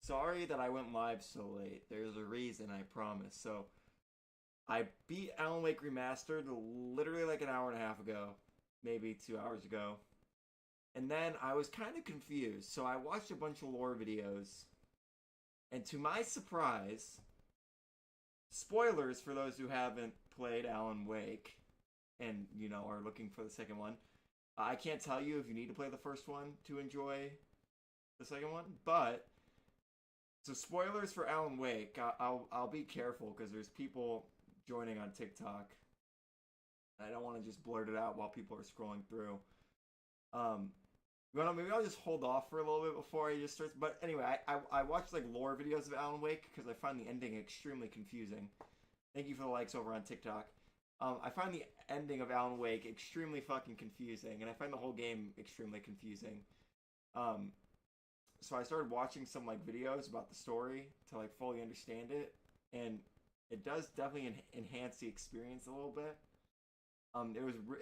sorry that I went live so late. There's a reason, I promise. So, I beat Alan Wake Remastered literally like an hour and a half ago, maybe 2 hours ago. And then I was kind of confused, so I watched a bunch of lore videos. And to my surprise, spoilers for those who haven't played Alan Wake and, are looking for the second one. I can't tell you if you need to play the first one to enjoy the second one, but so spoilers for Alan Wake. I'll be careful because there's people joining on TikTok. I don't want to just blurt it out while people are scrolling through. Maybe I'll just hold off for a little bit before I just start. But anyway, I watched like lore videos of Alan Wake because I find the ending extremely confusing. Thank you for the likes over on TikTok. I find the ending of Alan Wake extremely fucking confusing, and I find the whole game extremely confusing. So I started watching some like videos about the story to like fully understand it, and it does definitely enhance the experience a little bit.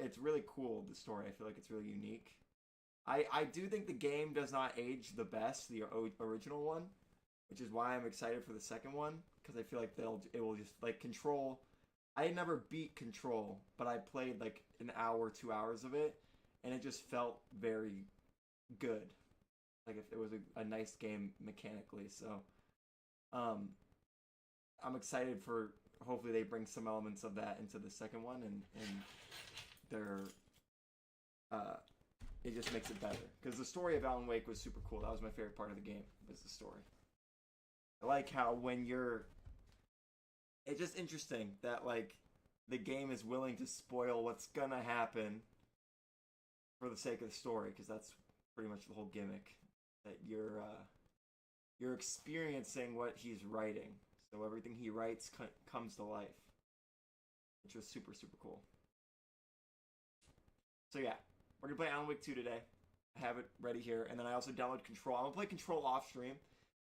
It's really cool, the story. I feel like it's really unique. I do think the game does not age the best, the original one, which is why I'm excited for the second one, because I feel like it will just like Control. I never beat Control, but I played like an hour, 2 hours of it, and it just felt very good. Like if it was a nice game mechanically. So I'm excited for, hopefully they bring some elements of that into the second one, and they're it just makes it better, because the story of Alan Wake was super cool. That was my favorite part of the game, was the story. I like how it's just interesting that like the game is willing to spoil what's gonna happen for the sake of the story, because that's pretty much the whole gimmick, that you're experiencing what he's writing, so everything he writes comes to life, which was super cool. So yeah, we're gonna play Alan Wake 2 today. I have it ready here, and then I also downloaded Control. I'm gonna play Control off stream.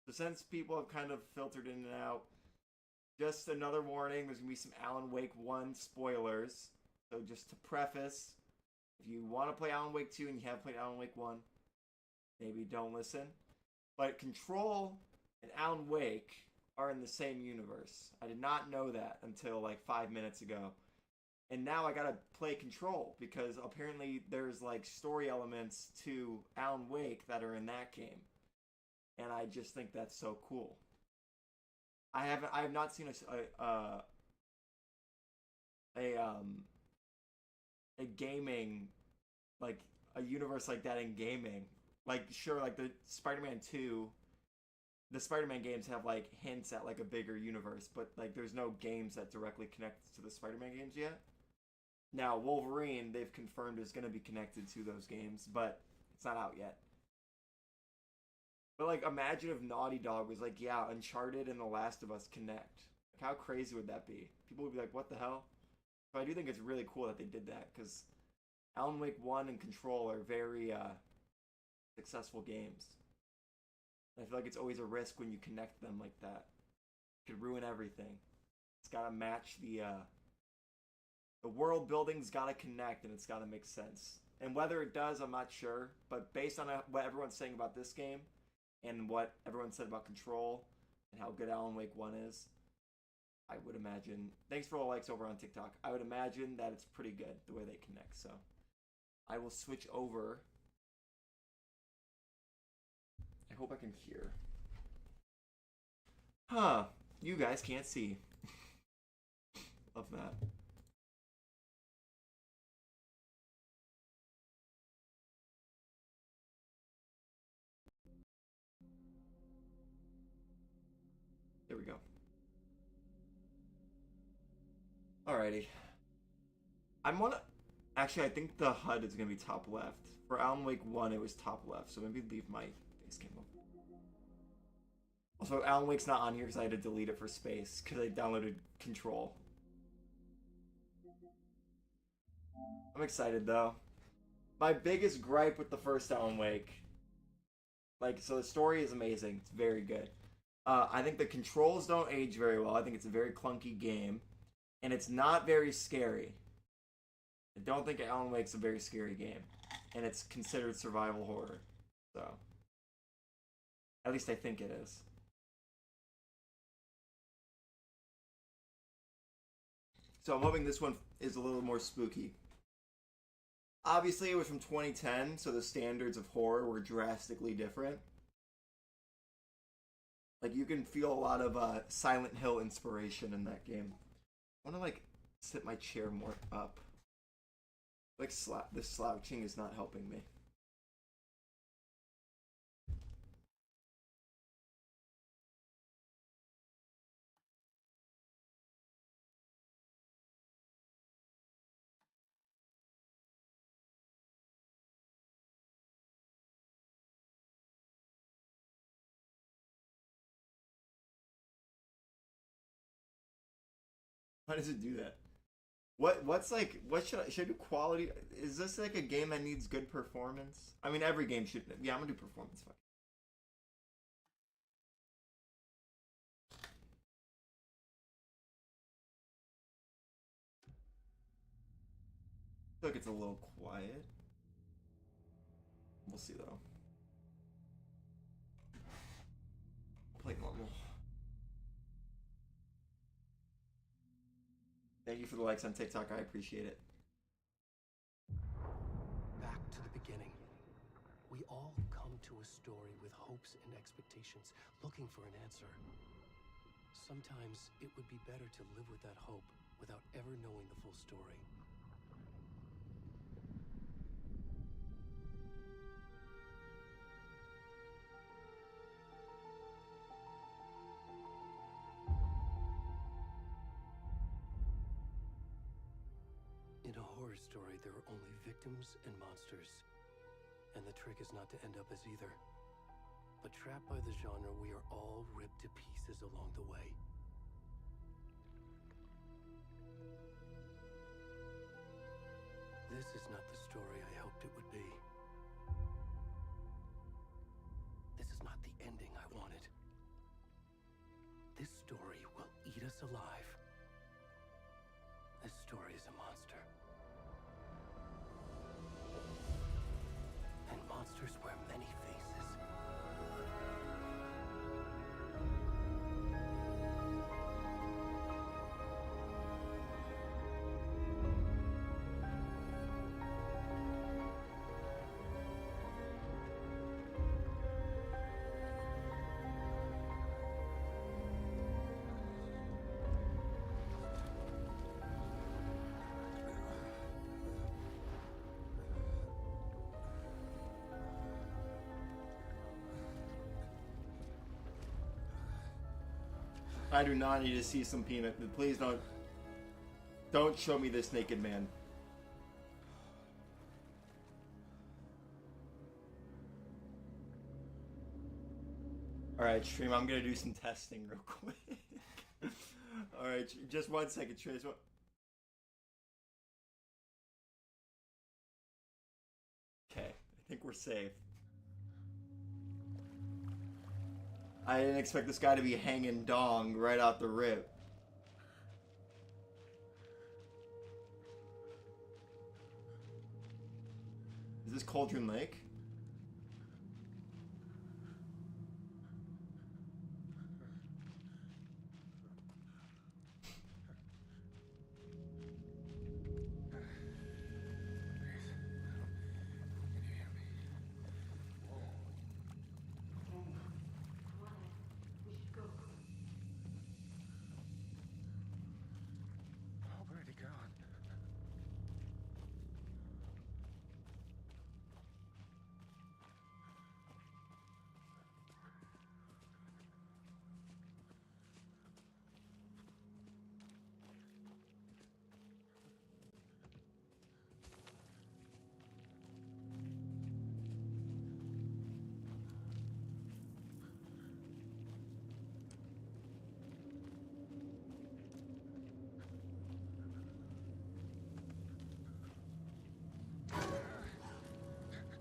So since people have kind of filtered in and out, just another warning, there's gonna be some Alan Wake 1 spoilers. So just to preface, if you want to play Alan Wake 2 and you have played Alan Wake 1, maybe don't listen. But Control and Alan Wake are in the same universe. I did not know that until like 5 minutes ago. And now I gotta play Control, because apparently there's like story elements to Alan Wake that are in that game. And I just think that's so cool. I have not seen a gaming, like a universe like that in gaming. Like sure, like the Spider-Man 2, the Spider-Man games have like hints at like a bigger universe, but like there's no games that directly connect to the Spider-Man games yet. Now Wolverine, they've confirmed, is going to be connected to those games, but it's not out yet. But like imagine if Naughty Dog was like, yeah, Uncharted and The Last of Us connect. Like how crazy would that be? People would be like, what the hell? So I do think it's really cool that they did that, because Alan Wake 1 and Control are very successful games. And I feel like it's always a risk when you connect them like that. It could ruin everything. It's got to match the world building's got to connect, and it's got to make sense. And whether it does, I'm not sure. But based on what everyone's saying about this game, and what everyone said about Control, and how good Alan Wake 1 is, I would imagine, thanks for all the likes over on TikTok, I would imagine that it's pretty good the way they connect. So I will switch over. I hope I can hear. Huh, you guys can't see. Love that. There we go. Alrighty. Actually, I think the HUD is gonna be top left. For Alan Wake 1, it was top left, so maybe leave my face cam up. Also, Alan Wake's not on here because I had to delete it for space, because I downloaded Control. I'm excited though. My biggest gripe with the first Alan Wake, like, so the story is amazing. It's very good. I think the controls don't age very well. I think it's a very clunky game, and it's not very scary. I don't think Alan Wake's a very scary game, and it's considered survival horror. So, at least I think it is. So I'm hoping this one is a little more spooky. Obviously, it was from 2010, so the standards of horror were drastically different. Like, you can feel a lot of Silent Hill inspiration in that game. I want to, like, sit my chair more up. Like, this slouching is not helping me. How does it do that? What's like what should I do quality? Is this like a game that needs good performance? I mean every game should. Yeah, I'm gonna do performance. Fine. I feel like it's a little quiet. We'll see though. Play normal. Thank you for the likes on TikTok. I appreciate it. Back to the beginning. We all come to a story with hopes and expectations, looking for an answer. Sometimes it would be better to live with that hope without ever knowing the full story. In a horror story, there are only victims and monsters. And the trick is not to end up as either. But trapped by the genre, we are all ripped to pieces along the way. This is not the story I hoped it would be. This is not the ending I wanted. This story will eat us alive. This story is a monster. And monsters wear many faces. I do not need to see some peanut. Please don't show me this naked man. Alright, stream, I'm gonna do some testing real quick. Alright, just 1 second, Trace. Okay, I think we're safe. I didn't expect this guy to be hanging dong right out the rip. Is this Cauldron Lake?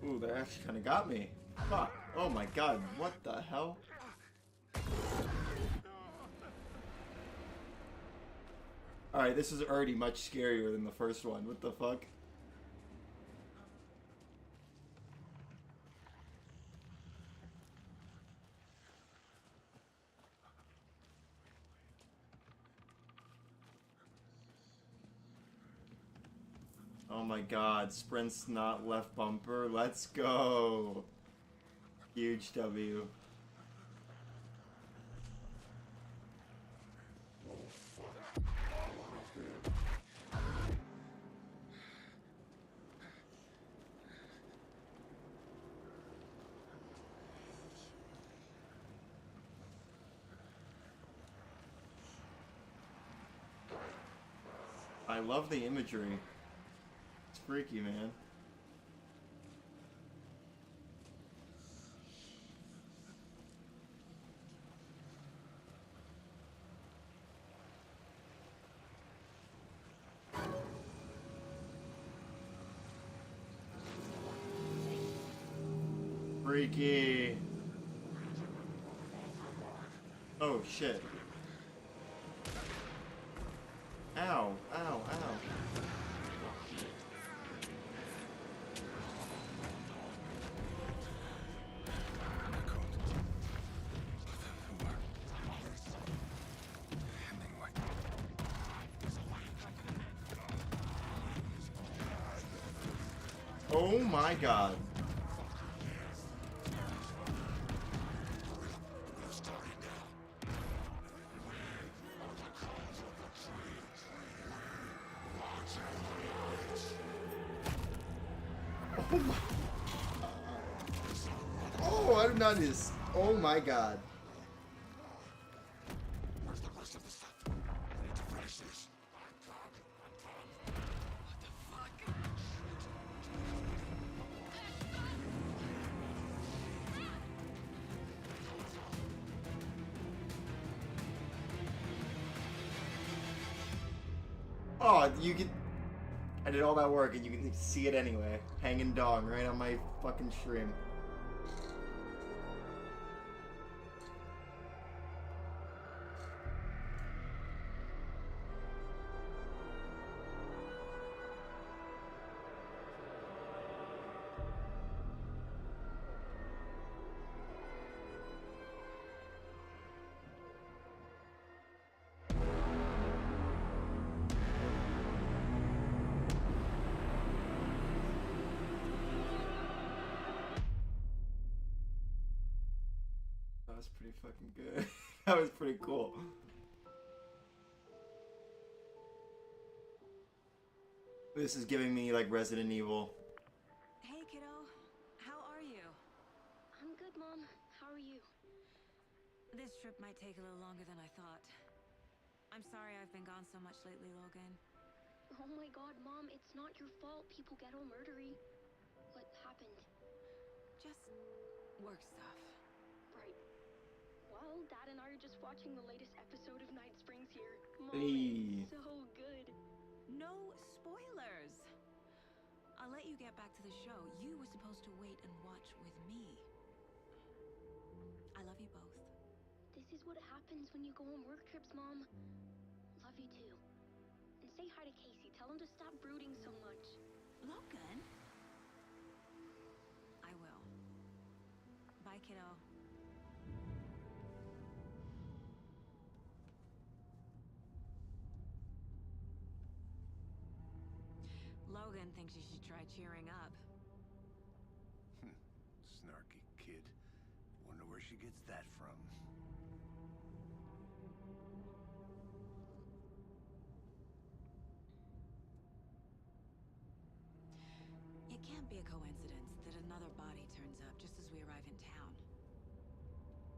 Ooh, that actually kind of got me. Fuck. Oh my god, what the hell? Alright, this is already much scarier than the first one. What the fuck? Oh my god, sprint's not left bumper. Let's go. Huge W. I love the imagery. It's freaky, man. Freaky. Oh shit. Ow, ow, ow. Oh my god. Oh my. Oh, I did not just. Oh my god. Oh, you can. I did all that work and you can see it anyway. Hanging dong right on my fucking stream. That was pretty fucking good. That was pretty cool. This is giving me like Resident Evil. Hey, kiddo. How are you? I'm good, Mom. How are you? This trip might take a little longer than I thought. I'm sorry I've been gone so much lately, Logan. Oh my god, Mom, it's not your fault people get all murdery. What happened? Just work stuff. Right. Well, Dad and I are just watching the latest episode of Night Springs here. Mom, Hey. it's so good. No spoilers! I'll let you get back to the show. You were supposed to wait and watch with me. I love you both. This is what happens when you go on work trips, Mom. Love you too. And say hi to Casey. Tell him to stop brooding so much. Logan? I will. Bye, kiddo. Logan thinks you should try cheering up. Snarky kid. Wonder where she gets that from. It can't be a coincidence that another body turns up just as we arrive in town.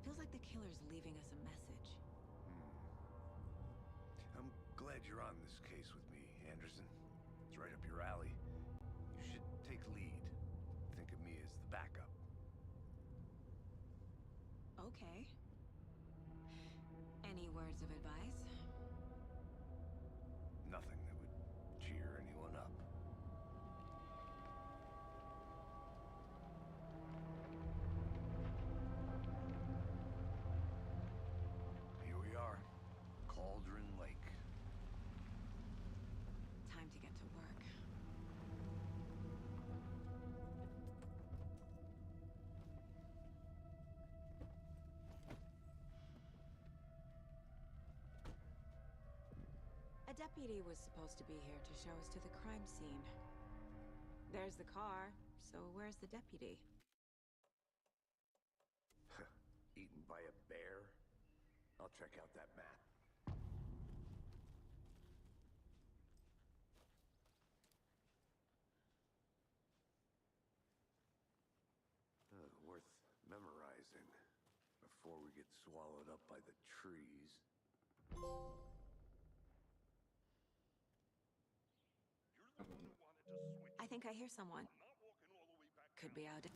Feels like the killer's leaving us a message. I'm glad you're on this case with me, Anderson. It's right up your alley. You should take lead. Think of me as the backup. Okay. Any words of advice? Nothing that would cheer anyone up. Here we are. Cauldron Lake. Time to get to work. A deputy was supposed to be here to show us to the crime scene. There's the car, so where's the deputy? Eaten by a bear? I'll check out that map. Worth memorizing before we get swallowed up by the trees. I think I hear someone. Could be out.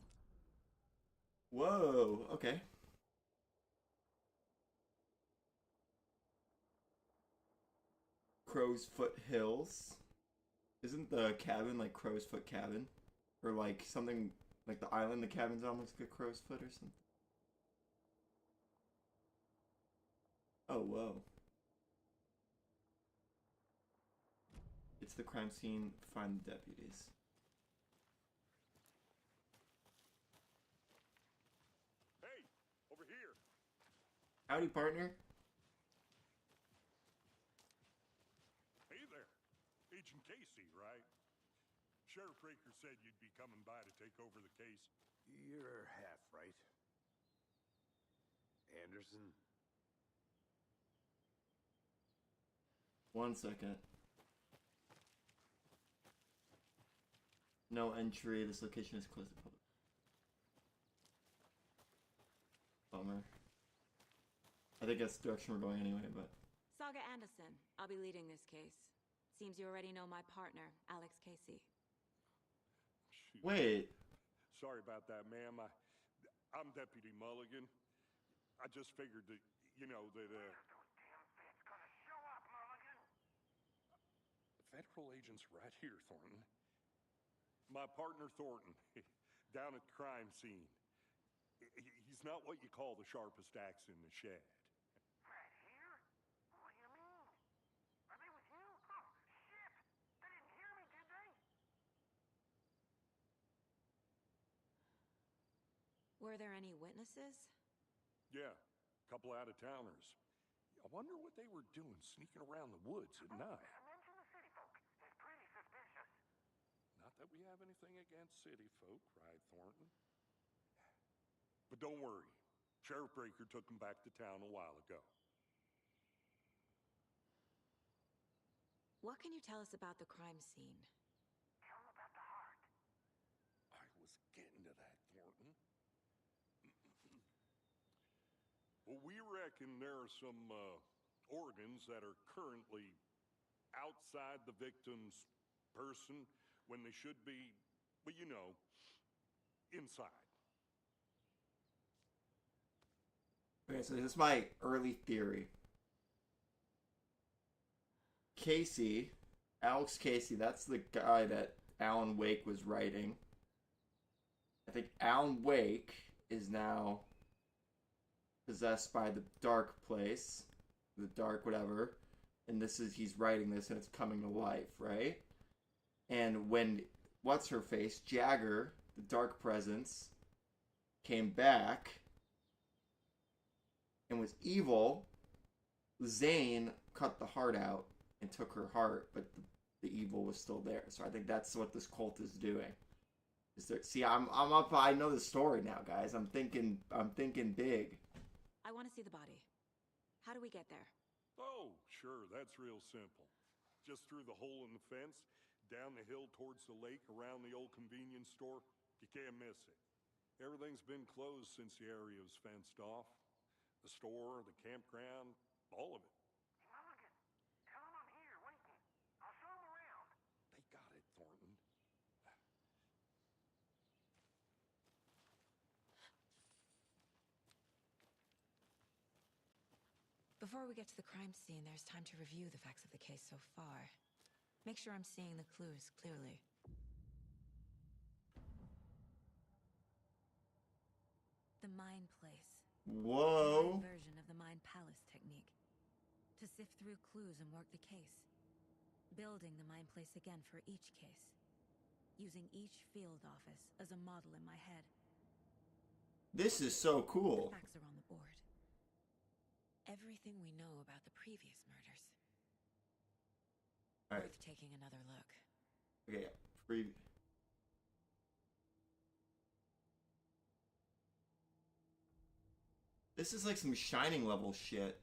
Whoa, okay. Crow's Foot Hills. Isn't the cabin like Crow's Foot Cabin? Or like something like the island the cabin's on looks like a crow's foot or something? Oh, whoa. It's the crime scene. Find the deputies. Hey, over here. Howdy, partner. Hey there. Agent Casey, right? Sheriff Raker said you'd be coming by to take over the case. You're half right. Anderson? 1 second. No entry. This location is closed to public. Bummer. I think that's the direction we're going anyway, but... Saga Anderson. I'll be leading this case. Seems you already know my partner, Alex Casey. Shoot. Wait. Sorry about that, ma'am. I'm Deputy Mulligan. I just figured that, you know, that, Federal agent's right here, Thornton. My partner, Thornton, down at the crime scene. He's not what you call the sharpest axe in the shed. Right here? What do you mean? Are they with you? Oh, shit! They didn't hear me, did they? Were there any witnesses? Yeah, a couple out-of-towners. I wonder what they were doing sneaking around the woods at night. Mention the city folk. It's pretty suspicious. Not that we have anything against city folk, right, Thornton? But don't worry. Sheriff Raker took them back to town a while ago. What can you tell us about the crime scene? Tell them about the heart. I was getting to that, Thornton. Well, we reckon there are some organs that are currently outside the victim's person when they should be, well, you know, inside. Okay, so this is my early theory. Casey, Alex Casey, that's the guy that Alan Wake was writing. I think Alan Wake is now possessed by the dark place, the dark whatever, and he's writing this and it's coming to life, right? And when what's-her-face, Jagger, the dark presence, came back and was evil, Zane cut the heart out and took her heart, but the evil was still there. So I think that's what this cult is doing. See, I'm up. I know the story now, guys. I'm thinking big. I want to see the body. How do we get there? Oh, sure, that's real simple. Just through the hole in the fence, down the hill towards the lake, around the old convenience store. You can't miss it. Everything's been closed since the area was fenced off. The store, the campground, all of it. Mulligan, tell them I'm here waiting. I'll show them around. They got it, Thornton. Before we get to the crime scene, there's time to review the facts of the case so far. Make sure I'm seeing the clues clearly. The Mind Place. Whoa. A version of the Mind Palace technique. To sift through clues and work the case. Building the Mind Place again for each case. Using each field office as a model in my head. This is so cool. The facts are on the board. Everything we know about the previous murders. All right. Worth taking another look. Okay. This is like some Shining level shit.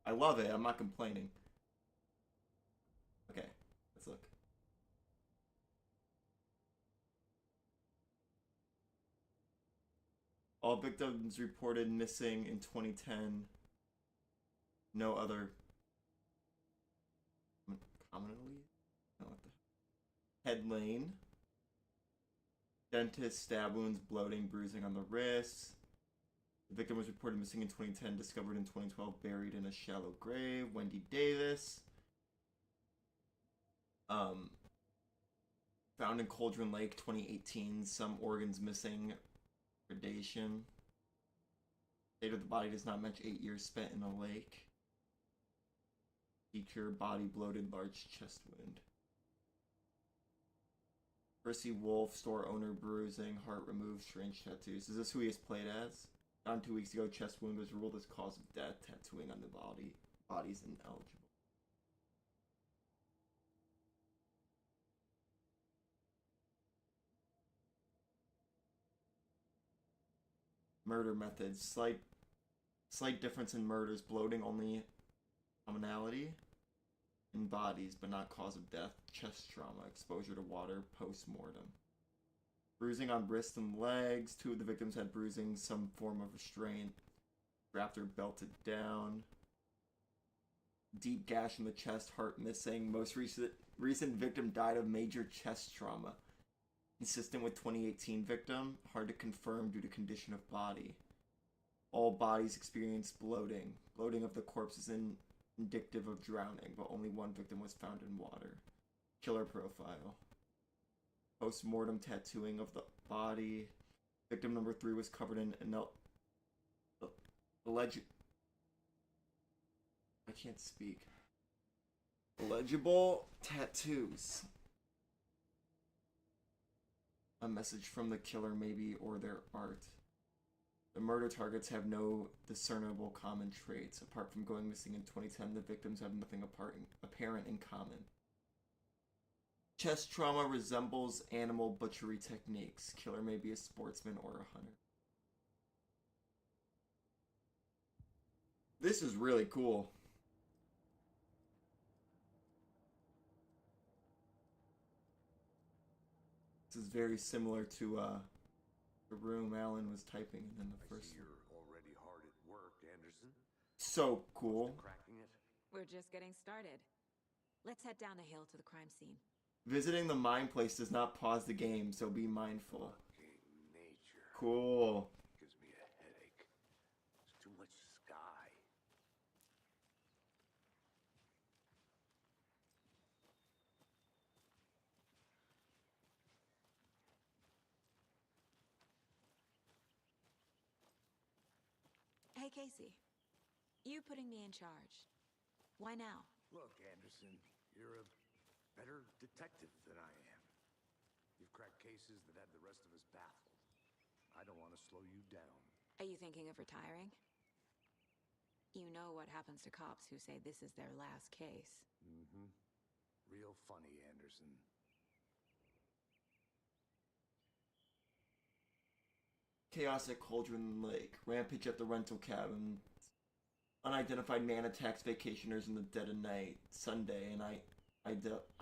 I love it. I'm not complaining. Okay, let's look. All victims reported missing in 2010. No other commonly. No, what the head lane. Dentist, stab wounds, bloating, bruising on the wrists. The victim was reported missing in 2010, discovered in 2012, buried in a shallow grave. Wendy Davis. Found in Cauldron Lake, 2018. Some organs missing. Predation. State of the body does not match 8 years spent in a lake. Decure, body bloated, large chest wound. Percy Wolf, store owner, bruising, heart removed, strange tattoos. Is this who he has played as? Found 2 weeks ago, chest wound was ruled as cause of death. Tattooing on the body. Body's ineligible. Murder methods. Slight difference in murders. Bloating only commonality in bodies, but not cause of death. Chest trauma. Exposure to water. Post-mortem. Bruising on wrists and legs. 2 of the victims had bruising, some form of restraint. Wrapped or belted down. Deep gash in the chest, heart missing. Most recent victim died of major chest trauma. Consistent with 2018 victim. Hard to confirm due to condition of body. All bodies experienced bloating. Bloating of the corpse is indicative of drowning, but only 1 victim was found in water. Killer profile. Post-mortem tattooing of the body. Victim number 3 was covered in alleged... I can't speak. Illegible tattoos. A message from the killer maybe, or their art. The murder targets have no discernible common traits. Apart from going missing in 2010, the victims have nothing apparent in common. Chest trauma resembles animal butchery techniques. Killer may be a sportsman or a hunter. This is really cool. This is very similar to the room Alan was typing in the first. You're already hard at work, Anderson. So cool. Cracking it. We're just getting started. Let's head down the hill to the crime scene. Visiting the mine place does not pause the game, so be mindful. Fucking nature. Cool. Gives me a headache. There's too much sky. Hey, Casey. You putting me in charge. Why now? Look, Anderson, you're a better detective than I am. You've cracked cases that had the rest of us baffled. I don't want to slow you down. Are you thinking of retiring? You know what happens to cops who say this is their last case. Mm-hmm. Real funny, Anderson. Chaos at Cauldron Lake. Rampage at the rental cabin. Unidentified man attacks vacationers in the dead of night. Sunday, an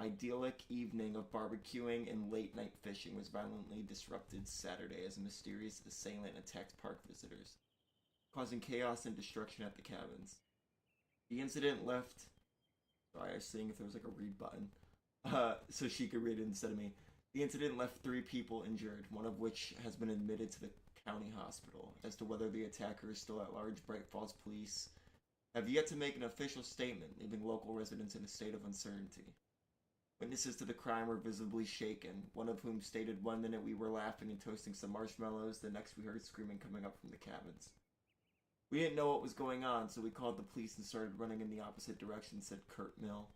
idyllic evening of barbecuing and late-night fishing was violently disrupted Saturday as a mysterious assailant attacked park visitors, causing chaos and destruction at the cabins. The incident left... Sorry, I was seeing if there was like a read button. So she could read it instead of me. The incident left 3 people injured, one of which has been admitted to the county hospital. As to whether the attacker is still at large, Bright Falls police have yet to make an official statement, leaving local residents in a state of uncertainty. Witnesses to the crime were visibly shaken, one of whom stated, "One minute we were laughing and toasting some marshmallows, the next we heard screaming coming up from the cabins. We didn't know what was going on, so we called the police and started running in the opposite direction," said Kurt Mill.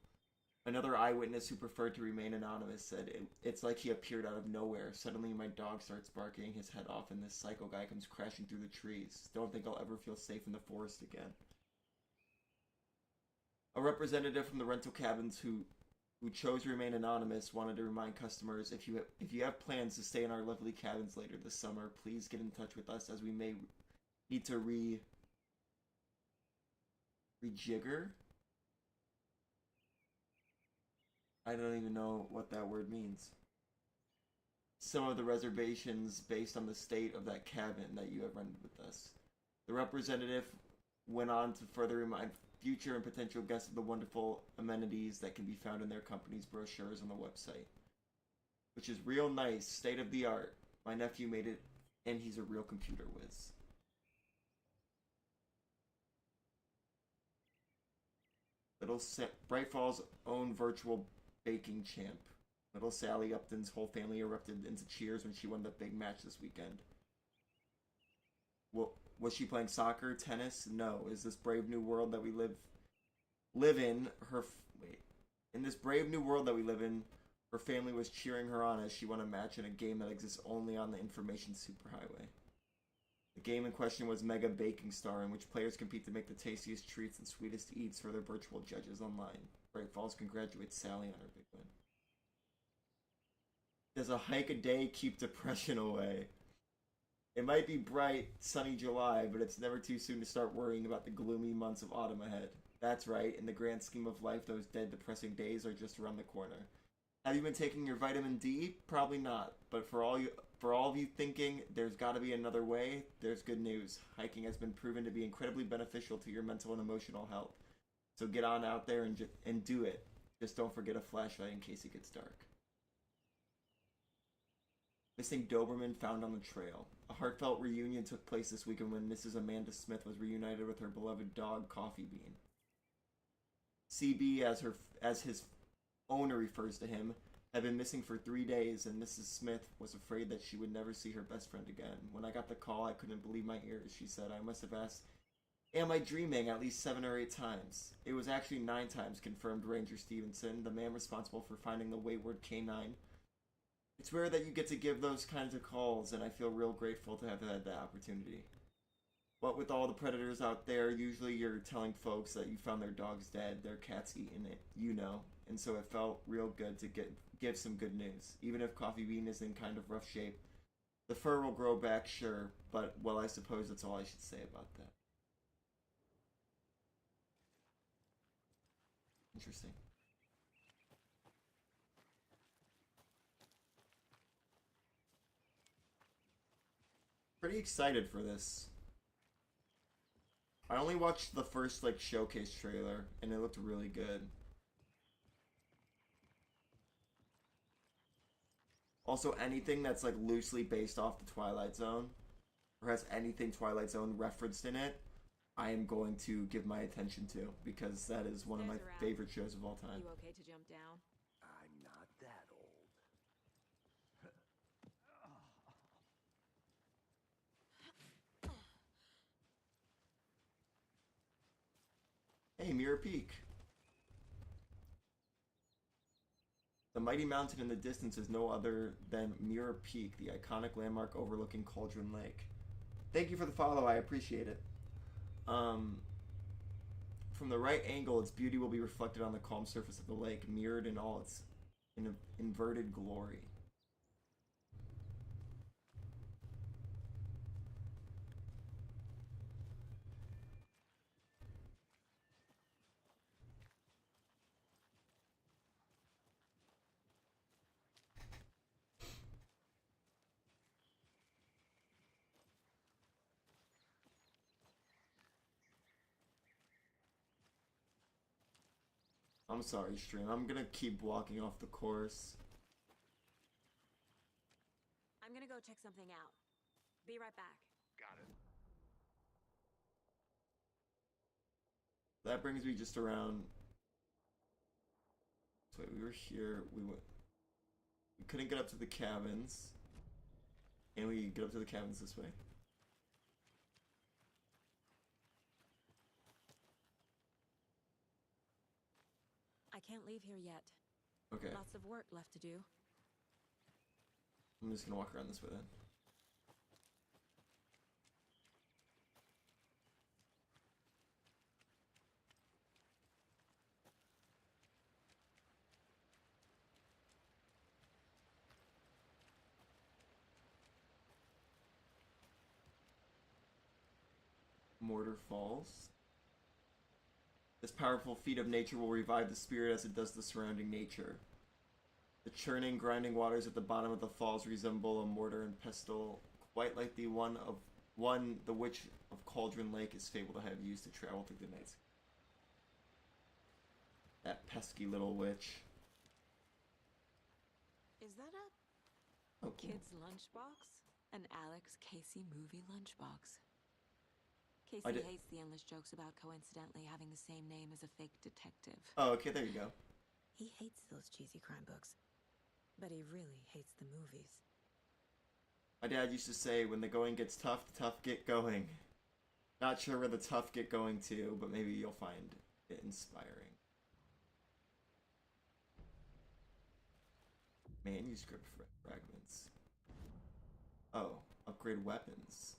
Another eyewitness who preferred to remain anonymous said, "It's like he appeared out of nowhere. Suddenly my dog starts barking his head off and this psycho guy comes crashing through the trees. Don't think I'll ever feel safe in the forest again." A representative from the rental cabins who chose to remain anonymous wanted to remind customers, if you have plans to stay in our lovely cabins later this summer, please get in touch with us as we may need to Rejigger? I don't even know what that word means. Some of the reservations based on the state of that cabin that you have rented with us. The representative went on to further remind future and potential guests of the wonderful amenities that can be found in their company's brochures on the website. Which is real nice, state of the art. My nephew made it, and he's a real computer whiz. Bright Falls' own virtual baking champ. Little Sally Upton's whole family erupted into cheers when she won the big match this weekend. Well, was she playing soccer, tennis? No. Is this brave new world that we live in? In this brave new world that we live in, her family was cheering her on as she won a match in a game that exists only on the information superhighway. The game in question was Mega Baking Star, in which players compete to make the tastiest treats and sweetest eats for their virtual judges online. Bright Falls congratulates Sally on her big win. Does a hike a day keep depression away? It might be bright, sunny July, but it's never too soon to start worrying about the gloomy months of autumn ahead. That's right, in the grand scheme of life, those dead, depressing days are just around the corner. Have you been taking your vitamin D? Probably not, but for all of you thinking there's got to be another way, there's good news. Hiking has been proven to be incredibly beneficial to your mental and emotional health. So get on out there and do it. Just don't forget a flashlight in case it gets dark. Missing Doberman found on the trail. A heartfelt reunion took place this weekend when Mrs. Amanda Smith was reunited with her beloved dog, Coffee Bean. CB, as his owner refers to him, had been missing for 3 days, and Mrs. Smith was afraid that she would never see her best friend again. When I got the call, I couldn't believe my ears. She said, I must have asked, am I dreaming, at least 7 or 8 times. It was actually 9 times, confirmed Ranger Stevenson, the man responsible for finding the wayward canine. It's rare that you get to give those kinds of calls, and I feel real grateful to have had that opportunity. What with all the predators out there, usually you're telling folks that you found their dogs dead, their cat's eaten it, you know. And so it felt real good to give some good news. Even if Coffee Bean is in kind of rough shape, the fur will grow back, sure, but, well, I suppose that's all I should say about that. Interesting. Pretty excited for this. I only watched the first, showcase trailer, and it looked really good. Also, anything that's, loosely based off the Twilight Zone, or has anything Twilight Zone referenced in it, I am going to give my attention to, because that is one of my favorite shows of all time. You okay to jump down? I'm not that old. Hey, Mirror Peak. The mighty mountain in the distance is no other than Mirror Peak, the iconic landmark overlooking Cauldron Lake. Thank you for the follow, I appreciate it. From the right angle, its beauty will be reflected on the calm surface of the lake, mirrored in all its inverted glory. I'm sorry, stream. I'm gonna keep walking off the course. I'm gonna go check something out. Be right back. Got it. That brings me just around. So we were here. We couldn't get up to the cabins, and we get up to the cabins this way. I can't leave here yet. Okay. Lots of work left to do. I'm just gonna walk around this way then. Mortar Falls. This powerful feat of nature will revive the spirit as it does the surrounding nature. The churning, grinding waters at the bottom of the falls resemble a mortar and pestle, quite like the one the witch of Cauldron Lake is fabled to have used to travel through the night. That pesky little witch. Is that a Oh, cool. kid's lunchbox? An Alex Casey movie lunchbox. Casey hates the endless jokes about coincidentally having the same name as a fake detective. Oh, okay, there you go. He hates those cheesy crime books, but he really hates the movies. My dad used to say, when the going gets tough, the tough get going. Not sure where the tough get going to, but maybe you'll find it inspiring. Manuscript fragments. Oh, upgrade weapons.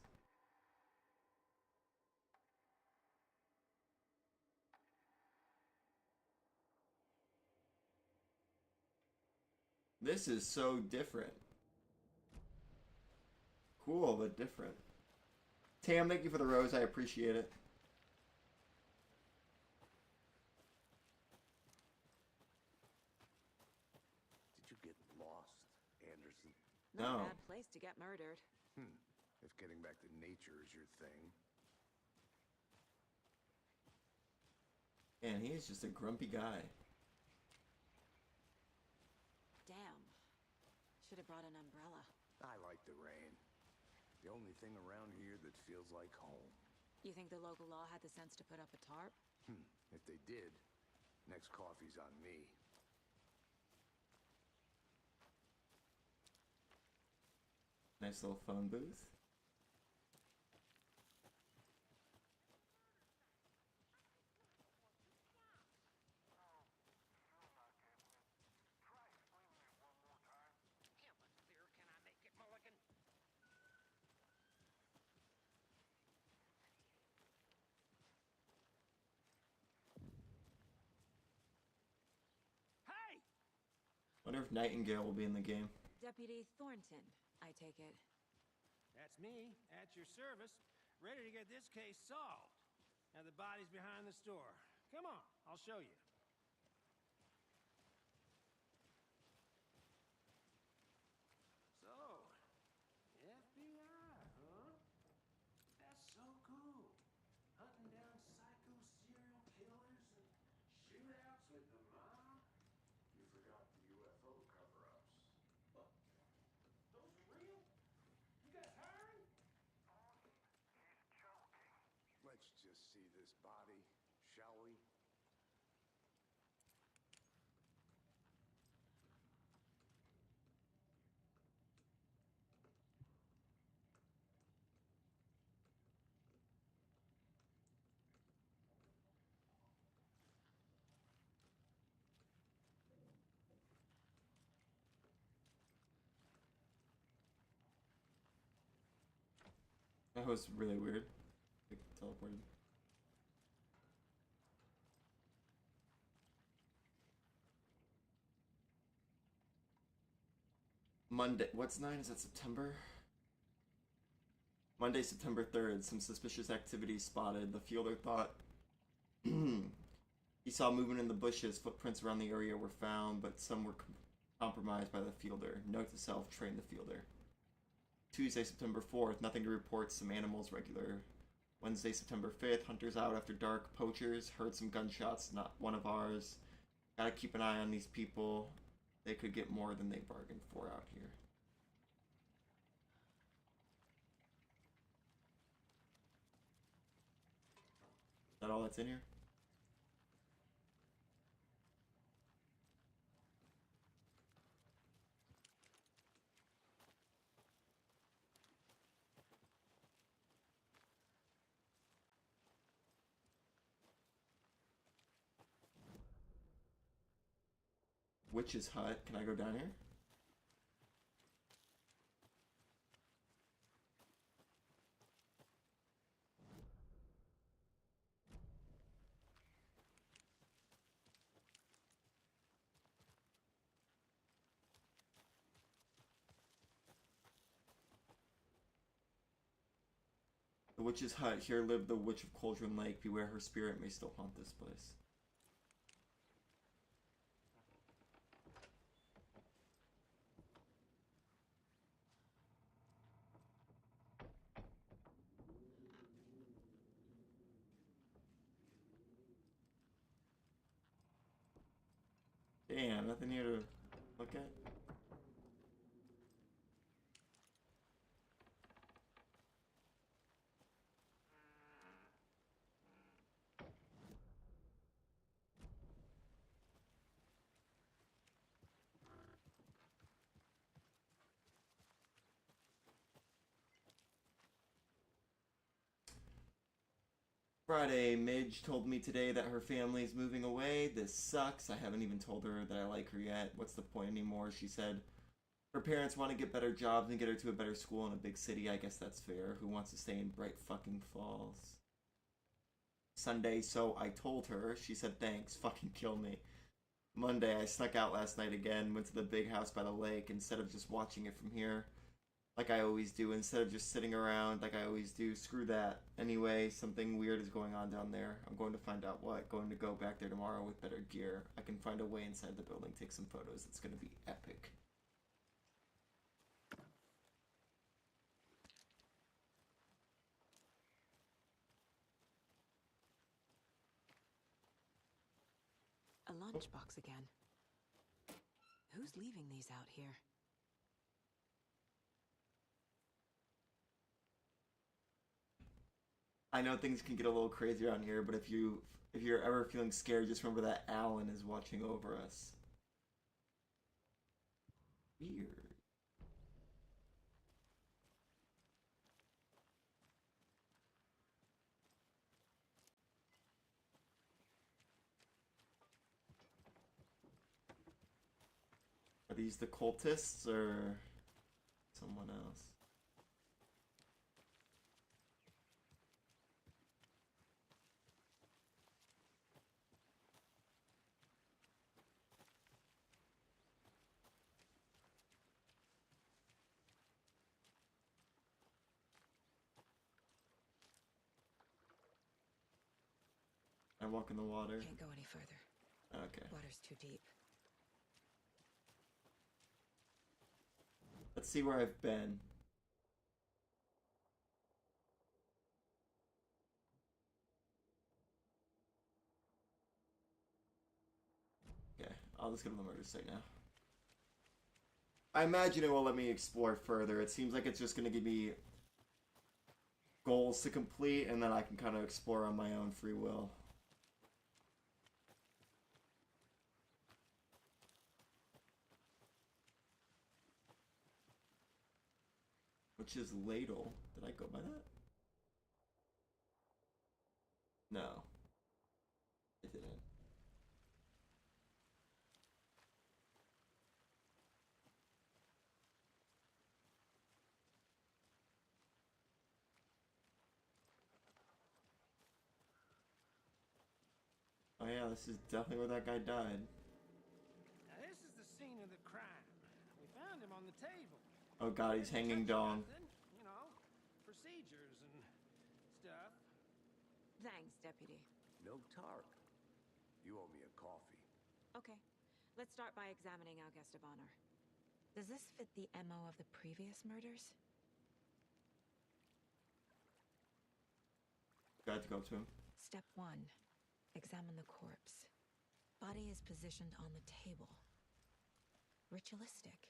This is so different. Cool, but different. Tam, thank you for the rose. I appreciate it. Did you get lost, Anderson? Not No. a bad place to get murdered. If getting back to nature is your thing. And he's just a grumpy guy. Damn. Should have brought an umbrella. I like the rain. The only thing around here that feels like home. You think the local law had the sense to put up a tarp? If they did, next coffee's on me. Nice little phone booth. Hey! Wonder if Nightingale will be in the game. Deputy Thornton, I take it. That's me, at your service, ready to get this case solved. Now the body's behind the store. Come on, I'll show you. So, FBI, huh? That's so cool. Hunting down psycho serial killers and shootouts with the mob. You forgot the UFO cover-ups. What? Those are real? You guys hiring? Let's just see this body, shall we? That was really weird. Like, teleported. Monday. What's 9? Is that September? Monday, September 3rd. Some suspicious activity spotted. The fielder thought he saw movement in the bushes. Footprints around the area were found, but some were compromised by the fielder. Note to self, train the fielder. Tuesday, September 4th. Nothing to report. Some animals regular. Wednesday, September 5th. Hunters out after dark. Poachers. Heard some gunshots. Not one of ours. Gotta keep an eye on these people. They could get more than they bargained for out here. Is that all that's in here? Witch's hut. Can I go down here? The witch's hut. Here lived the witch of Cauldron Lake. Beware her spirit may still haunt this place. Damn, nothing here to look at. Friday, Midge told me today that her family's moving away. This sucks. I haven't even told her that I like her yet. What's the point anymore? She said her parents want to get better jobs and get her to a better school in a big city. I guess that's fair. Who wants to stay in Bright fucking Falls? Sunday, so I told her. She said thanks. Fucking kill me. Monday, I snuck out last night again. Went to the big house by the lake instead of just watching it from here. Like I always do, instead of just sitting around like I always do. Screw that. Anyway, something weird is going on down there. I'm going to find out what. Going to go back there tomorrow with better gear. I can find a way inside the building, take some photos. It's going to be epic. A lunchbox again. Who's leaving these out here? I know things can get a little crazy around here, but if you're ever feeling scared, just remember that Alan is watching over us. Weird. Are these the cultists or someone else? I walk in the water. Can't go any further. Okay. Water's too deep. Let's see where I've been. Okay, I'll just go to the murder site now. I imagine it will let me explore further. It seems like it's just going to give me goals to complete, and then I can kind of explore on my own free will. Which is ladle. Did I go by that? No. It didn't. Oh yeah, this is definitely where that guy died. Now this is the scene of the crime. We found him on the table. Oh god, he's hanging dong. You know, procedures and stuff. Thanks, Deputy. No tarp. You owe me a coffee. Okay, let's start by examining our guest of honor. Does this fit the MO of the previous murders? Got to go up to him. Step 1. Examine the corpse. Body is positioned on the table. Ritualistic.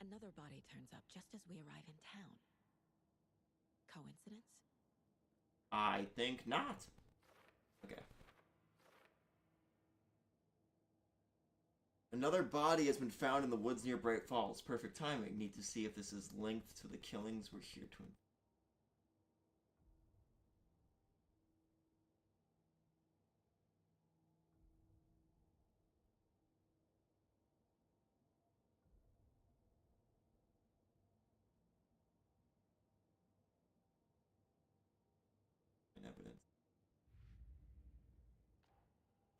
Another body turns up just as we arrive in town. Coincidence? I think not. Okay. Another body has been found in the woods near Bright Falls. Perfect timing. Need to see if this is linked to the killings we're here to. Evidence.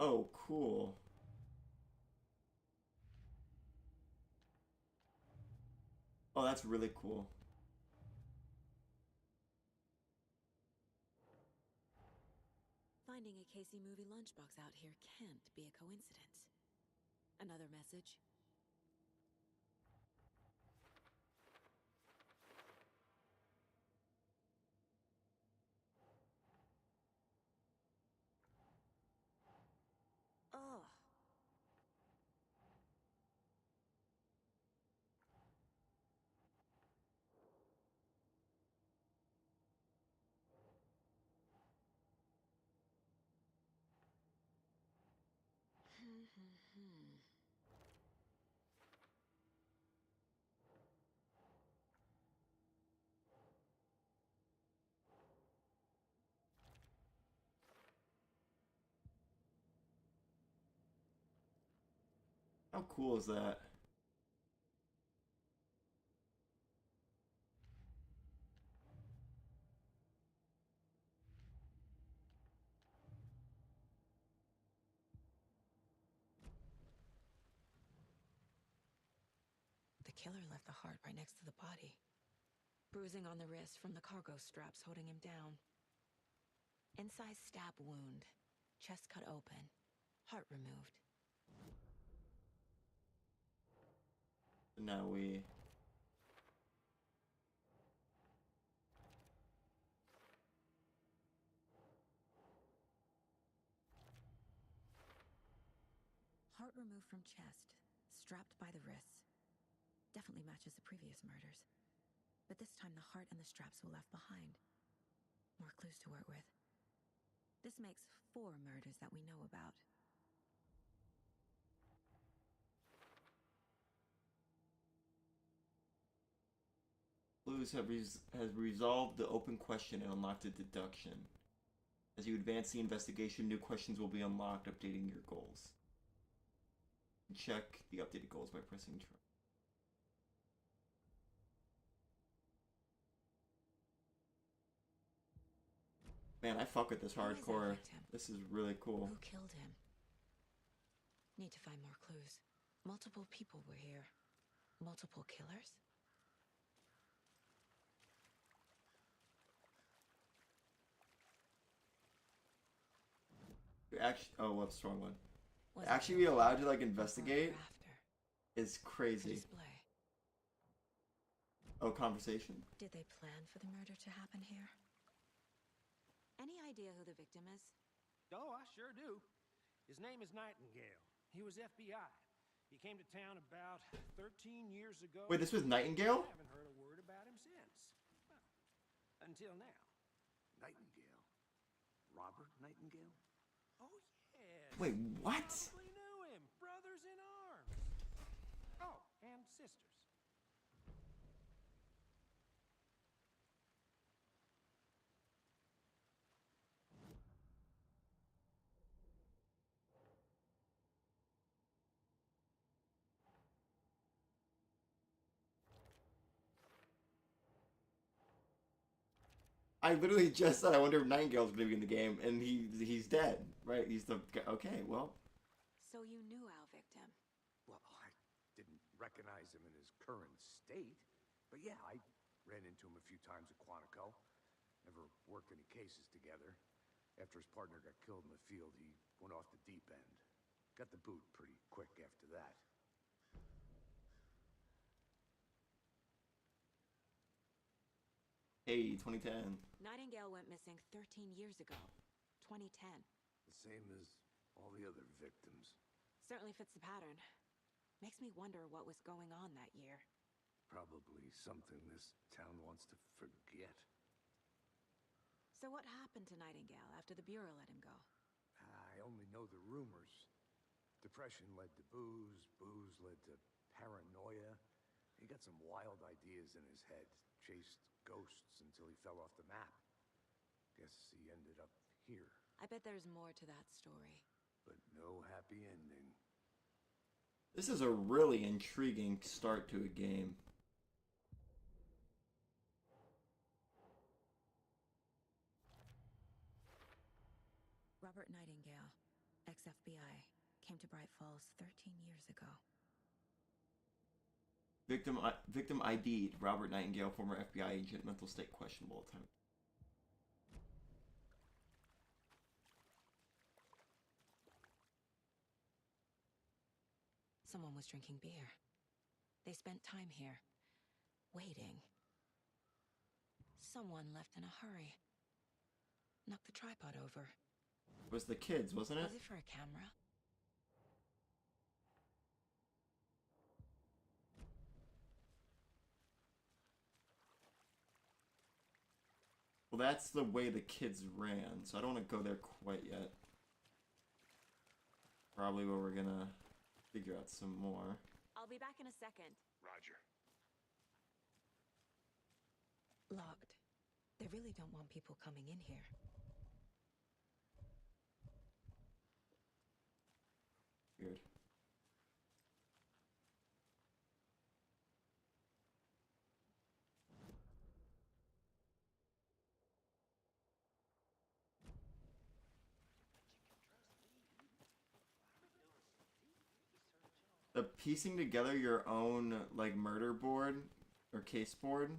Oh, cool. Oh, that's really cool. Finding a Casey movie lunchbox out here can't be a coincidence. Another message? Oh. How cool is that? The killer left the heart right next to the body. Bruising on the wrist from the cargo straps holding him down. Incised stab wound. Chest cut open. Heart removed. Now we... Heart removed from chest, strapped by the wrists. Definitely matches the previous murders. But this time the heart and the straps were left behind. More clues to work with. This makes 4 murders that we know about. Clues has resolved the open question and unlocked a deduction. As you advance the investigation, new questions will be unlocked, updating your goals. Check the updated goals by pressing try. Man, I fuck with this hardcore. This is really cool. Who killed him? Need to find more clues. Multiple people were here. Multiple killers? Actually, oh, what's the wrong one? Actually be allowed to like investigate is crazy. Oh, conversation? Did they plan for the murder to happen here? Any idea who the victim is? Oh, I sure do. His name is Nightingale. He was FBI. He came to town about 13 years ago. Wait, this was Nightingale? I haven't heard a word about him since. Well, until now. Nightingale? Robert Nightingale? Oh, yes. Wait, what? Probably knew him. Brothers in arms. Oh, and sisters. I literally just said I wonder if Nightingale's gonna be in the game, and he's dead, right? He's the okay. Well, So you knew our victim. Well, I didn't recognize him in his current state. But yeah, I ran into him a few times at Quantico. Never worked any cases together. After his partner got killed in the field, he went off the deep end. Got the boot pretty quick after that. hey, 2010. Nightingale went missing 13 years ago. 2010. The same as all the other victims. Certainly fits the pattern. Makes me wonder what was going on that year. Probably something this town wants to forget. So what happened to Nightingale after the Bureau let him go? I only know the rumors. Depression led to booze, booze led to paranoia. He got some wild ideas in his head, chased ghosts until he fell off the map. Guess he ended up here. I bet there's more to that story. But no happy ending. This is a really intriguing start to a game. Robert Nightingale, ex-FBI, came to Bright Falls 13 years ago. Victim ID'd. Robert Nightingale, former FBI agent, mental state questionable at time. Someone was drinking beer. They spent time here, waiting. Someone left in a hurry. Knocked the tripod over. It was the kids, wasn't it? Was it for a camera? Well, that's the way the kids ran, so I don't want to go there quite yet. Probably where we're gonna figure out some more. I'll be back in a second. Roger. Locked. They really don't want people coming in here. Weird. The piecing together your own, like, murder board or case board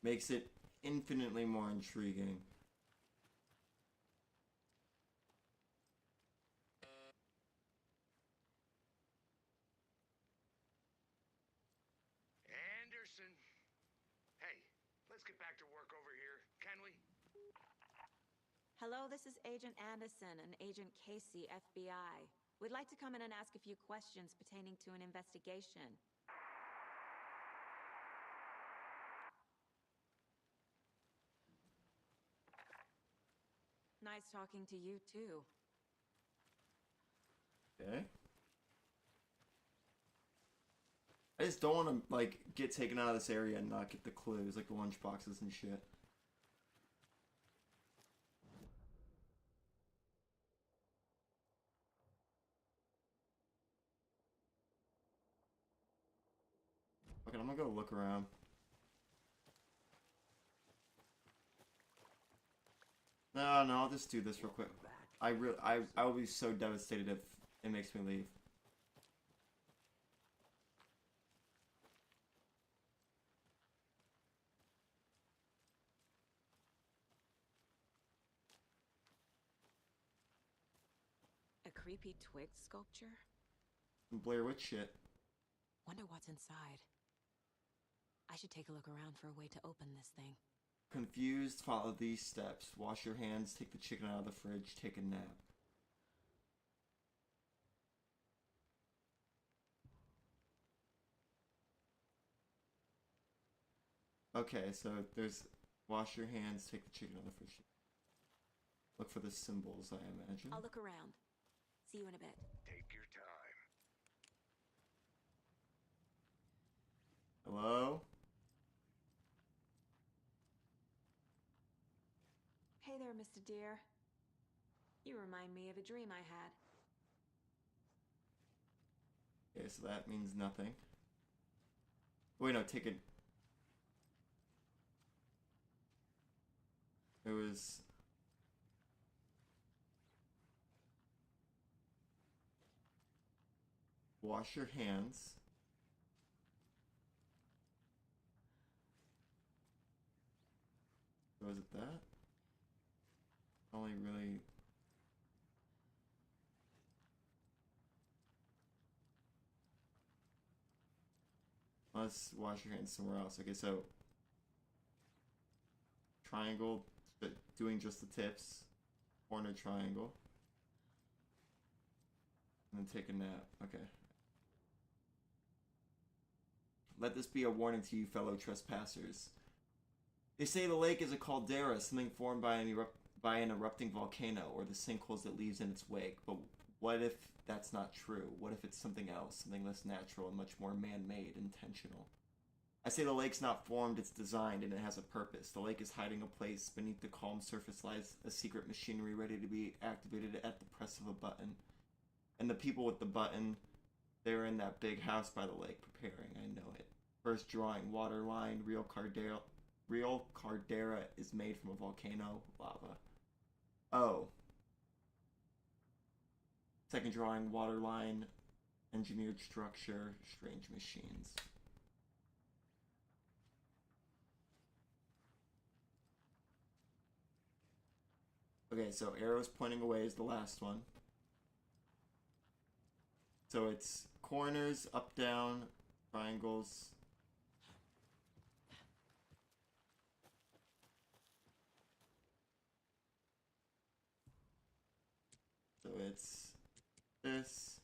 makes it infinitely more intriguing. Anderson. Hey, let's get back to work over here, can we? Hello, this is Agent Anderson and Agent Casey, FBI. We'd like to come in and ask a few questions pertaining to an investigation. Nice talking to you, too. Okay. I just don't want to, like, get taken out of this area and not get the clues, like the lunchboxes and shit. Okay, I'm gonna go look around. No, I'll just do this real quick. I will be so devastated if it makes me leave. A creepy twig sculpture? Some Blair Witch shit. Wonder what's inside. I should take a look around for a way to open this thing. Confused, follow these steps. Wash your hands, take the chicken out of the fridge, take a nap. Okay, so there's wash your hands, take the chicken out of the fridge. Look for the symbols, I imagine. I'll look around. See you in a bit. Take your time. Hello? Hey there, Mr. Deer. You remind me of a dream I had. Okay, so that means nothing. Wait, no, take it. It was... Wash your hands. Was it that? Only really... Let's wash your hands somewhere else. Okay, so... Triangle, doing just the tips. Corner triangle. And then take a nap. Okay. Let this be a warning to you, fellow trespassers. They say the lake is a caldera, something formed by an erupting volcano, or the sinkholes that leaves in its wake. But what if that's not true? What if it's something else, something less natural and much more man-made, intentional? I say the lake's not formed, it's designed, and it has a purpose. The lake is hiding a place. Beneath the calm surface lies a secret machinery ready to be activated at the press of a button. And the people with the button, they're in that big house by the lake preparing, I know it. First drawing, water line, real caldera is made from a volcano, lava. Oh. Second drawing, waterline, engineered structure, strange machines. Okay, so arrows pointing away is the last one. So it's corners, up, down, triangles. So it's this.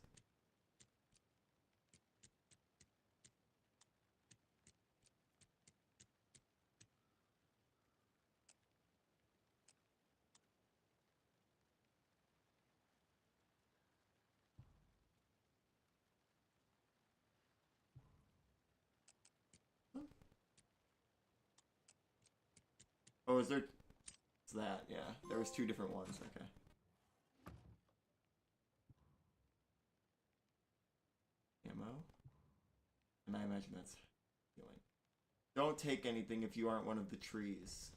Oh, is there? It's that, yeah. There was two different ones, okay. Ammo. And I imagine that's healing. Don't take anything if you aren't one of the trees.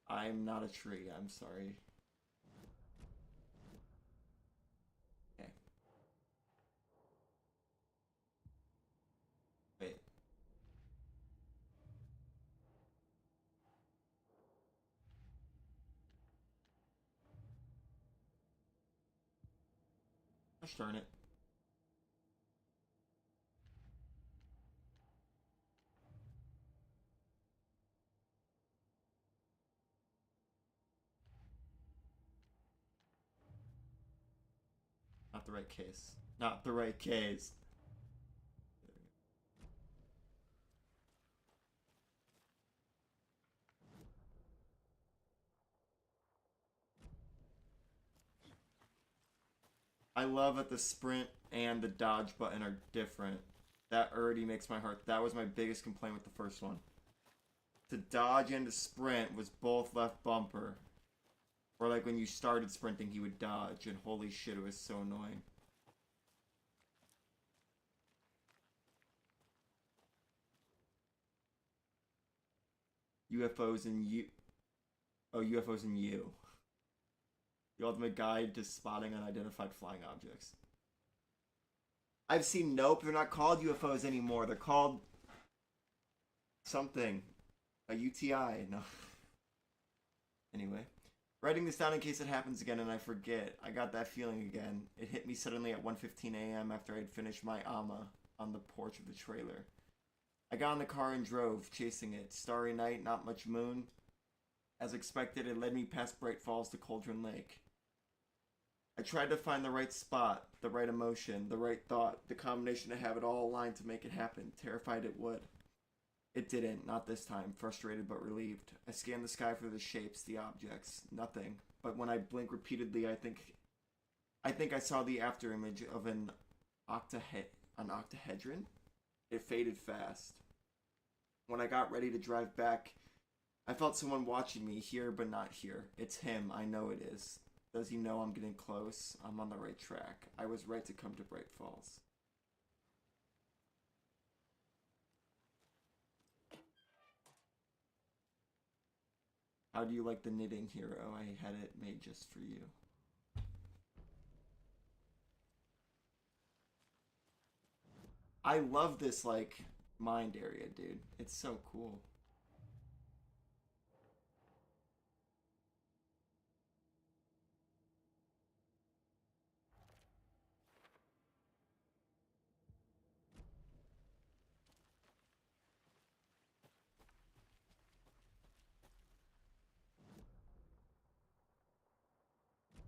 I'm not a tree, I'm sorry. Okay. Wait. Gosh darn it. Not the right case. Not the right case. I love that the sprint and the dodge button are different. That already makes my heart. That was my biggest complaint with the first one. To dodge and to sprint was both left bumper. Or like when you started sprinting, he would dodge, and holy shit, it was so annoying. UFOs and you. Oh, UFOs and you. The ultimate guide to spotting unidentified flying objects. I've seen Nope. They're not called UFOs anymore. They're called something. A UTI. No. Anyway. Writing this down in case it happens again and I forget. I got that feeling again. It hit me suddenly at 1:15 a.m. after I had finished my AMA on the porch of the trailer. I got in the car and drove, chasing it. Starry night, not much moon. As expected, it led me past Bright Falls to Cauldron Lake. I tried to find the right spot, the right emotion, the right thought, the combination to have it all aligned to make it happen, terrified it would. It didn't, not this time, frustrated but relieved. I scanned the sky for the shapes, the objects, nothing. But when I blink repeatedly, I think I saw the afterimage of an octahedron. It faded fast. When I got ready to drive back, I felt someone watching me, here but not here. It's him, I know it is. Does he know I'm getting close? I'm on the right track. I was right to come to Bright Falls. How do you like the knitting, hero? I had it made just for you. I love this, like, mind area, dude. It's so cool.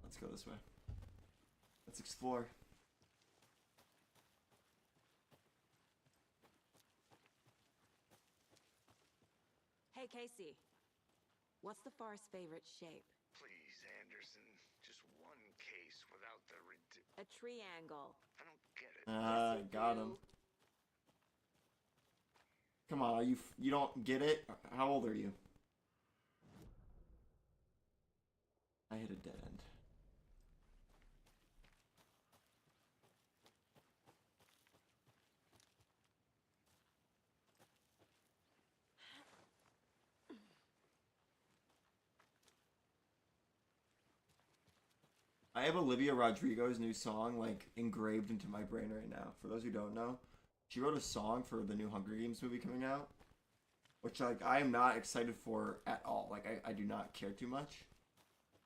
Let's go this way. Let's explore. Hey, Casey. What's the far's favorite shape? Please, Anderson. Just one case without the A triangle. I don't get it. Yes, you Got do. him. Come on, you don't get it? How old are you? I hit a dead end. I have Olivia Rodrigo's new song like engraved into my brain right now. For those who don't know, she wrote a song for the new Hunger Games movie coming out, which like I am not excited for at all. Like I do not care too much.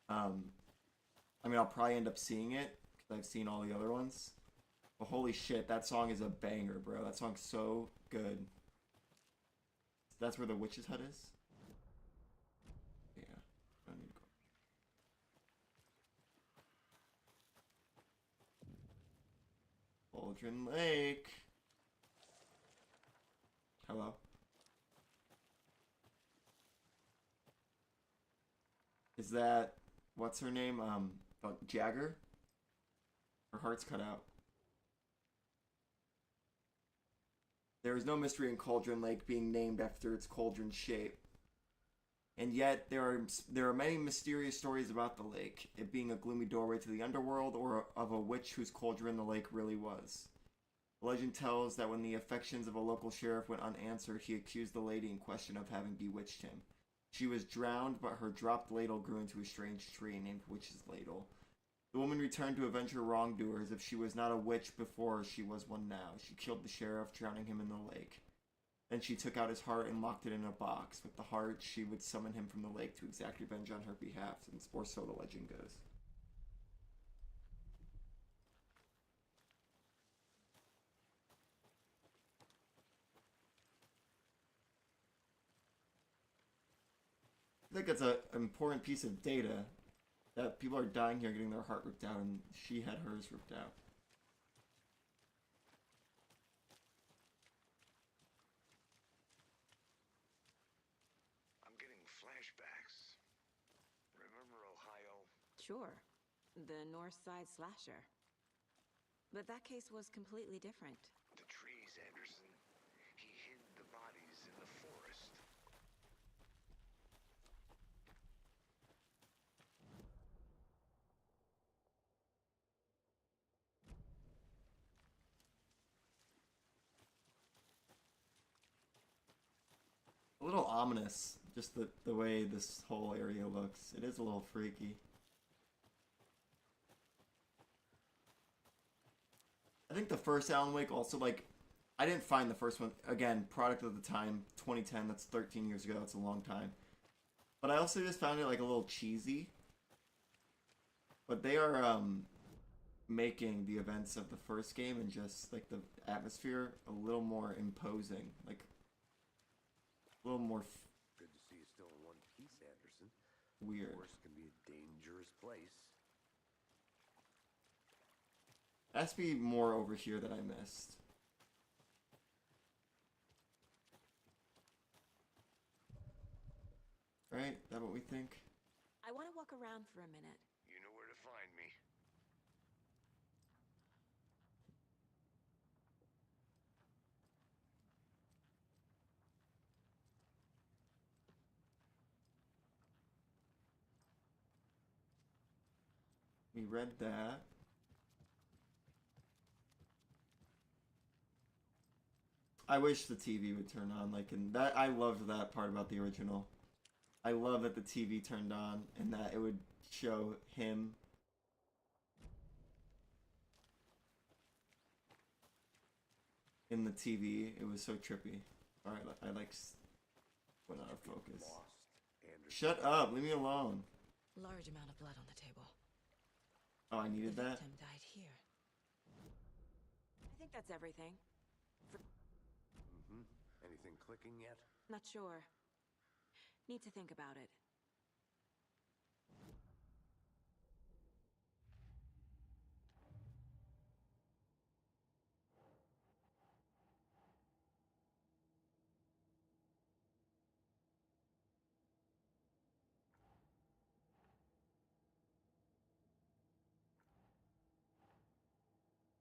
I mean, I'll probably end up seeing it because I've seen all the other ones. But holy shit, that song is a banger, bro. That song's so good. That's where the witch's hut is? Yeah. I don't need to go. Cauldron Lake. Hello. Is that... What's her name? Jagger? Her heart's cut out. There is no mystery in Cauldron Lake being named after its cauldron shape. And yet, there are many mysterious stories about the lake, it being a gloomy doorway to the underworld or of a witch whose cauldron the lake really was. The legend tells that when the affections of a local sheriff went unanswered, he accused the lady in question of having bewitched him. She was drowned, but her dropped ladle grew into a strange tree named Witch's Ladle. The woman returned to avenge her wrongdoers. If she was not a witch before, she was one now. She killed the sheriff, drowning him in the lake. Then she took out his heart and locked it in a box. With the heart, she would summon him from the lake to exact revenge on her behalf, or so the legend goes. I think it's an important piece of data that people are dying here getting their heart ripped out, and she had hers ripped out. I'm getting flashbacks. Remember Ohio? Sure. The North Side slasher. But that case was completely different. The trees, Anderson. He hid the bodies in the forest. A little ominous, just the way this whole area looks. It is a little freaky. I think the first Alan Wake also, like, I didn't find the first one, again, product of the time, 2010, that's 13 years ago, that's a long time. But I also just found it, like, a little cheesy. But they are, making the events of the first game and just, like, the atmosphere a little more imposing. Like, a little more Good to see you still in one piece, Anderson. weird. The forest can be a dangerous place. Has to be more over here that I missed. Right? Is that what we think? I want to walk around for a minute. You know where to find me. We read that. I wish the TV would turn on, like, and that I loved that part about the original. I love that the TV turned on and that it would show him. In the TV, it was so trippy. Alright, I like went out of focus. Lost, Anderson. Shut up, leave me alone. Large amount of blood on the table. Oh, I needed The that? victim died here. I think that's everything. Mm-hmm. Anything clicking yet? Not sure. Need to think about it.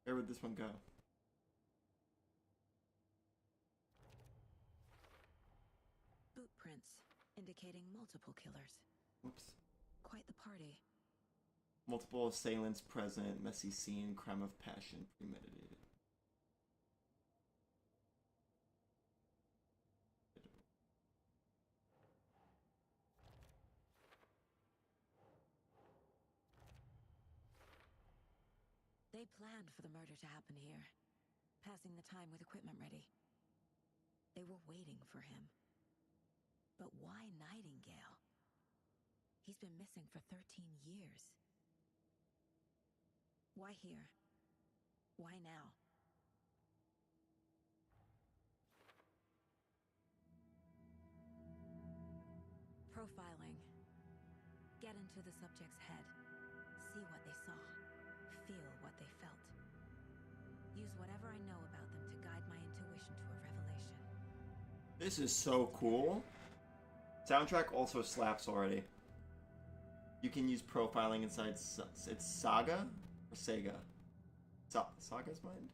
Where would this one go? Boot prints, indicating multiple killers. Whoops. Quite the party. Multiple assailants present, messy scene, crime of passion, premeditated. They planned for the murder to happen here, passing the time with equipment ready. They were waiting for him. But why Nightingale? He's been missing for 13 years. Why here? Why now? Profiling. Get into the subject's head. See what they saw. Feel what they felt. Use whatever I know about them to guide my intuition to a revelation. This is so cool. Soundtrack also slaps already. You can use profiling inside. It's Saga or Sega? Saga's mind?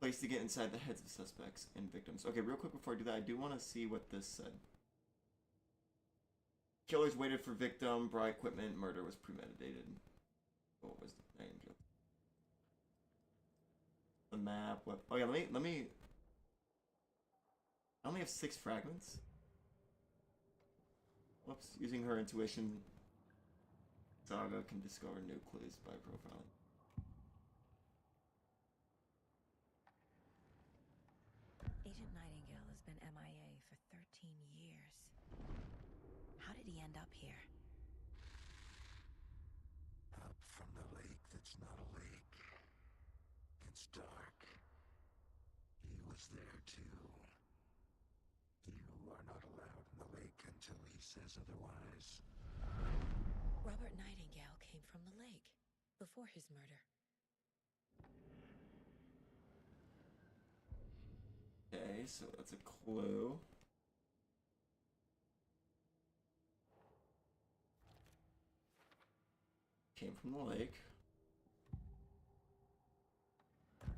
Place to get inside the heads of suspects and victims. Okay, real quick before I do that, I do want to see what this said. Killers waited for victim, brought equipment, murder was premeditated. What was the name? The map. What? Oh yeah, let me. I only have 6 fragments. Whoops. Using her intuition, Saga can discover new clues by profiling. Agent Nightingale has been MIA for 13 years. How did he end up here? Up from the lake that's not a lake. It's dark. He was there too. You are not allowed in the lake until he says otherwise. Robert Nightingale came from the lake before his murder. Okay, so that's a clue. Came from the lake.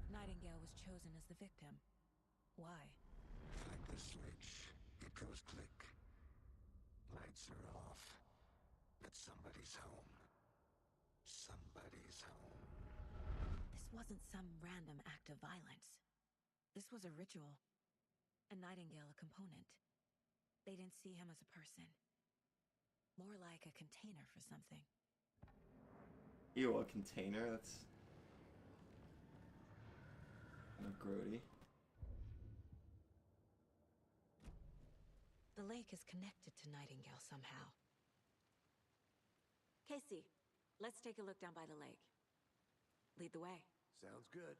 Nightingale was chosen as the victim. Why? Like the switch, it goes click. Lights are off. But somebody's home. Somebody's home. This wasn't some random act of violence. This was a ritual. And Nightingale a component. They didn't see him as a person. More like a container for something. Ew, a container? That's kind of grody. The lake is connected to Nightingale somehow. Casey, let's take a look down by the lake. Lead the way. Sounds good.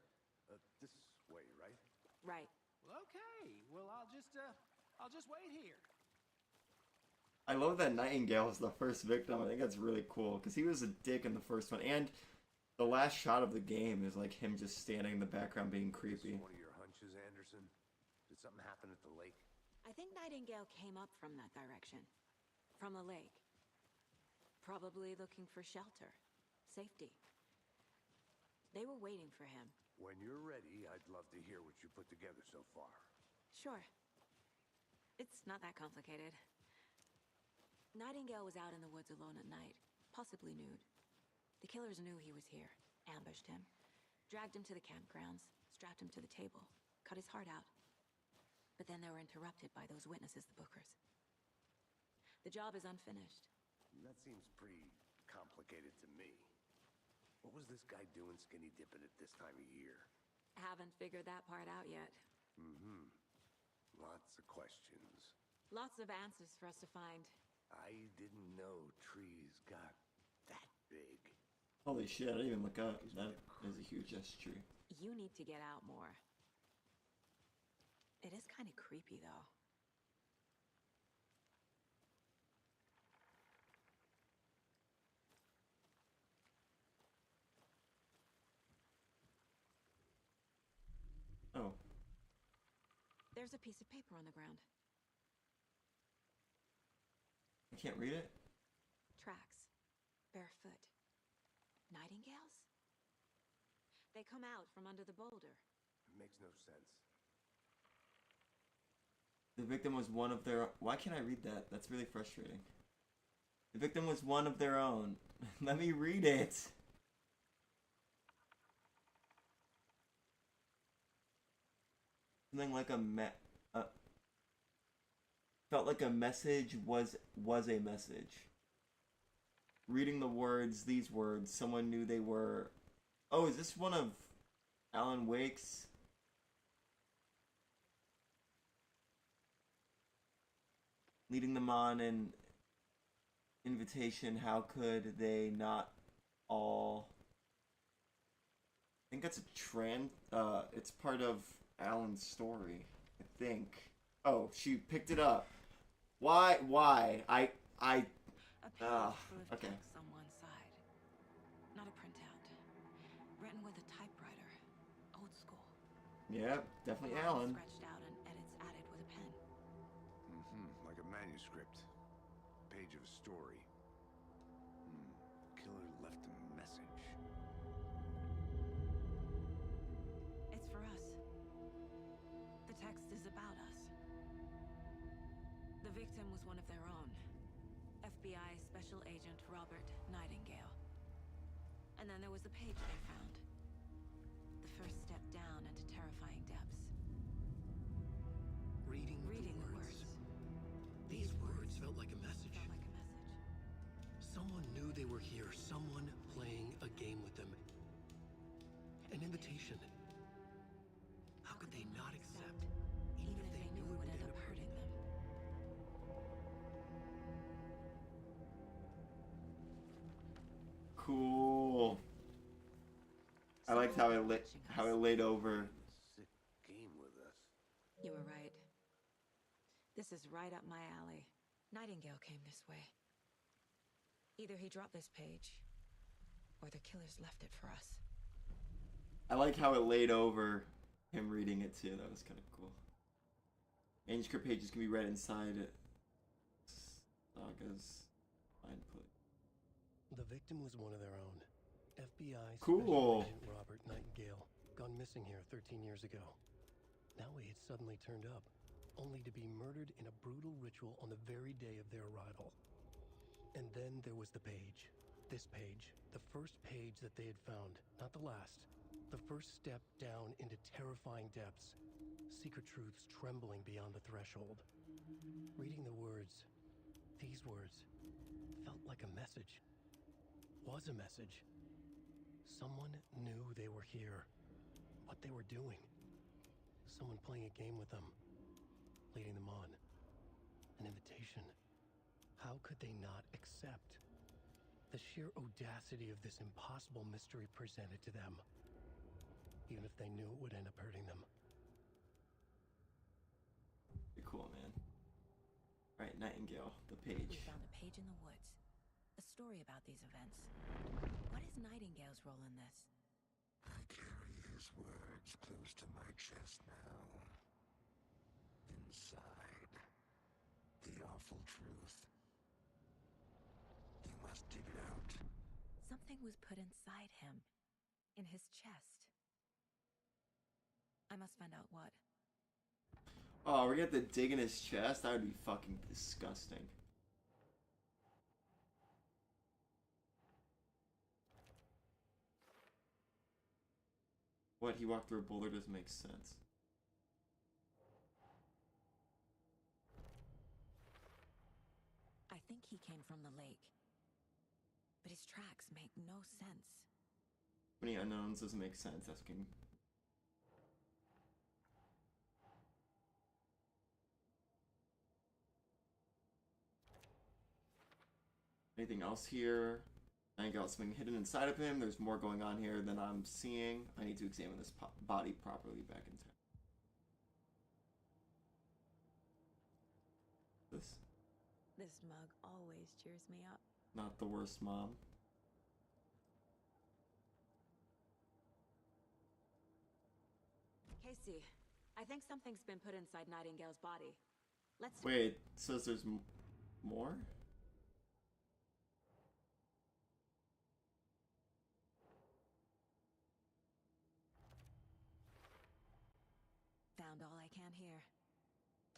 This way, right? Right. Well, okay. Well, I'll just wait here. I love that Nightingale is the first victim. I think that's really cool because he was a dick in the first one, and the last shot of the game is like him just standing in the background being creepy. This is one of your hunches, Anderson? Did something happen at the lake? I think Nightingale came up from that direction. From the lake. Probably looking for shelter. Safety. They were waiting for him. When you're ready, I'd love to hear what you put together so far. Sure. It's not that complicated. Nightingale was out in the woods alone at night, possibly nude. The killers knew he was here, ambushed him, dragged him to the campgrounds, strapped him to the table, cut his heart out. But then they were interrupted by those witnesses, the Bookers. The job is unfinished. That seems pretty complicated to me. What was this guy doing skinny dipping at this time of year? Haven't figured that part out yet. Mm-hmm. Lots of questions. Lots of answers for us to find. I didn't know trees got that big. Holy shit, I didn't even look up. That is a huge tree. You need to get out more. It is kind of creepy, though. Oh. There's a piece of paper on the ground. I can't read it? Tracks. Barefoot. Nightingales? They come out from under the boulder. It makes no sense. The victim was one of their... Why can't I read that? That's really frustrating. The victim was one of their own. Let me read it. Something like felt like a message was a message. Reading the words, these words, someone knew they were Oh, is this one of Alan Wake's? Leading them on an invitation. How could they not all? I think that's a it's part of Alan's story. I think. Oh, she picked it up. Why? I. A page full of Okay. text on one side. Not a printout. Written with a typewriter. Old school. Yeah, definitely Lines Alan. Scratched out and edits added with a pen. Like a manuscript. Page of a story. Killer left a message. It's for us. The text is about us. The victim was one of their own. FBI Special Agent Robert Nightingale. And then there was the page they found. The first step down into terrifying depths. Reading the words. These words felt like a message. Felt like a message. Someone knew they were here. Someone playing a game with them. An invitation. How could they not accept, Even if they knew it would end up hurting them. Cool. I liked how it laid over. Sick game with us. You were right. This is right up my alley. Nightingale came this way. Either he dropped this page, or the killers left it for us. I like how it laid over him reading it too. That was kind of cool. Manuscript pages can be read inside Saga's mind put. The victim was one of their own. FBI Cool. Special Agent Robert Nightingale, gone missing here 13 years ago. Now he had suddenly turned up, only to be murdered in a brutal ritual on the very day of their arrival. And then there was the page. This page, the first page that they had found, not the last. The first step down into terrifying depths. Secret truths trembling beyond the threshold. Reading the words, these words, felt like a message. Was a message. Someone knew they were here. What they were doing. Someone playing a game with them. Leading them on. An invitation. How could they not accept? The sheer audacity of this impossible mystery presented to them. Even if they knew it would end up hurting them. Pretty cool, man. Alright, Nightingale, the We page. found a page in the woods. A story about these events. What is Nightingale's role in this? I carry his words close to my chest now. Inside, the awful truth. You must dig it out. Something was put inside him. In his chest. I must find out what. Oh, we're gonna have to dig in his chest? That would be fucking disgusting. What, he walked through a boulder doesn't make sense. I think he came from the lake. But his tracks make no sense. Many unknowns doesn't make sense. Asking. Anything else here? I got something hidden inside of him. There's more going on here than I'm seeing. I need to examine this body properly back in time. This mug always cheers me up. Not the worst mom. Casey, I think something's been put inside Nightingale's body. Let's... Wait, it says there's more? Found all I can here.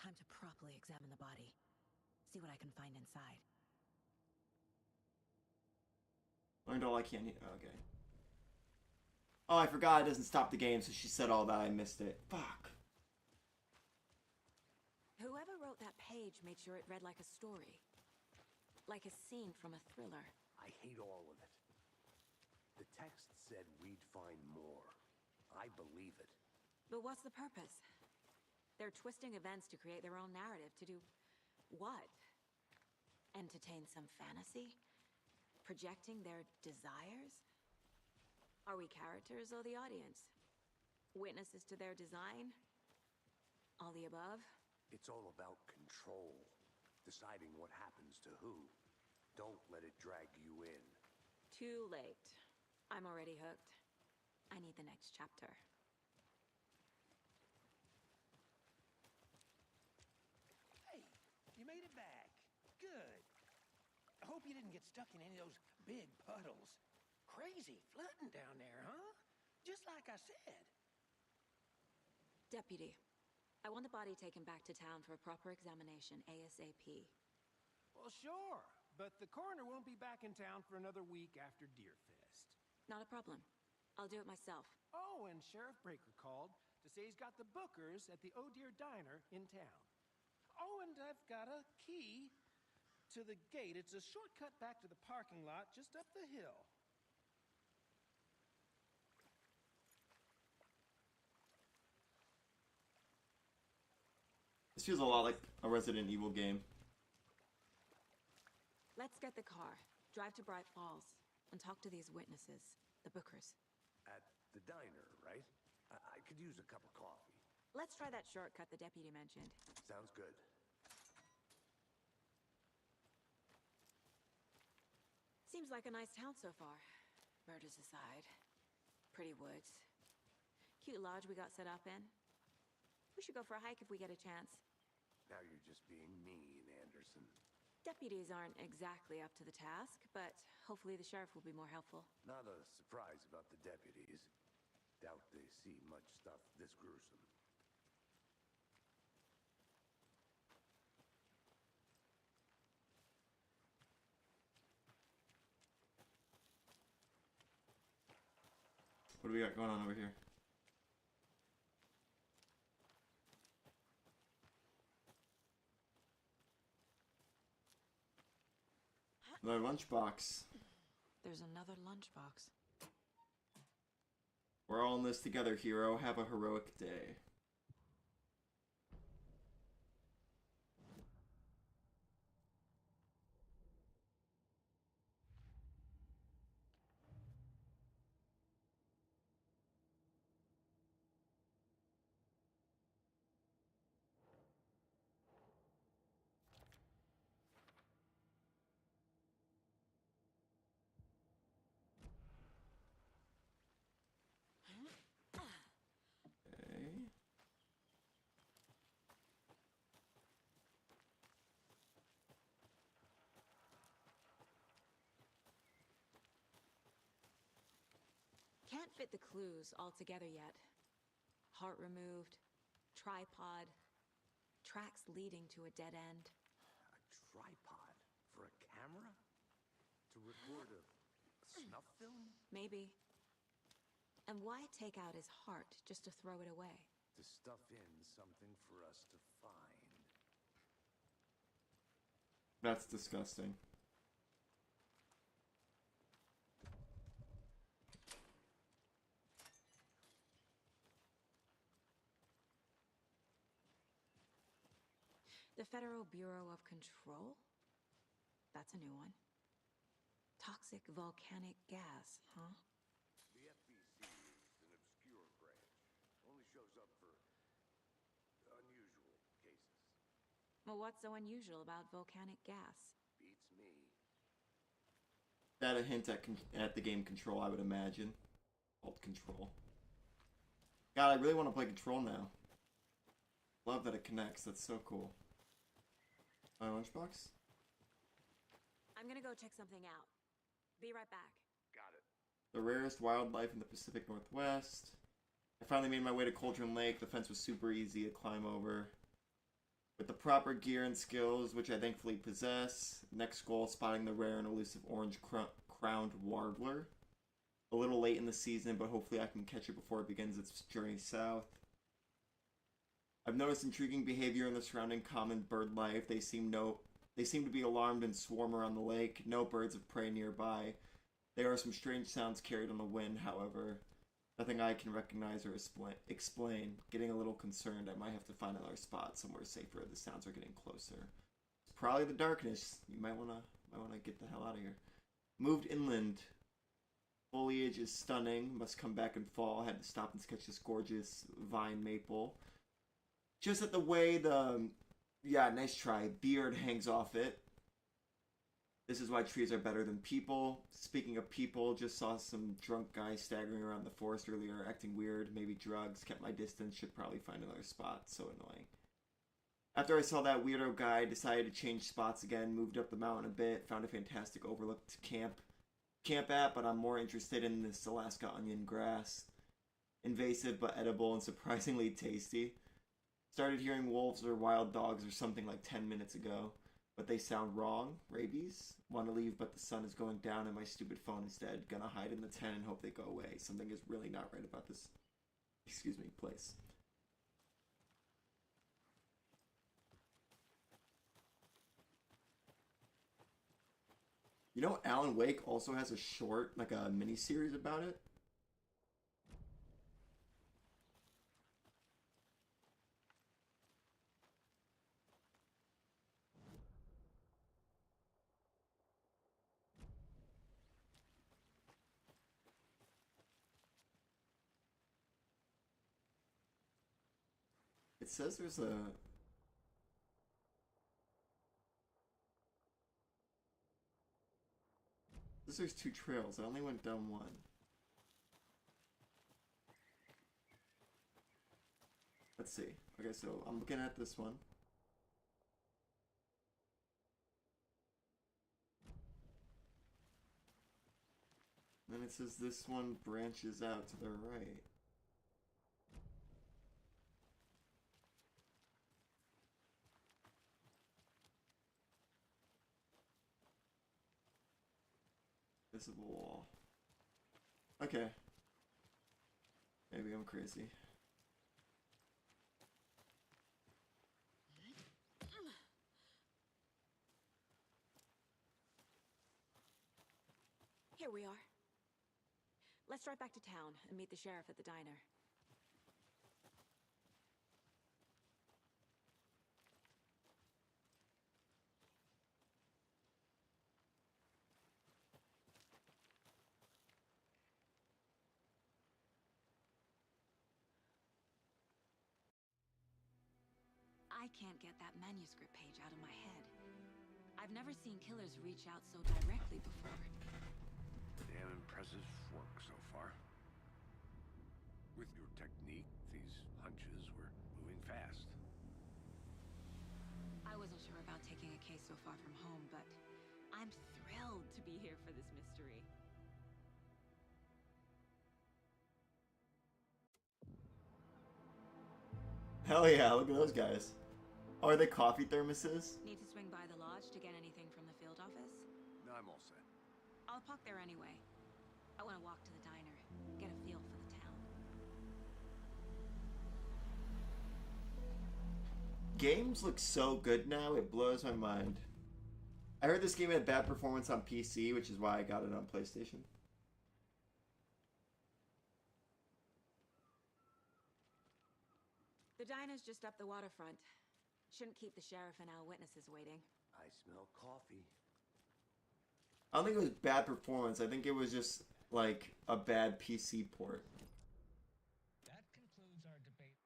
Time to properly examine the body. See what I can find inside. Learned all I can here. Okay. Oh, I forgot it doesn't stop the game, so she said all that. I missed it. Fuck. Whoever wrote that page made sure it read like a story. Like a scene from a thriller. I hate all of it. The texts said we'd find more. I believe it. But what's the purpose? They're twisting events to create their own narrative. To do what? Entertain some fantasy? Projecting their desires? Are we characters or the audience? Witnesses to their design? All the above? It's all about control. Deciding what happens to who. Don't let it drag you in. Too late. I'm already hooked. I need the next chapter. Hey, you made it back. Good. I hope you didn't get stuck in any of those big puddles. Crazy flooding down there, huh? Just like I said. Deputy, I want the body taken back to town for a proper examination ASAP. Well, sure. But the coroner won't be back in town for another week after Deerfest. Not a problem. I'll do it myself. Oh, and Sheriff Breaker called to say he's got the bookers at the Oh Dear Diner in town. Oh, and I've got a key to the gate. It's a shortcut back to the parking lot just up the hill. This feels a lot like a Resident Evil game. Let's get the car, drive to Bright Falls, and talk to these witnesses, the bookers. At the diner, right? I could use a cup of coffee. Let's try that shortcut the deputy mentioned. Sounds good. Seems like a nice town so far. Murders aside. Pretty woods. Cute lodge we got set up in. We should go for a hike if we get a chance. Now you're just being mean, Anderson. Deputies aren't exactly up to the task, but hopefully the sheriff will be more helpful. Not a surprise about the deputies. Doubt they see much stuff this gruesome. What do we got going on over here? Another lunchbox. There's another lunchbox. We're all in this together, hero. Have a heroic day. Okay. Can't fit the clues all together yet. Heart removed, tripod, tracks leading to a dead end. A tripod? For a camera? To record a snuff film? Maybe. And why take out his heart just to throw it away? To stuff in something for us to find. That's disgusting. The Federal Bureau of Control? That's a new one. Toxic volcanic gas, huh? The FBC is an obscure branch. Only shows up for unusual cases. Well, what's so unusual about volcanic gas? Beats me. That a hint at the game Control, I would imagine. Called Control. God, I really want to play Control now. Love that it connects. That's so cool. My lunchbox? I'm gonna go check something out. Be right back. Got it. The rarest wildlife in the Pacific Northwest. I finally made my way to Cauldron Lake. The fence was super easy to climb over. With the proper gear and skills, which I thankfully possess. Next goal, spotting the rare and elusive orange-crowned warbler. A little late in the season, but hopefully I can catch it before it begins its journey south. I've noticed intriguing behavior in the surrounding common bird life. They seem to be alarmed and swarm around the lake. No birds of prey nearby. There are some strange sounds carried on the wind, however. Nothing I can recognize or explain. Getting a little concerned, I might have to find another spot somewhere safer. The sounds are getting closer. It's probably the darkness. You might wanna get the hell out of here. Moved inland. Foliage is stunning. Must come back and fall. Had to stop and sketch this gorgeous vine maple. Just at the way the... Yeah, nice try. Beard hangs off it. This is why trees are better than people. Speaking of people, just saw some drunk guy staggering around the forest earlier, acting weird. Maybe drugs. Kept my distance. Should probably find another spot. So annoying. After I saw that weirdo guy, decided to change spots again. Moved up the mountain a bit. Found a fantastic overlook to camp at, but I'm more interested in this Alaska onion grass. Invasive but edible and surprisingly tasty. Started hearing wolves or wild dogs or something like 10 minutes ago, but they sound wrong. Rabies? Want to leave, but the sun is going down and my stupid phone instead. Gonna hide in the tent and hope they go away. Something is really not right about this, place. You know, Alan Wake also has a short, like a mini-series about it. It says there's a... There's 2 trails. I only went down one. Let's see. Okay, so I'm looking at this one. Then it says this one branches out to the right. Visible wall. Okay. Maybe I'm crazy. Here we are. Let's drive back to town and meet the sheriff at the diner. I can't get that manuscript page out of my head. I've never seen killers reach out so directly before. Damn impressive work so far. With your technique, these hunches were moving fast. I wasn't sure about taking a case so far from home, but I'm thrilled to be here for this mystery. Hell yeah, look at those guys. Oh, are they coffee thermoses? Need to swing by the lodge to get anything from the field office? No, I'm all set. I'll park there anyway. I want to walk to the diner, get a feel for the town. Games look so good now, it blows my mind. I heard this game had bad performance on PC, which is why I got it on PlayStation. The diner's just up the waterfront. Shouldn't keep the sheriff and our witnesses waiting. I smell coffee. I don't think it was bad performance. I think it was just, like, a bad PC port. That concludes our debate.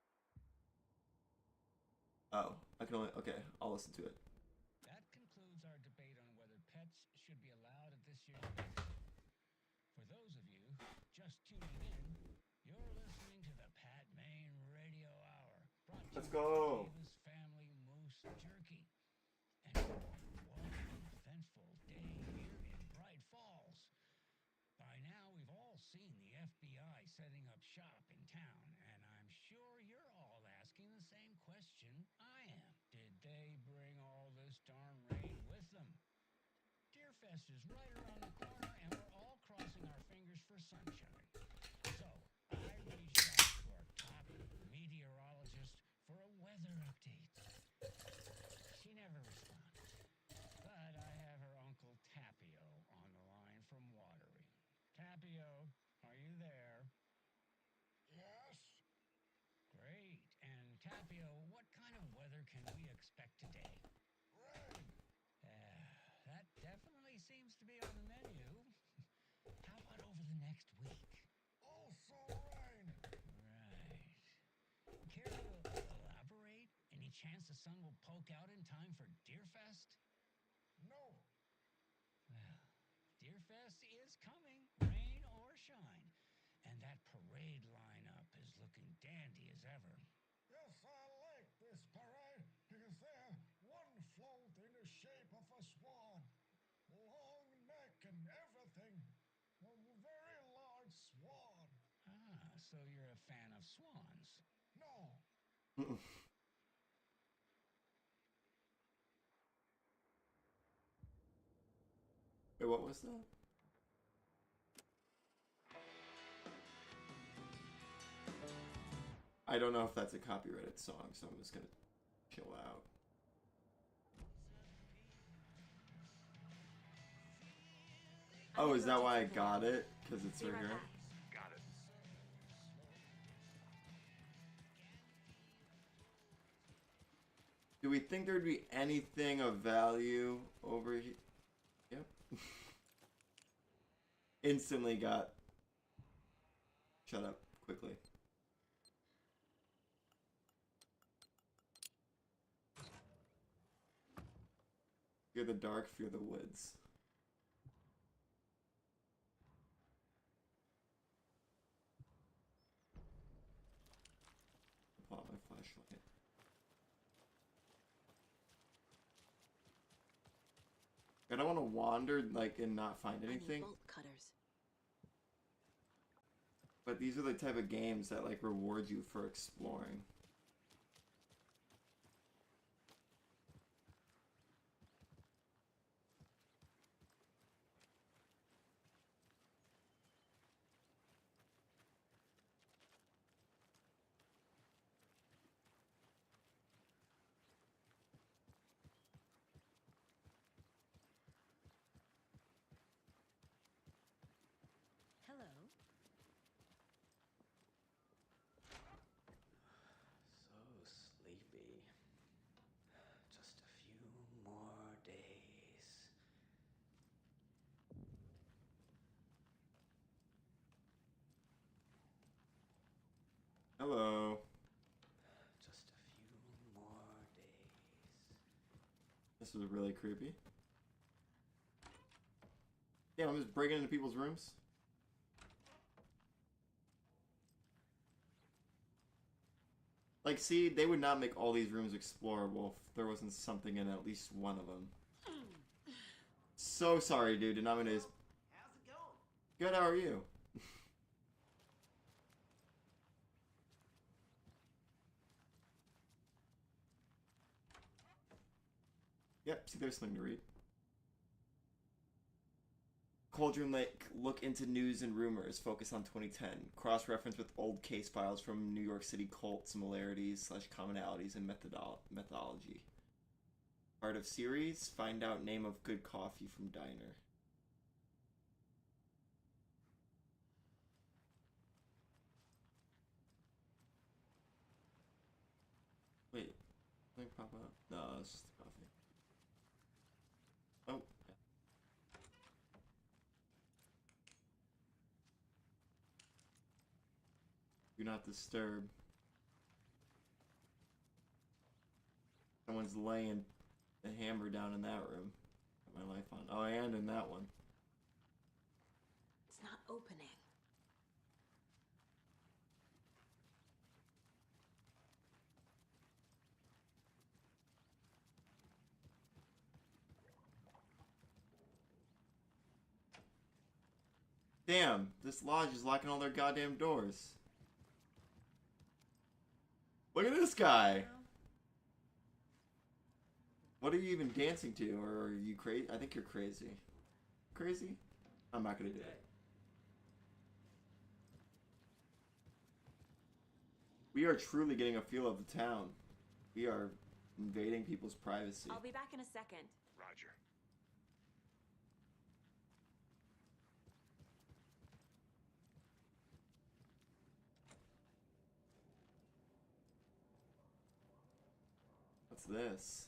Oh, I can only... Okay, I'll listen to it. That concludes our debate on whether pets should be allowed at this year's festival. For those of you just tuning in, you're listening to the Pat Main Radio Hour. Let's go. Davis Family Moose Jerky. And what an eventful day here in Bright Falls. By now, we've all seen the FBI setting up shop in town, and I'm sure you're all asking the same question I am. Did they bring all this darn rain with them? Deerfest is right around the corner, and we're all crossing our fingers for sunshine. So, I reached out to our top meteorologist for a weather update. She never responded, but I have her Uncle Tapio on the line from Watering. Tapio, what kind of weather can we expect today? Rain. That definitely seems to be on the menu. How about over the next week? Also rain. Right. Care to elaborate? Any chance the sun will poke out in time for Deerfest? No. Well, Deerfest is coming, rain or shine. And that parade lineup is looking dandy as ever. Yes, I like this parade because they have one float in the shape of a swan. Long neck and everything. A very large swan. Ah, so you're a fan of swans. No. Wait, what was that? I don't know if that's a copyrighted song, so I'm just gonna chill out. Oh, is that why I got it? Because it's right here? Got it. Do we think there'd be anything of value over here? Yep. Instantly got... Shut up, quickly. Fear the dark, fear the woods. Pull out my flashlight. I don't want to wander, like, and not find anything. Bolt cutters. But these are the type of games that, like, reward you for exploring. Hello. So sleepy. Just a few more days. Hello. Just a few more days. This is really creepy. Yeah, I'm just breaking into people's rooms. Like, see, they would not make all these rooms explorable if there wasn't something in at least one of them. So sorry, dude. Did not mean to... How's it going? Good, how are you? Yep, see, there's something to read. Cauldron Lake, look into news and rumors, focus on 2010. Cross-reference with old case files from New York City cult similarities / commonalities and methodology. Part of series, find out name of good coffee from diner. Wait, let me pop up. No, it's just the coffee. Oh. Do not disturb. Someone's laying a hammer down in that room. Got my life on. Oh, and in that one. It's not opening. Damn, this lodge is locking all their goddamn doors. Look at this guy. What are you even dancing to? Or are you crazy? I think you're crazy. Crazy? I'm not gonna do it. We are truly getting a feel of the town. We are invading people's privacy. I'll be back in a second. Roger. What's this?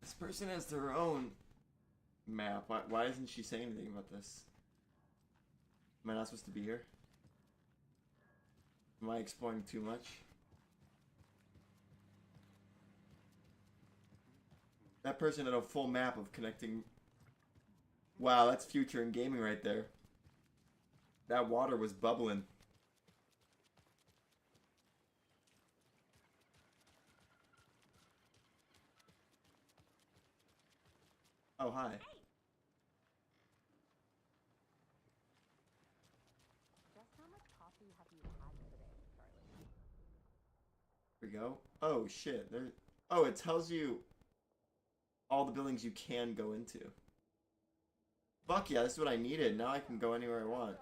This person has their own map. Why isn't she saying anything about this? Am I not supposed to be here? Am I exploring too much? That person had a full map of connecting. Wow, that's future in gaming right there. That water was bubbling. Oh, hi. Just how much coffee have you had today, Charlie? Here we go. Oh, shit. There. Oh, it tells you all the buildings you can go into. Fuck yeah, this is what I needed. Now I can go anywhere I want.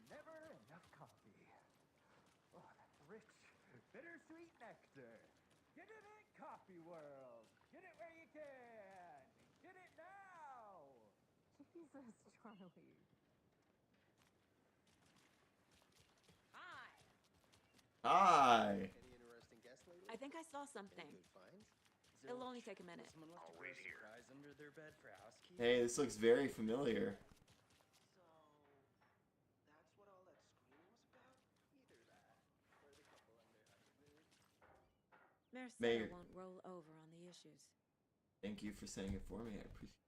Never enough coffee. Oh, that rich, bittersweet nectar. Get it in Coffee World. Get it where you can. Get it now. Jesus, Charlie. Hi. Hi. Any interesting guests lately? I think I saw something. Any good finds? It'll only take a minute. Someone left a surprise under their bed for housekeeping. Hey, this looks very familiar. So, that's what all that screaming was about? Either that, or the couple on their honeymoon. Marcella won't roll over on the issues. Thank you for saying it for me. I appreciate it.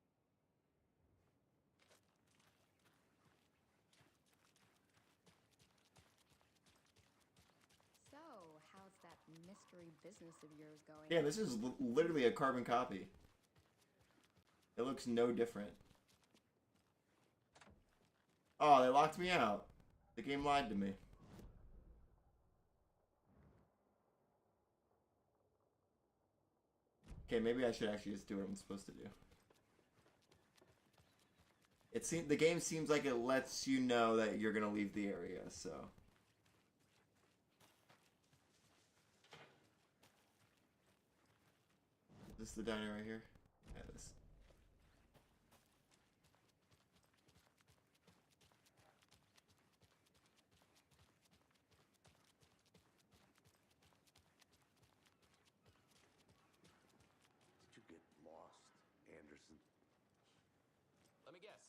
So, how's that mystery business of yours going? Yeah, this is literally a carbon copy. It looks no different. Oh, they locked me out. The game lied to me. Okay, maybe I should actually just do what I'm supposed to do. The game seems like it lets you know that you're gonna leave the area, so. Is this the diner right here? Yeah, it is. Did you get lost, Anderson? Let me guess.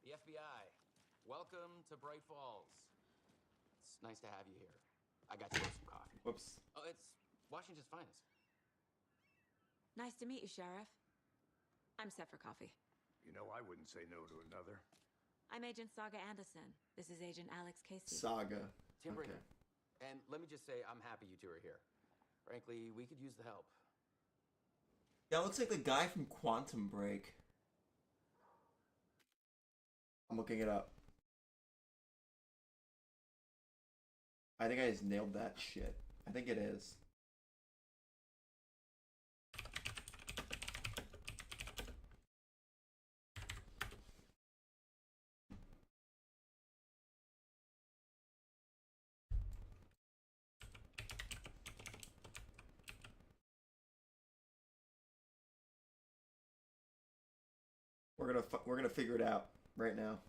The FBI. Welcome to Bright Falls. It's nice to have you here. I got you some coffee. Whoops. Oh, it's Washington's finest. Nice to meet you, Sheriff. I'm set for coffee. You know, I wouldn't say no to another. I'm Agent Saga Anderson. This is Agent Alex Casey. Saga. Tim Okay. Brinker. And let me just say, I'm happy you two are here. Frankly, we could use the help. Yeah, it looks like the guy from Quantum Break. I'm looking it up. I think I just nailed that shit. I think it is. We're gonna figure it out right now.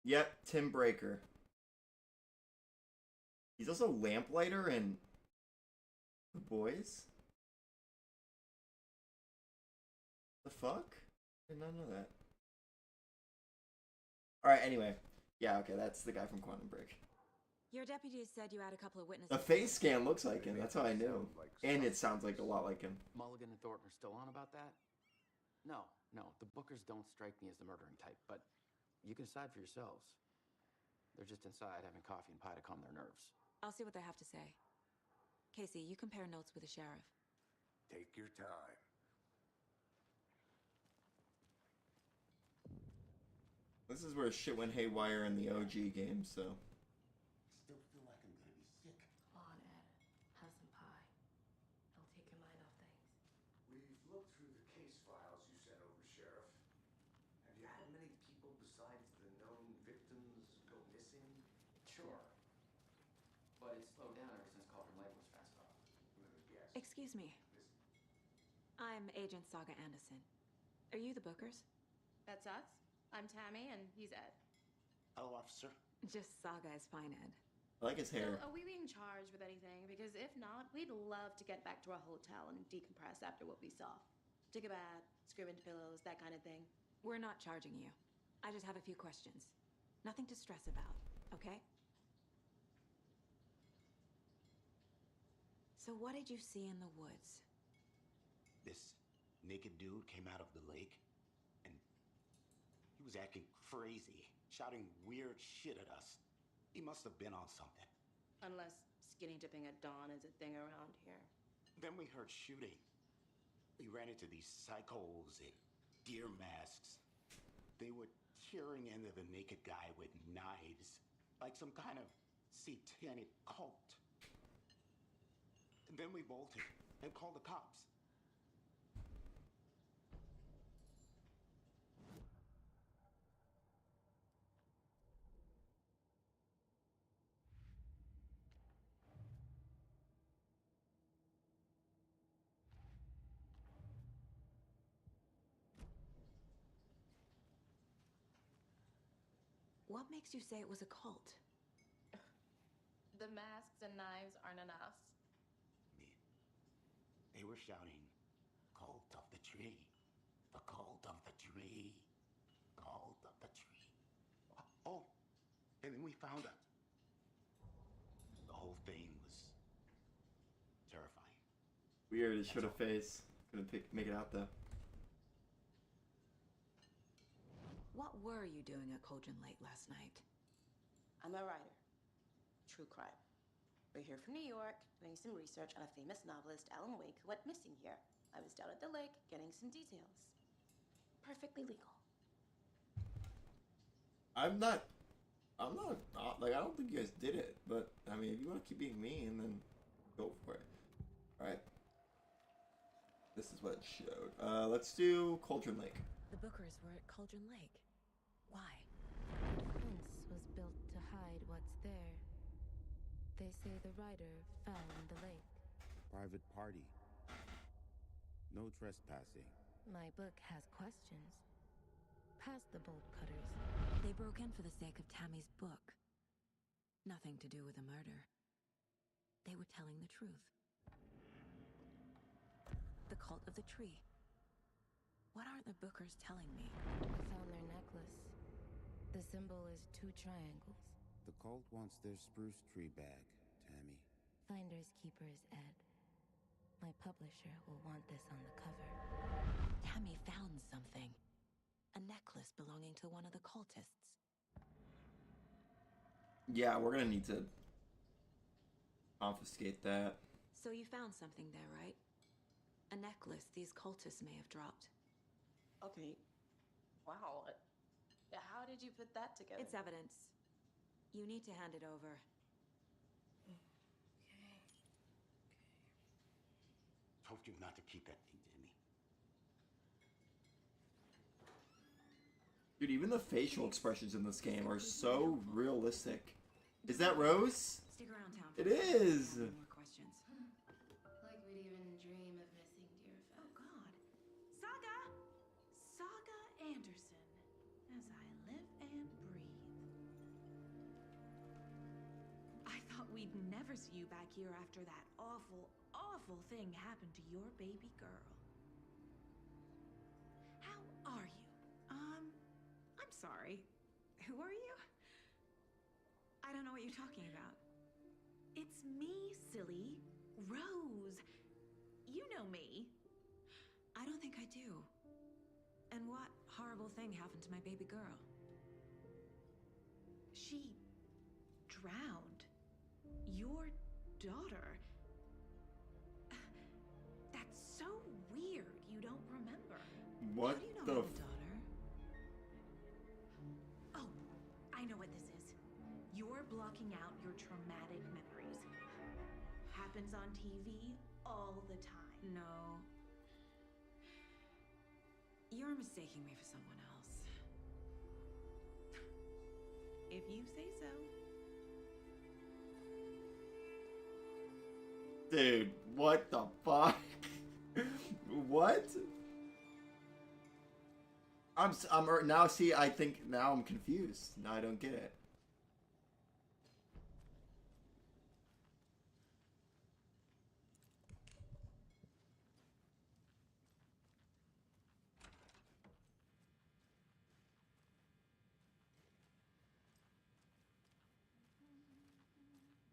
Yep, Tim Breaker. He's also Lamplighter in The Boys. The fuck? I did not know that. Alright, anyway. Yeah, okay, that's the guy from Quantum Break. Your deputies said you had a couple of witnesses. The face scan looks like him, that's how I knew. And it sounds like a lot like him. Mulligan and Thornton are still on about that? No, the Bookers don't strike me as the murdering type, but you can decide for yourselves. They're just inside having coffee and pie to calm their nerves. I'll see what they have to say. Casey, you compare notes with the sheriff. Take your time. This is where shit went haywire in the OG game, so. Still feel like I'm gonna be sick. Come on, Ed. Have some pie. It'll take your mind off things. We've looked through the case files you sent over, Sheriff. Have you had many people besides the known victims go missing? Sure. But But it's slowed down ever since Cauldron Lake was fenced off. Yes. Excuse me. I'm Agent Saga Anderson. Are you the Bookers? That's us. I'm Tammy, and he's Ed. Hello, officer. Just Saga is fine, Ed. I like his hair. So, are we being charged with anything? Because if not, we'd love to get back to our hotel and decompress after what we saw. Take a bath, scream into pillows, that kind of thing. We're not charging you. I just have a few questions. Nothing to stress about, okay? So what did you see in the woods? This naked dude came out of the lake, and he was acting crazy, shouting weird shit at us. He must have been on something. Unless skinny dipping at dawn is a thing around here. Then we heard shooting. We ran into these psychos in deer masks. They were tearing into the naked guy with knives, like some kind of satanic cult. And then we bolted and called the cops. What makes you say it was a cult? The masks and knives aren't enough. They were shouting, "Cult of the tree, the cult of the tree, cult of the tree." Oh, and then we found out. The whole thing was terrifying. Weird, it showed a face. Couldn't make it out though. What were you doing at Cauldron Lake last night? I'm a writer. True crime. We're here from New York, doing some research on a famous novelist, Alan Wake, who went missing here. I was down at the lake, getting some details. Perfectly legal. I'm not, like, I don't think you guys did it, but, I mean, if you want to keep being mean, then go for it. Alright. This is what it showed. Let's do Cauldron Lake. The Bookers were at Cauldron Lake. Why? The fence was built to hide what's there. They say the rider fell in the lake. Private party. No trespassing. My book has questions. Past the bolt cutters. They broke in for the sake of Tammy's book. Nothing to do with a murder. They were telling the truth. The cult of the tree. What are the Bookers telling me? I found their necklace. The symbol is 2 triangles. The cult wants their spruce tree bag, Tammy. Finders keepers, Ed. My publisher will want this on the cover. Tammy found something. A necklace belonging to one of the cultists. Yeah, we're gonna need to confiscate that. So you found something there, right? A necklace these cultists may have dropped. Okay. Wow. How did you put that together? It's evidence. You need to hand it over. Told you not to keep that thing, Jimmy. Dude, even the facial expressions in this game are so realistic. Is that Rose? Stick around town. It is! More questions. Like we'd even dream of missing dear Fez. Oh, God. Saga! Saga Anderson. As I live and breathe. I thought we'd never see you back here after that awful, awful thing happened to your baby girl. How are you? I'm sorry. Who are you? I don't know what you're talking about. It's me, silly. Rose. You know me. I don't think I do. And what horrible thing happened to my baby girl? She drowned. Your daughter. That's so weird you don't remember. What How do you know the I have a daughter? Oh, I know what this is. You're blocking out your traumatic memories. Happens on TV all the time. No. You're mistaking me for someone else. If you say so. Dude, what the fuck? What? I'm now. See, I think now I'm confused. Now I don't get it.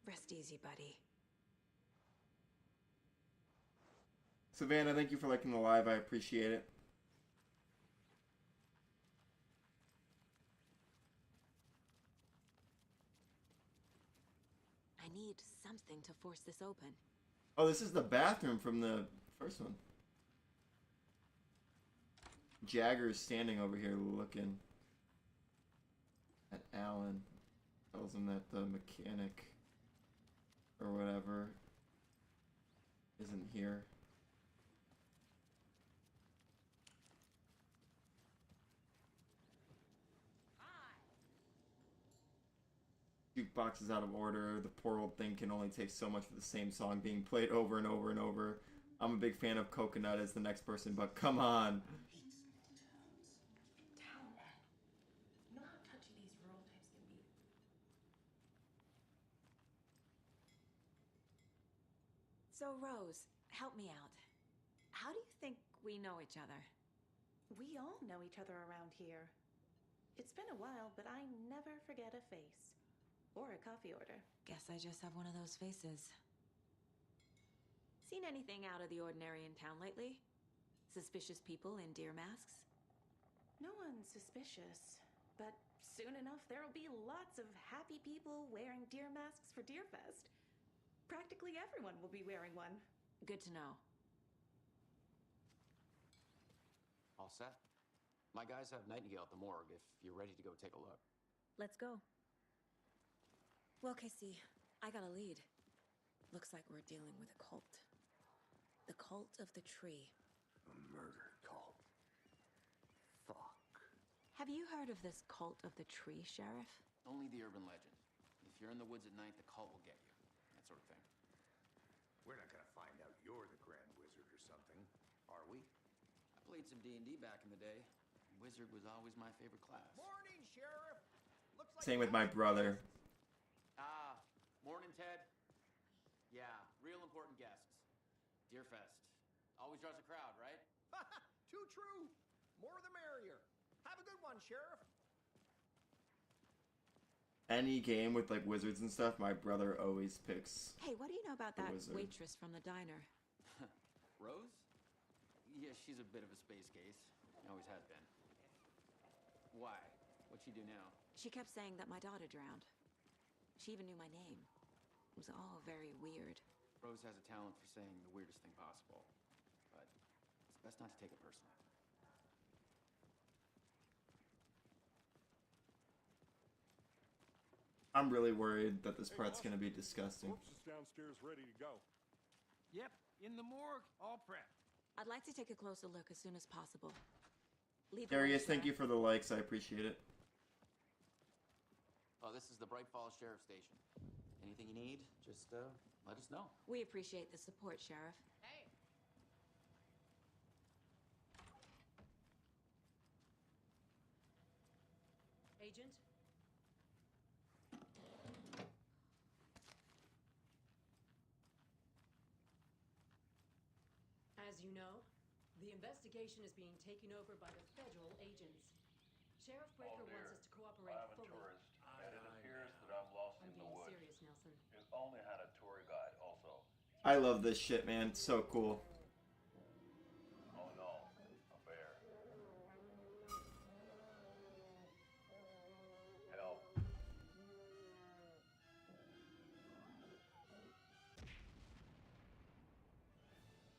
Rest easy, buddy. Savannah, thank you for liking the live. I appreciate it. I need something to force this open. Oh, this is the bathroom from the first one. Jagger's standing over here looking at Alan. Tells him that the mechanic or whatever isn't here. Jukebox is out of order. The poor old thing can only take so much for the same song being played over and over and over. I'm a big fan of Coconut as the next person, but come on. You know how touchy these rural types can be. So, Rose, help me out. How do you think we know each other? We all know each other around here. It's been a while, but I never forget a face. Or a coffee order. Guess I just have one of those faces. Seen anything out of the ordinary in town lately? Suspicious people in deer masks? No one's suspicious. But soon enough, there'll be lots of happy people wearing deer masks for Deerfest. Practically everyone will be wearing one. Good to know. All set? My guys have Nightingale at the morgue if you're ready to go take a look. Let's go. Well, Casey, I got a lead. Looks like we're dealing with a cult. The cult of the tree. A murder cult. Fuck. Have you heard of this cult of the tree, Sheriff? Only the urban legend. If you're in the woods at night, the cult will get you. That sort of thing. We're not gonna find out you're the Grand Wizard or something, are we? I played some D&D back in the day. Wizard was always my favorite class. Morning, Sheriff. Looks like Same with my brother. Ah, morning, Ted. Yeah, real important guests. Deerfest. Always draws a crowd, right? Too true. More the merrier. Have a good one, Sheriff. Any game with like wizards and stuff, my brother always picks. Hey, what do you know about that wizard. waitress from the diner? Rose? Yeah, she's a bit of a space case. Always has been. Why? What'd she do now? She kept saying that my daughter drowned. She even knew my name. It was all very weird. Rose has a talent for saying the weirdest thing possible. But it's best not to take it personally. I'm really worried that this part's gonna be disgusting. Corpse is downstairs ready to go. Yep, in the morgue, all prepped. I'd like to take a closer look as soon as possible. Lead the Darius, way, thank you for the likes. I appreciate it. Oh, this is the Bright Falls Sheriff Station. Anything you need, just let us know. We appreciate the support, Sheriff. Hey! Agent? As you know, the investigation is being taken over by the federal agents. Sheriff Breaker wants us to cooperate I'm fully. a tourist, and it appears that I'm lost I'm in the being woods. serious, Nelson. It only had a tour guide, also. I love this shit, man. It's so cool. Oh no, a bear. Help.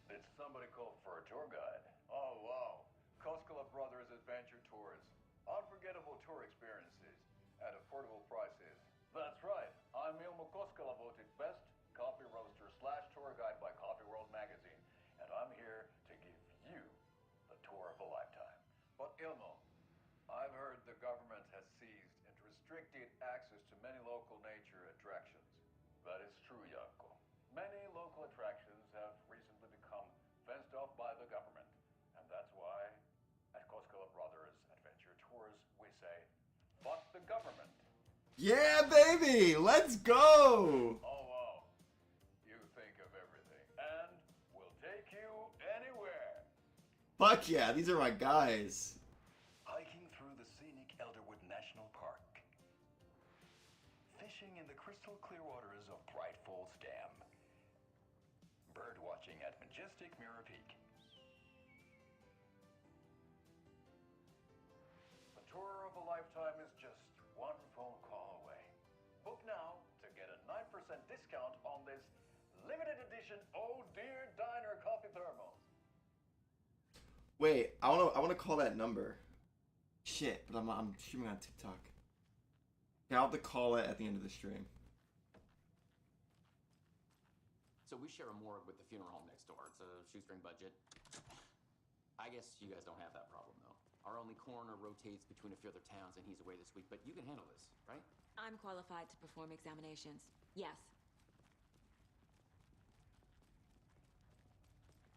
Did somebody call for a tour guide? Oh wow, Koskela Brothers Adventure Tours. Unforgettable tour experiences at affordable prices. That's right, I'm Ilmo Koskela, voted best coffee roaster / tour guide by Coffee World magazine, and I'm here to give you the tour of a lifetime. But Ilmo, I've heard the government has seized and restricted access to many local nature attractions. That is true, Janko. Many local attractions government. Yeah, baby! Let's go! Oh, wow. You think of everything, and we'll take you anywhere. Fuck yeah, these are my guys. Hiking through the scenic Elderwood National Park. Fishing in the crystal clear waters of Bright Falls Dam. Bird watching at majestic Mirror Peak. The tour of a lifetime is just one phone call away. Book now to get a 9% discount on this limited edition Oh Dear Diner coffee thermos. Wait, I wanna call that number. Shit, but I'm streaming on TikTok. Yeah, I'll have to call it at the end of the stream. So we share a morgue with the funeral home next door. It's a shoestring budget. I guess you guys don't have that problem, though. Our only coroner rotates between a few other towns, and he's away this week. But you can handle this, right? I'm qualified to perform examinations. Yes.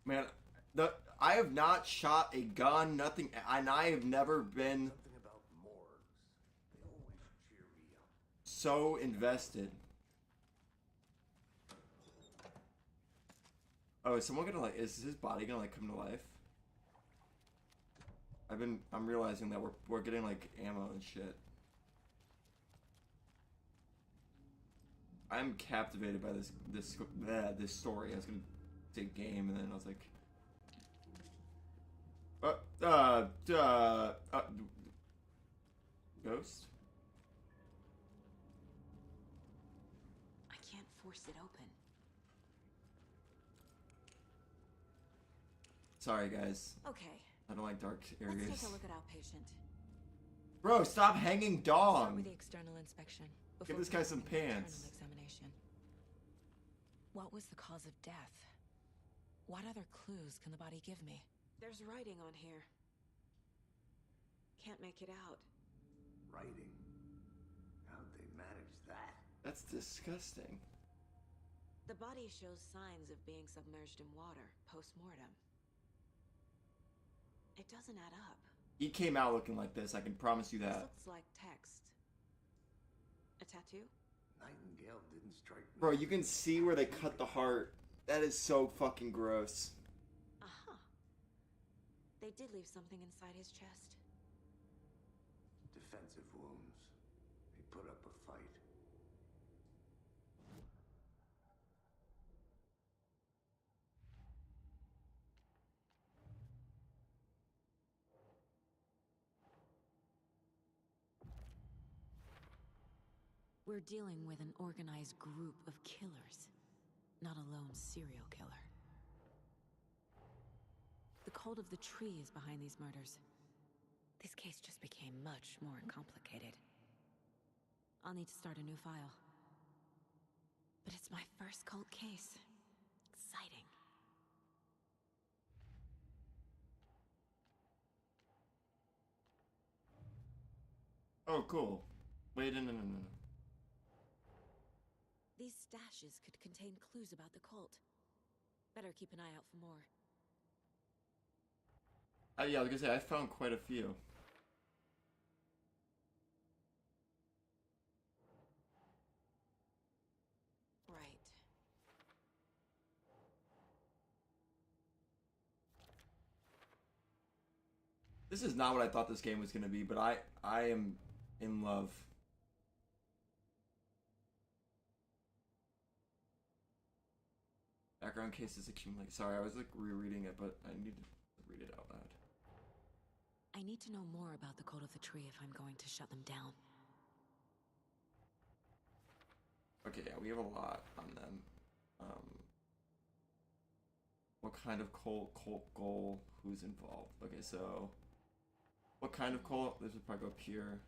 Man, I have not shot a gun, nothing, and I have never been Something about morgues. They always cheer me up. so invested. Oh, is someone gonna is his body gonna come to life? I'm realizing that we're getting like ammo and shit. I'm captivated by this story. I was gonna say game, and then I was like, ghost. I can't force it open. Sorry, guys. Okay. I don't like dark areas. Let's take a look at outpatient. Bro, stop hanging Start dong. with the external inspection. Give this guy some performing the pants. internal examination. What was the cause of death? What other clues can the body give me? There's writing on here. Can't make it out. Writing? How'd they manage that? That's disgusting. The body shows signs of being submerged in water post-mortem. It doesn't add up. He came out looking like this, I can promise you This that. looks like text. A tattoo? Nightingale didn't strike me. Bro, you can see where they cut the heart. That is so fucking gross. Aha. They did leave something inside his chest. Defensive wounds. He put up a fight. We're dealing with an organized group of killers, not a lone serial killer. The cult of the tree is behind these murders. This case just became much more complicated. I'll need to start a new file. But it's my first cult case. Exciting. Oh, cool. Wait, no. These stashes could contain clues about the cult. Better keep an eye out for more. Yeah, I was gonna say, I found quite a few. Right. This is not what I thought this game was gonna be, but I am in love. Background cases accumulate. Sorry, I was like rereading it, but I need to read it out loud. I need to know more about the cult of the tree if I'm going to shut them down. Okay, yeah, we have a lot on them. What kind of cult goal? Who's involved? Okay, so what kind of cult? This would probably go up here.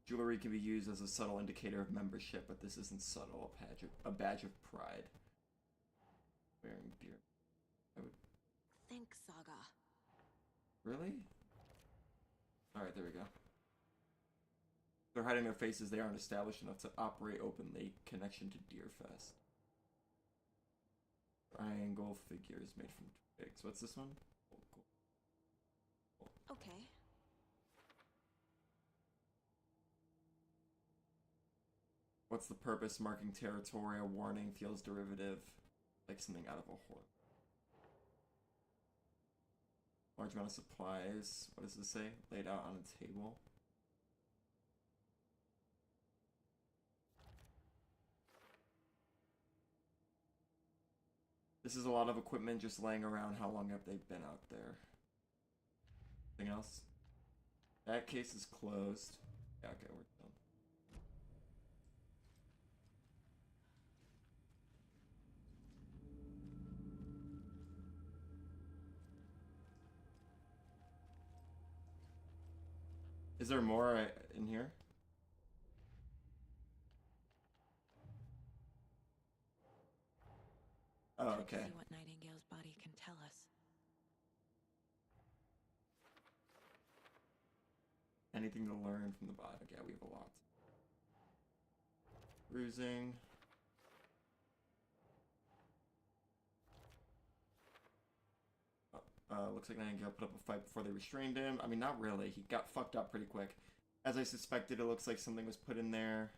Jewelry can be used as a subtle indicator of membership, but this isn't subtle. A badge of pride. Wearing gear. I would. Think Saga. Really? All right, there we go. They're hiding their faces. They aren't established enough to operate openly. Connection to Deerfest. Triangle figures made from twigs. What's this one? Oh, cool. Okay. What's the purpose? Marking territory. A warning feels derivative, like something out of a horror. Large amount of supplies. What does this say? Laid out on a table. This is a lot of equipment just laying around. How long have they been out there? Anything else? That case is closed. Yeah, okay, we're done. Is there more in here? Oh, okay. See what Nightingale's body can tell us. Anything to learn from the body? Yeah, we have a lot. Bruising. Looks like Nightingale put up a fight before they restrained him. I mean, not really. He got fucked up pretty quick. As I suspected, it looks like something was put in there.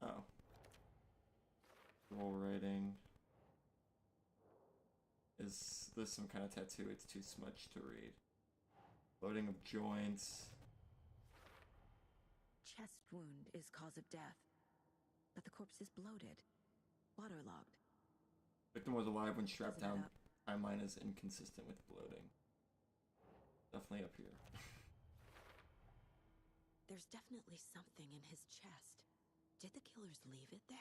Oh. Roll writing. Is this some kind of tattoo? It's too smudged to read. Loading of joints. Chest wound is cause of death, but the corpse is bloated, waterlogged. Victim was alive when strapped down. Timeline is inconsistent with bloating. Definitely up here. There's definitely something in his chest. Did the killers leave it there?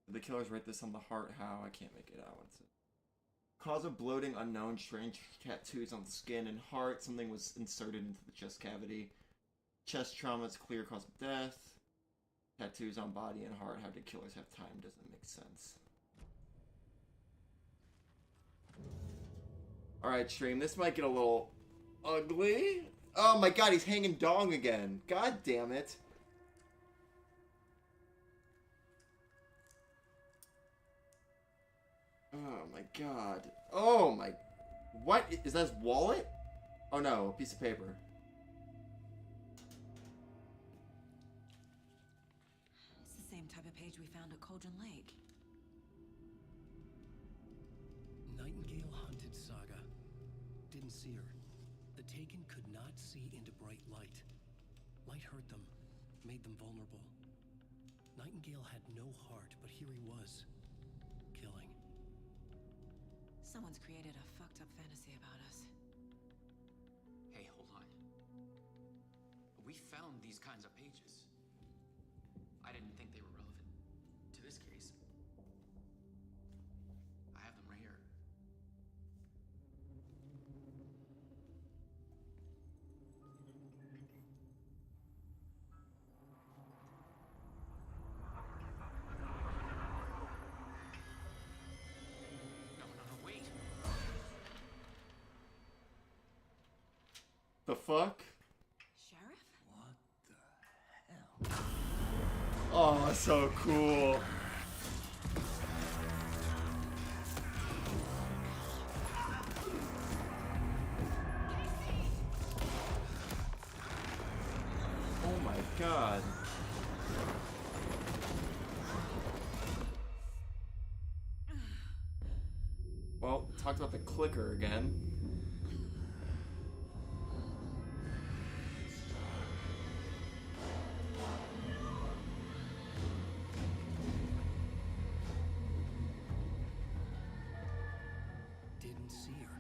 Did the killers write this on the heart? How? I can't make it out. What's it? Cause of bloating unknown. Strange tattoos on skin and heart. Something was inserted into the chest cavity. Chest trauma is clear cause of death. Tattoos on body and heart. How did killers have time? Doesn't make sense. Alright, stream. This might get a little ugly. Oh my god, he's hanging dong again. God damn it. Oh my god. Oh my... What? Is that his wallet? Oh no, a piece of paper. It's the same type of page we found at Cauldron Lake. Nightingale hunted Saga. Didn't see her. The Taken could not see into bright light. Light hurt them, made them vulnerable. Nightingale had no heart, but here he was, killing. Someone's created a fucked up fantasy about us. Hey, hold on. We found these kinds of pages. I didn't think they were relevant to this case. I have them right here. No, wait. The fuck? Sheriff? What the hell? Oh, so cool. Oh my god. Well, talked about the clicker again. Didn't see her.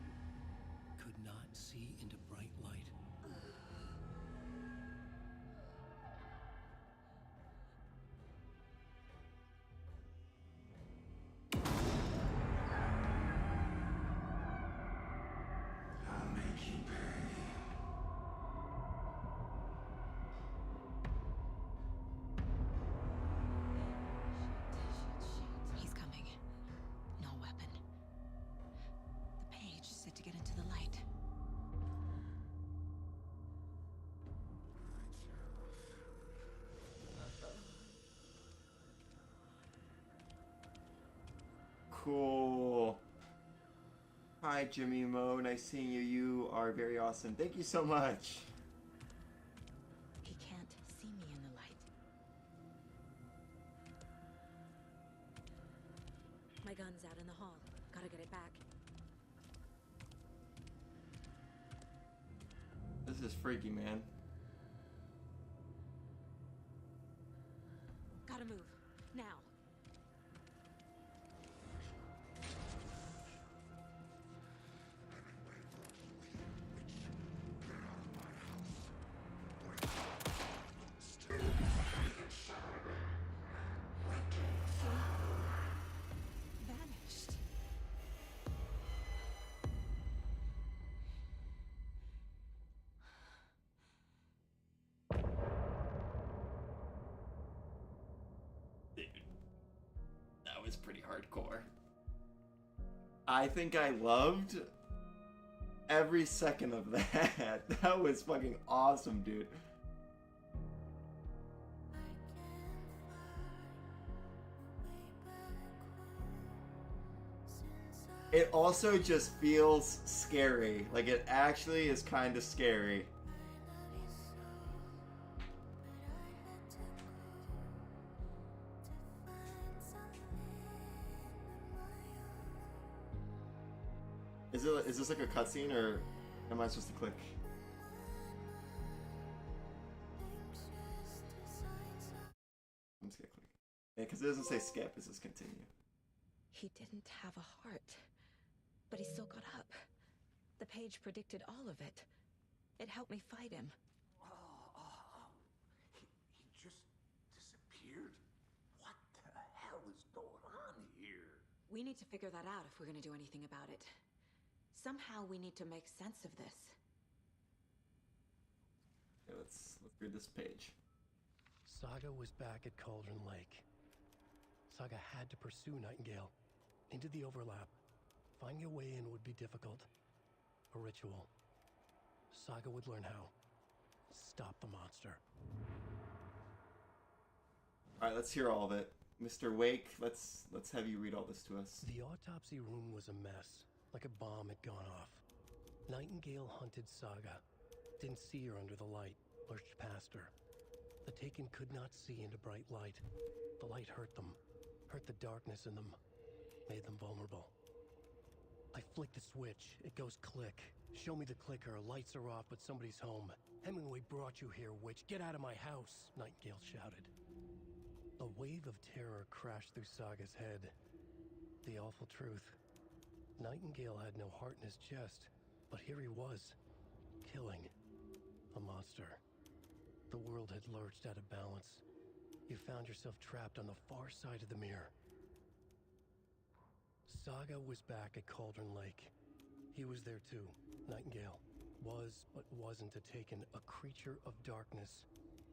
Could not see into bright light. I'll make you pay. He's coming. No weapon. The page said to get into the light. Cool. Hi, Jimmy Mo. Nice seeing you. You are very awesome. Thank you so much. He can't see me in the light. My gun's out in the hall. Gotta get it back. This is freaky, man. Gotta move. Now. Vanished. Dude, that was pretty hardcore. I think I loved every second of that. That was fucking awesome, dude. It also just feels scary. Like, it actually is kind of scary. Is this like a cutscene, or am I supposed to click? I'm just gonna click. Yeah, because it doesn't say skip, it says continue. He didn't have a heart, but he still got up. The page predicted all of it. It helped me fight him. He just disappeared? What the hell is going on here? We need to figure that out if we're gonna do anything about it. Somehow we need to make sense of this. Okay, let's read this page. Saga was back at Cauldron Lake. Saga had to pursue Nightingale into the overlap. Finding a way in would be difficult. A ritual. Saga would learn how. Stop the monster. Alright, let's hear all of it. Mr. Wake, let's have you read all this to us. The autopsy room was a mess, like a bomb had gone off. Nightingale hunted Saga. Didn't see her under the light, lurched past her. The Taken could not see into bright light. The light hurt them, hurt the darkness in them, made them vulnerable. I flick the switch, it goes click. Show me the clicker, lights are off, but somebody's home. Hemingway brought you here, witch. Get out of my house, Nightingale shouted. A wave of terror crashed through Saga's head. The awful truth. Nightingale had no heart in his chest, but here he was, killing a monster. The world had lurched out of balance. You found yourself trapped on the far side of the mirror. Saga was back at Cauldron Lake. He was there too. Nightingale was, but wasn't a Taken, a creature of darkness.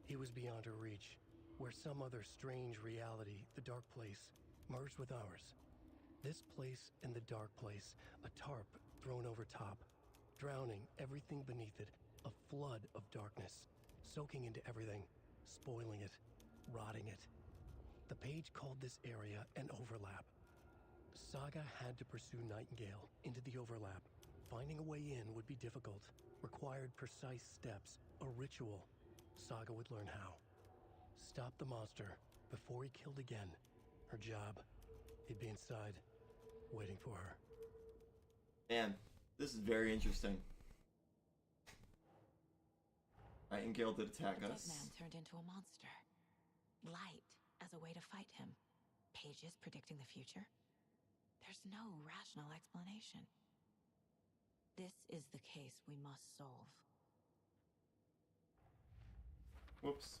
He was beyond her reach, where some other strange reality, the dark place, merged with ours. This place and the dark place, a tarp thrown over top, drowning everything beneath it, a flood of darkness, soaking into everything, spoiling it, rotting it. The page called this area an overlap. Saga had to pursue Nightingale into the overlap. Finding a way in would be difficult, required precise steps, a ritual. Saga would learn how. Stop the monster before he killed again. Her job, he'd be inside, waiting for her. Man, this is very interesting. Nightingale did attack The us. dead man turned into a monster. Light as a way to fight him. Pages predicting the future. There's no rational explanation. This is the case we must solve. Whoops.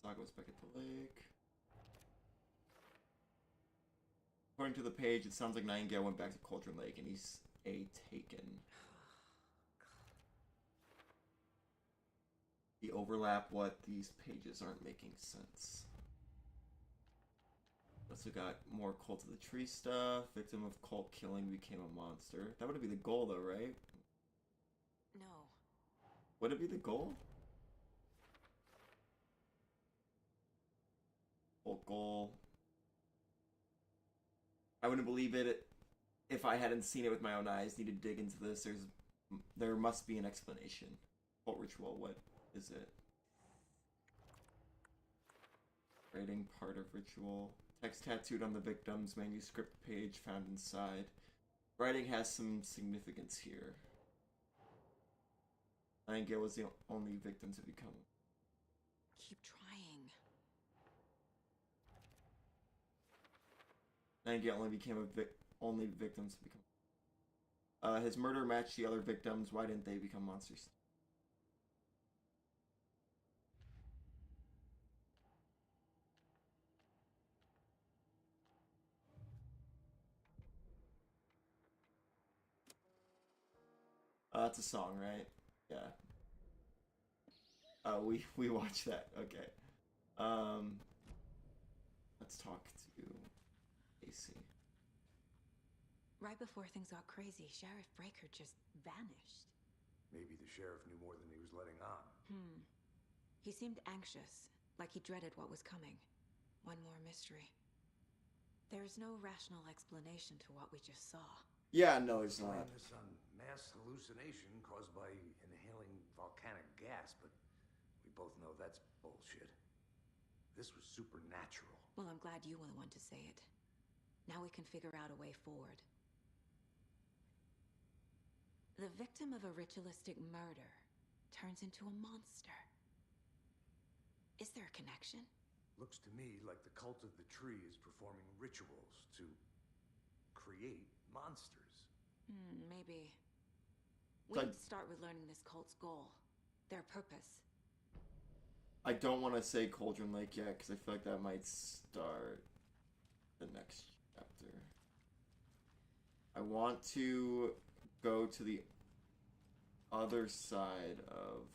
Saga was back at the lake. According to the page, it sounds like Nightingale went back to Cauldron Lake and he's a Taken. The overlap, what? These pages aren't making sense. Also got more Cult of the Tree stuff. Victim of cult killing became a monster. That would be the goal though, right? No. Would it be the goal? Goal. I wouldn't believe it if I hadn't seen it with my own eyes. Need to dig into this. There must be an explanation. Cult ritual, what is it? Writing part of ritual. Text tattooed on the victim's manuscript page found inside. Writing has some significance here. Nightingale was the only victim to become. Keep trying. Nightingale only became only victims to become. His murder matched the other victims. Why didn't they become monsters? It's a song, right? Yeah. We watched that. Okay. Let's talk to AC. Right before things got crazy, Sheriff Breaker just vanished. Maybe the sheriff knew more than he was letting on. He seemed anxious, like he dreaded what was coming. One more mystery. There's no rational explanation to what we just saw. Yeah, no, it's not. Blame this on mass hallucination caused by inhaling volcanic gas, but we both know that's bullshit. This was supernatural. Well, I'm glad you were the one to say it. Now we can figure out a way forward. The victim of a ritualistic murder turns into a monster. Is there a connection? Looks to me like the cult of the tree is performing rituals to create monsters. Maybe. We need to start with learning this cult's goal. Their purpose. I don't want to say Cauldron Lake yet, because I feel like that might start the next chapter. I want to go to the other side of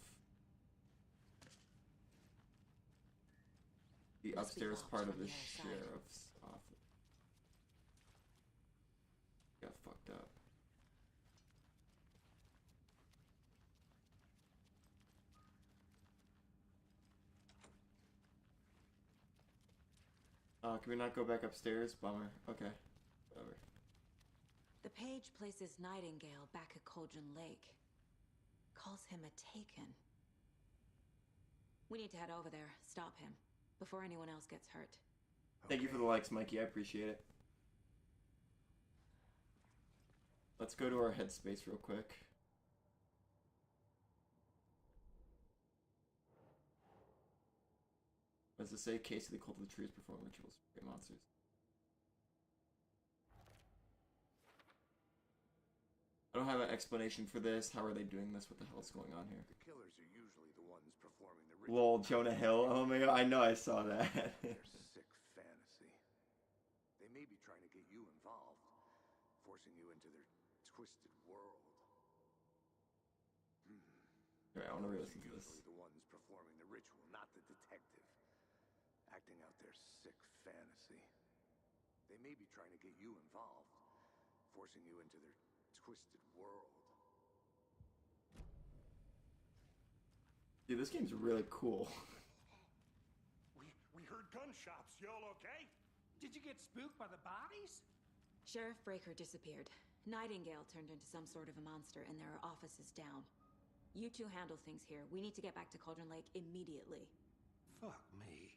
the upstairs part of the sheriff's office. Got fucked up. Can we not go back upstairs? Bummer. Okay. Whatever. The page places Nightingale back at Cauldron Lake. Calls him a Taken. We need to head over there, stop him, before anyone else gets hurt. Thank you for the likes, Mikey. I appreciate it. Let's go to our headspace real quick. What does it say? Casey, the cult of the trees perform rituals to create monsters. I don't have an explanation for this. How are they doing this? What the hell is going on here? The killers are usually the ones performing the ritual. Lol, Jonah Hill. Oh my god, I know I saw that. Their sick fantasy. They may be trying to get you involved, forcing you into their twisted world. Alright, I want to re-listen to this. Usually the ones performing the ritual, not the detective. Acting out their sick fantasy. They may be trying to get you involved, forcing you into their twisted world. Dude, this game's really cool. We heard gunshots. Y'all okay? Did you get spooked by the bodies? Sheriff Breaker disappeared. Nightingale turned into some sort of a monster, and there are offices down. You two handle things here. We need to get back to Cauldron Lake immediately. Fuck me.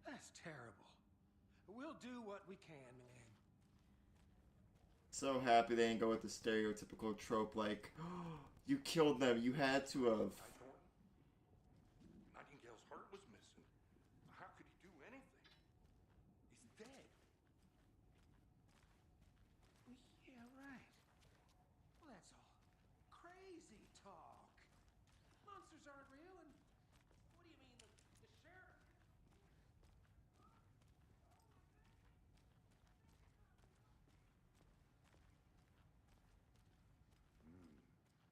That's terrible. We'll do what we can, man. So happy they didn't go with the stereotypical trope like, oh, you killed them, you had to have. Nightingale's heart was missing. How could he do anything? He's dead. Yeah, right. Well, that's all crazy talk. Monsters aren't real, and what do you mean the sheriff?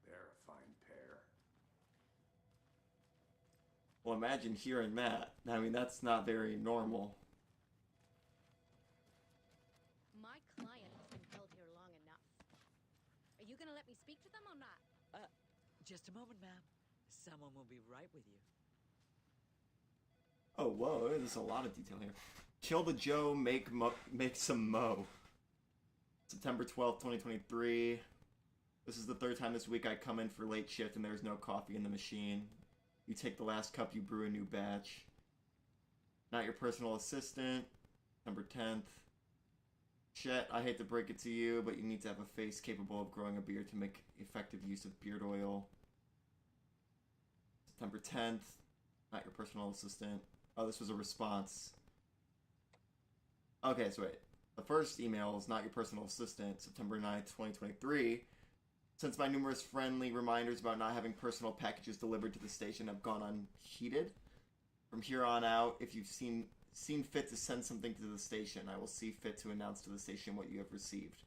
They're a fine pair. Well, imagine hearing that. I mean, that's not very normal. My client has been held here long enough. Are you gonna let me speak to them or not? Just a moment, ma'am. Someone will be right with you. Oh, whoa, there's a lot of detail here. Kill the Joe, make some mo. September 12th, 2023. This is the third time this week I come in for late shift and there's no coffee in the machine. You take the last cup, you brew a new batch. Not your personal assistant. September 10th. Chet, I hate to break it to you, but you need to have a face capable of growing a beard to make effective use of beard oil. September 10th. Not your personal assistant. Oh, this was a response. Okay, so wait. The first email is not your personal assistant, September 9th, 2023. Since my numerous friendly reminders about not having personal packages delivered to the station have gone unheeded, from here on out, if you've seen fit to send something to the station, I will see fit to announce to the station what you have received.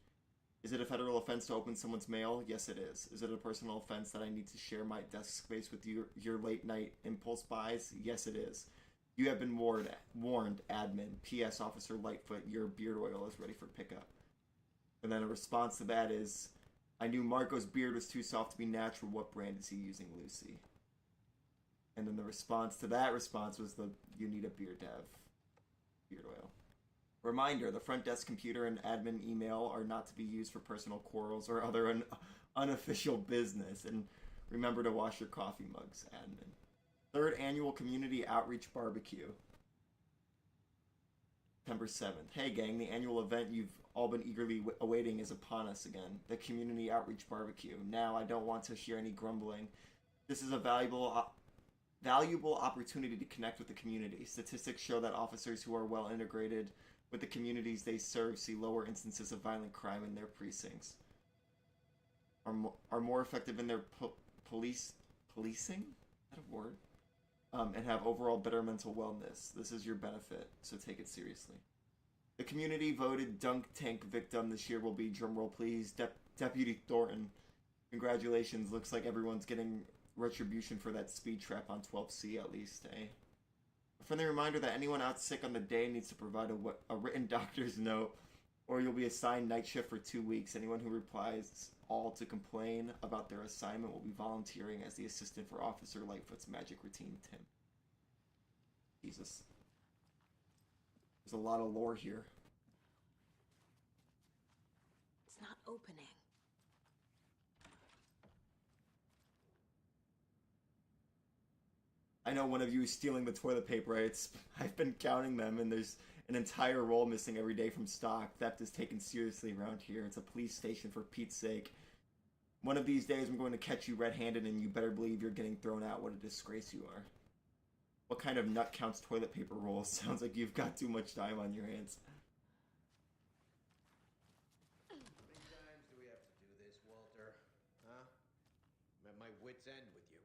Is it a federal offense to open someone's mail? Yes, it is. Is it a personal offense that I need to share my desk space with your late night impulse buys? Yes, it is. You have been warned, admin. P.S. Officer Lightfoot, your beard oil is ready for pickup. And then a response to that is, I knew Marco's beard was too soft to be natural. What brand is he using, Lucy? And then the response to that response was you need a beard to have beard oil. Reminder, the front desk computer and admin email are not to be used for personal quarrels or other unofficial business. And remember to wash your coffee mugs, admin. Third annual community outreach barbecue. September 7th. Hey gang, the annual event you've all been eagerly awaiting is upon us again. The community outreach barbecue. Now, I don't want to hear any grumbling. This is a valuable opportunity to connect with the community. Statistics show that officers who are well integrated with the communities they serve see lower instances of violent crime in their precincts. Are more effective in their policing? Is that a word? And have overall better mental wellness. This is your benefit, so take it seriously. The community voted dunk tank victim this year will be, drumroll please, Deputy Thornton. Congratulations, looks like everyone's getting retribution for that speed trap on 12C at least, eh? A friendly reminder that anyone out sick on the day needs to provide a written doctor's note, or you'll be assigned night shift for 2 weeks. Anyone who replies all to complain about their assignment will be volunteering as the assistant for Officer Lightfoot's magic routine, Tim. Jesus. There's a lot of lore here. It's not opening. I know one of you is stealing the toilet paper. I've been counting them, and there's an entire roll missing every day from stock. Theft is taken seriously around here. It's a police station, for Pete's sake. One of these days, I'm going to catch you red-handed, and you better believe you're getting thrown out. What a disgrace you are. What kind of nut counts toilet paper rolls? Sounds like you've got too much time on your hands. How many times do we have to do this, Walter? Huh? I'm at my wit's end with you.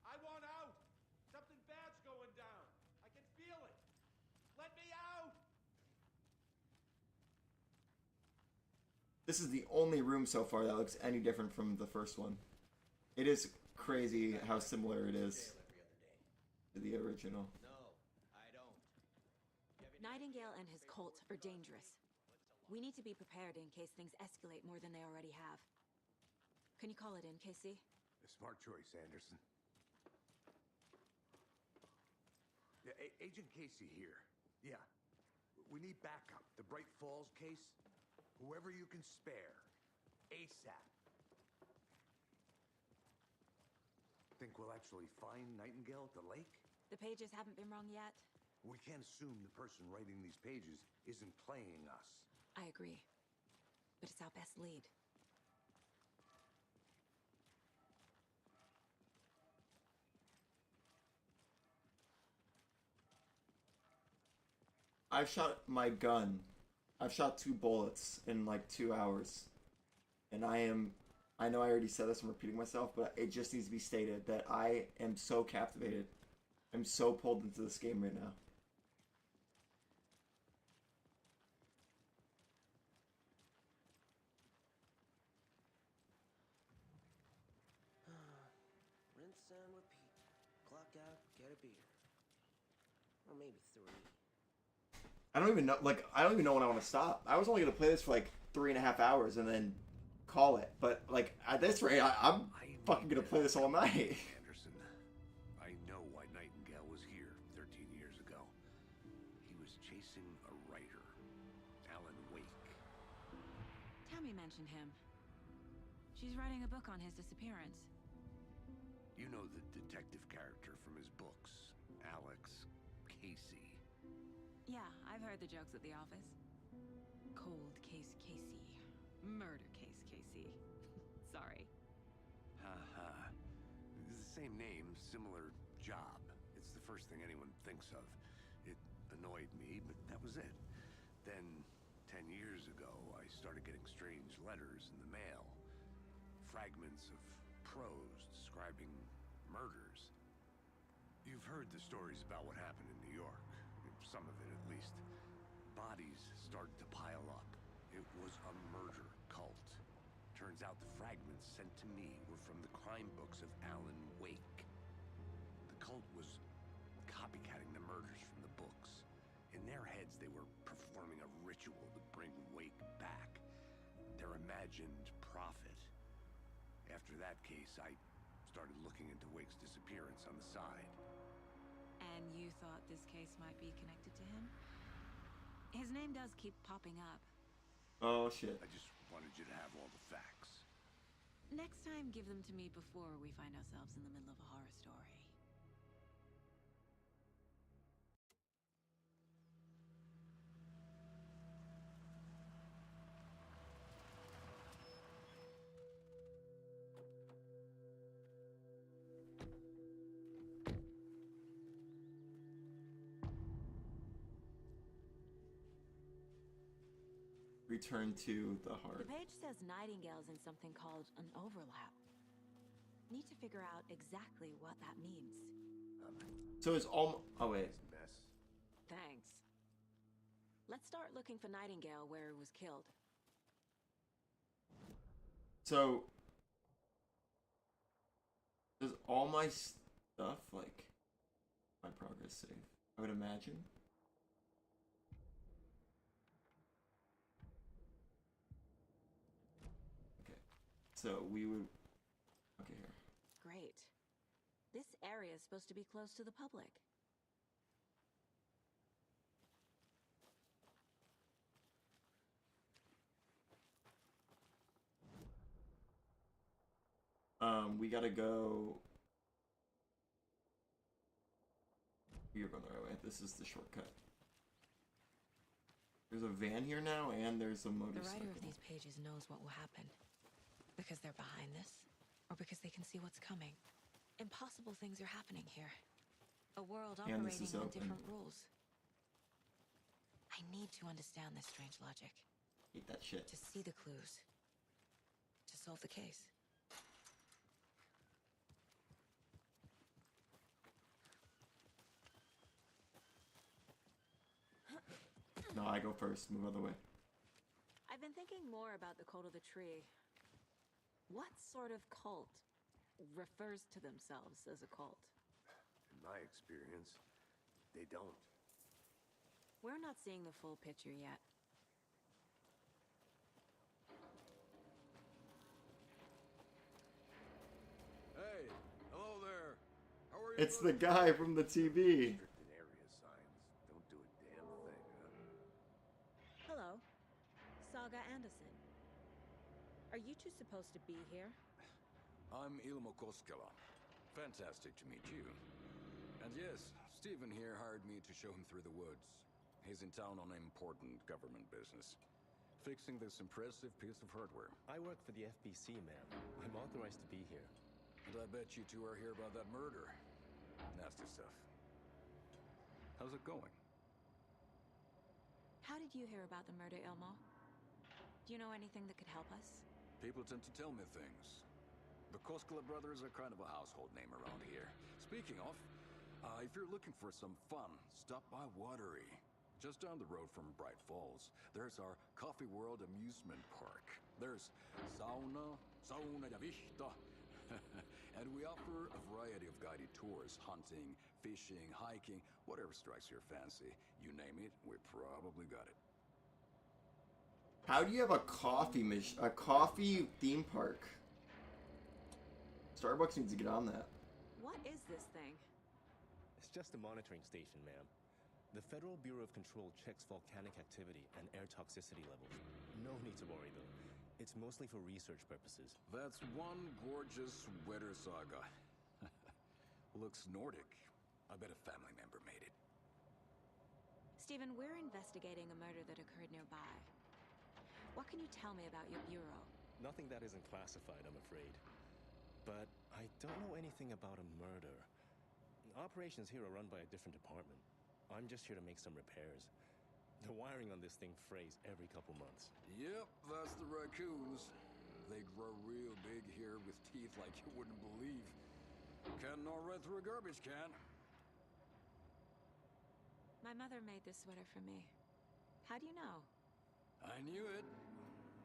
I want out! Something bad's going down. I can feel it. Let me out! This is the only room so far that looks any different from the first one. It is crazy how similar it is to the original. No, I don't. Nightingale and his cult are dangerous. We need to be prepared in case things escalate more than they already have. Can you call it in, Casey? A smart choice, Anderson. Yeah, Agent Casey here. Yeah. We need backup. The Bright Falls case? Whoever you can spare. ASAP. Think we'll actually find Nightingale at the lake? The pages haven't been wrong yet. We can't assume the person writing these pages isn't playing us. I agree. But it's our best lead. I've shot my gun. I've shot 2 bullets in like 2 hours. And I know I already said this, I'm repeating myself, but it just needs to be stated that I am so captivated. I'm so pulled into this game right now. Rinse and repeat. Clock out, get a beer. Or maybe 3. I don't even know when I want to stop. I was only going to play this for like 3.5 hours and then call it. But like at this rate, I'm fucking going to play this all night. Anderson, I know why Nightingale was here 13 years ago. He was chasing a writer, Alan Wake. Tammy mentioned him. She's writing a book on his disappearance. You know the detective character from his books, Alex Casey. Yeah, I've heard the jokes at the office. Cold case Casey. Murder case Casey. Sorry. Haha. It's the same name, similar job. It's the first thing anyone thinks of. It annoyed me, but that was it. Then, 10 years ago, I started getting strange letters in the mail. Fragments of prose describing murders. You've heard the stories about what happened in New York. Some of it, at least. Bodies started to pile up. It was a murder cult. Turns out the fragments sent to me were from the crime books of Alan Wake. The cult was copycatting the murders from the books. In their heads, they were performing a ritual to bring Wake back. Their imagined prophet. After that case, I started looking into Wake's disappearance on the side. And you thought this case might be connected to him? His name does keep popping up. Oh, shit. I just wanted you to have all the facts. Next time, give them to me before we find ourselves in the middle of a horror story. Return to the heart. The page says Nightingale's in something called an overlap. Need to figure out exactly what that means. So it's all. Oh wait. Mess. Thanks. Let's start looking for Nightingale where he was killed. So does all my stuff, like my progress save? I would imagine. Okay. So we would. Okay, here. Great. This area is supposed to be close to the public. We gotta go. You're going the right way. This is the shortcut. There's a van here now, and there's a motorcycle. The writer of these pages knows what will happen. Because they're behind this, or because they can see what's coming. Impossible things are happening here. A world And operating this is on open. different rules. I need to understand this strange logic. Hate that shit. To see the clues. To solve the case. No, I go first. Move other way. I've been thinking more about the cult of the tree. What sort of cult refers to themselves as a cult? In my experience, they don't. We're not seeing the full picture yet. Hey, hello there. How are you? It's the guy from the TV. Restricted area signs don't do a damn thing, huh? Hello, Saga Anderson. Are you two supposed to be here? I'm Ilmo Koskela. Fantastic to meet you. And yes, Stephen here hired me to show him through the woods. He's in town on important government business. Fixing this impressive piece of hardware. I work for the FBC, ma'am. I'm authorized to be here. And I bet you two are here about that murder. Nasty stuff. How's it going? How did you hear about the murder, Ilmo? Do you know anything that could help us? People tend to tell me things. The Koskela brothers are kind of a household name around here. Speaking of, if you're looking for some fun, stop by Watery. Just down the road from Bright Falls, there's our Coffee World amusement park. There's sauna ja vihta. And we offer a variety of guided tours, hunting, fishing, hiking, whatever strikes your fancy. You name it, we probably got it. How do you have a coffee theme park? Starbucks needs to get on that. What is this thing? It's just a monitoring station, ma'am. The Federal Bureau of Control checks volcanic activity and air toxicity levels. No need to worry, though. It's mostly for research purposes. That's one gorgeous sweater saga. Looks Nordic. I bet a family member made it. Stephen, we're investigating a murder that occurred nearby. What can you tell me about your bureau? Nothing that isn't classified, I'm afraid. But I don't know anything about a murder. Operations here are run by a different department. I'm just here to make some repairs. The wiring on this thing frays every couple months. Yep, that's the raccoons. They grow real big here with teeth like you wouldn't believe. Can't nor run through a garbage can. My mother made this sweater for me. How do you know? I knew it.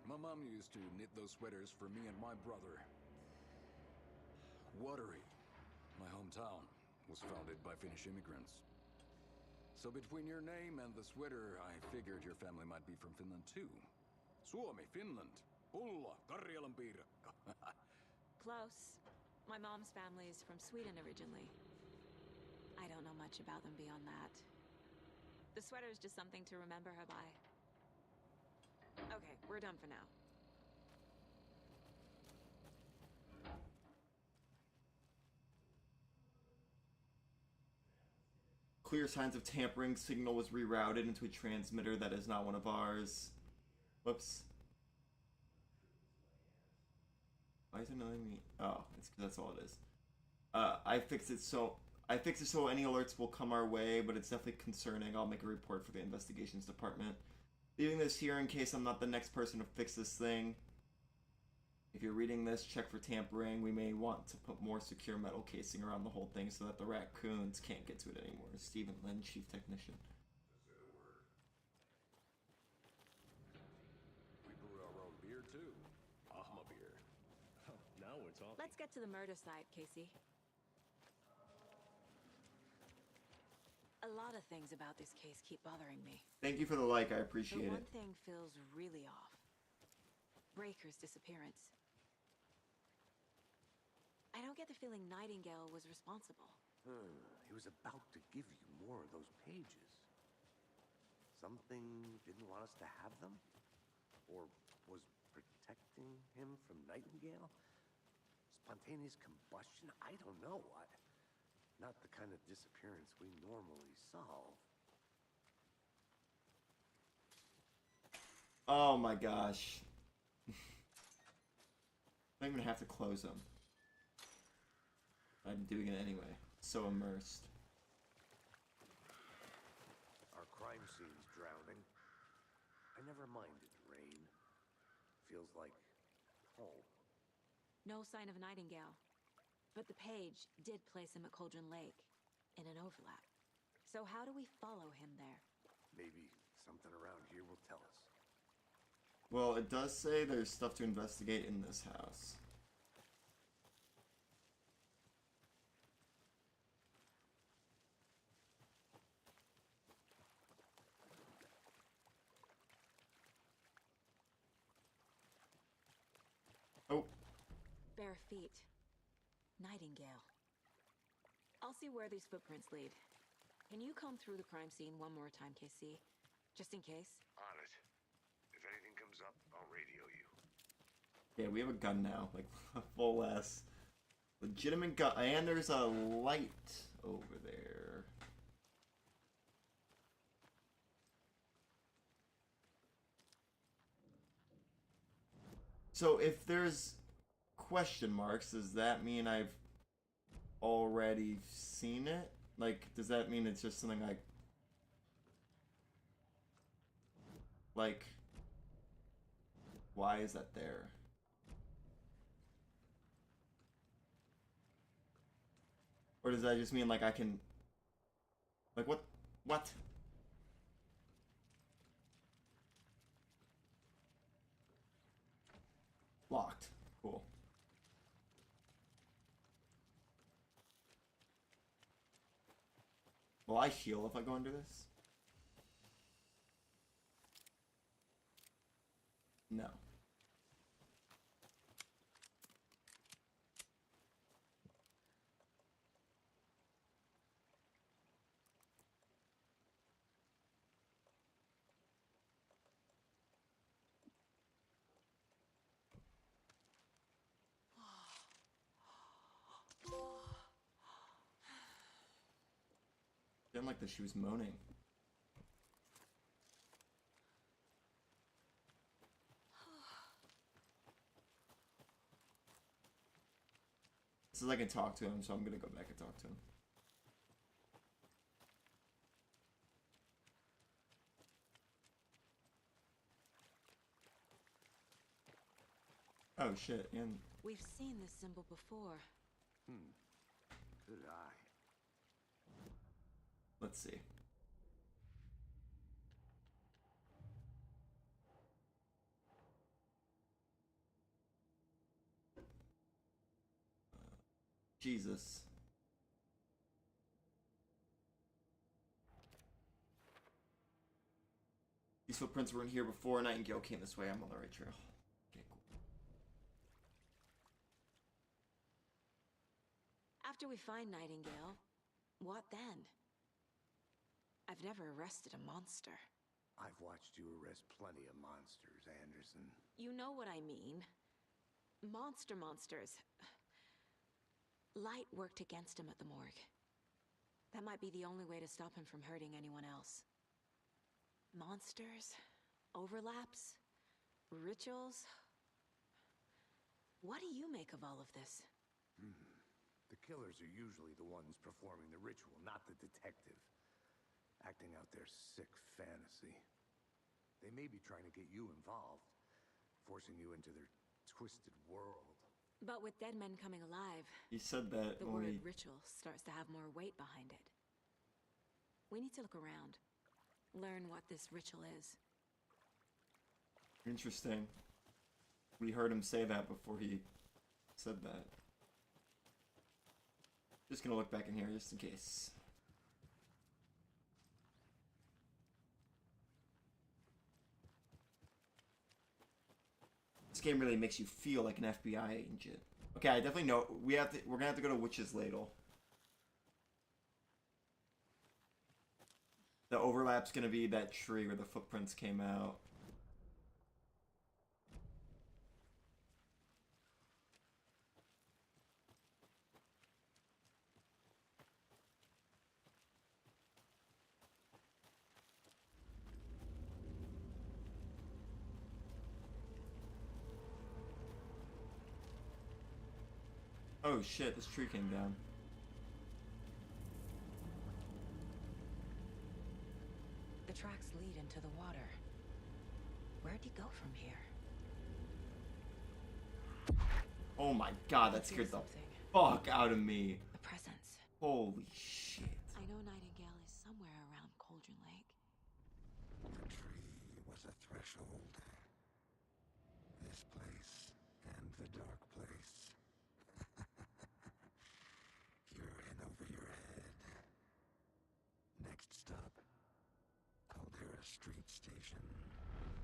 My mom used to knit those sweaters for me and my brother. Watery, my hometown, was founded by Finnish immigrants. So between your name and the sweater, I figured your family might be from Finland too. Suomi, Finland. Pulla, Karjalan piirakka. Close. My mom's family is from Sweden originally. I don't know much about them beyond that. The sweater is just something to remember her by. Okay, we're done for now. Clear signs of tampering. Signal was rerouted into a transmitter that is not one of ours. Whoops. Why is it not letting me? Oh, it's because that's all it is. I fixed it so any alerts will come our way, but it's definitely concerning. I'll make a report for the investigations department. Leaving this here in case I'm not the next person to fix this thing. If you're reading this, check for tampering. We may want to put more secure metal casing around the whole thing so that the raccoons can't get to it anymore. Stephen Lynn, Chief Technician. We brew our own beer too. Ahma beer. Oh, now we're talking. Let's get to the murder site, Casey. A lot of things about this case keep bothering me. Thank you for the like, I appreciate But it. one thing feels really off. Breaker's disappearance. I don't get the feeling Nightingale was responsible. He was about to give you more of those pages. Something didn't want us to have them? Or was protecting him from Nightingale? Spontaneous combustion? I don't know. Not the kind of disappearance we normally solve. Oh my gosh. I don't even have to close them. I'm doing it anyway. So immersed. Our crime scene's drowning. I never minded rain. Feels like home. No sign of Nightingale. But the page did place him at Cauldron Lake, in an overlap. So how do we follow him there? Maybe something around here will tell us. Well, it does say there's stuff to investigate in this house. Oh. Bare feet. Nightingale. I'll see where these footprints lead. Can you comb through the crime scene one more time, KC? Just in case? On it. If anything comes up, I'll radio you. Yeah, we have a gun now. Like, a full-ass legitimate gun. And there's a light over there. So if there's question marks, does that mean I've already seen it? Like, does that mean it's just something like, why is that there? Or does that just mean, like, I can, like, what? Locked. Cool. Will I heal if I go under this? No. Didn't like that she was moaning. It says I can talk to him, so I'm gonna go back and talk to him. Oh shit, and We've seen this symbol before. Good eye. let's see. Jesus. These footprints weren't here before Nightingale came this way. I'm on the right trail. Okay, cool. After we find Nightingale, what then? I've never arrested a monster. I've watched you arrest plenty of monsters, Anderson. You know what I mean. Monsters. Light worked against him at the morgue. That might be the only way to stop him from hurting anyone else. Monsters, overlaps, rituals. What do you make of all of this? The killers are usually the ones performing the ritual, not the detective. Acting out their sick fantasy. They may be trying to get you involved, forcing you into their twisted world. But with dead men coming alive, He said that the when word we... ritual starts to have more weight behind it. We need to look around, learn what this ritual is. Interesting. We heard him say that before he said that. Just gonna look back in here just in case. This game really makes you feel like an FBI agent. Okay, I definitely know we're gonna have to go to Witch's Ladle. The overlap's gonna be that tree where the footprints came out. Oh shit, this tree came down. The tracks lead into the water. Where'd he go from here? Oh my god, that scared the fuck out of me. A presence. Holy shit. I know Nightingale is somewhere around Cauldron Lake. The tree was a threshold. This place and the dark place. You're in over your head. Next stop, Caldera Street Station.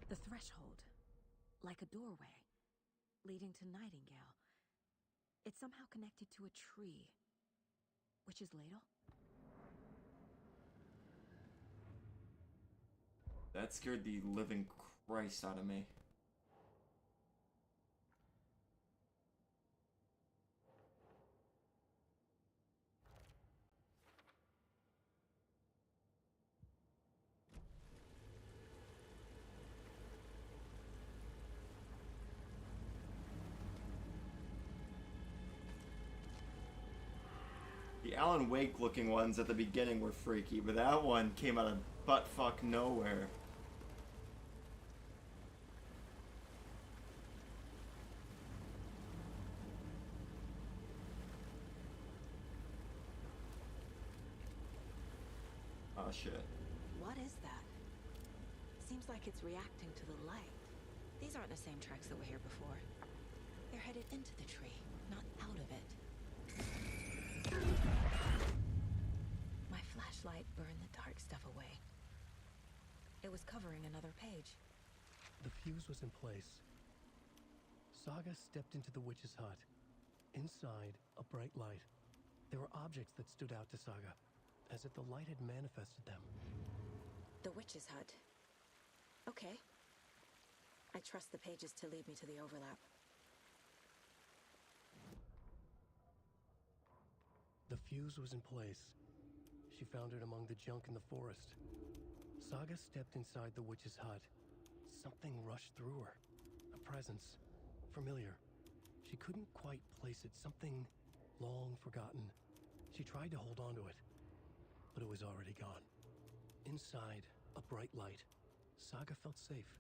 The threshold, like a doorway, leading to Nightingale. It's somehow connected to a tree. Witch's Ladle? That scared the living Christ out of me. The Alan Wake looking ones at the beginning were freaky, but that one came out of buttfuck nowhere. Oh shit. What is that? Seems like it's reacting to the light. These aren't the same tracks that were here before. They're headed into the tree, not out of it. My flashlight burned the dark stuff away. It was covering another page. The fuse was in place. Saga stepped into the witch's hut. Inside, a bright light. There were objects that stood out to Saga, as if the light had manifested them. The witch's hut. Okay. I trust the pages to lead me to the overlap. The fuse was in place. she found it among the junk in the forest. Saga stepped inside the witch's hut. Something rushed through her. A presence. Familiar. She couldn't quite place it. Something long forgotten. She tried to hold on to it, but it was already gone. Inside, a bright light. Saga felt safe,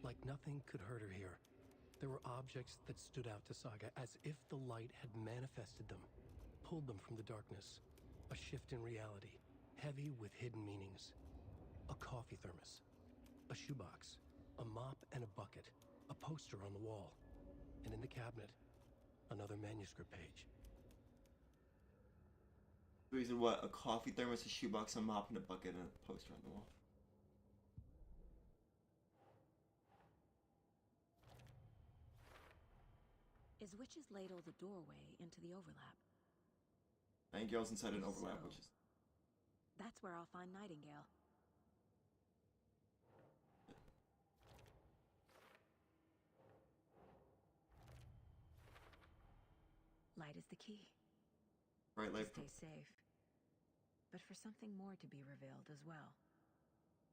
like nothing could hurt her here. There were objects that stood out to Saga as if the light had manifested them, pulled them from the darkness. A shift in reality, heavy with hidden meanings. A coffee thermos, a shoebox, a mop and a bucket, a poster on the wall, and in the cabinet, another manuscript page. The reason what? A coffee thermos, a shoebox, a mop, and a bucket, and a poster on the wall. Is Witch's Ladle the doorway into the overlap? Nightingale's inside an overlap, which is... That's where I'll find Nightingale. Light is the key. Bright light. To stay safe. But for something more to be revealed as well.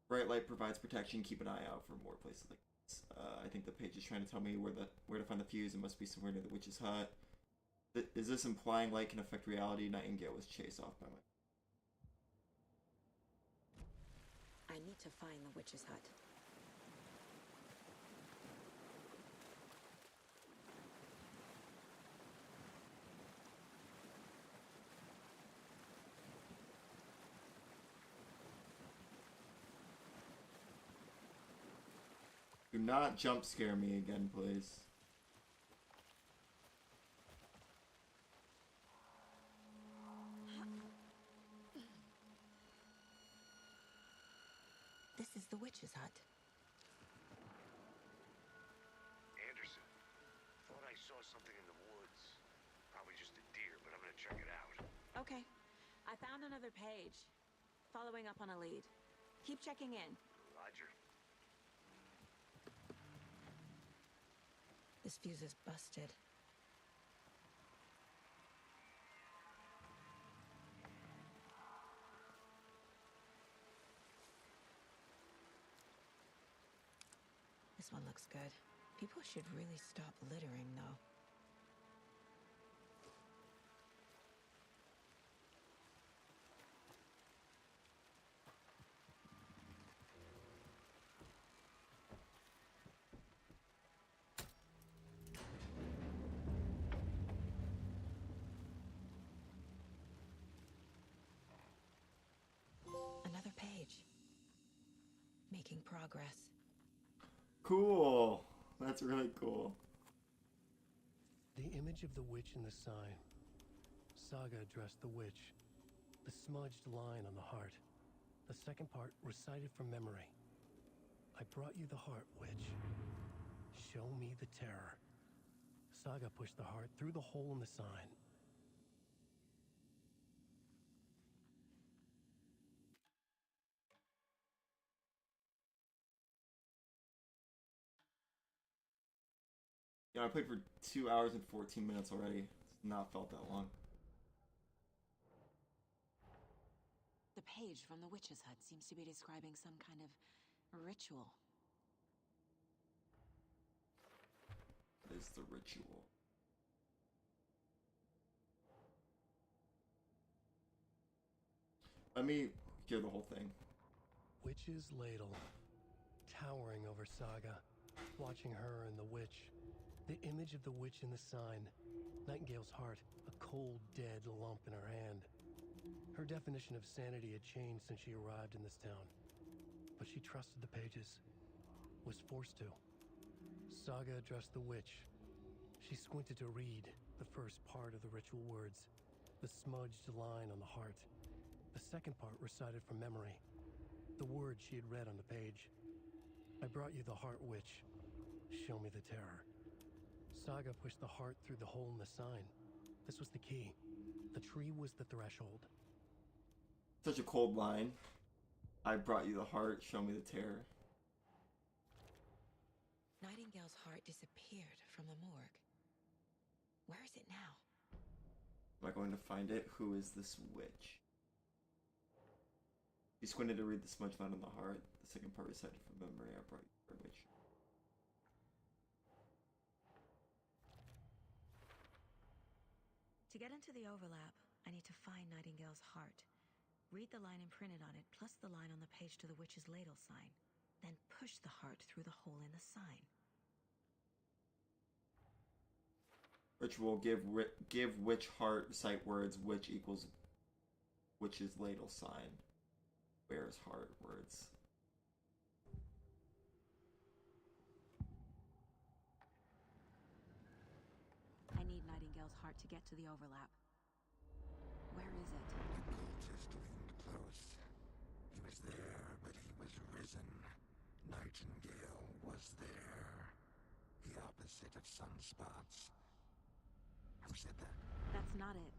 Bright light provides protection. Keep an eye out for more places like this. I think the page is trying to tell me where to find the fuse. It must be somewhere near the witch's hut. Is this implying light can affect reality? Nightingale was chased off by my... I need to find the witch's hut. Do not jump scare me again, please. This is the witch's hut. Anderson, thought I saw something in the woods. Probably just a deer, but I'm gonna check it out. Okay. I found another page. Following up on a lead. Keep checking in. Roger. This fuse is busted. This one looks good. People should really stop littering, though. Another page. Making progress. Cool. That's really cool. The image of the witch in the sign. Saga addressed the witch. The smudged line on the heart. The second part recited from memory. I brought you the heart, witch. Show me the terror. Saga pushed the heart through the hole in the sign. Yeah, I played for 2 hours and 14 minutes already. It's not felt that long. The page from the witch's hut seems to be describing some kind of ritual. What is the ritual? Let me hear the whole thing. Witch's ladle. Towering over Saga. Watching her and the witch. The image of the witch in the sign. Nightingale's heart. A cold, dead lump in her hand. Her definition of sanity had changed since she arrived in this town. But she trusted the pages. Was forced to. Saga addressed the witch. She squinted to read the first part of the ritual words. The smudged line on the heart. The second part recited from memory. The words she had read on the page. I brought you the heart, witch. Show me the terror. Saga pushed the heart through the hole in the sign. This was the key. The tree was the threshold. Such a cold line. I brought you the heart, show me the terror. Nightingale's heart disappeared from the morgue. Where is it now? Am I going to find it? Who is this witch? You squinted to read the smudge line on the heart. The second part recited from memory. I brought you which. To get into the overlap, I need to find Nightingale's heart. Read the line imprinted on it, plus the line on the page to the witch's ladle sign. Then push the heart through the hole in the sign. Ritual, give witch heart, recite words, witch equals witch's ladle sign. Where's heart words? I need Nightingale's heart to get to the overlap. Where is it? The cultist leaned close. He was there, but he was risen. Nightingale was there. The opposite of sunspots. Who said that? That's not it.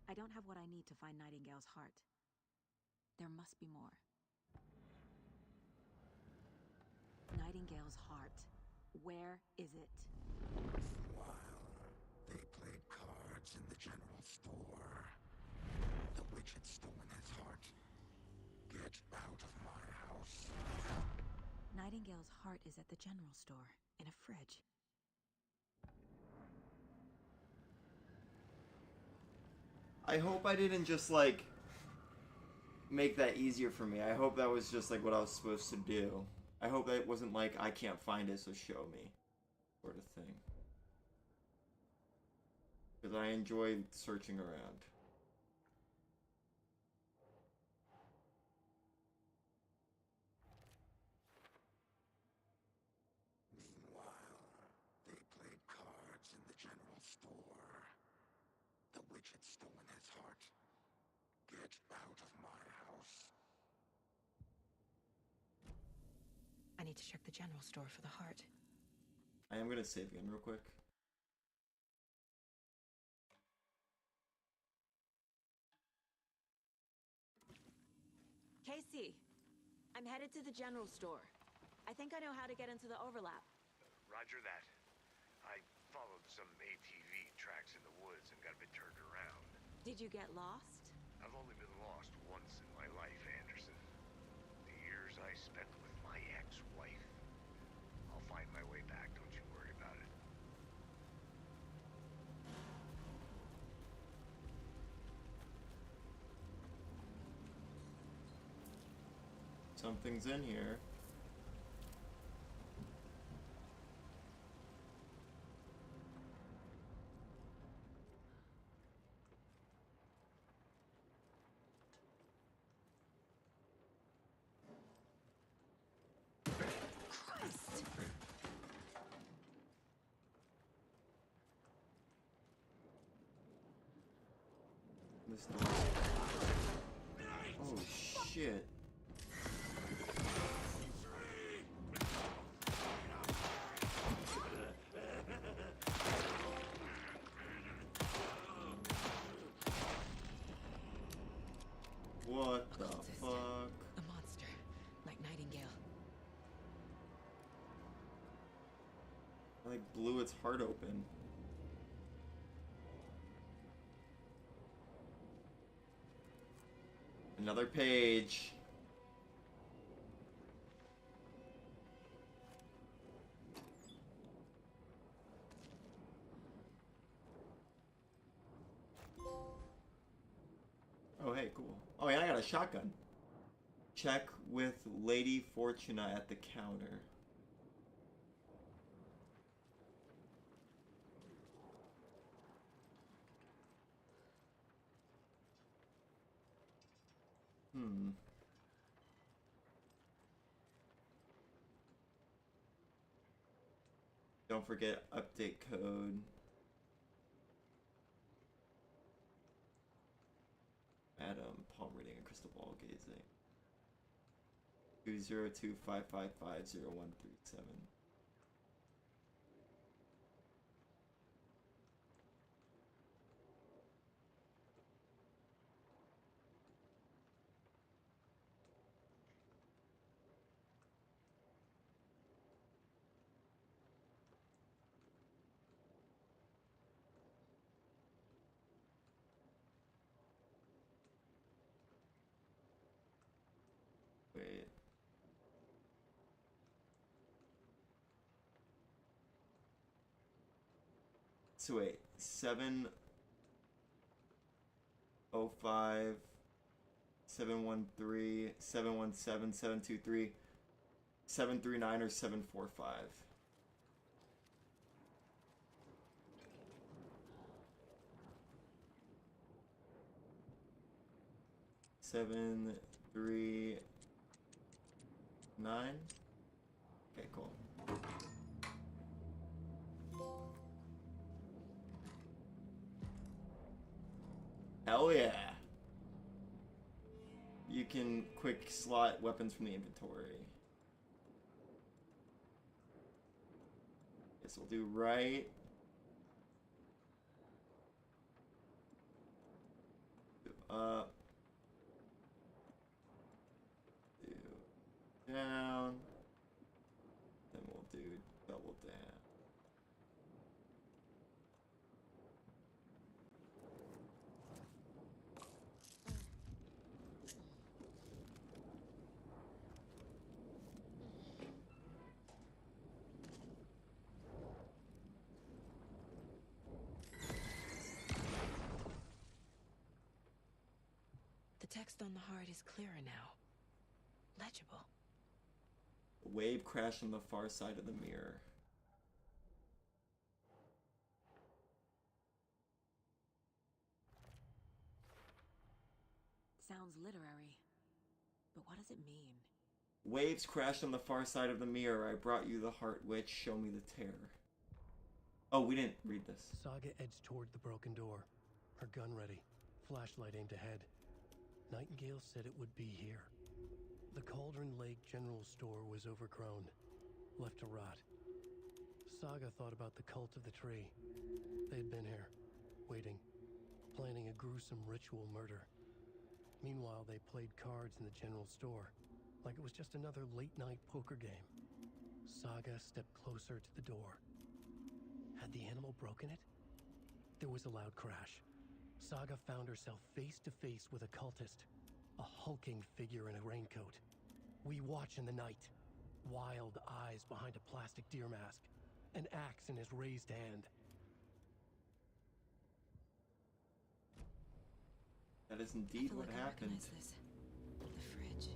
I don't have what I need to find Nightingale's heart. There must be more. Nightingale's heart. Where is it? While they played cards in the general store, the witch had stolen his heart. Get out of my house. Nightingale's heart is at the general store, in a fridge. I hope I didn't just, like, make that easier for me. I hope that was just, like, what I was supposed to do. I hope that it wasn't like, I can't find it, so show me. Sort of thing. Because I enjoy searching around. While they played cards in the general store, the witch had stolen his heart. Get out of my house. I need to check the general store for the heart. I am gonna save again real quick. Casey, I'm headed to the general store. I think I know how to get into the overlap. Roger that. I followed some ATV tracks in the woods and got a bit turned around. Did you get lost? I've only been lost once in my life, Anderson. The years I spent with my ex-wife. I'll find my way back, don't you worry about it. Something's in here. This door. Oh shit. What the fuck? A monster, like Nightingale. I like blew its heart open. Another page. Oh, hey, cool. Oh, yeah, I got a shotgun. Check with Lady Fortuna at the counter. Don't forget update code. Adam, palm reading and crystal ball gazing. 202-555-0137. So wait, 705 713 717 723 739 or 745. Seven, 3, 9. Okay, cool. Hell yeah. You can quick slot weapons from the inventory. Guess we'll do right. Do up. Do down. Then we'll do double down. The text on the heart is clearer now. Legible. A wave crashed on the far side of the mirror. Sounds literary. But what does it mean? Waves crashed on the far side of the mirror. I brought you the heart witch. Show me the terror. Oh, we didn't read this. Saga edged toward the broken door, her gun ready, flashlight aimed ahead. Nightingale said it would be here. The Cauldron Lake General Store was overgrown, left to rot. Saga thought about the cult of the tree. They had been here, waiting, planning a gruesome ritual murder. Meanwhile, they played cards in the general store, like it was just another late-night poker game. Saga stepped closer to the door. Had the animal broken it? There was a loud crash. Saga found herself face to face with a cultist, a hulking figure in a raincoat. We watch in the night, wild eyes behind a plastic deer mask, an axe in his raised hand. That is indeed what happened. I recognize this. The fridge.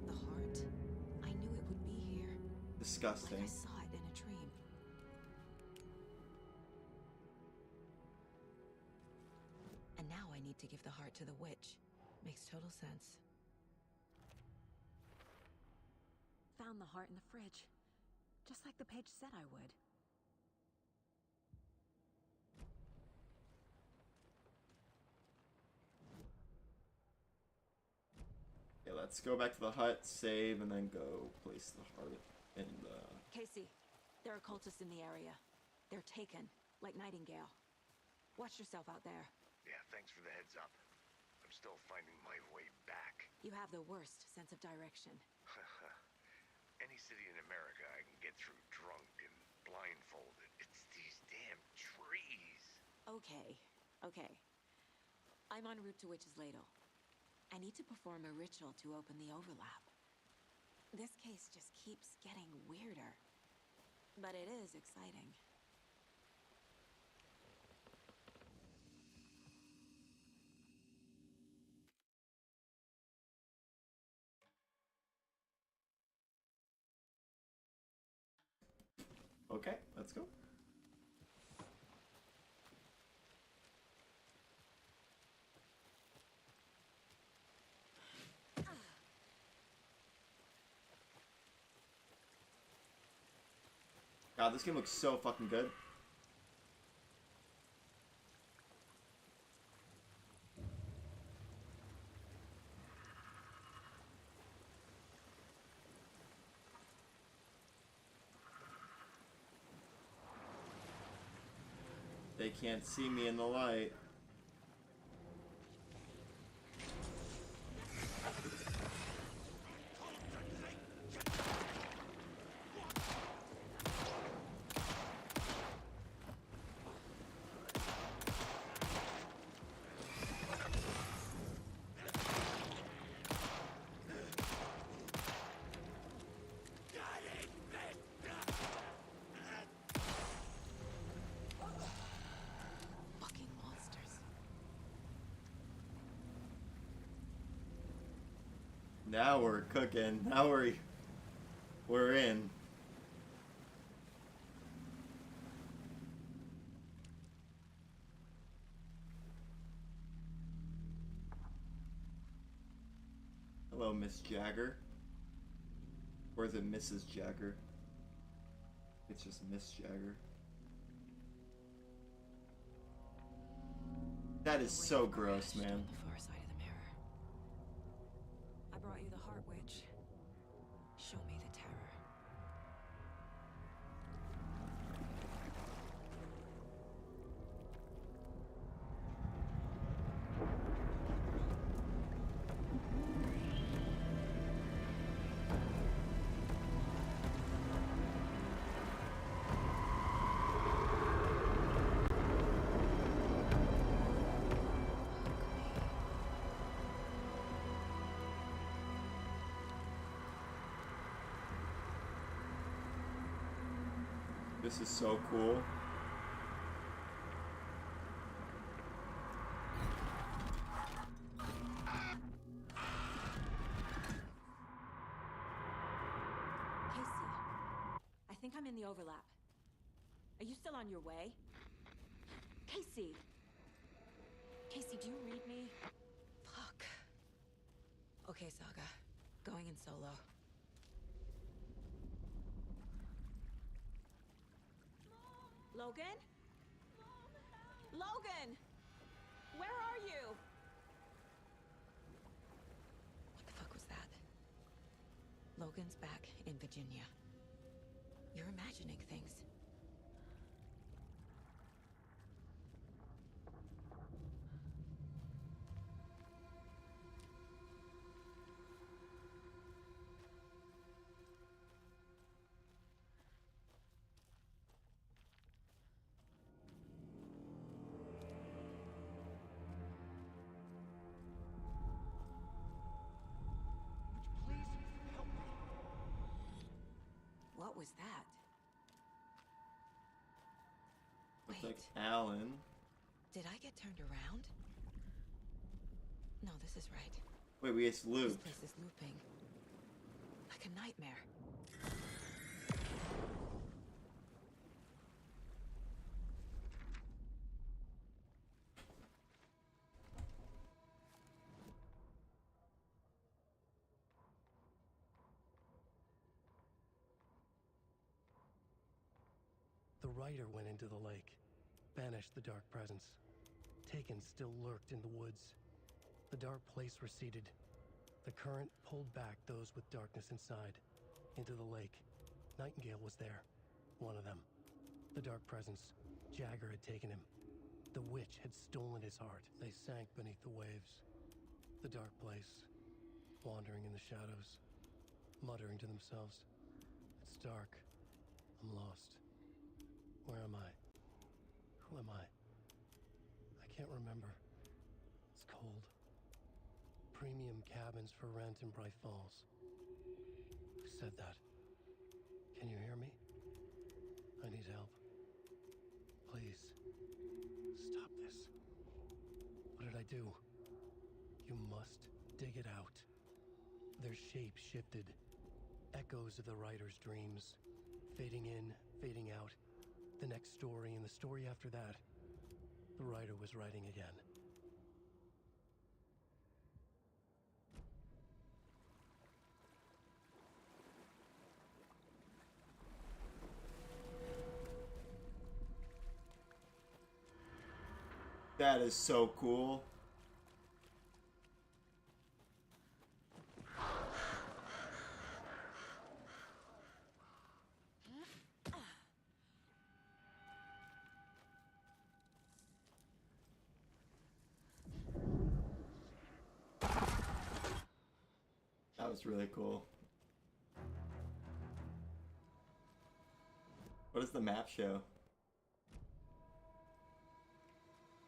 The heart. I knew it would be here. Disgusting. Like I saw it in a dream. And now I need to give the heart to the witch. Makes total sense. Found the heart in the fridge. Just like the page said I would. Okay, let's go back to the hut, save, and then go place the heart in the... Casey, there are cultists in the area. They're taken, like Nightingale. Watch yourself out there. Yeah, thanks for the heads up. I'm still finding my way back. You have the worst sense of direction. Any city in America I can get through drunk and blindfolded. It's these damn trees. Okay, okay. I'm en route to Witch's Ladle. I need to perform a ritual to open the overlap. This case just keeps getting weirder. But it is exciting. Okay, let's go. God, this game looks so fucking good. They can't see me in the light. Now we're cooking. Now we're in. Hello, Miss Jagger. Or is it Mrs. Jagger? It's just Miss Jagger. That is so gross, man. The far side of the mirror. I brought you the Heart Witch. Show me the terror. This is so cool. Casey, I think I'm in the overlap. Are you still on your way? Casey! Casey, do you read me? Fuck. Okay, Saga. Going in solo. Logan? Logan! Where are you? What the fuck was that? Logan's back in Virginia. You're imagining things. What was that? Looks like Alan. Did I get turned around? No, this is right. Wait, we just looped. This place is looping. Like a nightmare. The rider went into the lake, banished the dark presence. Taken still lurked in the woods. The dark place receded. The current pulled back those with darkness inside, into the lake. Nightingale was there, one of them. The dark presence, Jagger had taken him. The witch had stolen his heart. They sank beneath the waves. The dark place, wandering in the shadows, muttering to themselves. It's dark. I'm lost. Where am I? Who am I? I can't remember. It's cold. Premium cabins for rent in Bright Falls. Who said that? Can you hear me? I need help. Please. Stop this. What did I do? You must dig it out. Their shape shifted. Echoes of the writer's dreams. Fading in, fading out. The next story and the story after that, the writer was writing again. That is so cool. That was really cool. What does the map show?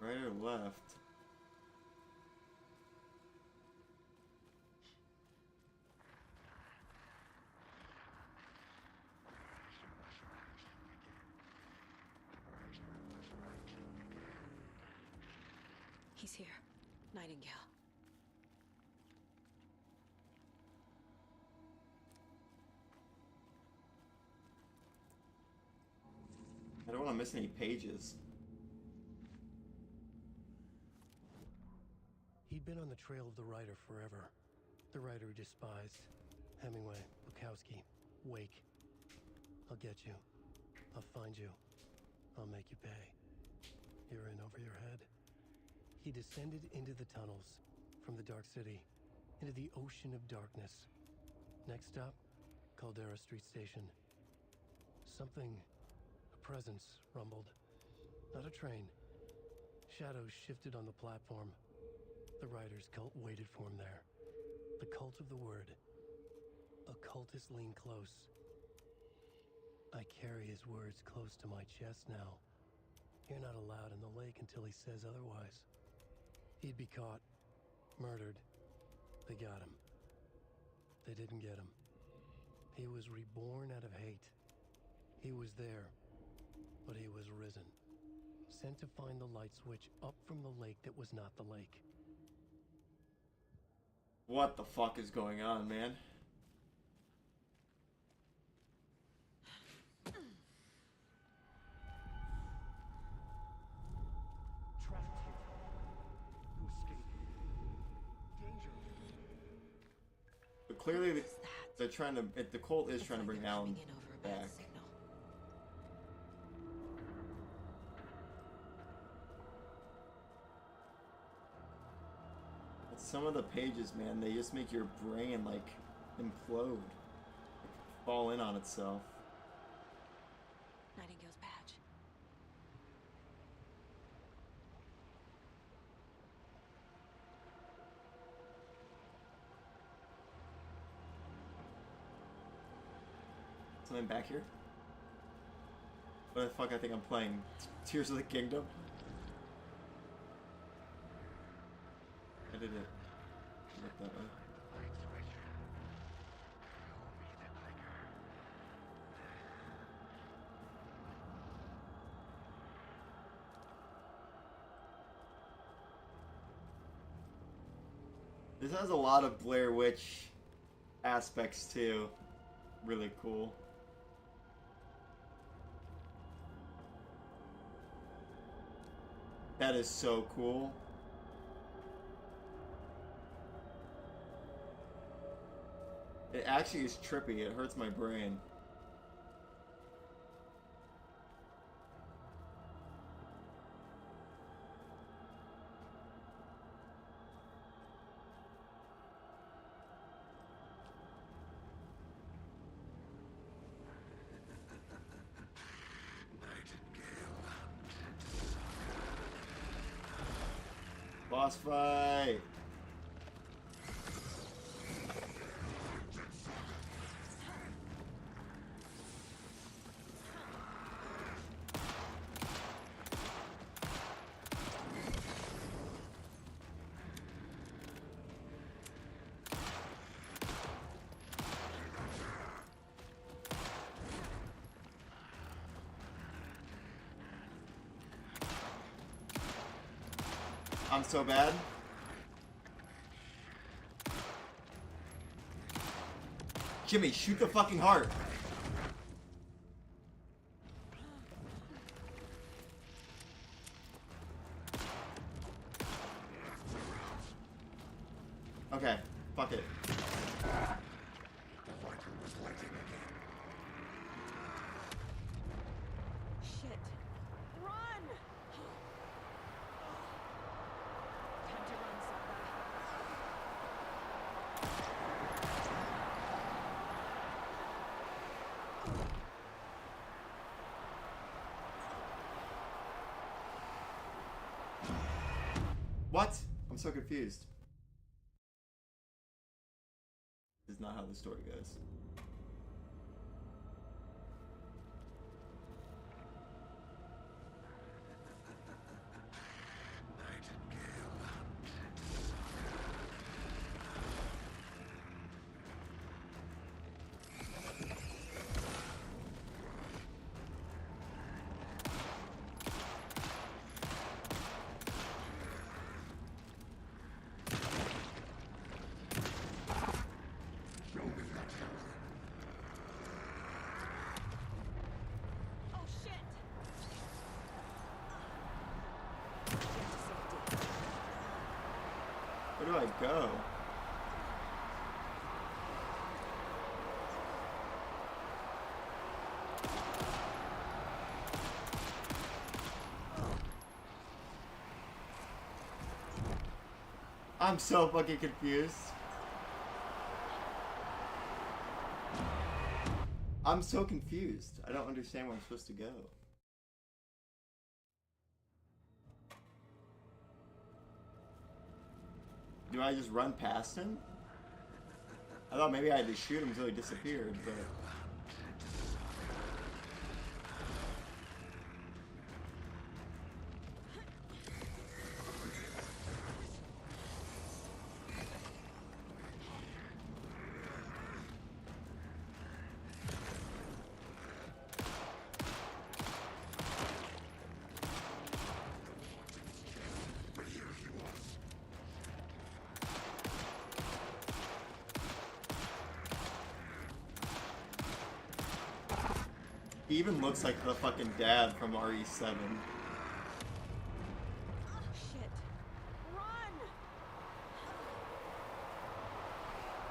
Right or left? He's here. Nightingale. I'm missing any pages. He'd been on the trail of the writer forever. The writer he despised. Hemingway, Bukowski, Wake. I'll get you. I'll find you. I'll make you pay. You're in over your head. He descended into the tunnels, from the Dark City, into the ocean of darkness. Next stop, Caldera Street Station. Something, a presence, rumbled. Not a train. Shadows shifted on the platform. The writer's cult waited for him there. The cult of the word. Occultists lean close. I carry his words close to my chest now. You're not allowed in the lake until he says otherwise. He'd be caught, murdered. They got him. They didn't get him. He was reborn out of hate. He was there, but he was risen. Sent to find the light switch up from the lake that was not the lake. What the fuck is going on, man? But clearly, they're trying to. The cult is trying to bring Alan back. But some of the pages, man, they just make your brain like implode, like, fall in on itself. Nightingale's patch. Something back here? What the fuck? I think I'm playing Tears of the Kingdom. I did it. Look that way. This has a lot of Blair Witch aspects too. Really cool. That is so cool. It actually is trippy. It hurts my brain. Boss fight! I'm so bad. Jimmy, shoot the fucking heart. Okay, fuck it. Shit. Run! Time to run, Saba. What? I'm so confused. This is not how the story goes. to go. I'm so fucking confused. I'm so confused. I don't understand where I'm supposed to go. Do I just run past him? I thought maybe I had to shoot him until he disappeared, but... He even looks like the fucking dad from RE7. Shit. Run!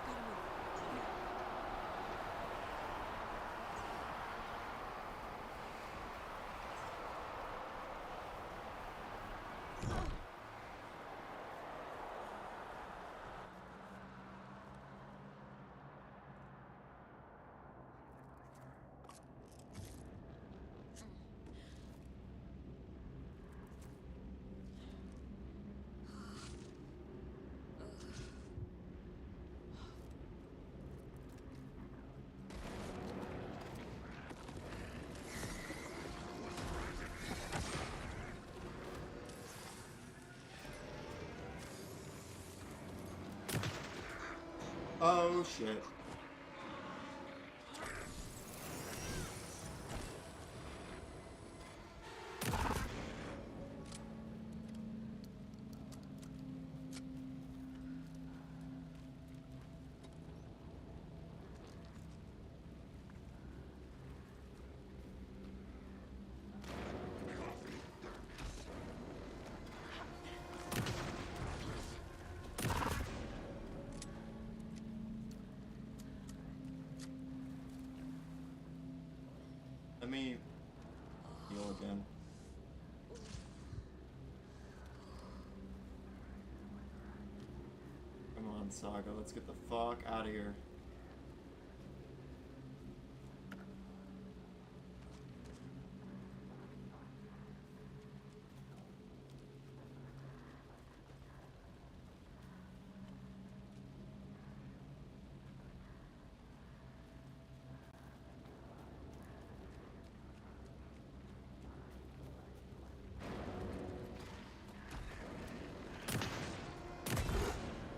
Gotta move. Oh shit. Let me heal again. Come on, Saga, let's get the fuck out of here.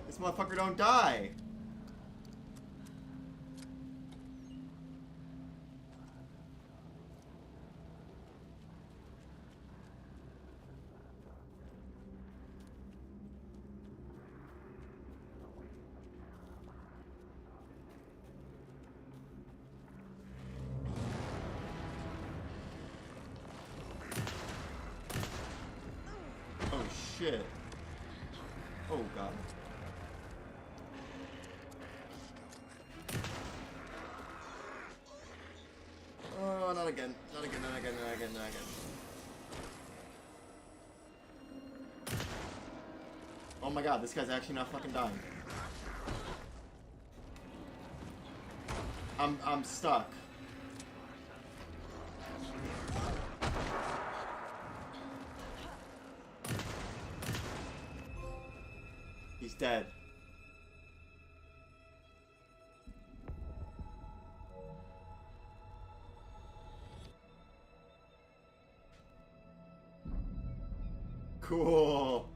This motherfucker don't die. Oh shit. Oh god. Oh, not again. Not again, not again, not again, not again. Oh my god, this guy's actually not fucking dying. I'm stuck. He's dead. Cool.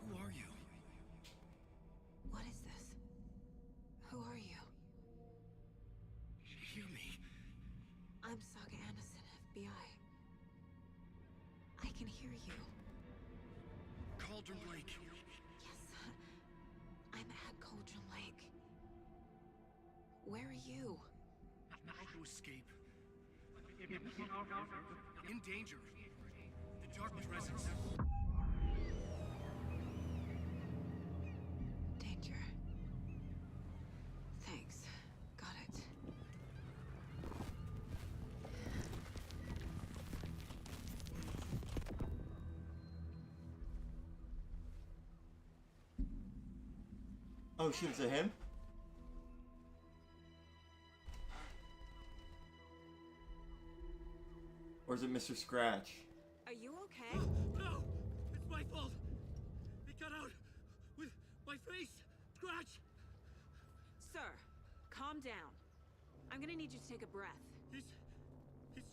Who are you? What is this? Who are you? Hear me. I'm Saga Anderson, FBI. I can hear you. Cauldron Lake. Yes, I'm at Cauldron Lake. Where are you? How to escape. In danger. The dark presence. Danger. Thanks. Got it. Oh shit, is it him? Or is it Mr. Scratch? Are you okay? No! It's my fault! It got out with my face! Scratch! Sir, calm down. I'm gonna need you to take a breath. He's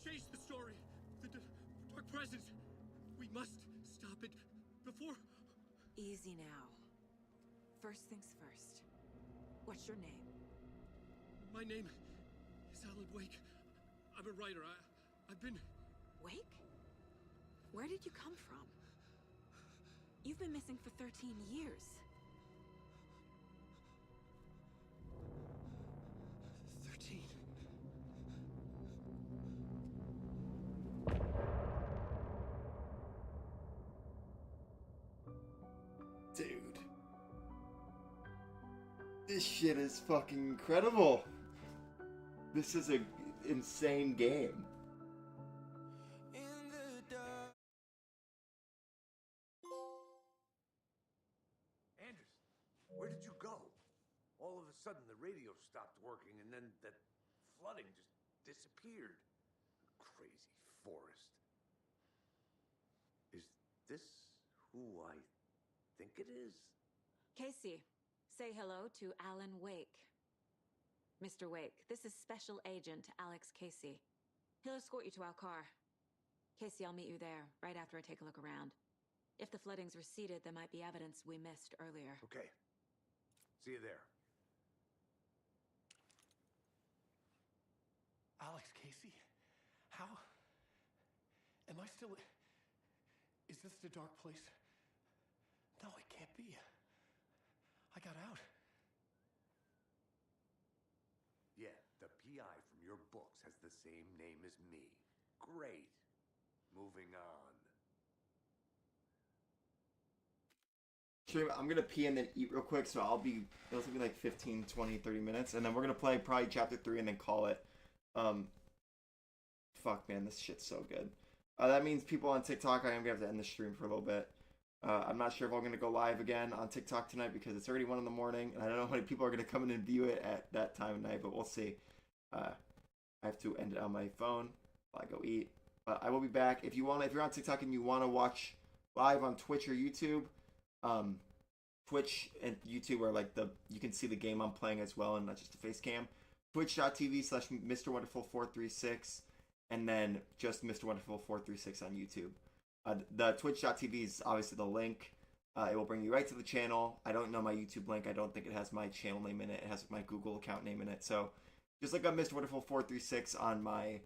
changed the story. The dark presence. We must stop it before... Easy now. First things first. What's your name? My name is Alan Wake. I'm a writer. I've been... Wake? Where did you come from? You've been missing for 13 years. 13. Dude. This shit is fucking incredible. This is an insane game. Anders, where did you go? All of a sudden, the radio stopped working, and then that flooding just disappeared. Crazy forest. Is this who I think it is? Casey, say hello to Alan Wake. Mr. Wake, this is Special Agent Alex Casey. He'll escort you to our car. Casey, I'll meet you there, right after I take a look around. If the flooding's receded, there might be evidence we missed earlier. Okay. See you there. Alex Casey? How? Am I still... Is this the dark place? No, it can't be. I got out. Yeah, the PI from your books has the same name as me. Great. Moving on. Stream, I'm gonna pee and then eat real quick, so it'll take me like 15, 20, 30 minutes, and then we're gonna play probably chapter 3 and then call it. Fuck man, this shit's so good. That means people on TikTok, I am gonna have to end the stream for a little bit. I'm not sure if I'm gonna go live again on TikTok tonight because it's already 1 in the morning, and I don't know how many people are gonna come in and view it at that time of night, but we'll see. I have to end it on my phone while I go eat. But I will be back. If you're on TikTok and you wanna watch live on Twitch or YouTube, Twitch and YouTube are like you can see the game I'm playing as well, and not just the face cam. Twitch.tv/MrWonderful436, and then just MrWonderful436 on YouTube. The Twitch.tv is obviously the link. It will bring you right to the channel. I don't know my YouTube link. I don't think it has my channel name in it. It has my Google account name in it. So just look up MrWonderful436 on my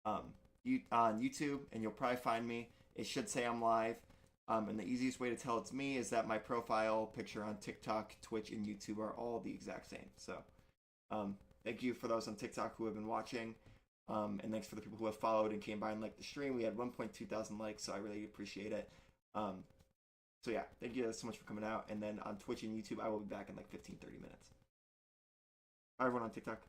on YouTube, and you'll probably find me. It should say I'm live. And the easiest way to tell it's me is that my profile picture on TikTok, Twitch, and YouTube are all the exact same. So, thank you for those on TikTok who have been watching. And thanks for the people who have followed and came by and liked the stream. We had 1.2 thousand likes, so I really appreciate it. So yeah, thank you so much for coming out. And then on Twitch and YouTube, I will be back in like 15, 30 minutes. Bye everyone on TikTok.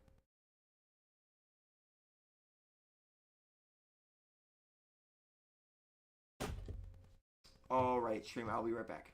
Alright, stream, I'll be right back.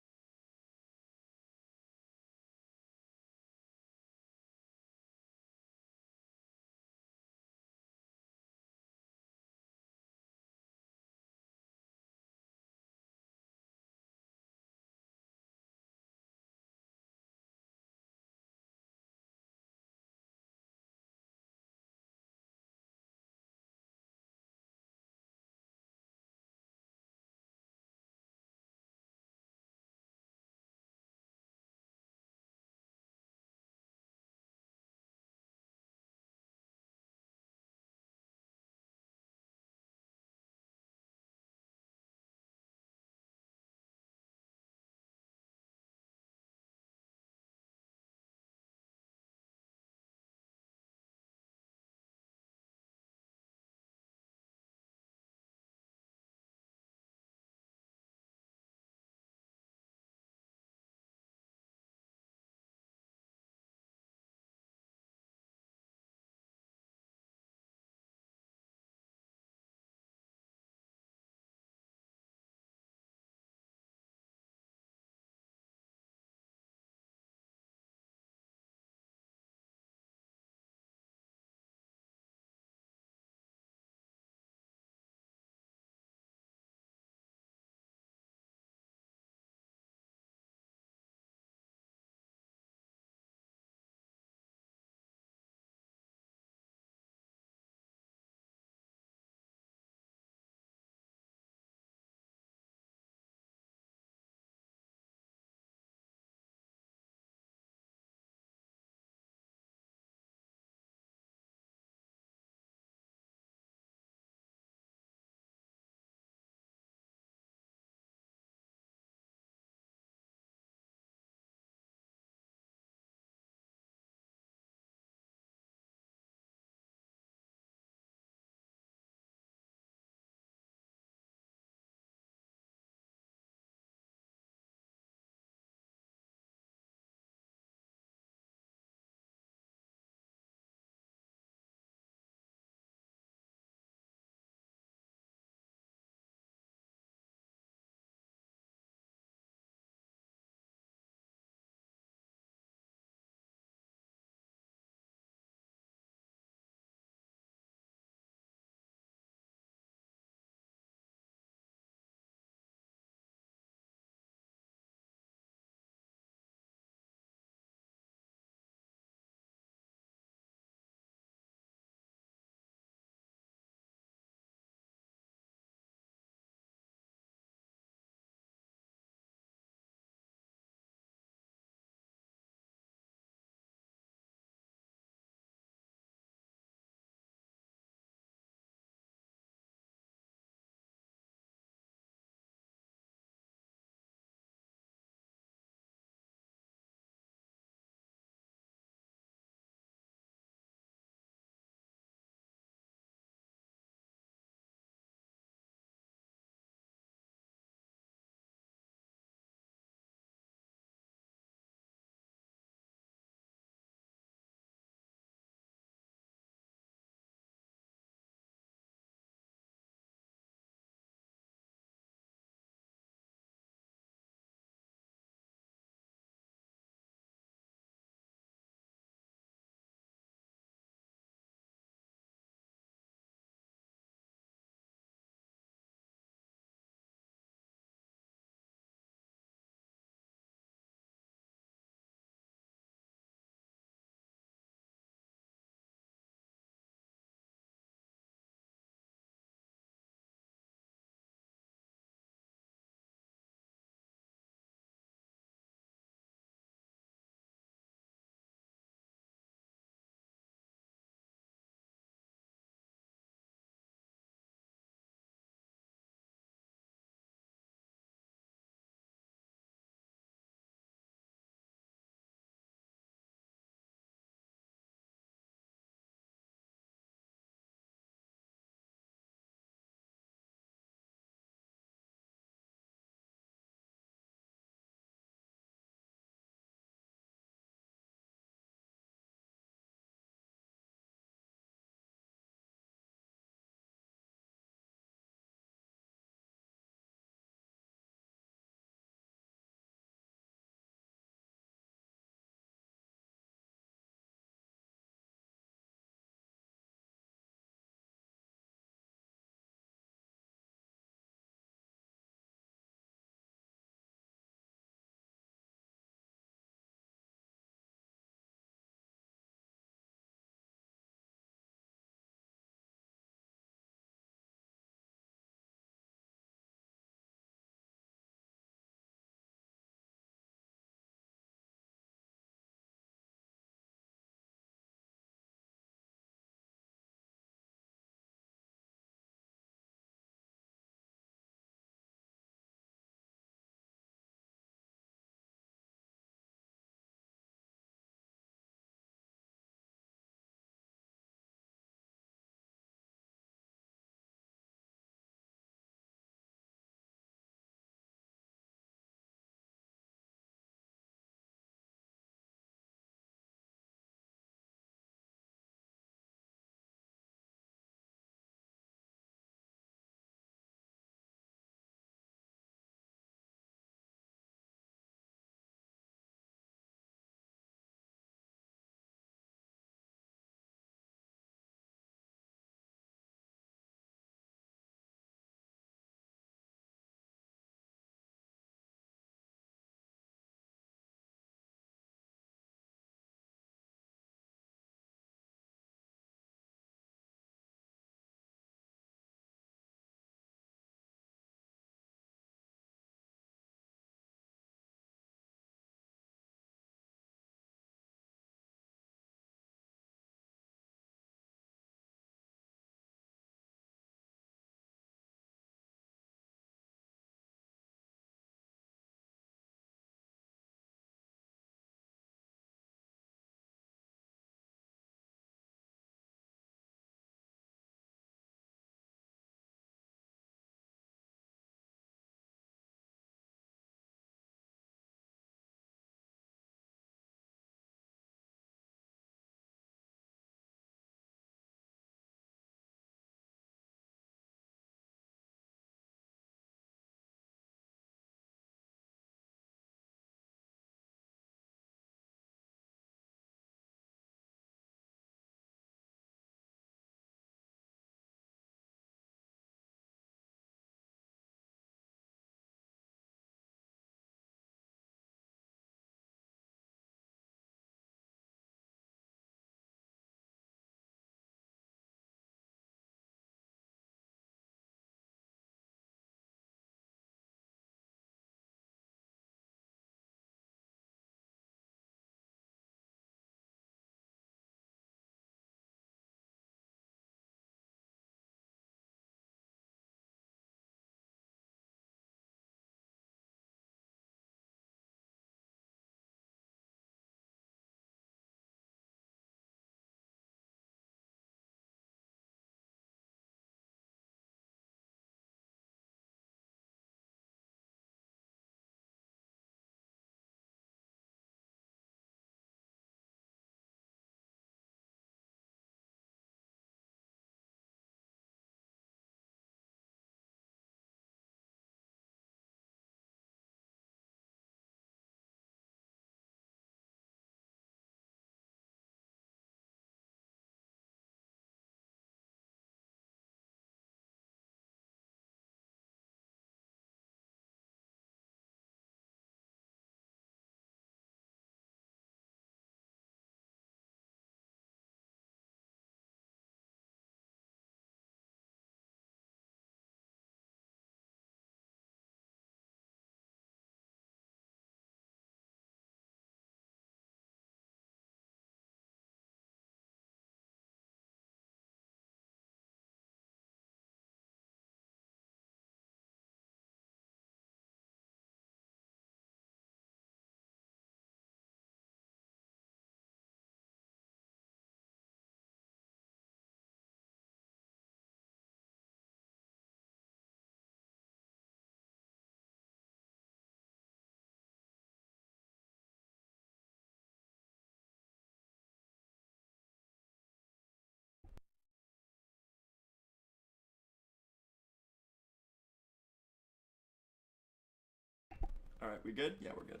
Alright, we good? Yeah, we're good.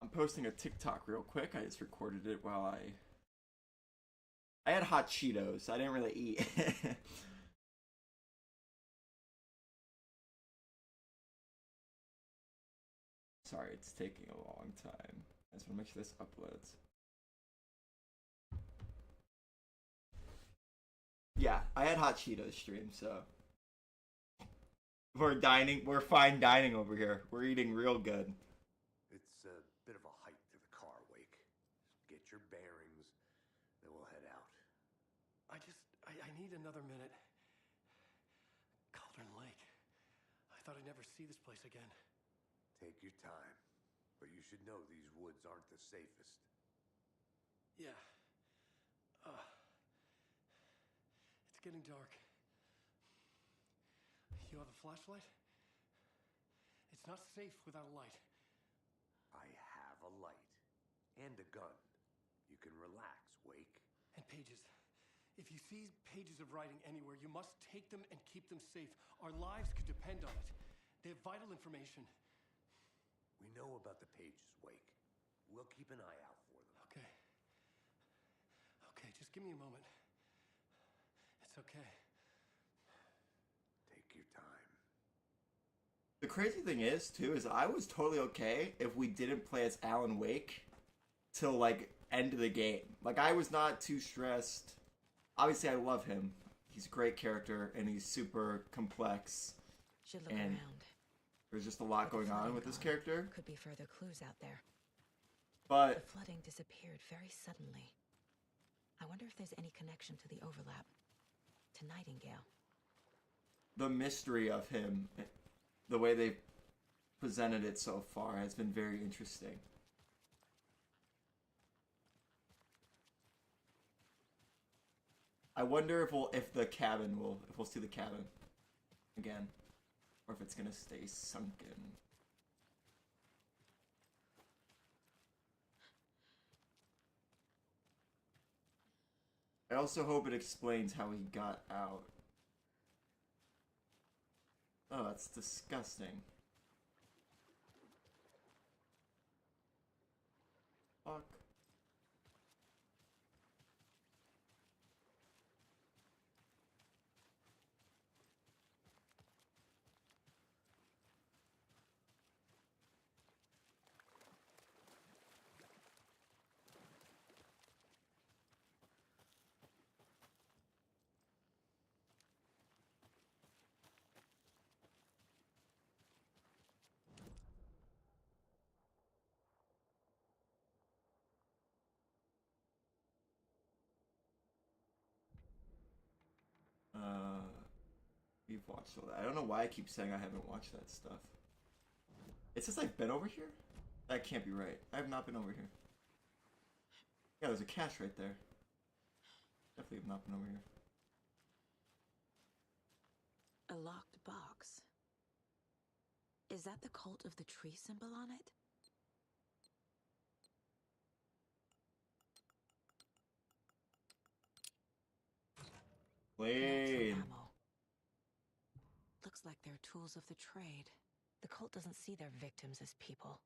I'm posting a TikTok real quick. I just recorded it while I had hot Cheetos. I didn't really eat. Sorry, it's taking a long time. I just want to make sure this uploads. Yeah, I had hot Cheetos stream, so we're fine dining over here. We're eating real good. It's a bit of a hike to the car, Wake. Just get your bearings, then we'll head out. I need another minute. Cauldron Lake. I thought I'd never see this place again. Take your time, but you should know these woods aren't the safest. Yeah. It's getting dark. You have a flashlight? It's not safe without a light. I have a light and a gun. You can relax, Wake. And pages. If you see pages of writing anywhere, you must take them and keep them safe. Our lives could depend on it. They have vital information. We know about the pages, Wake. We'll keep an eye out for them. Okay. Okay, just give me a moment. It's okay. Take your time. The crazy thing is, too, is I was totally okay if we didn't play as Alan Wake till, like, end of the game. Like, I was not too stressed. Obviously, I love him. He's a great character, and he's super complex. Should look and around. there's just a lot going on with this character. Could be further clues out there. But the flooding disappeared very suddenly. I wonder if there's any connection to the overlap. To Nightingale. The mystery of him, the way they've presented it so far, has been very interesting. I wonder if we'll see the cabin again, or if it's gonna stay sunken. I also hope it explains how he got out. Oh, that's disgusting. Fuck. We've watched all that. I don't know why I keep saying I haven't watched that stuff. It says I've been over here? That can't be right. I have not been over here. Yeah, there's a cache right there. Definitely have not been over here. A locked box. Is that the cult of the tree symbol on it? Blade. Looks like they're tools of the trade. The cult doesn't see their victims as people.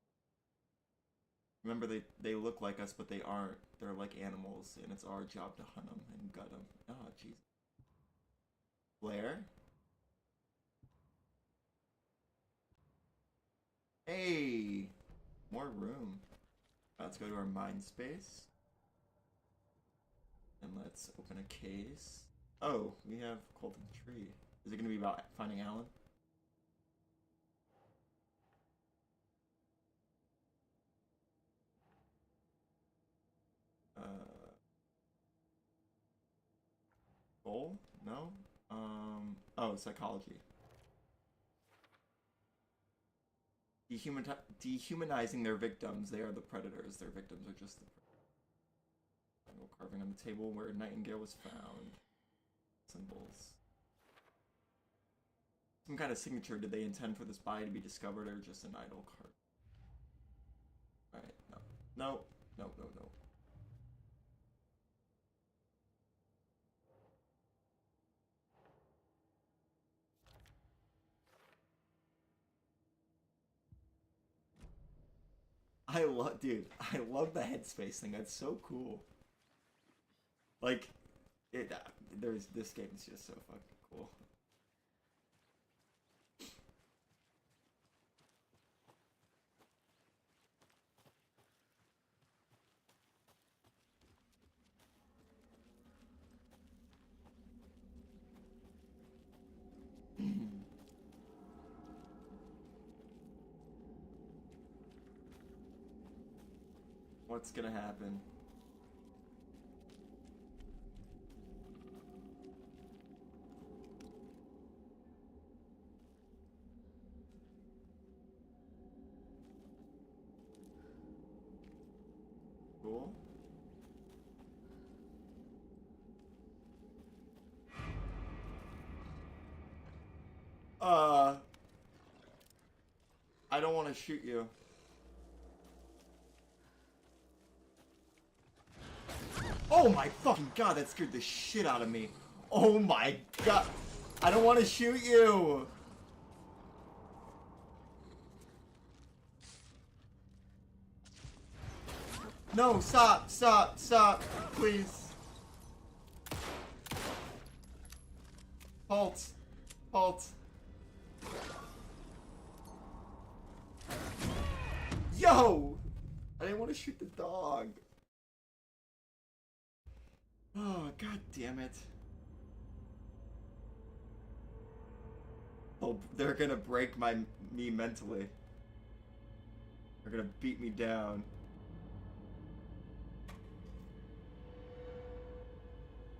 Remember, they look like us, but they aren't. They're like animals, and it's our job to hunt them and gut them. Oh, jeez. Blair? Hey! More room. Let's go to our mind space. And let's open a case. Oh, we have Cult of the Tree. Is it going to be about finding Alan? Goal? No? Oh, psychology. Dehumanizing their victims. They are the predators. Their victims are just the triangle carving on the table where Nightingale was found. Symbols. Some kind of signature. Did they intend for this body to be discovered, or just an idle card? Alright, no. No. No, no, no. I love, dude, I love the headspace thing. That's so cool. Like, this game is just so fucking cool. What's gonna happen? Cool. I don't want to shoot you. Oh my fucking god, that scared the shit out of me. Oh my god. I don't want to shoot you. No, stop, stop, stop, please. Halt. Halt. Yo! I didn't want to shoot the dog. Oh, god damn it. Oh, they're gonna break me mentally. They're gonna beat me down.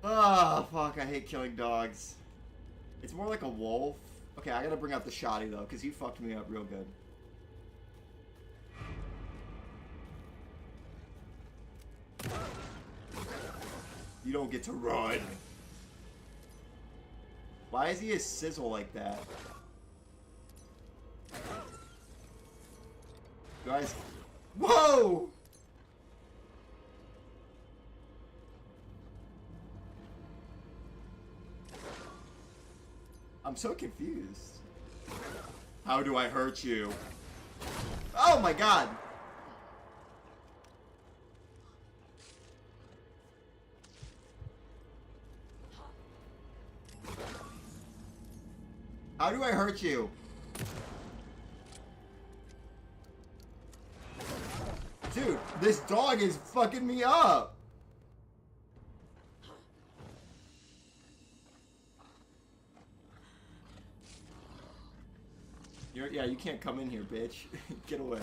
Ah, fuck, I hate killing dogs. It's more like a wolf. Okay, I gotta bring out the shotty though, because you fucked me up real good. You don't get to run. Why is he a sizzle like that? Guys. Whoa! I'm so confused. How do I hurt you? Oh my god! How do I hurt you? Dude, this dog is fucking me up! Yeah, you can't come in here, bitch. Get away.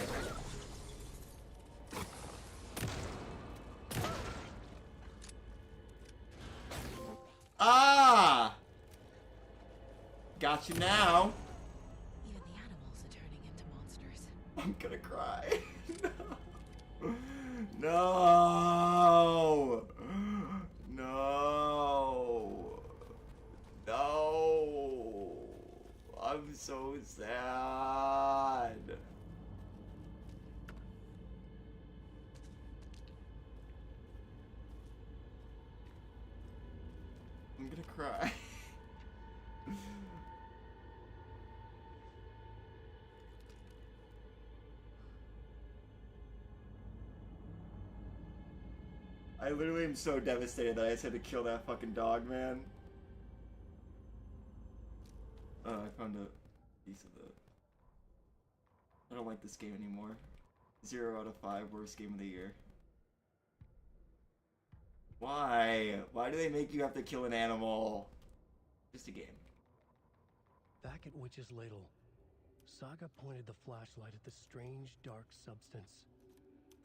Ah! Got you now. Even the animals are turning into monsters. I'm gonna cry. No. No. No. I'm so sad. I'm gonna cry. I literally am so devastated that I just had to kill that fucking dog, man. I found a piece of it. I don't like this game anymore. 0 out of 5, worst game of the year. Why? Why do they make you have to kill an animal? Just a game. Back at Witch's Ladle, Saga pointed the flashlight at the strange, dark substance.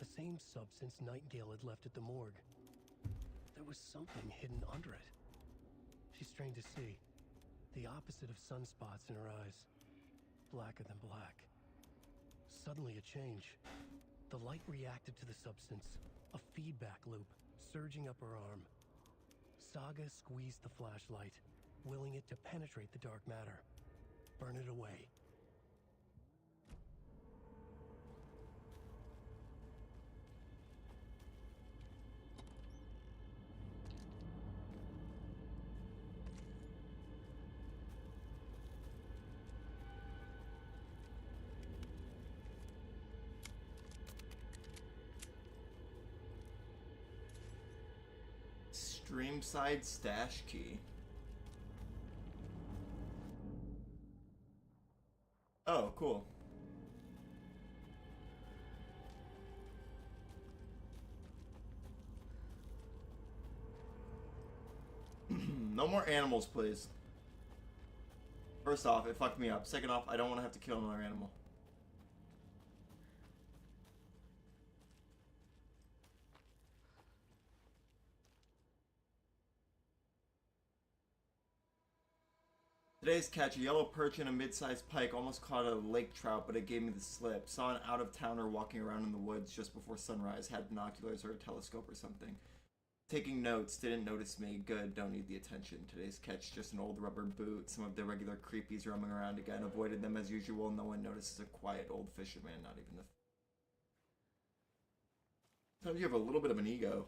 The same substance Nightingale had left at the morgue. There was something hidden under it. She strained to see. The opposite of sunspots in her eyes. Blacker than black. Suddenly a change. The light reacted to the substance. A feedback loop, surging up her arm. Saga squeezed the flashlight, willing it to penetrate the dark matter. Burn it away. Streamside stash key. Oh, cool. No more animals, please. First off, it fucked me up. Second off, I don't want to have to kill another animal. Today's catch, a yellow perch and a mid-sized pike almost caught a lake trout, but it gave me the slip. Saw an out-of-towner walking around in the woods just before sunrise, had binoculars or a telescope or something. Taking notes, didn't notice me. Good, don't need the attention. Today's catch, just an old rubber boot. Some of the regular creepies roaming around again. Avoided them as usual. No one notices a quiet old fisherman, not even the... Sometimes you have a little bit of an ego.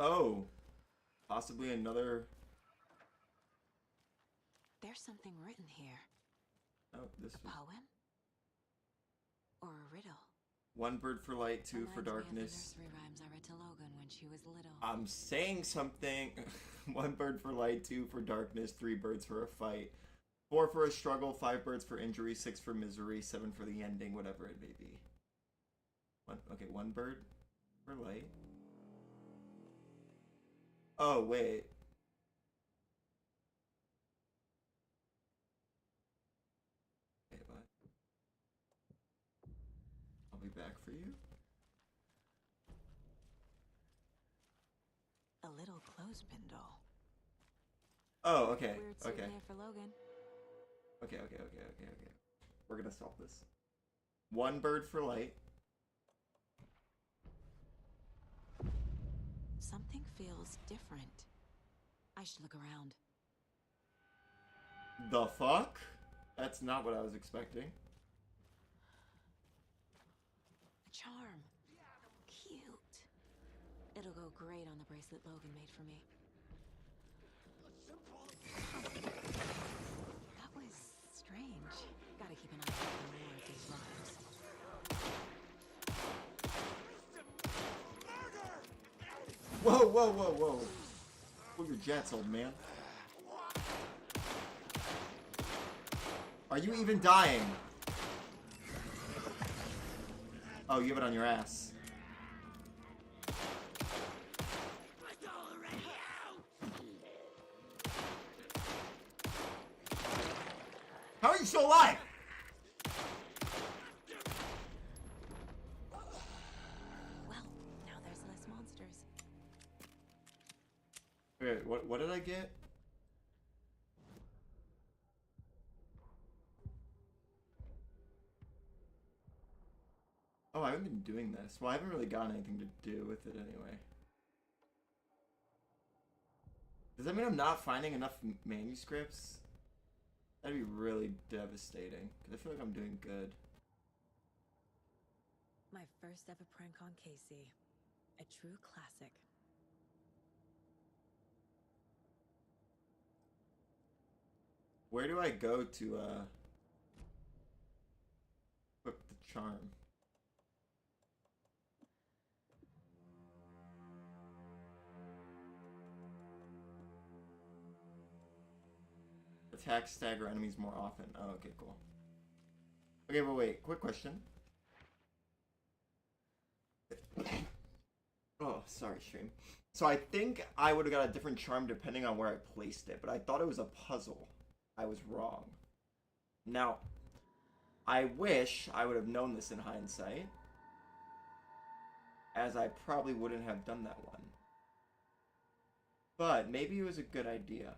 Oh, possibly another... There's something written here. Oh, this a poem? Or a riddle? One bird for light, two for darkness. Nursery rhymes I read to Logan when she was little. I'm saying something. One bird for light, two for darkness, three birds for a fight. Four for a struggle, five birds for injury, six for misery, seven for the ending, whatever it may be. One bird for light. Oh, wait. Wait, what? I'll be back for you. A little clothespin doll. Oh, okay. Weird Okay. souvenir for Logan. Okay. We're gonna solve this. One bird for light. Something feels different. I should look around. The fuck? That's not what I was expecting. A charm. Cute. It'll go great on the bracelet Logan made for me. That was strange. Gotta keep an eye on more of these rhymes. Whoa. Pull your jets, old man. Are you even dying? Oh, you have it on your ass. How are you still alive? Well, now there's less monsters. Okay, what did I get? Oh, I haven't been doing this. Well, I haven't really got anything to do with it anyway. Does that mean I'm not finding enough manuscripts? That'd be really devastating, because I feel like I'm doing good. My first ever prank on Casey. A true classic. Where do I go to, equip the charm? Attack, stagger enemies more often. Oh, okay, cool. Okay, but wait, quick question. Oh, sorry, stream. So I think I would have got a different charm depending on where I placed it, but I thought it was a puzzle. I was wrong. Now, I wish I would have known this in hindsight, as I probably wouldn't have done that one. But maybe it was a good idea.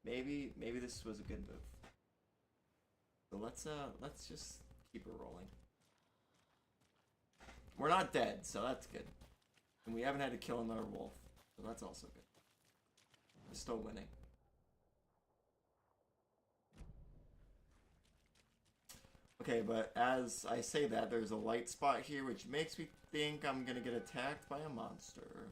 Maybe this was a good move. So let's just keep it rolling. We're not dead, so that's good. And we haven't had to kill another wolf, so that's also good. We're still winning. Okay, but as I say that, there's a light spot here, which makes me think I'm gonna get attacked by a monster.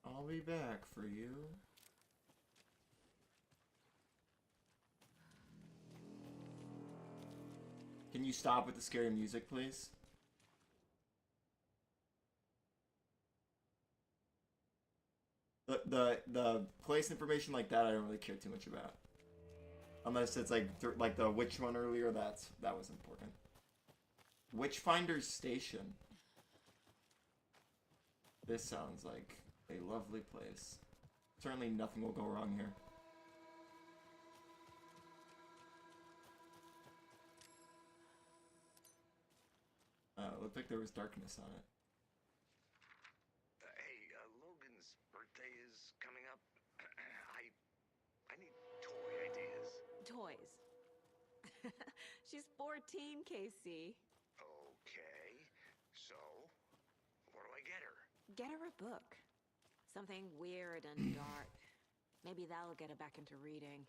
I'll be back for you. Can you stop with the scary music, please? The place information like that, I don't really care too much about. Unless it's like the witch one earlier, that was important. Witchfinder's Station. This sounds like a lovely place. Certainly nothing will go wrong here. Looked like there was darkness on it. Hey, Logan's birthday is coming up. I need toy ideas. Toys. She's 14, Casey. Okay, so what do I get her? Get her a book. Something weird and dark. Maybe that'll get her back into reading.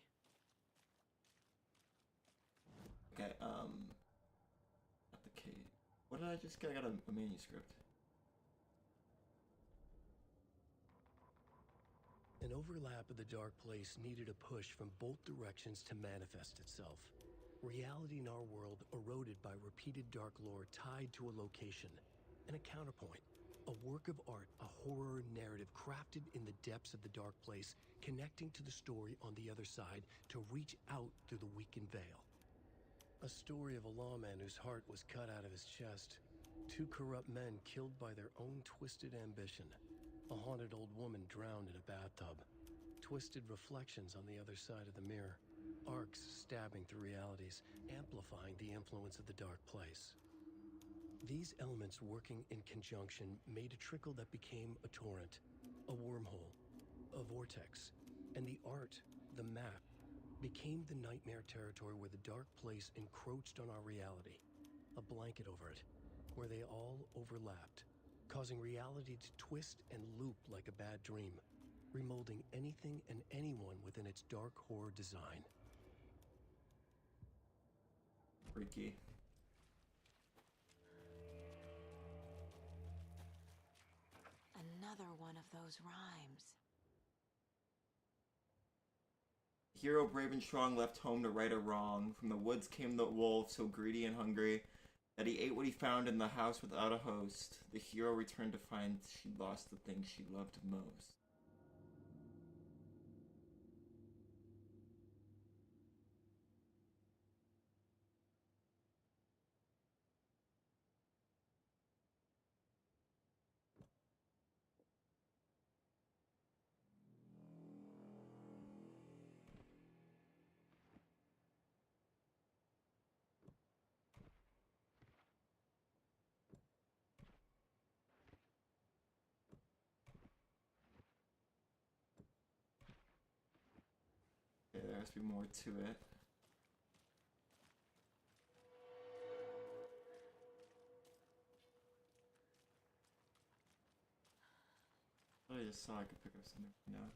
Okay, not the cave. What did I just get? I got a manuscript. An overlap of the dark place needed a push from both directions to manifest itself. Reality in our world eroded by repeated dark lore tied to a location. And a counterpoint. A work of art, a horror narrative crafted in the depths of the dark place, connecting to the story on the other side to reach out through the weakened veil. A story of a lawman whose heart was cut out of his chest. Two corrupt men killed by their own twisted ambition. A haunted old woman drowned in a bathtub. Twisted reflections on the other side of the mirror. Arcs stabbing through realities, amplifying the influence of the dark place. These elements working in conjunction made a trickle that became a torrent, a wormhole, a vortex, and the art, the map, became the nightmare territory where the dark place encroached on our reality, a blanket over it, where they all overlapped, causing reality to twist and loop like a bad dream, remolding anything and anyone within its dark horror design. Freaky. Another one of those rhymes. Hero brave and strong left home to right a wrong. From the woods came the wolf, so greedy and hungry that he ate what he found in the house without a host. The hero returned to find she'd lost the thing she loved most. Okay, there has to be more to it. I just saw I could pick up something now.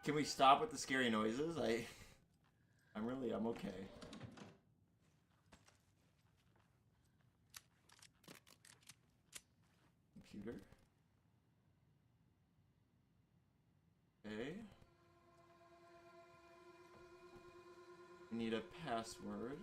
Can we stop with the scary noises? I'm okay. Computer. Okay. We need a password.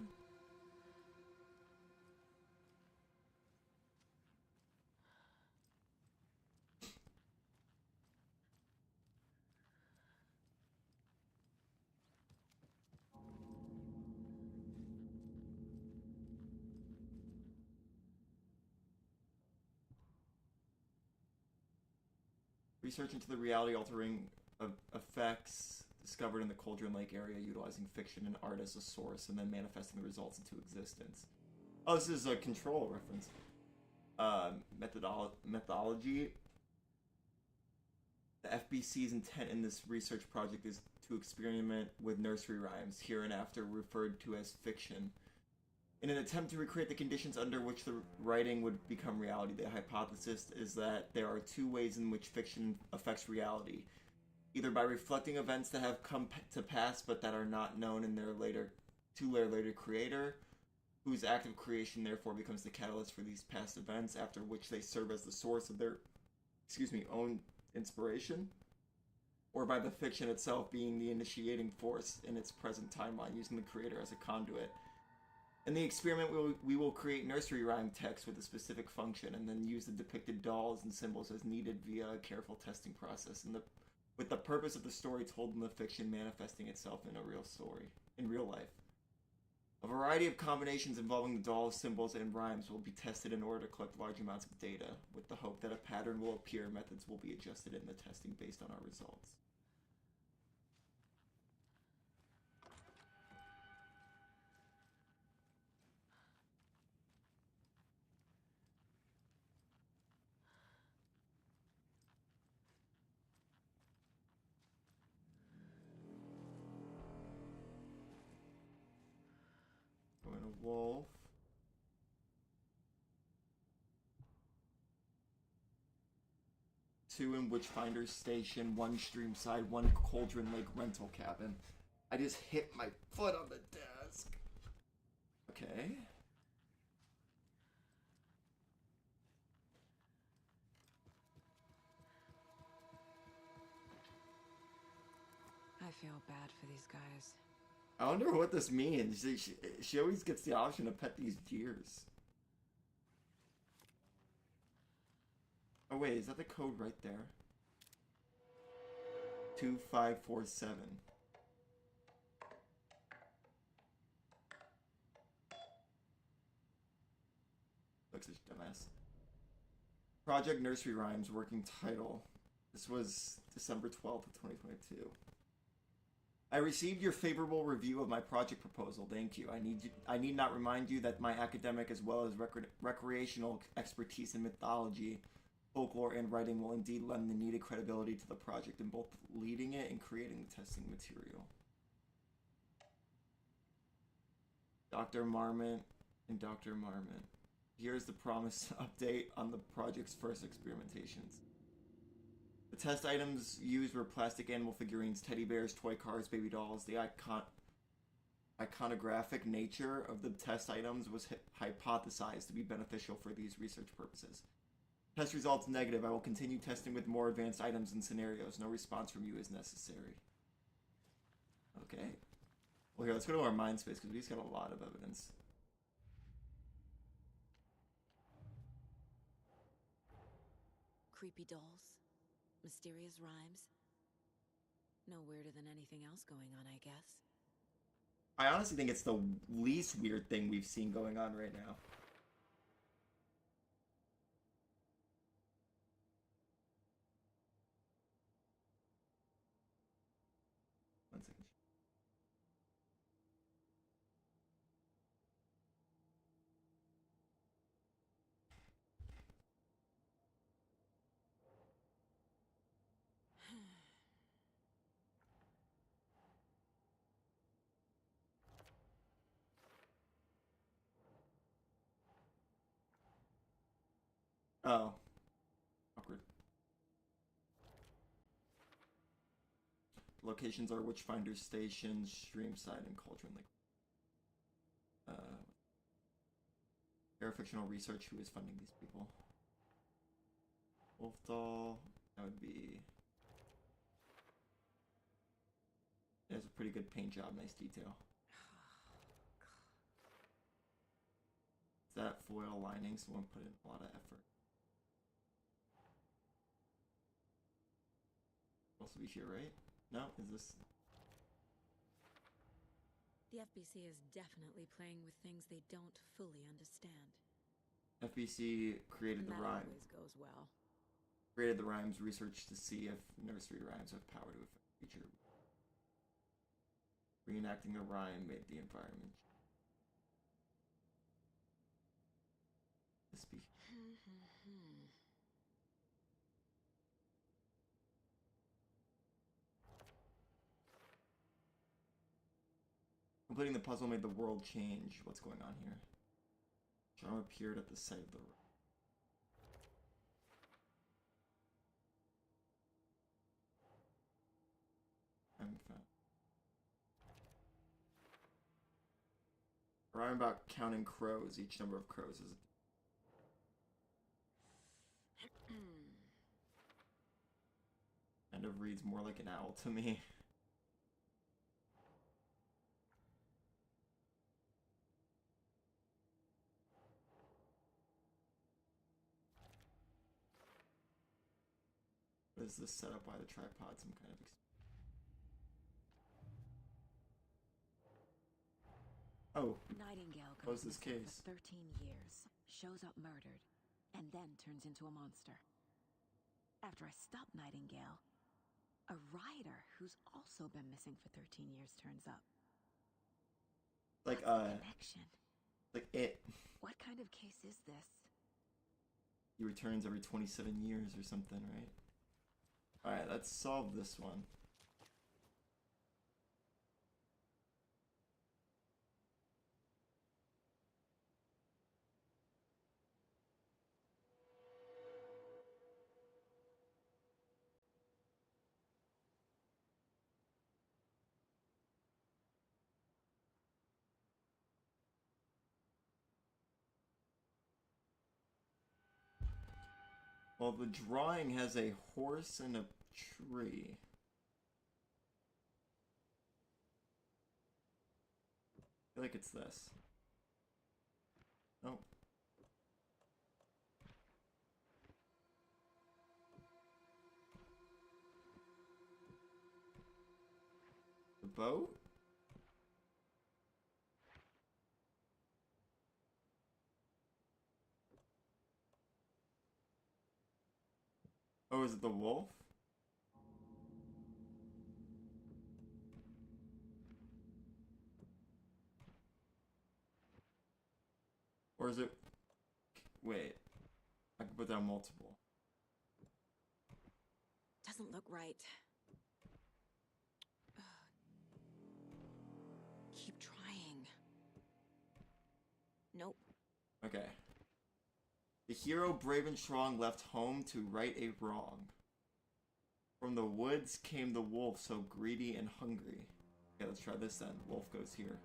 Research into the reality-altering effects discovered in the Cauldron Lake area, utilizing fiction and art as a source, and then manifesting the results into existence. Oh, this is a Control reference. Methodology. The FBC's intent in this research project is to experiment with nursery rhymes, hereinafter referred to as fiction. In an attempt to recreate the conditions under which the writing would become reality, the hypothesis is that there are two ways in which fiction affects reality. Either by reflecting events that have come to pass but that are not known in their later creator, whose act of creation therefore becomes the catalyst for these past events, after which they serve as the source of their, own inspiration, or by the fiction itself being the initiating force in its present timeline, using the creator as a conduit. In the experiment, we will create nursery rhyme text with a specific function, and then use the depicted dolls and symbols as needed via a careful testing process, with the purpose of the story told in the fiction manifesting itself in real life. A variety of combinations involving the dolls, symbols, and rhymes will be tested in order to collect large amounts of data, with the hope that a pattern will appear. Methods will be adjusted in the testing based on our results. A wolf. Two in Witchfinder's Station, one Streamside, one Cauldron Lake rental cabin. I just hit my foot on the desk. Okay. I feel bad for these guys. I wonder what this means. She always gets the option to pet these deers. Oh wait, is that the code right there? 2547. Looks like a dumbass. Project Nursery Rhymes working title. This was December 12th of 2022. I received your favorable review of my project proposal. Thank you. I need not remind you that my academic as well as recreational expertise in mythology, folklore, and writing will indeed lend the needed credibility to the project in both leading it and creating the testing material. Dr. Marmot and Dr. Marmot. Here's the promised update on the project's first experimentations. The test items used were plastic animal figurines, teddy bears, toy cars, baby dolls. The iconographic nature of the test items was hypothesized to be beneficial for these research purposes. Test results negative. I will continue testing with more advanced items and scenarios. No response from you is necessary. Okay. Well, here, let's go to our mind space, because we've got a lot of evidence. Creepy dolls. Mysterious rhymes. No weirder than anything else going on, I guess. I honestly think it's the least weird thing we've seen going on right now. One second. Oh. Awkward. Locations are Witchfinder's Station, Streamside, and Cauldron Lake. Parafictional research, who is funding these people? Wolf doll, that would be... It has a pretty good paint job, nice detail. That foil lining, someone put in a lot of effort. Supposed to be here, right? No? Is this... The FBC is definitely playing with things they don't fully understand. FBC created the rhyme. Always goes well. Created the rhymes, research to see if nursery rhymes have power to affect future. Reenacting the rhyme made the environment. This be. Completing the puzzle made the world change. What's going on here? Charm appeared at the site of the road. I'm found. Rhyme about counting crows. Each number of crows is. Kind of reads more like an owl to me. What is this set up by the tripod? Some kind of. Oh. Nightingale Close goes this missing case. for 13 years, shows up murdered, and then turns into a monster. After I stop Nightingale, a rider who's also been missing for 13 years turns up. Like What's the connection? Like it. What kind of case is this? He returns every 27 years or something, right? Alright, let's solve this one. Well, the drawing has a horse and a tree. I feel like it's this. No. The boat? Oh, is it the wolf? Or is it... Wait. I can put down multiple. Doesn't look right. Keep trying. Nope. Okay. The hero, brave and strong, left home to right a wrong. From the woods came the wolf, so greedy and hungry. Okay, let's try this then. Wolf goes here.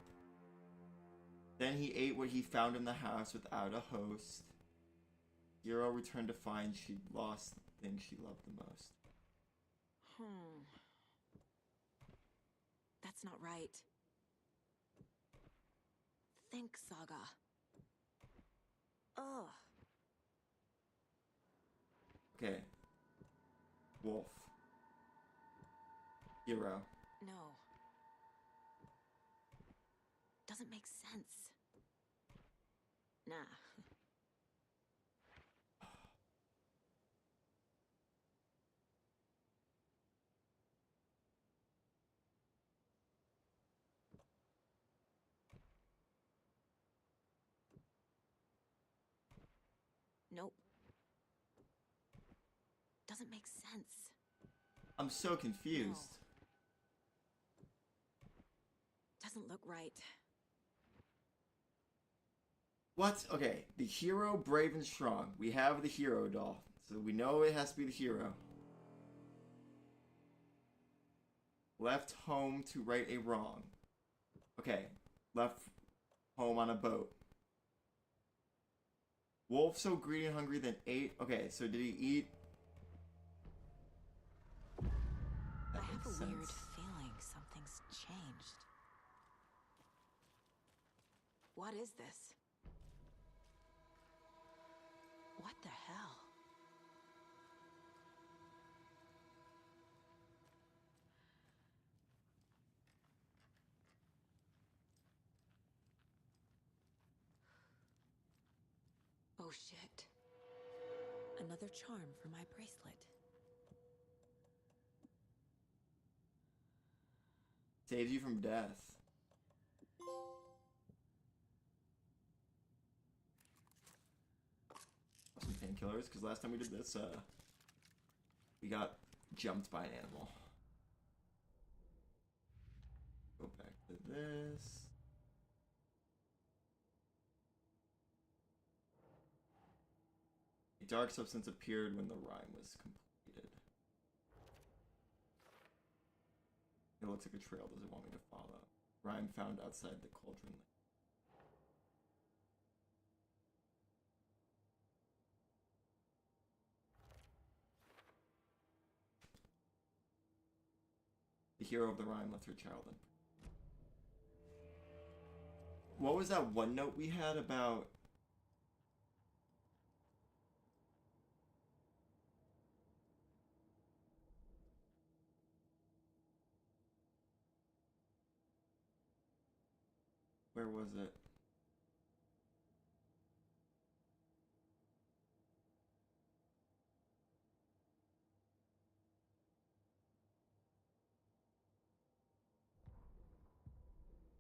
Then he ate what he found in the house without a host. Hero returned to find she'd lost the thing she loved the most. That's not right. Think, Saga. Ugh. Okay. Wolf. Hero. No. Doesn't make sense. Nah. Nope. Doesn't make sense. I'm so confused. Doesn't look right. What? Okay, the hero, brave and strong. We have the hero doll, so we know it has to be the hero. Left home to right a wrong. Okay, left home on a boat. Wolf so greedy and hungry then ate. Okay, so did he eat? I have a weird feeling something's changed. What is this? What the hell? Oh shit. Another charm for my bracelet. Saves you from death. Some painkillers, because last time we did this, we got jumped by an animal. Go back to this. dark substance appeared when the rhyme was completed. It looks like a trail. Does it want me to follow? Rhyme found outside the cauldron. The hero of the rhyme left her child in. What was that one note we had about... Where was it?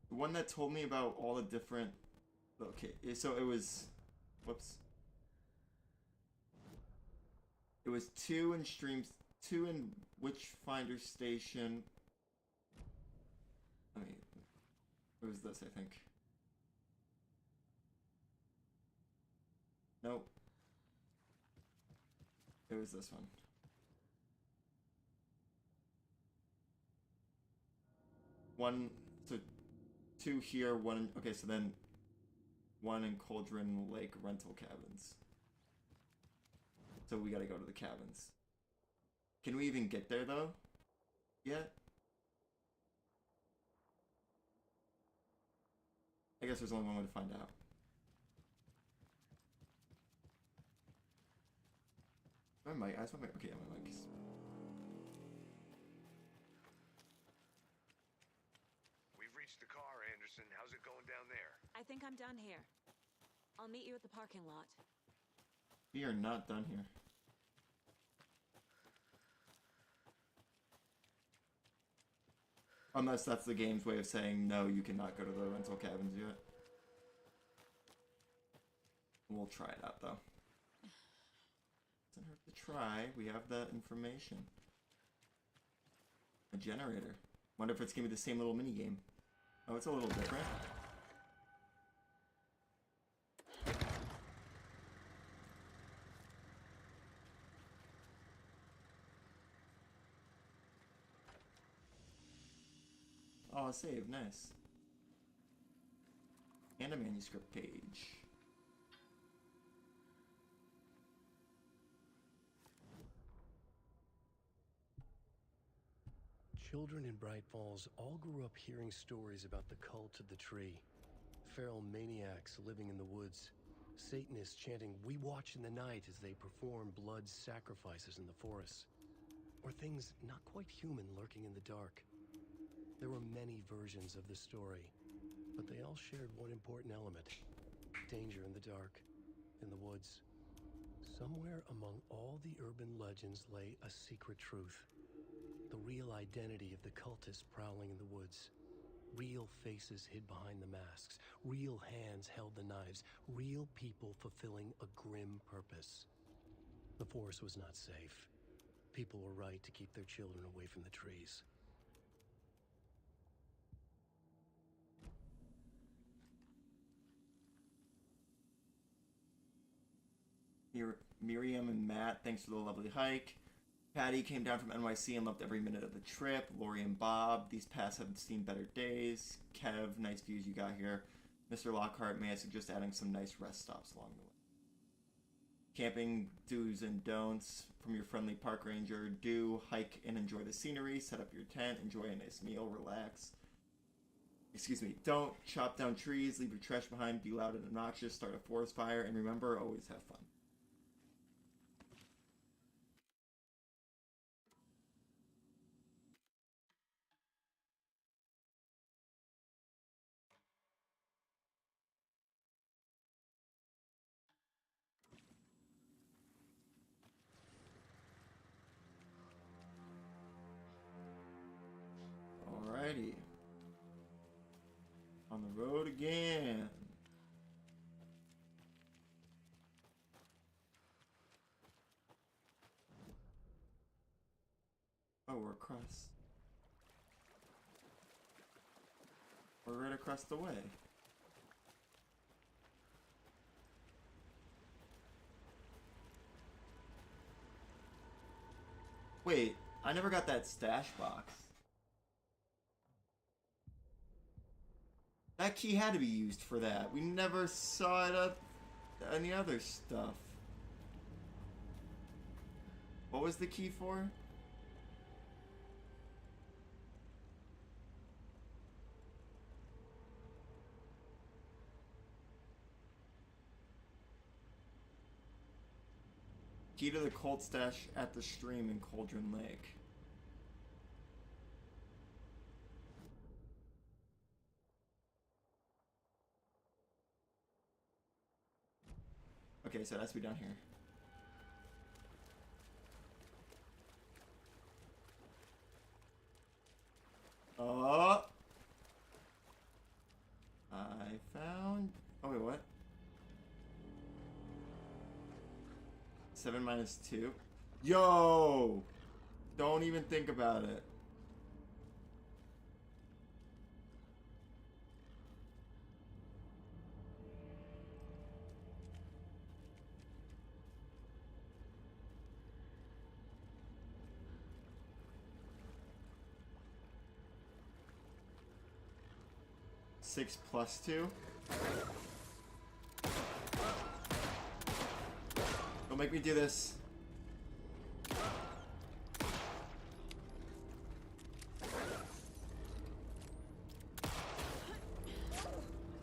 The one that told me about all the different... Okay, so it was... Whoops. It was 2 in streams... 2 in Witchfinder Station. I mean... It was this, I think. Nope. It was this one. One... So... 2 here, 1... Okay, so then... 1 in Cauldron Lake rental cabins. So we gotta go to the cabins. Can we even get there, though? Yet? I guess there's only one way to find out. My mic, I just want my... Okay, yeah, my mic is... We've reached the car, Anderson. How's it going down there? I think I'm done here. I'll meet you at the parking lot. We are not done here. Unless that's the game's way of saying, no, you cannot go to the rental cabins yet. We'll try it out, though. Doesn't hurt to try. We have that information. A generator. Wonder if it's gonna be the same little mini game. Oh, it's a little different. Oh, save, nice. And a manuscript page. Children in Bright Falls all grew up hearing stories about the cult of the tree. Feral maniacs living in the woods. Satanists chanting, "We watch in the night," as they perform blood sacrifices in the forests. Or things not quite human lurking in the dark. There were many versions of the story, but they all shared one important element. Danger in the dark, in the woods. Somewhere among all the urban legends lay a secret truth. The real identity of the cultists prowling in the woods. Real faces hid behind the masks. Real hands held the knives. Real people fulfilling a grim purpose. The forest was not safe. People were right to keep their children away from the trees. Miriam and Matt, thanks for the lovely hike. Patty came down from NYC and loved every minute of the trip. Lori and Bob, these paths have seen better days. Kev, nice views you got here. Mr. Lockhart, may I suggest adding some nice rest stops along the way? Camping do's and don'ts from your friendly park ranger. Do hike and enjoy the scenery. Set up your tent. Enjoy a nice meal. Relax. Excuse me. Don't chop down trees. Leave your trash behind. Be loud and obnoxious. Start a forest fire. And remember, always have fun. Alrighty. On the road again. Oh, we're across. We're right across the way. Wait, I never got that stash box. That key had to be used for that. We never saw it up any other stuff. What was the key for? Key to the cold stash at the stream in Cauldron Lake. Okay, so it has to be down here. Oh! I found... Oh, wait, what? 7 minus 2. Yo! Don't even think about it. Six plus 2. Don't make me do this.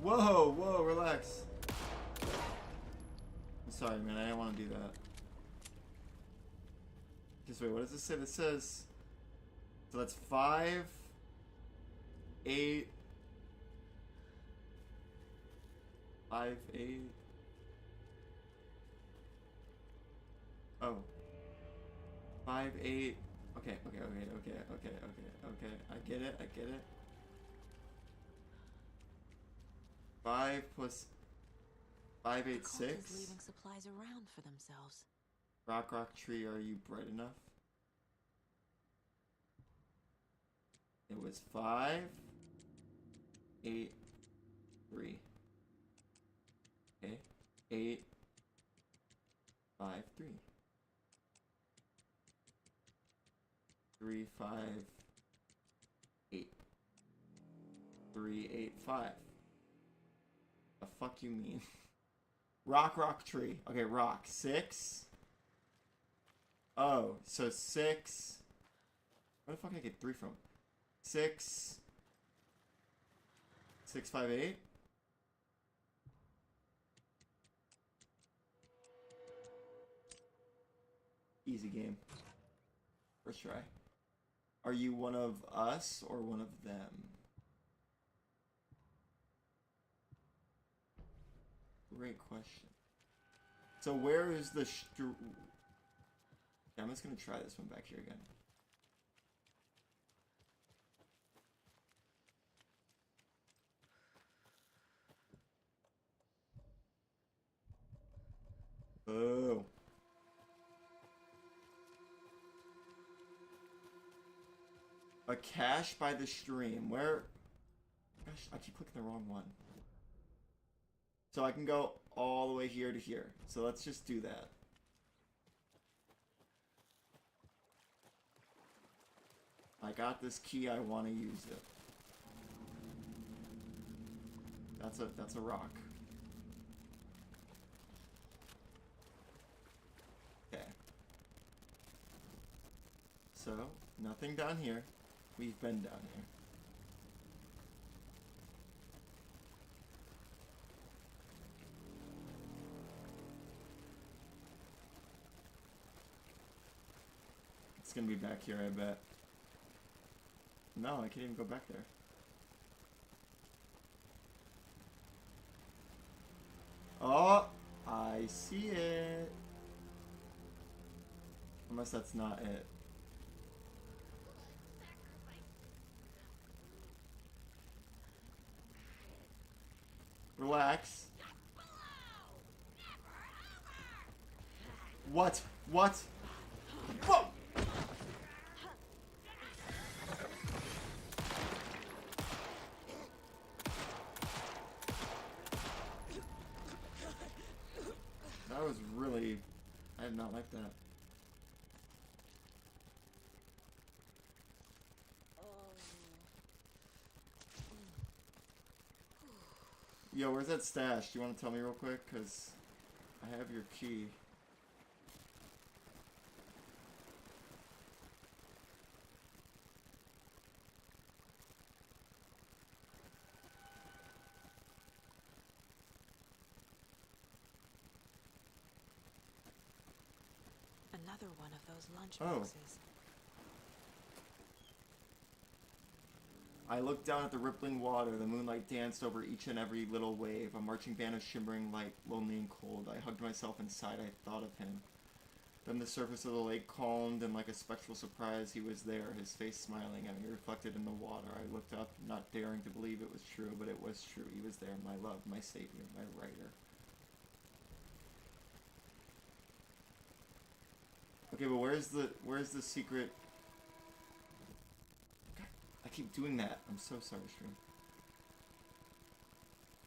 Whoa, whoa, relax. I'm sorry, man. I didn't want to do that. Just wait, what does this say? This says... So that's 5, 8... 5, 8... Oh. 5, 8... Okay. I get it. 5 plus 5, 8, 6. Leaving supplies around for themselves. Rock tree, are you bright enough? It was 5, 8, 3. Okay. 8, 5, 3. 3, 5, 8. 3, 8, 5. The fuck you mean? Rock tree. Okay, rock. 6. Oh, so 6. Where the fuck did I get 3 from? 6. 6, 5, 8. Easy game. First try. Are you one of us or one of them? Great question. So where is the I'm just gonna try this one back here again. Oh. A cache by the stream. Where? Gosh, I keep clicking the wrong one. So I can go all the way here to here. So let's just do that. I got this key, I want to use it. That's a rock. Okay. So, nothing down here. We've been down here. It's gonna be back here, I bet. No, I can't even go back there. Oh, I see it. Unless that's not it. Relax. What? What? Whoa! That was really... I did not like that. Yo, where's that stash? Do you want to tell me real quick? Because I have your key. Another one of those lunch Oh. boxes. I looked down at the rippling water. The moonlight danced over each and every little wave. A marching band of shimmering light, lonely and cold. I hugged myself and sighed. I thought of him. Then the surface of the lake calmed, and like a spectral surprise, he was there, his face smiling at me, reflected in the water. I looked up, not daring to believe it was true, but it was true. He was there, my love, my savior, my writer. Okay, but where's the secret? God, I keep doing that. I'm so sorry, Stream.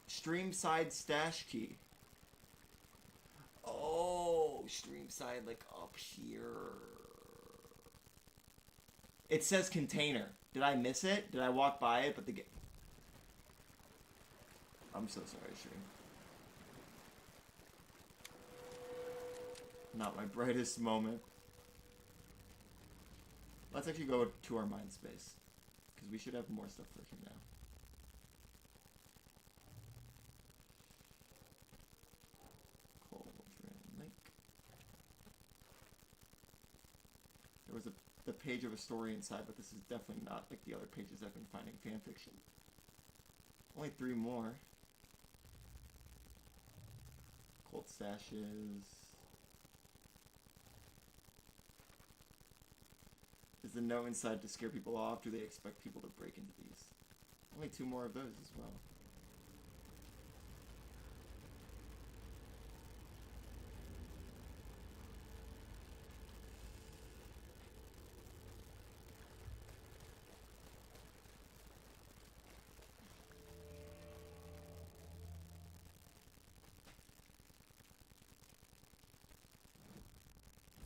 Stream side stash key. Oh, stream side, like up here. It says container. Did I miss it? Did I walk by it? But the I'm so sorry, stream. Not my brightest moment. Let's actually go to our mind space, because we should have more stuff for him now. There was the page of a story inside, but this is definitely not like the other pages I've been finding fanfiction. Only 3 more. Cold stashes. Is the note inside to scare people off? Do they expect people to break into these? Only 2 more of those as well.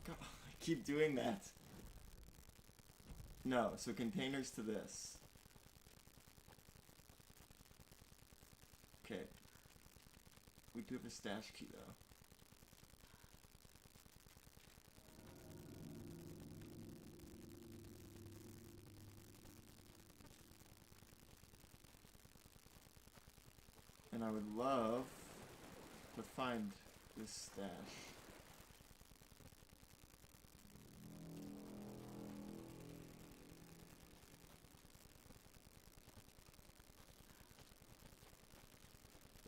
God, I keep doing that. No, so containers to this. Okay. We do have a stash key though. And I would love to find this stash.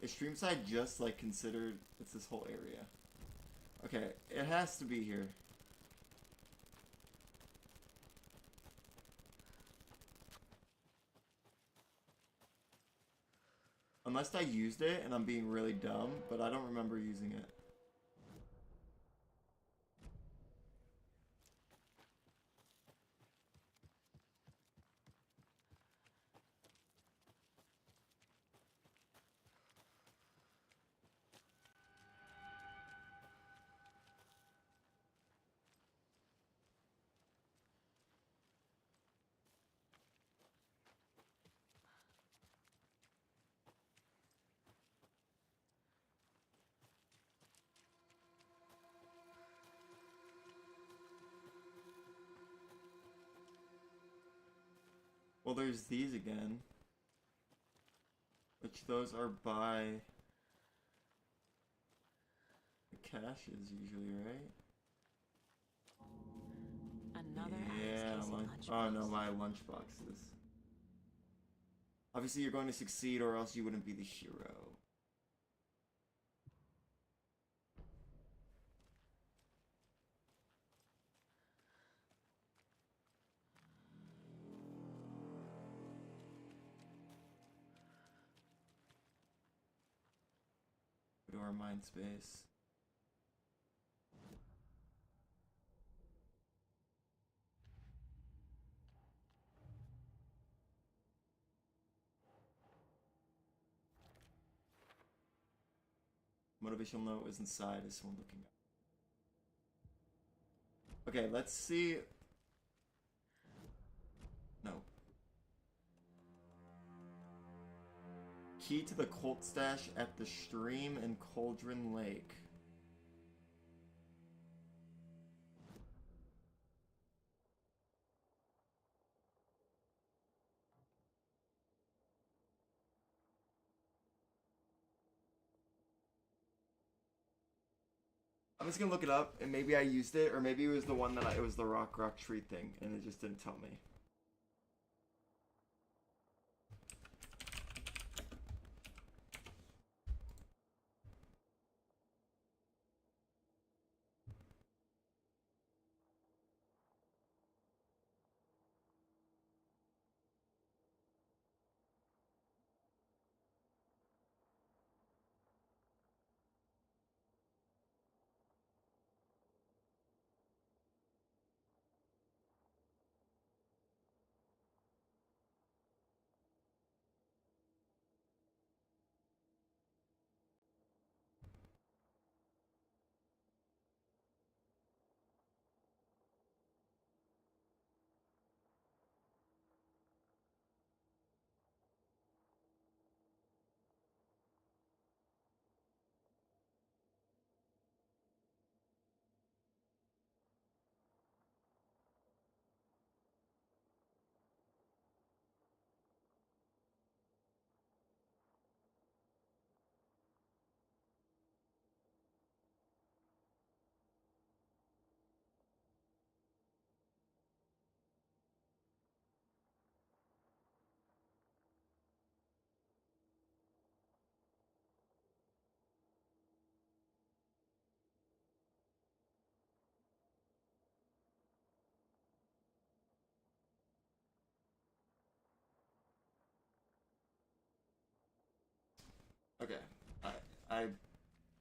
Is Streamside just like considered it's this whole area? Okay, it has to be here. Unless I used it and I'm being really dumb, but I don't remember using it. Well, there's these again. Which those are by the caches usually, right? Another yeah, oh no, my lunchboxes. Obviously you're going to succeed or else you wouldn't be the hero. To our mind space. Motivational note is inside. Is someone looking up? Okay, let's see. No. key to the cult stash at the stream in Cauldron Lake. I'm just gonna look it up, and maybe I used it, or maybe it was the one that it was the rock tree thing, and it just didn't tell me. Okay, I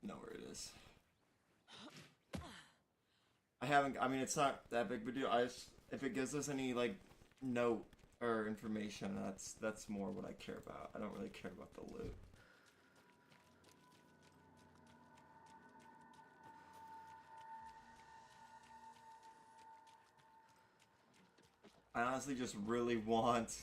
know where it is. I haven't. I mean, it's not that big of a deal. If it gives us any like note or information, that's more what I care about. I don't really care about the loot. I honestly just really want.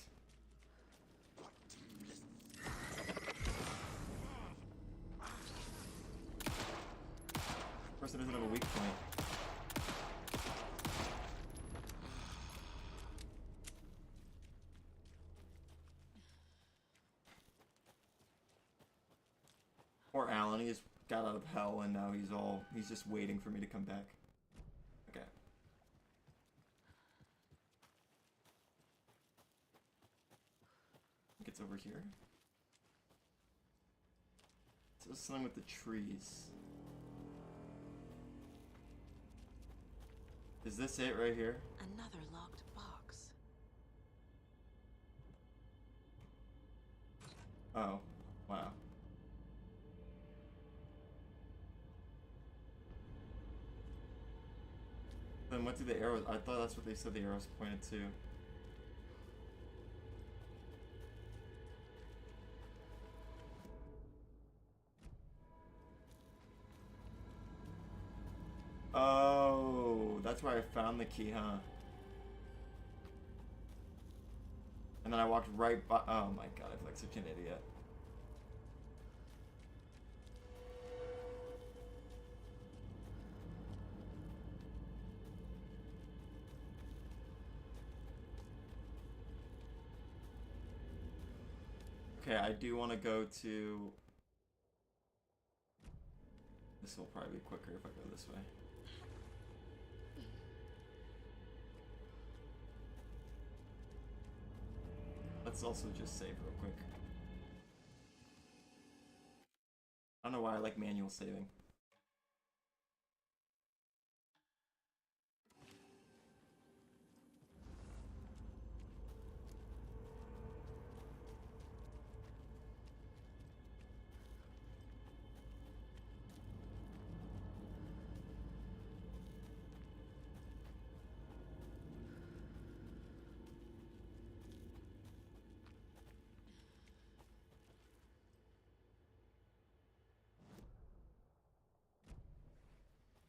Person doesn't have a weak point. Poor Alan, he just got out of hell and now he's just waiting for me to come back. Okay. I think it's over here. So something with the trees. Is this it right here? Another locked box. Oh, wow. Then what do the arrows? I thought that's what they said the arrows pointed to. Oh, that's where I found the key, huh? And then I walked right by. Oh my god, I feel like such an idiot. Okay, I do want to go to. This will probably be quicker if I go this way. Let's also just save real quick. I don't know why I like manual saving.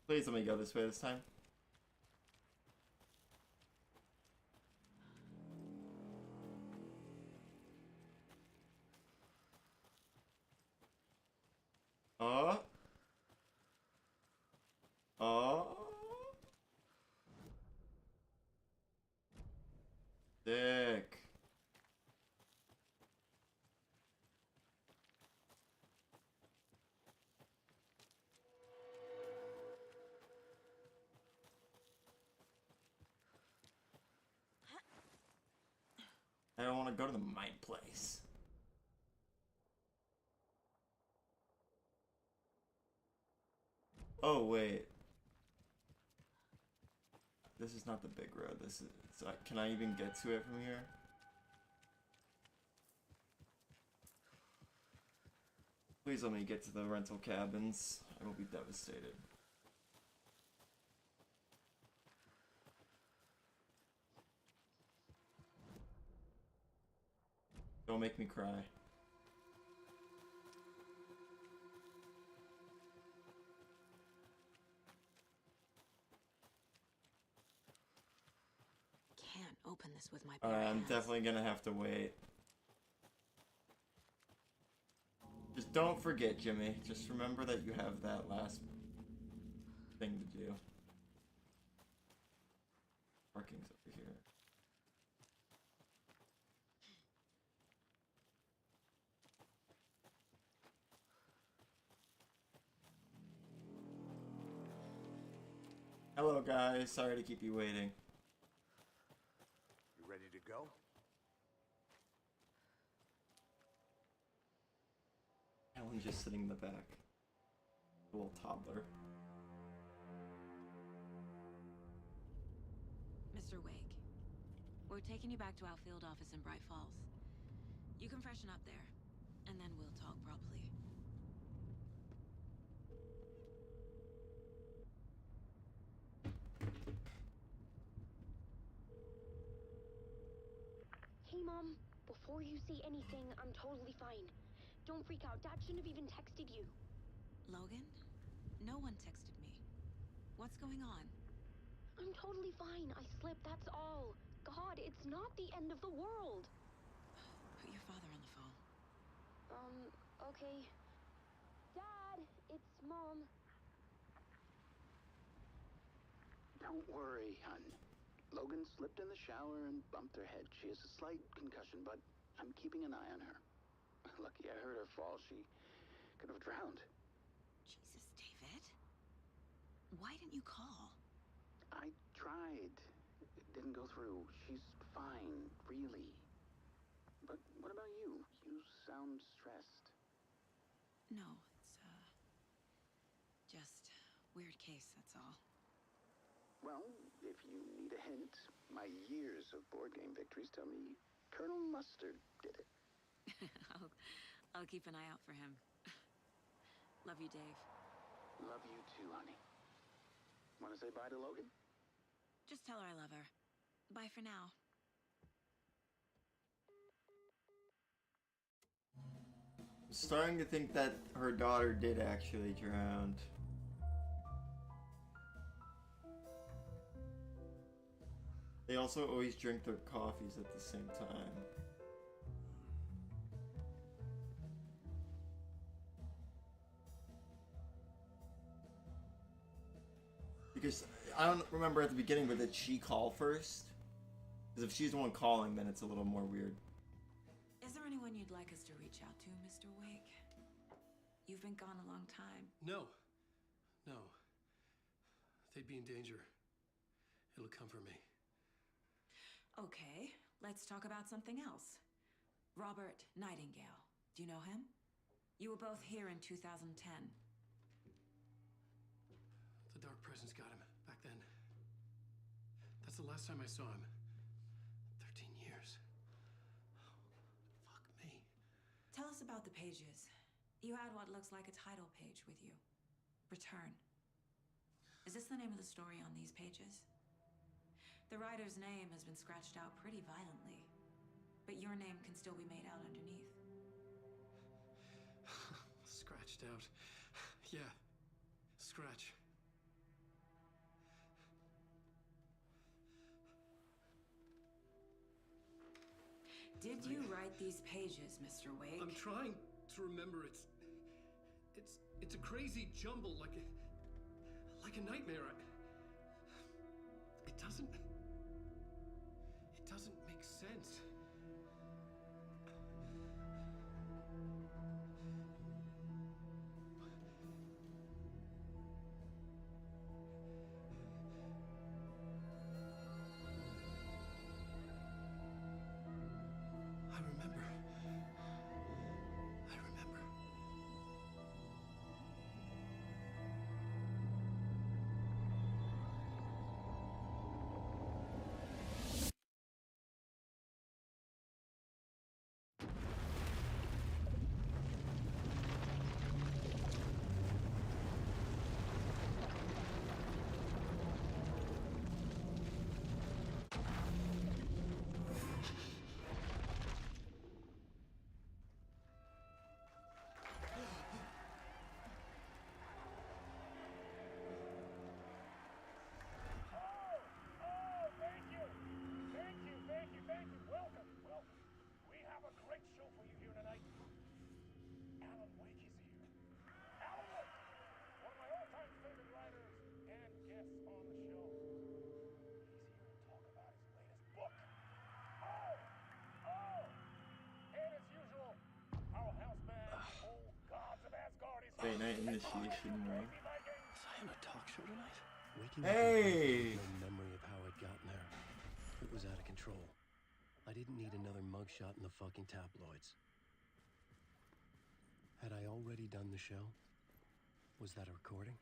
Please let me go this way this time. want to go to the mine place. Oh, wait. This is not the big road. This is... So can I even get to it from here? Please let me get to the rental cabins. I will be devastated. Don't make me cry. Can't open this with my bare I'm hands. definitely gonna have to wait. Just don't forget, Jimmy. Just remember that you have that last thing to do. Parking's over here. Hello, guys. Sorry to keep you waiting. You ready to go? Alan's just sitting in the back. A little toddler. Mr. Wake, we're taking you back to our field office in Bright Falls. You can freshen up there, and then we'll talk properly. Hey, Mom. Before you say anything, I'm totally fine. Don't freak out. Dad shouldn't have even texted you. Logan? No one texted me. What's going on? I'm totally fine. I slipped, that's all. God, it's not the end of the world. Put your father on the phone. Okay. Dad, it's Mom. Don't worry, hon. Logan slipped in the shower and bumped her head. She has a slight concussion, but I'm keeping an eye on her. Lucky I heard her fall. She could have drowned. Jesus, David. Why didn't you call? I tried. It didn't go through. She's fine, really. But what about you? You sound stressed. No, it's, just weird case, that's all. Well, if you need a hint, my years of board game victories tell me Colonel Mustard did it. I'll keep an eye out for him. Love you, Dave. Love you too, honey. Want to say bye to Logan? Just tell her I love her. Bye for now. I'm starting to think that her daughter did actually drown. They also always drink their coffees at the same time. Because I don't remember at the beginning, but did she call first? Because if she's the one calling, then it's a little more weird. Is there anyone you'd like us to reach out to, Mr. Wake? You've been gone a long time. No. No. They'd be in danger. It'll come for me. Okay, let's talk about something else. Robert Nightingale. Do you know him? You were both here in 2010. The Dark Presence got him back then. That's the last time I saw him. 13 years. Oh, fuck me. Tell us about the pages. You had what looks like a title page with you. Return. Is this the name of the story on these pages? The writer's name has been scratched out pretty violently, but your name can still be made out underneath. Scratched out. Yeah. Scratch. Did you write these pages, Mr. Wake? I'm trying to remember. It's a crazy jumble, like a nightmare. It doesn't make sense. Late night initiation ring. Was I on a talk show tonight? Waking Hey! up with no memory of how I'd gotten there. It was out of control. I didn't need another mugshot in the fucking tabloids. Had I already done the show? Was that a recording?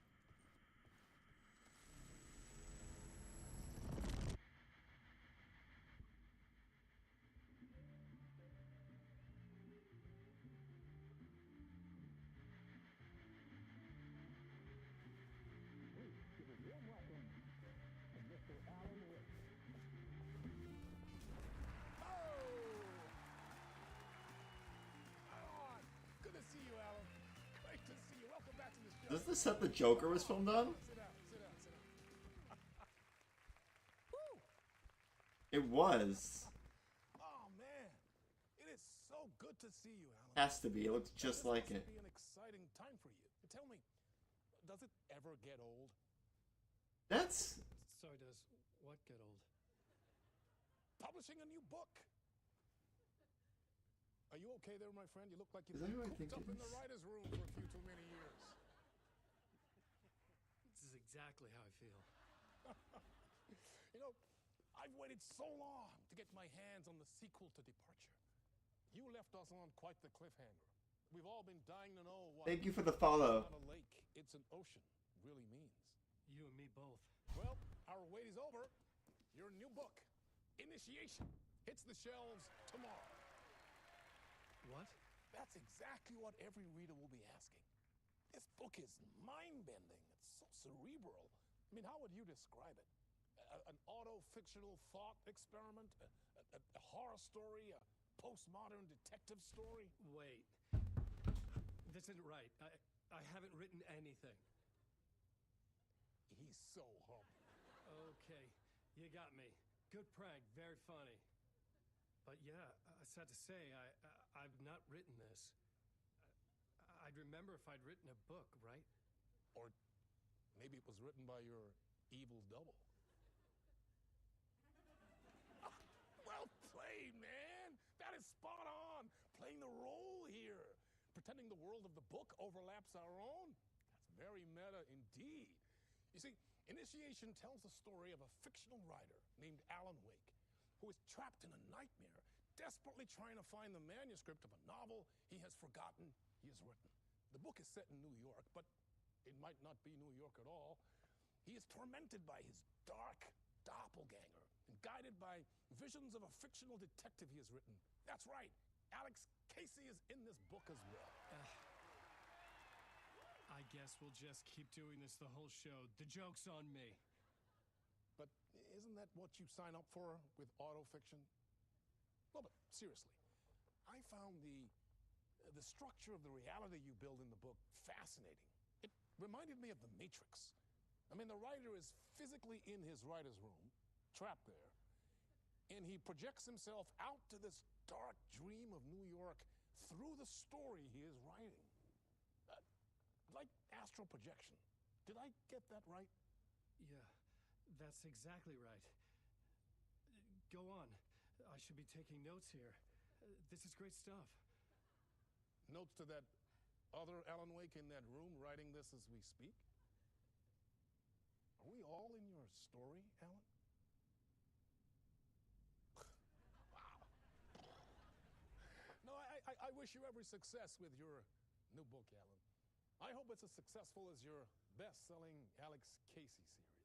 Good to see you, Alan. Great to see you. Welcome back to the show. Is this the set the Joker was filmed on? Sit down, sit down, sit down. Woo! It was. Oh, man. It is so good to see you, Alan. Has to be. It looks just like it. This must be an exciting time for you. Tell me, does it ever get old? That's... Sorry, does what get old? Publishing a new book. Are you okay there, my friend? You look like you've Is that been who I think cooped up it in the is? writer's room for a few too many years. This is exactly how I feel. You know, I've waited so long to get my hands on the sequel to Departure. You left us on quite the cliffhanger. We've all been dying to know what Thank you for the follow. It's not a lake, it's an ocean really means. You and me both. Well, our wait is over. Your new book, Initiation, hits the shelves tomorrow. What? That's exactly what every reader will be asking. This book is mind-bending. It's so cerebral. I mean, how would you describe it? An auto-fictional thought experiment? A horror story? A postmodern detective story? Wait. This isn't right. I haven't written anything. He's so humble. Okay, you got me. Good prank, very funny. But yeah, sad to say, I've not written this. I'd remember if I'd written a book, right? Or maybe it was written by your evil double. Well played, man! That is spot on! Playing the role here. Pretending the world of the book overlaps our own. That's very meta indeed. You see, Initiation tells the story of a fictional writer named Alan Wake, who is trapped in a nightmare, desperately trying to find the manuscript of a novel he has forgotten he has written. The book is set in New York, but it might not be New York at all. He is tormented by his dark doppelganger and guided by visions of a fictional detective he has written. That's right, Alex Casey is in this book as well. I guess we'll just keep doing this the whole show. The joke's on me. But isn't that what you sign up for with autofiction? No, but seriously, I found the structure of the reality you build in the book fascinating. It reminded me of The Matrix. I mean, the writer is physically in his writer's room, trapped there, and he projects himself out to this dark dream of New York through the story he is writing. Like astral projection. Did I get that right? Yeah, that's exactly right. Go on. I should be taking notes here. This is great stuff. Notes to that other Alan Wake in that room writing this as we speak? Are we all in your story, Alan? Wow. No, I wish you every success with your new book, Alan. I hope it's as successful as your best-selling Alex Casey series.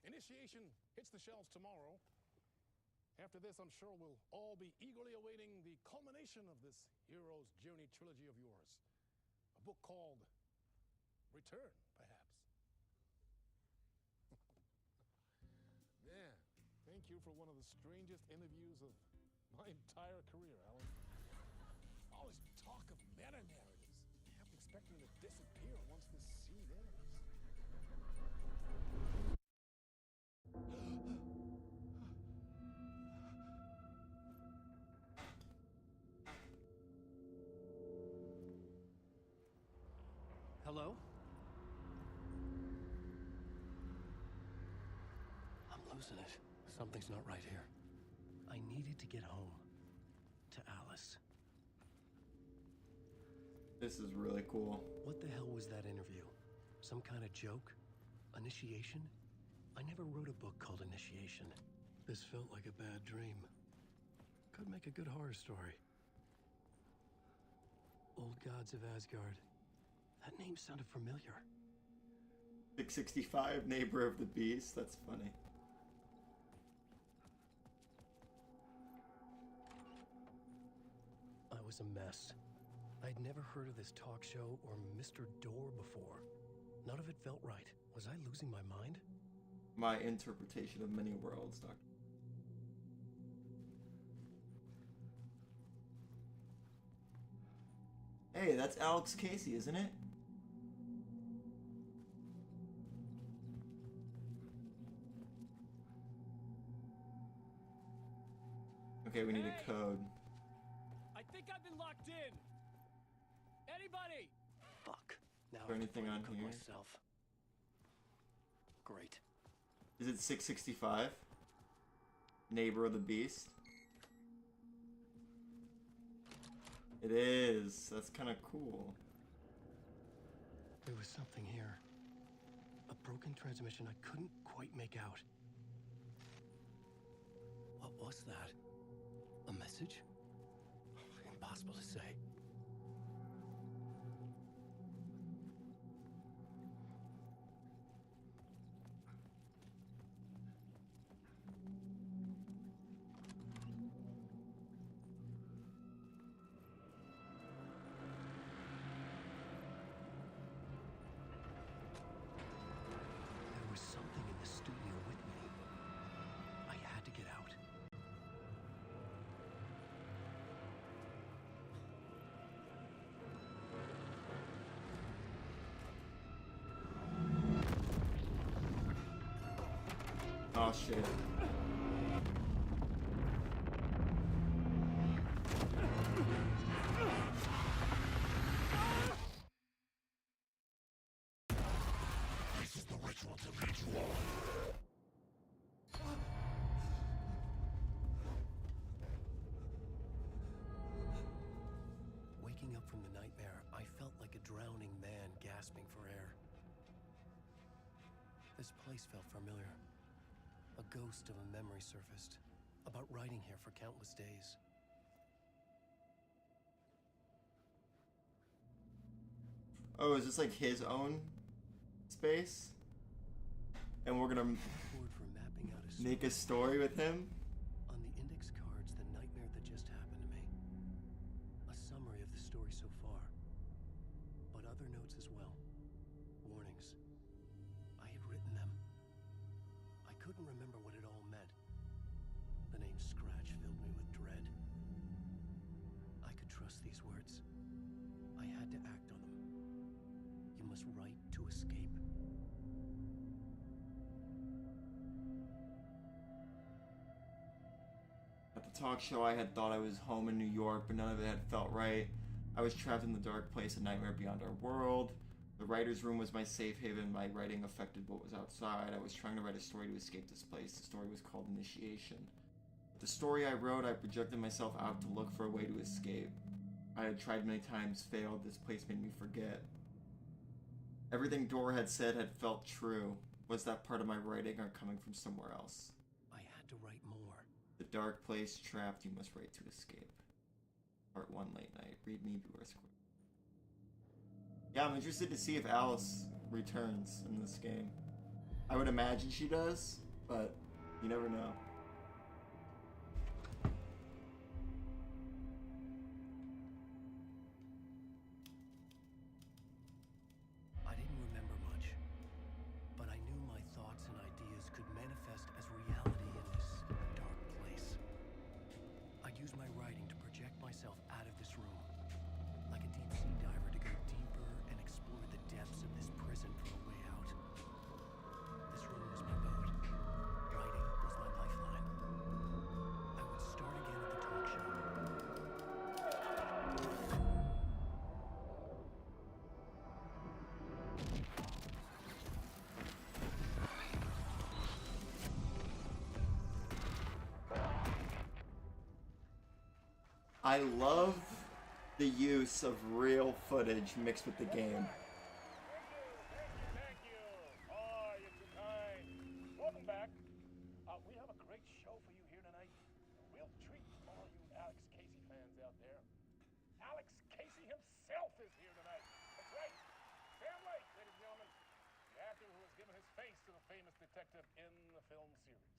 Initiation hits the shelves tomorrow. After this, I'm sure we'll all be eagerly awaiting the culmination of this hero's journey trilogy of yours. A book called Return, perhaps. Man, thank you for one of the strangest interviews of my entire career, Alan. All this talk of meta-narratives. Expecting to disappear once this scene ends. Hello? I'm losing it. Something's not right here. I needed to get home. To Alice. This is really cool. What the hell was that interview? Some kind of joke? Initiation? I never wrote a book called Initiation. This felt like a bad dream. Could make a good horror story. Old Gods of Asgard. That name sounded familiar. 665, Neighbor of the Beast. That's funny. I was a mess. I'd never heard of this talk show or Mr. Door before. None of it felt right. Was I losing my mind? My interpretation of many worlds, Doctor. Hey, that's Alex Casey, isn't it? Okay, we need a code. I think I've been locked in. Anybody? Fuck. Now Is there anything on here? Myself. Great. Is it 665? Neighbor of the Beast? It is. That's kind of cool. There was something here. A broken transmission I couldn't quite make out. What was that? A message? Impossible to say. There was something in the studio with me. I had to get out. Oh shit. This is the ritual to lead you on. Waking up from the nightmare, I felt like a drowning man gasping for air. This place felt familiar. A ghost of a memory surfaced, about riding here for countless days. Oh, is this like his own space? And we're gonna For mapping out a make a story with him? On the index cards, the nightmare that just happened to me. A summary of the story so far. But other notes as well. Warnings. I had written them. I couldn't remember what it all meant. The name Scratch filled me with dread. I could trust these words. I had to act on them. You must write to escape. At the talk show, I had thought I was home in New York, but none of it had felt right. I was trapped in the dark place, a nightmare beyond our world. The writer's room was my safe haven. My writing affected what was outside. I was trying to write a story to escape this place. The story was called Initiation. The story I wrote, I projected myself out to look for a way to escape. I had tried many times, failed. This place made me forget. Everything Dora had said had felt true. Was that part of my writing or coming from somewhere else? I had to write more. The dark place, trapped, you must write to escape. Part 1, late night. Read me, Viewer Square. Yeah, I'm interested to see if Alice returns in this game. I would imagine she does, but you never know. I didn't remember much, but I knew my thoughts and ideas could manifest as reality in this dark place. I'd use my writing to project myself out of this room, like a deep-sea diver to go deeper and explore the depths of this prison for a way out. This room was my boat. Writing was my lifeline. I would start again at the talk show. I love the use of real footage mixed with the game. Thank you. Oh, you're too kind. Welcome back. We have a great show for you here tonight. A real treat for all you Alex Casey fans out there. Alex Casey himself is here tonight. That's right. Sam Lake, ladies and gentlemen. The actor who has given his face to the famous detective in the film series.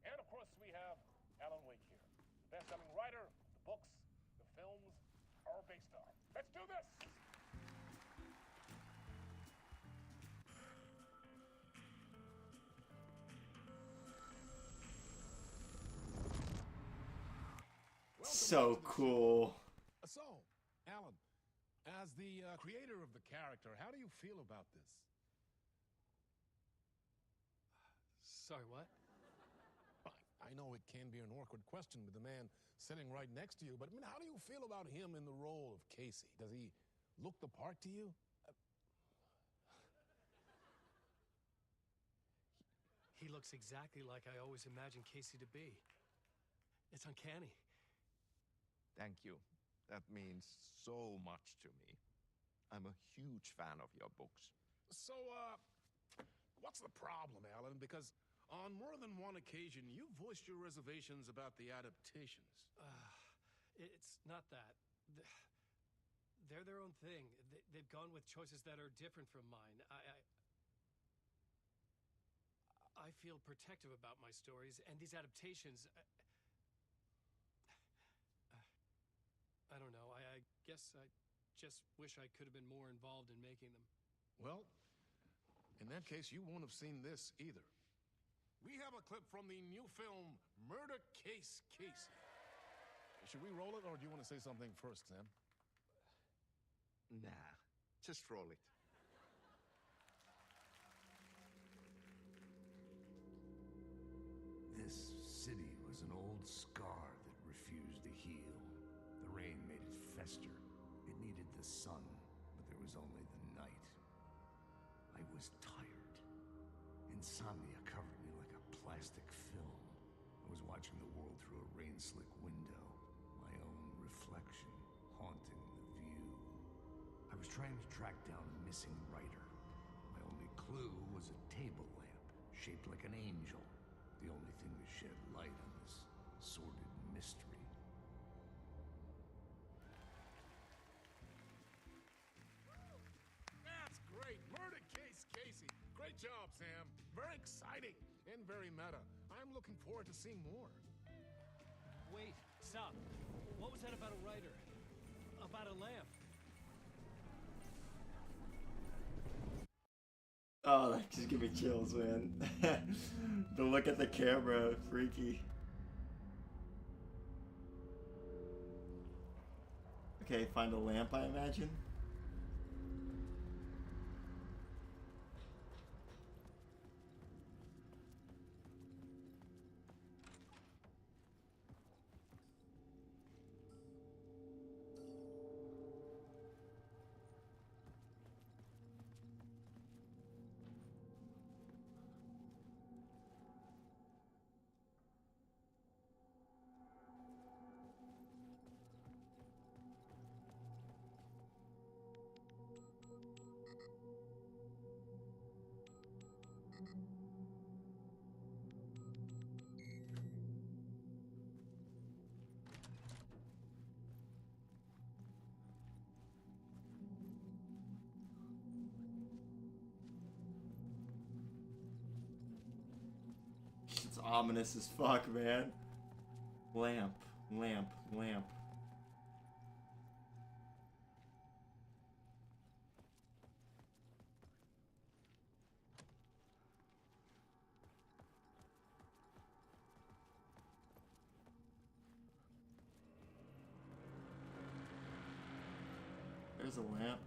And of course, we have Alan Wake here, the best-selling writer of the books the films are based on. Let's do this! So cool. So, Alan, as the creator of the character, how do you feel about this? Sorry, what? I know it can be an awkward question with the man sitting right next to you, but I mean, how do you feel about him in the role of Casey? Does he look the part to you? He looks exactly like I always imagined Casey to be. It's uncanny. Thank you. That means so much to me. I'm a huge fan of your books. So, what's the problem, Alan? Because on more than one occasion, you voiced your reservations about the adaptations. It's not that. They're their own thing. They've gone with choices that are different from mine. I feel protective about my stories, and these adaptations... I don't know. I guess I just wish I could have been more involved in making them. Well, in that case, you won't have seen this either. We have a clip from the new film, Murder Case Casey. Should we roll it, or do you want to say something first, Sam? Nah, just roll it. This city was an old scar that refused to heal. The rain made it fester. It needed the sun, but there was only the night. I was tired. Insomnia covered me like a plastic film. I was watching the world through a rain-slick window, my own reflection haunting the view. I was trying to track down a missing writer. My only clue was a table lamp, shaped like an angel, the only thing to shed light on this sordid mystery. That's great! Murder Case Casey! Great job, Sam. Very exciting and very meta. I'm looking forward to seeing more. Wait, stop. What was that about a writer? About a lamp? Oh, that just give me chills, man. The look at the camera, freaky. Okay, find a lamp, I imagine. It's ominous as fuck, man. Lamp, lamp, lamp. There's a lamp.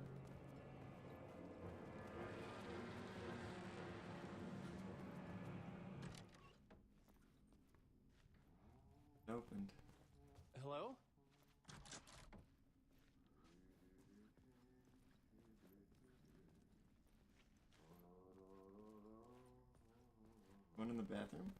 Opened. Hello? One in the bathroom?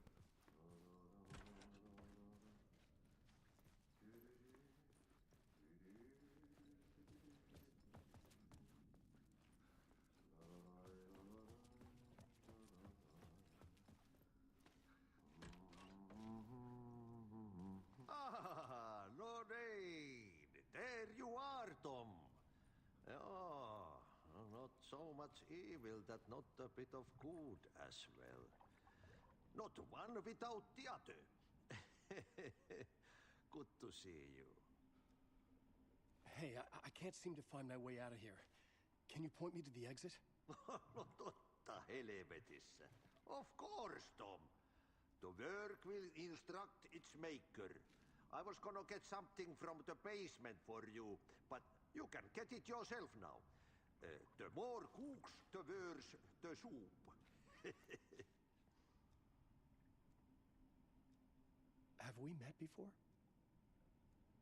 much evil that not a bit of good as well. Not one without the other. Good to see you. Hey, I can't seem to find my way out of here. Can you point me to the exit? No totta helvetissä. Of course, Tom. The work will instruct its maker. I was gonna get something from the basement for you, but you can get it yourself now. The more cooks, the worse the soup. Have we met before?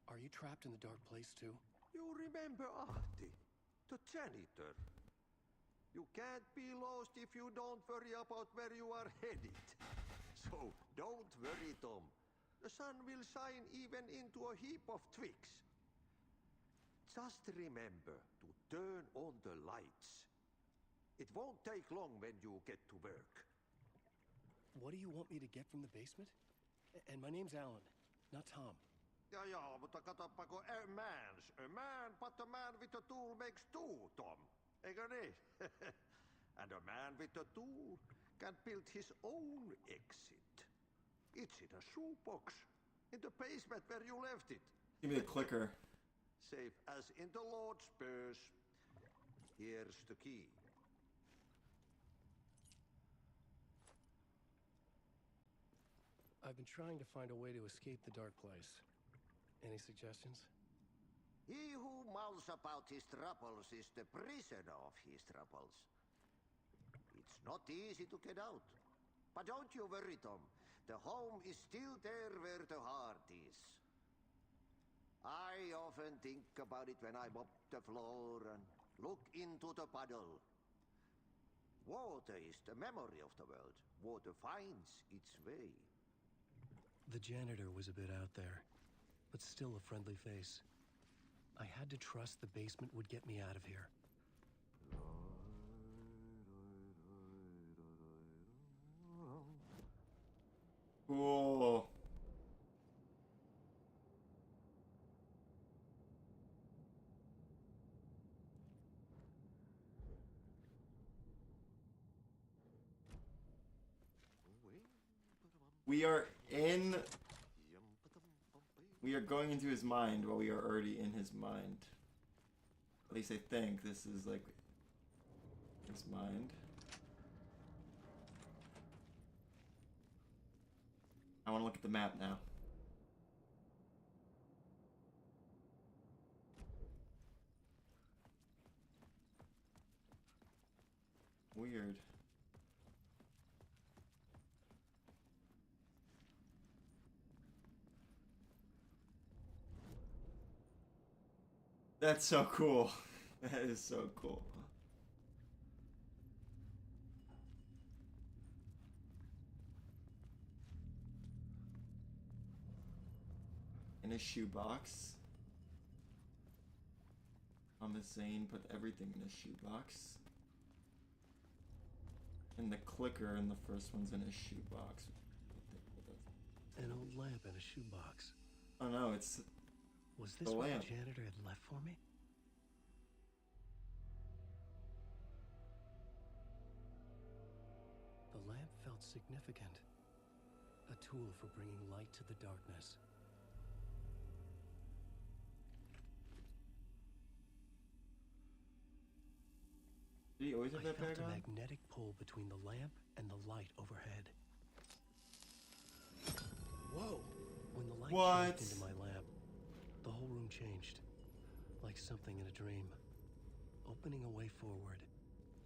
Are you trapped in the dark place too? You remember Ahti, the janitor. You can't be lost if you don't worry about where you are headed. So don't worry, Tom. The sun will shine even into a heap of twigs. Just remember to turn on the lights. It won't take long when you get to work. What do you want me to get from the basement? And my name's Alan, not Tom. Ja, mutta katsoppa a man, but a man with a tool makes two, Tom. Eikö niin? And a man with a tool can build his own exit. It's in a shoebox, in the basement where you left it. Give me the clicker. Safe as in the Lord's purse. Here's the key. I've been trying to find a way to escape the dark place. Any suggestions? He who mouths about his troubles is the prisoner of his troubles. It's not easy to get out. But don't you worry, Tom. The home is still there where the heart is. I often think about it when I mop the floor and look into the puddle. Water is the memory of the world. Water finds its way. The janitor was a bit out there, but still a friendly face. I had to trust the basement would get me out of here. Cool. We are in... We are going into his mind while we are already in his mind. At least I think this is like his mind. I want to look at the map now. Weird. That's so cool. That is so cool. In a shoebox. Thomas Zane put everything in a shoebox. And the clicker in the first one's in a shoebox. An old lamp in a shoebox. Oh no, it's Was this the what lamp. the janitor had left for me? The lamp felt significant. A tool for bringing light to the darkness. Did he always have I that felt bag a on? magnetic pull between the lamp and the light overhead. Whoa! When the light What? shone into my lamp, the whole room changed. Like something in a dream. Opening a way forward.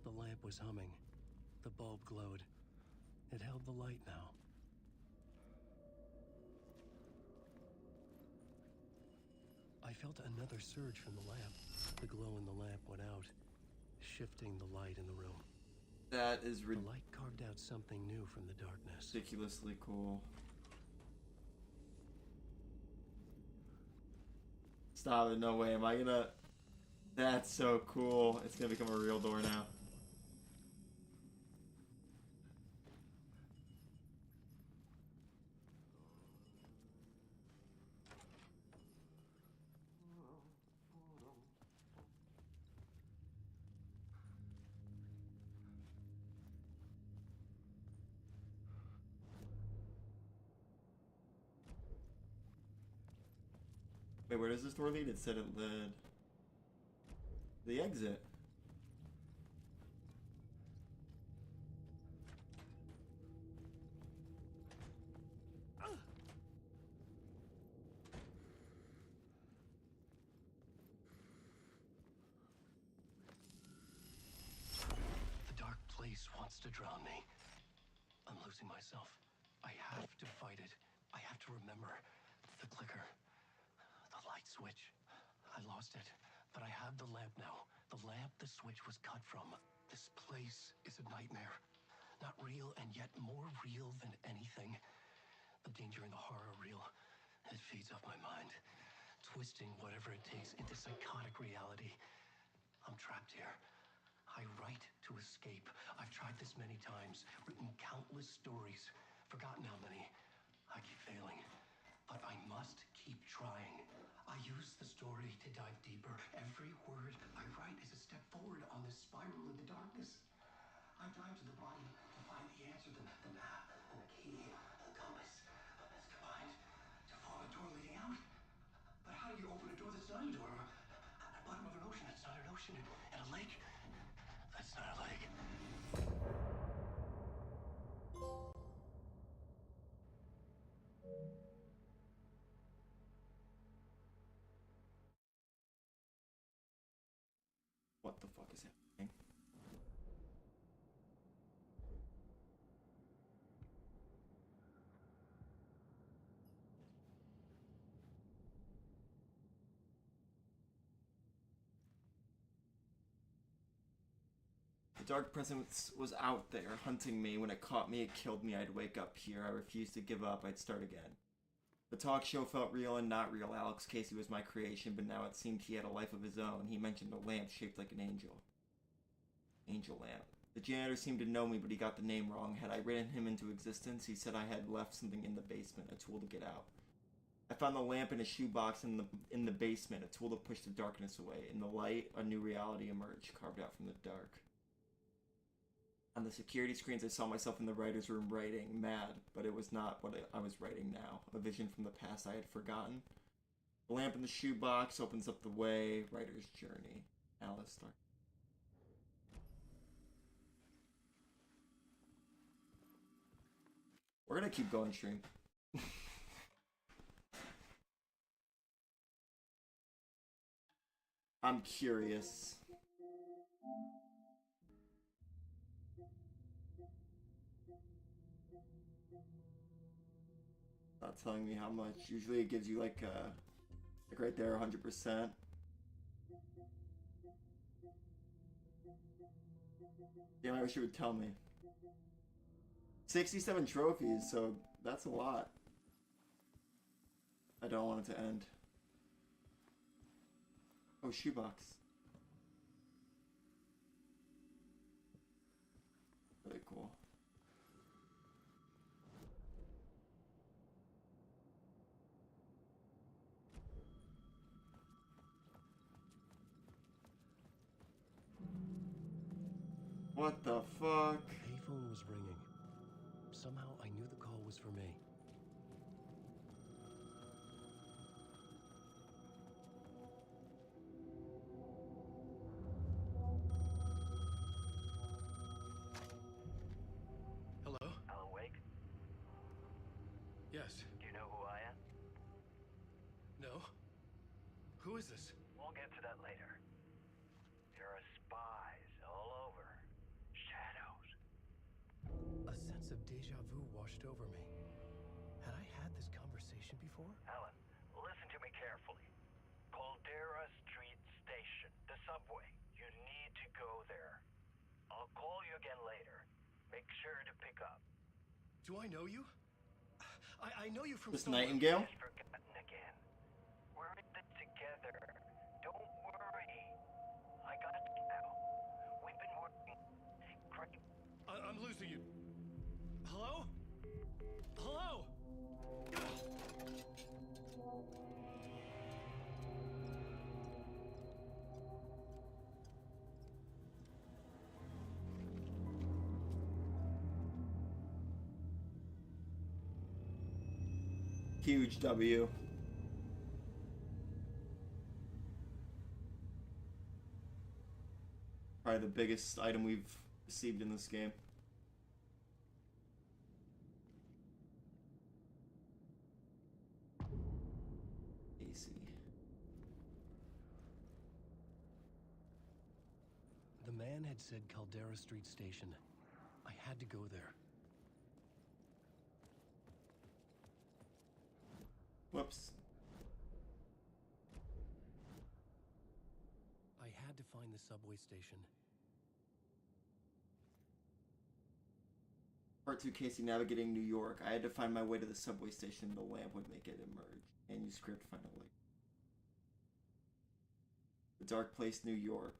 The lamp was humming. The bulb glowed. It held the light now. I felt another surge from the lamp. The glow in the lamp went out, shifting the light in the room. That is The light carved out something new from the darkness. ridiculously cool. Stop it, no way. Am I gonna... That's so cool. It's gonna become a real door now. Wait, where does this door lead? It said it led... the exit. The dark place wants to drown me. I'm losing myself. I have to fight it. I have to remember. The clicker. The light switch. I lost it, but I have the lamp now. The lamp the switch was cut from. This place is a nightmare. Not real, and yet more real than anything. The danger and the horror are real. It feeds off my mind, twisting whatever it takes into psychotic reality. I'm trapped here. I write to escape. I've tried this many times, written countless stories, forgotten how many. I keep failing, but I must keep trying. I use the story to dive deeper. Every word I write is a step forward on this spiral into darkness. I dive to the bottom to find the answer, the map, and the key, the compass. It's combined to form a door leading out. But how do you open a door that's not a door? At the bottom of an ocean that's not an ocean, and a lake that's not a lake. What the fuck is happening? The dark presence was out there, hunting me. When it caught me, it killed me. I'd wake up here. I refused to give up. I'd start again. The talk show felt real and not real. Alex Casey was my creation, but now it seemed he had a life of his own. He mentioned a lamp shaped like an angel. Angel lamp. The janitor seemed to know me, but he got the name wrong. Had I written him into existence? He said I had left something in the basement, a tool to get out. I found the lamp in a shoebox in the basement, a tool to push the darkness away. In the light, a new reality emerged, carved out from the dark. On the security screens, I saw myself in the writer's room writing, mad, but it was not what I was writing now. A vision from the past I had forgotten. The lamp in the shoebox opens up the way. Writer's journey. Alice Stark. We're gonna keep going, stream. I'm curious. Not telling me how much. Usually it gives you like right there, 100%. Damn, I wish it would tell me. 67 trophies, so that's a lot. I don't want it to end. Oh, shoebox. Really cool. What the fuck? The payphone was ringing. Somehow I knew the call was for me. Hello? Alan Wake? Yes. Do you know who I am? No? Who is this? We'll get to that later. There are spies all over. Shadows. A sense of deja vu washed over me. Had I had this conversation before? Alan, listen to me carefully. Caldera Street Station, the subway. You need to go there. I'll call you again later. Make sure to pick up. Do I know you? I know you from This somewhere. Nightingale? Just forgotten again. We're in it together. Don't worry. I got you now. We've been working. Great. I'm losing you. Hello? Hello? Huge W. probably the biggest item we've received in this game. AC. The man had said Caldera Street Station. I had to go there. Whoops. I had to find the subway station. Part 2, Casey navigating New York. I had to find my way to the subway station. The lamp would make it emerge. And use script to find a light. The Dark Place, New York.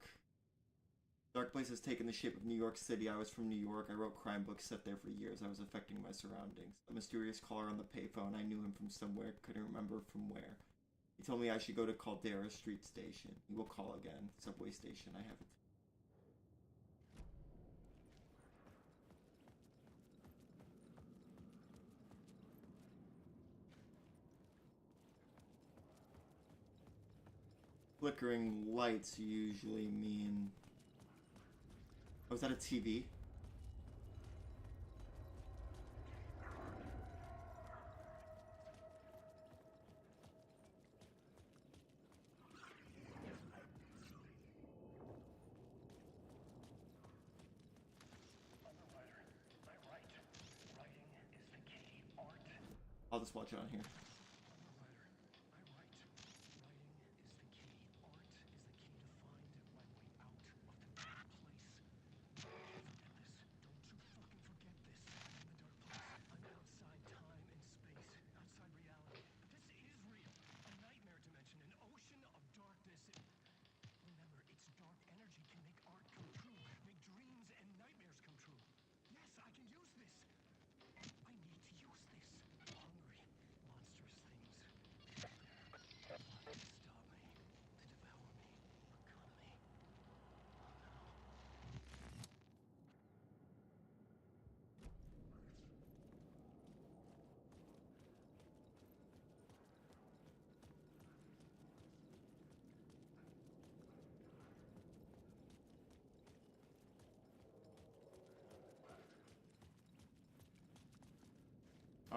Dark Place has taken the shape of New York City. I was from New York. I wrote crime books set there for years. I was affecting my surroundings. A mysterious caller on the payphone. I knew him from somewhere. Couldn't remember from where. He told me I should go to Caldera Street Station. He will call again. Subway station. I have it. Flickering lights usually mean... Oh, is that a TV? I'll just watch it on here.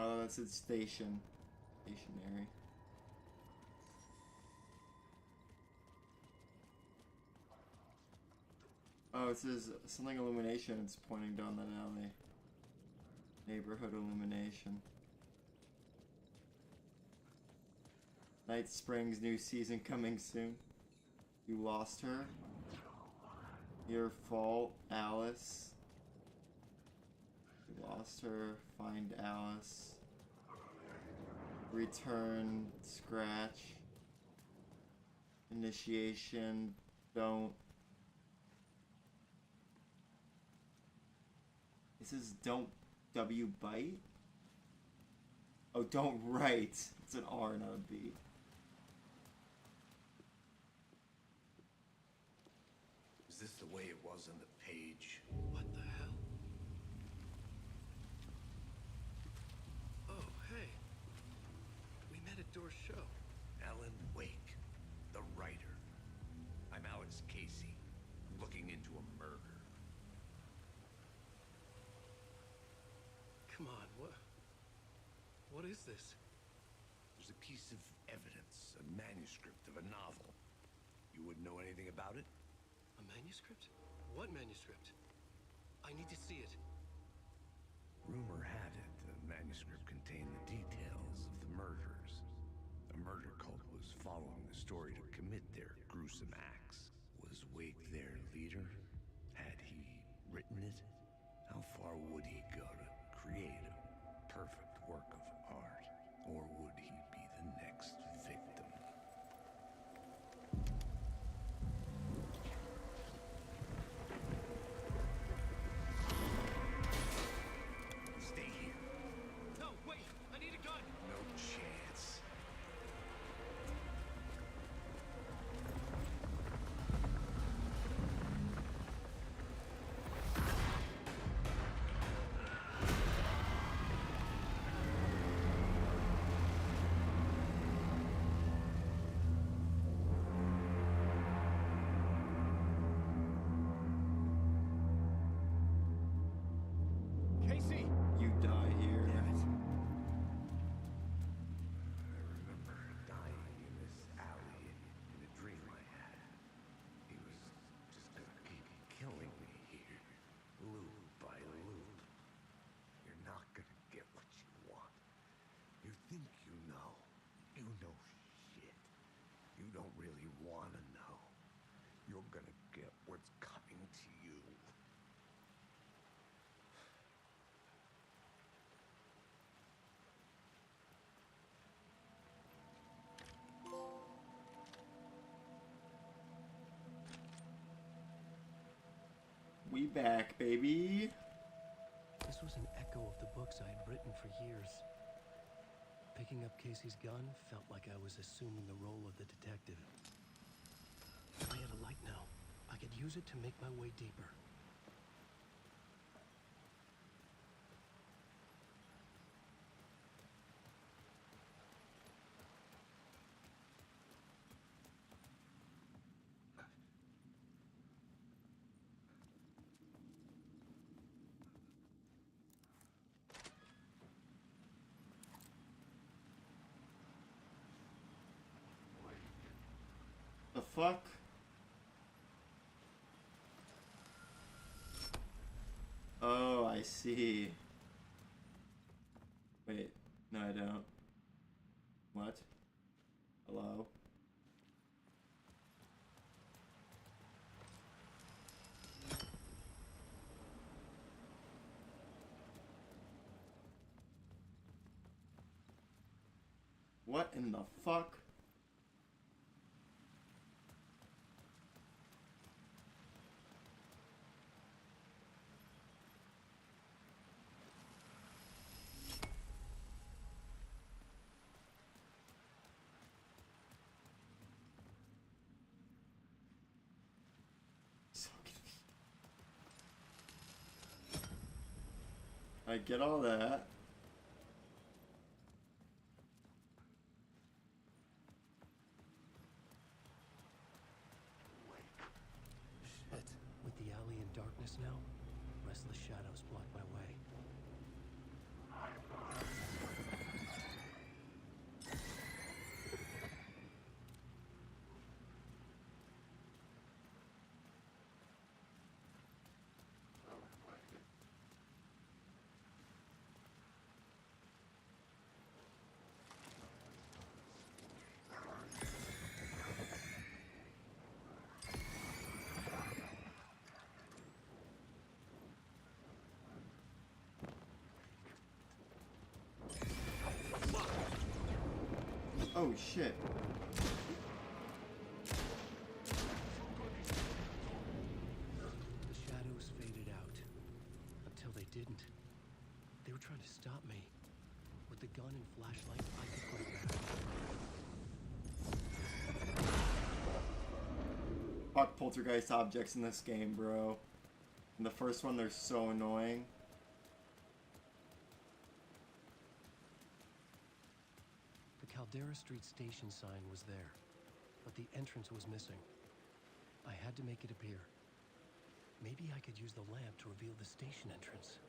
Oh, that's its station. Stationary. Oh, it says something illumination. It's pointing down that alley. Neighborhood illumination. Night Springs, new season coming soon. You lost her. Your fault, Alice. You lost her. Find Alice. Return, scratch. Initiation, don't. It says don't W bite? Oh, don't write. It's an R, not a B. Is this the way it was on the page? What the hell? Oh, hey. We met at Door's show. Alan Wake, the writer. I'm Alex Casey, looking into a murder. Come on, what is this? There's a piece of evidence, a manuscript of a novel. You wouldn't know anything about it? A manuscript? What manuscript? I need to see it. Rumor had it the manuscript contained the details of the murders. A murder cult was following the story to commit their gruesome acts. Was Wake their leader? Had he written it? How far would he go to create a perfect work of art? Or would he be the next victim? Stay here. No, wait! I need a gun! No chance. We back, baby. This was an echo of the books I had written for years. Picking up Casey's gun felt like I was assuming the role of the detective. I had a light now. I could use it to make my way deeper. The fuck? Oh, I see. Wait, no I don't. What? Hello? What in the fuck? I get all that. Shit. With the alley in darkness now, restless shadows block my way. Oh shit. The shadows faded out. Until they didn't. They were trying to stop me. With the gun and flashlight, I could put it back. Fuck poltergeist objects in this game, bro. In the first one, they're so annoying. Caldera Street station sign was there, but the entrance was missing. I had to make it appear. Maybe I could use the lamp to reveal the station entrance.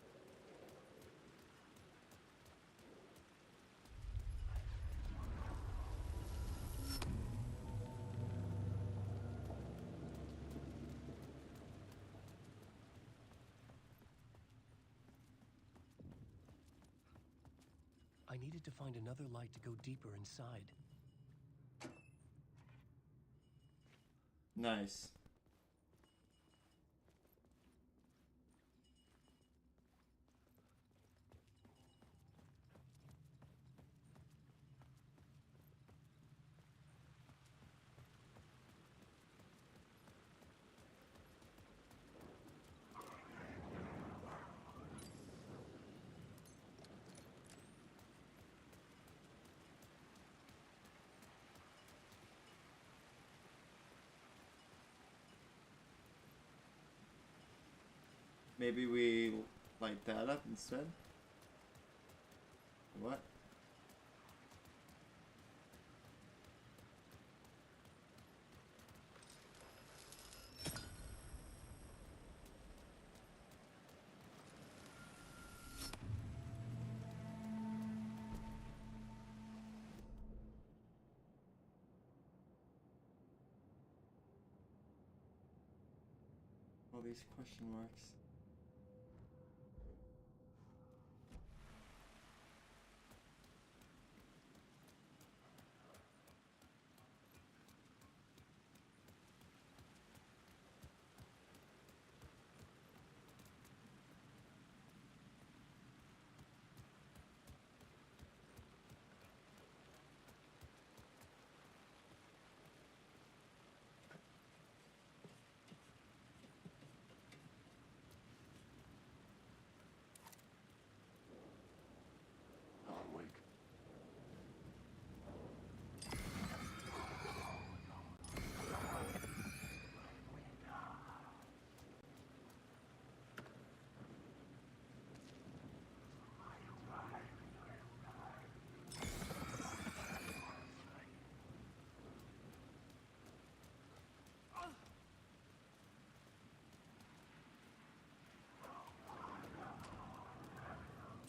I needed to find another light to go deeper inside. Nice. Maybe we light that up instead? What? All these question marks.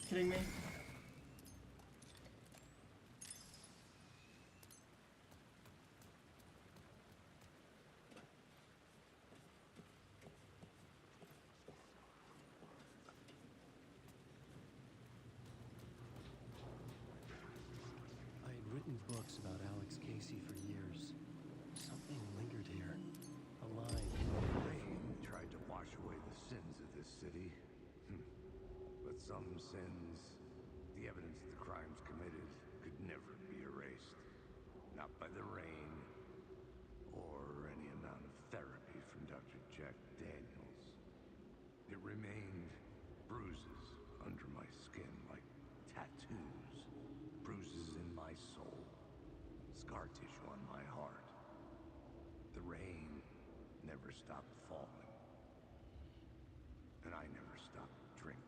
Kidding me? I had written books about Alex Casey for years. Something lingered here. A line. Rain tried to wash away the sins of this city. But some sins, the evidence of the crimes committed, could never be erased. Not by the rain, or any amount of therapy from Dr. Jack Daniels. It remained bruises under my skin, like tattoos. Bruises in my soul. Scar tissue on my heart. The rain never stopped falling. And I never stopped drinking.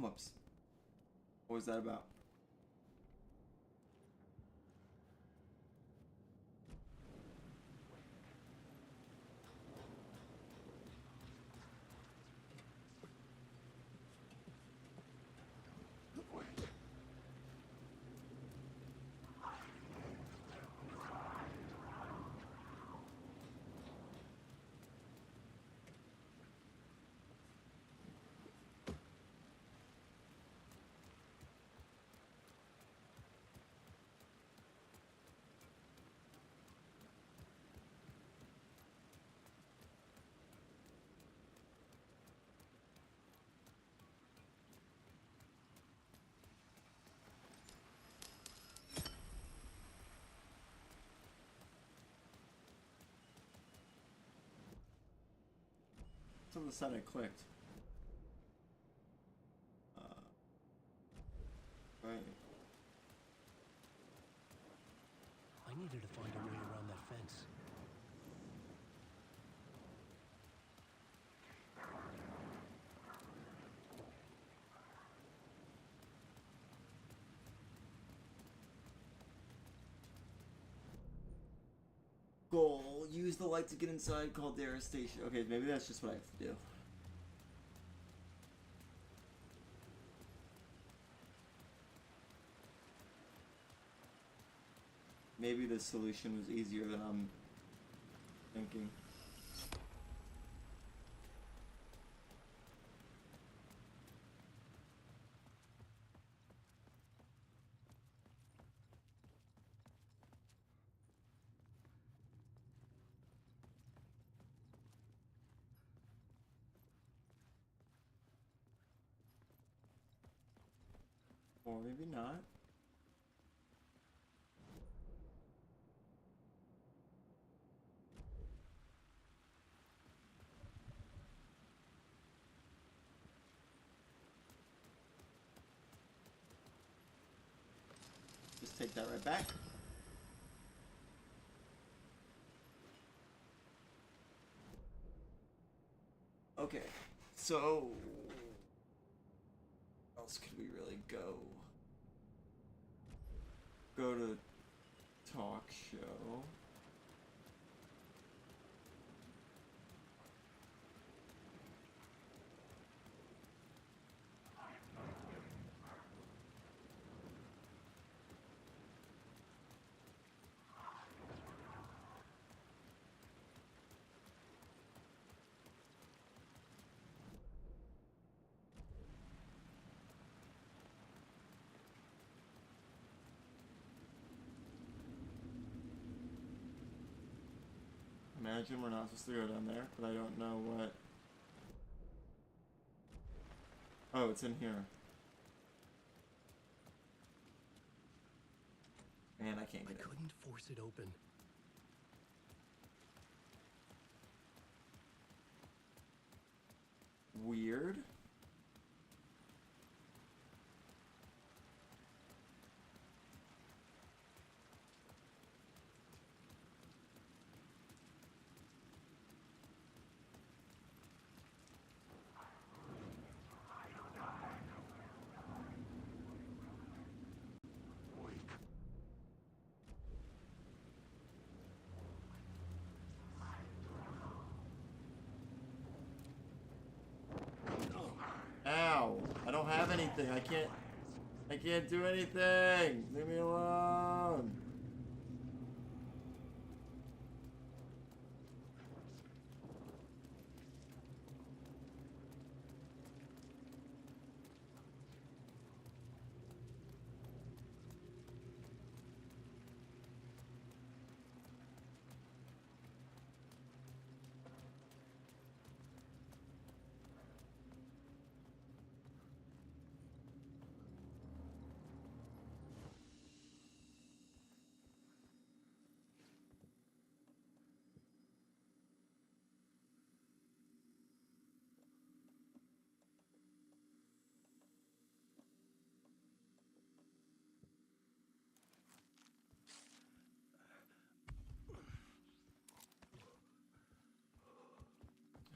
Whoops. What was that about? It's on the side I clicked. Right. I needed to find a way around that fence. Goal. Use the light to get inside Caldera Station. Okay, maybe that's just what I have to do. Maybe the solution was easier than I'm thinking. Or maybe not. Just take that right back. Okay, so where else could we really go? Go to talk show. Imagine we're not supposed to go down there, but I don't know what. Oh, it's in here. Man, I can't get it. I couldn't force it open. Weird. anything. I can't do anything. Leave me alone.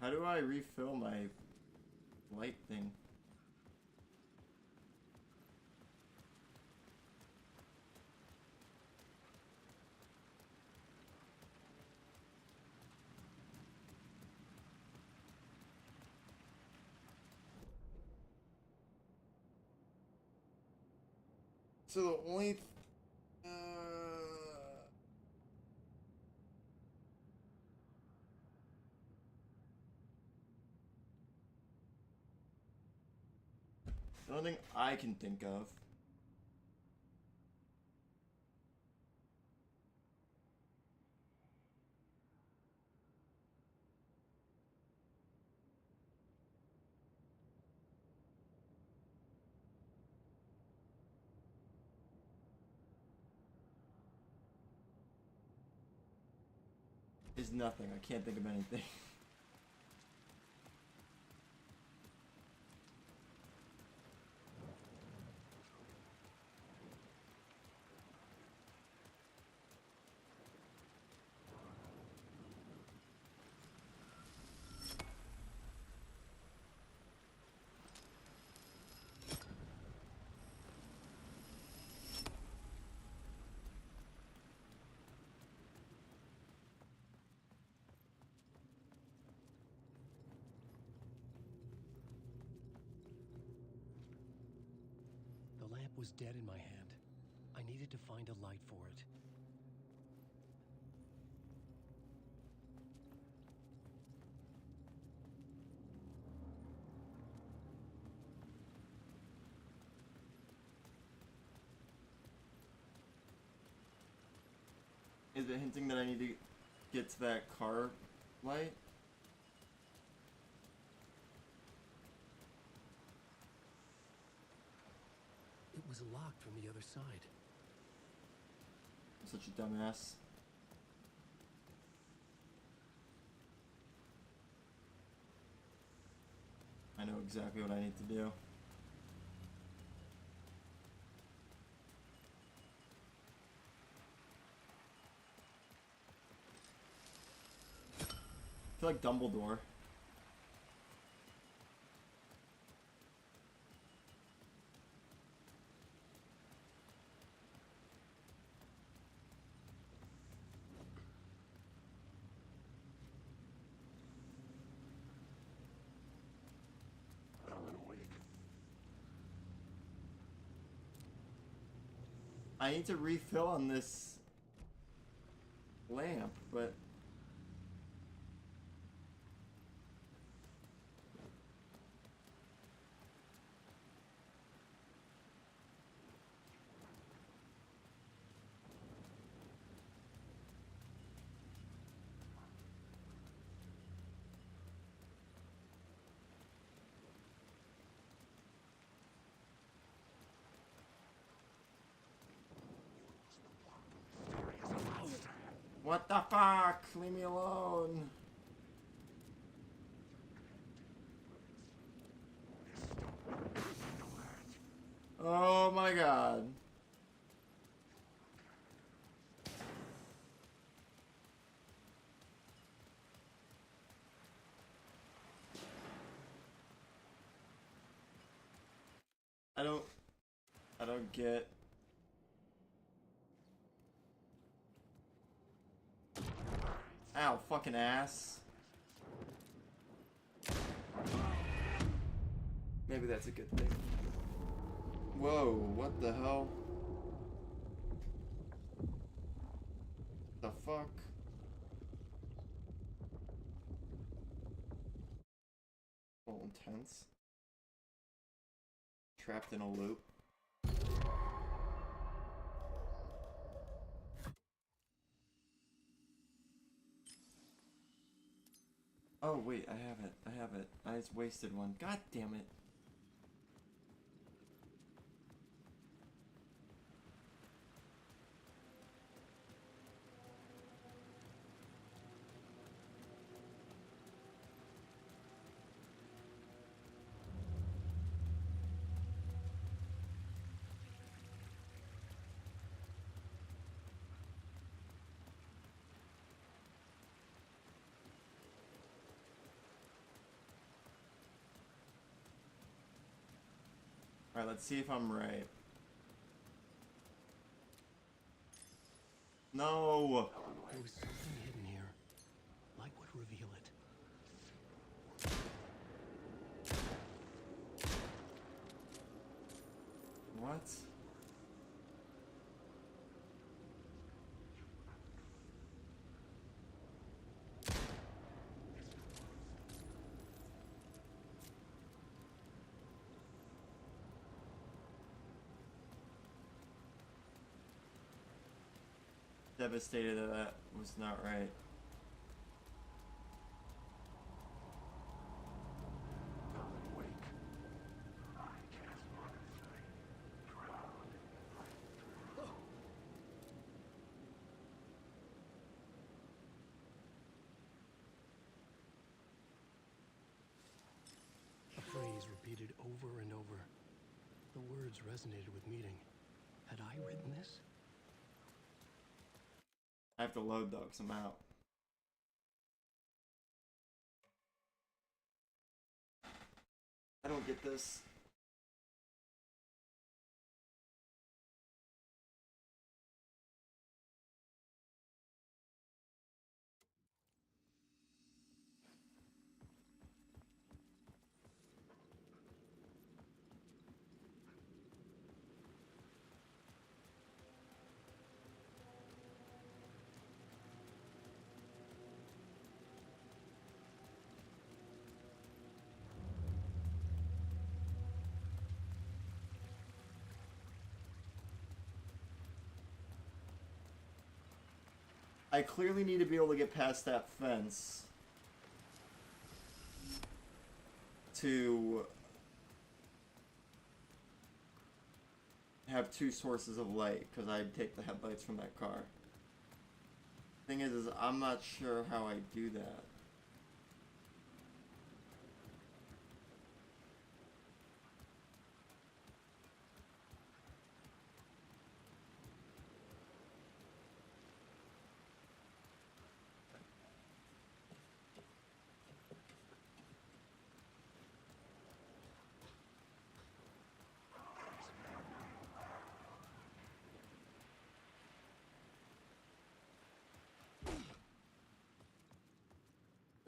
How do I refill my light thing? So the only the only thing I can think of is nothing. I can't think of anything. The lamp was dead in my hand. I needed to find a light for it. Is it hinting that I need to get to that car light? It was locked from the other side. I'm such a dumbass. I know exactly what I need to do. I feel like Dumbledore. I need to refill on this lamp, but what the fuck? Leave me alone. Oh my god. I don't get. Ow, fucking ass. Maybe that's a good thing. Whoa, what the hell? The fuck? A little intense. Trapped in a loop. Oh wait, I have it. I have it. I just wasted one. God damn it. Alright, let's see if I'm right. No! There was something hidden here. Light would reveal it. What? Devastated that that was not right. A phrase repeated over and over. The words resonated with meaning. Had I written this? I have to load though, because I'm out. I don't get this. I clearly need to be able to get past that fence to have two sources of light, because I'd take the headlights from that car. Thing is I'm not sure how I do that.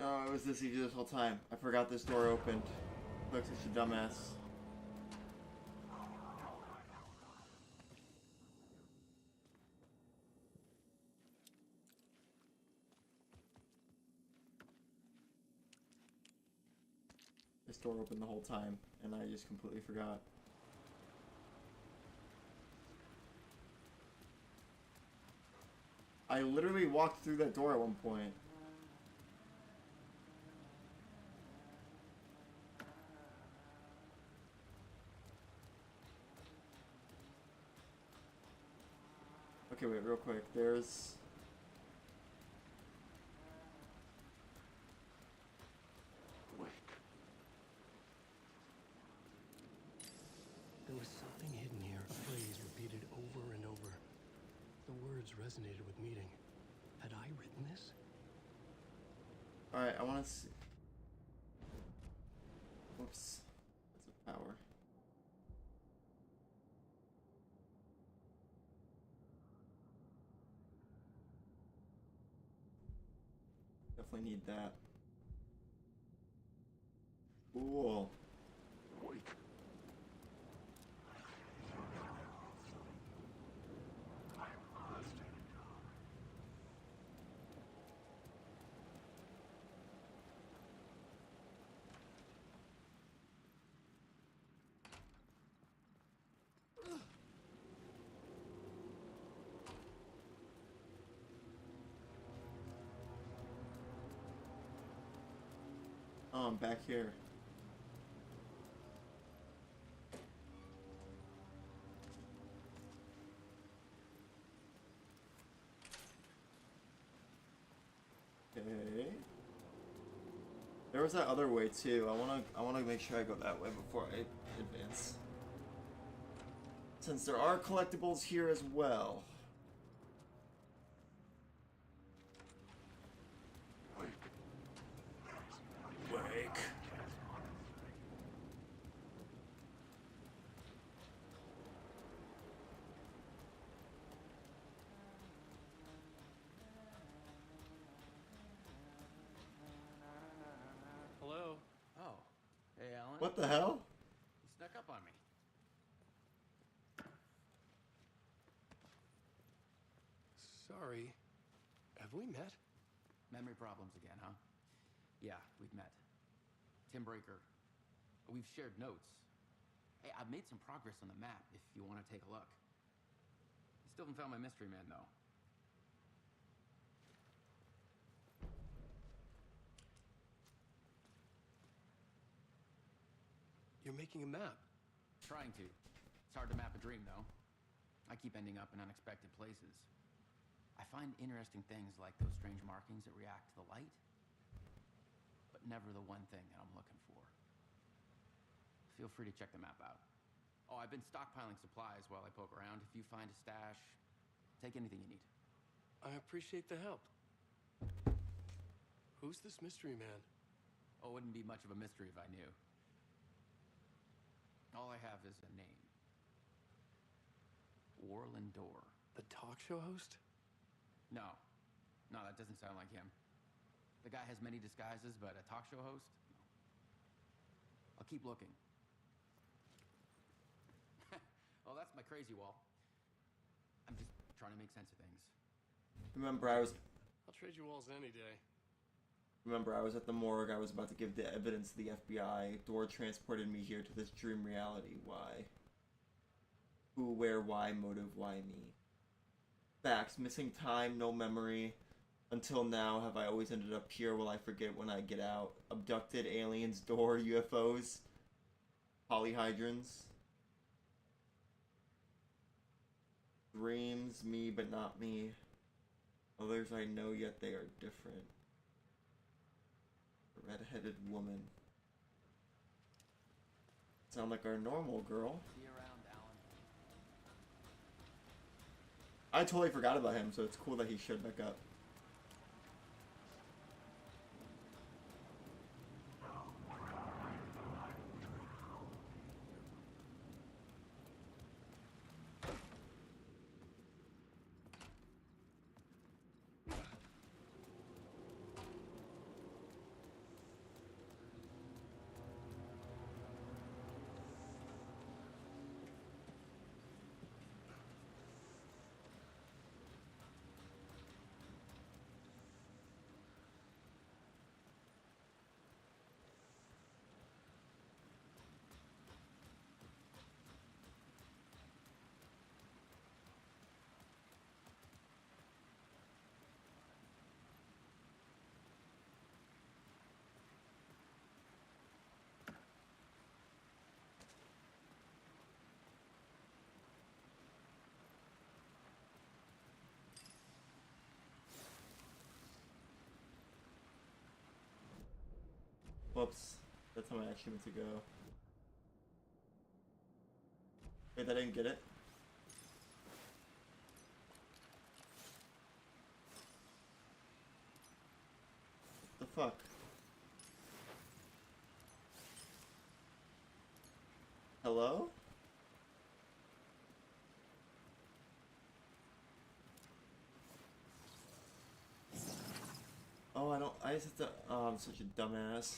Oh, it was this easy this whole time. I forgot this door opened. Looks like a dumbass. This door opened the whole time, and I just completely forgot. I literally walked through that door at one point. Okay, wait, real quick. There's... There was something hidden here. A phrase repeated over and over. The words resonated with meaning. Had I written this? Alright, I want to see... Whoops. That's a power. Definitely need that. Cool. I'm back here. Okay. There was that other way too. I wanna make sure I go that way before I advance. Since there are collectibles here as well. Wake. Hello? Oh. Hey, Alan. What the hell? You snuck up on me. Sorry. Have we met? Memory problems again, huh? Yeah, we've met. Tim Breaker. We've shared notes. Hey, I've made some progress on the map if you want to take a look. Still haven't found my mystery man, though. You're making a map. Trying to. It's hard to map a dream, though. I keep ending up in unexpected places. I find interesting things like those strange markings that react to the light, but never the one thing that I'm looking for. Feel free to check the map out. Oh, I've been stockpiling supplies while I poke around. If you find a stash, take anything you need. I appreciate the help. Who's this mystery man? Oh, it wouldn't be much of a mystery if I knew. All I have is a name. Warland Door. The talk show host? No. No, that doesn't sound like him. The guy has many disguises, but a talk show host? No. I'll keep looking. Oh, that's my crazy wall. I'm just trying to make sense of things. Remember, I'll trade you walls any day. I was at the morgue. I was about to give the evidence to the FBI. Door transported me here to this dream reality. Why? Who, where, why, motive, why me? Facts, missing time, no memory. Until now, have I always ended up here? Will I forget when I get out? Abducted, aliens, door, UFOs, polyhydrons. Dreams, me but not me. Others I know, yet they are different. A red-headed woman. Sound like our normal girl. See you around, Alan. I totally forgot about him, so it's cool that he showed back up. Whoops. That's how I actually meant to go. Wait, I didn't get it? What the fuck? Hello? Oh, I just have to, oh, I'm such a dumbass.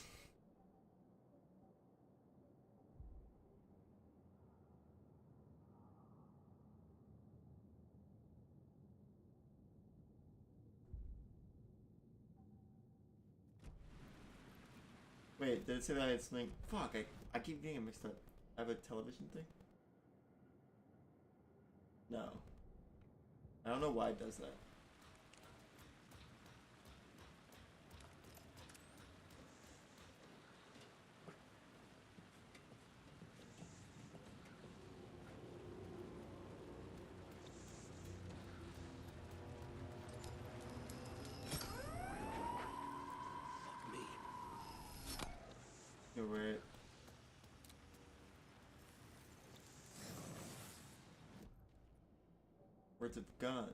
Wait, did it say that I had something? Fuck, I keep getting it mixed up. I have a television thing? No. I don't know why it does that. Oh, wait. Words of gun.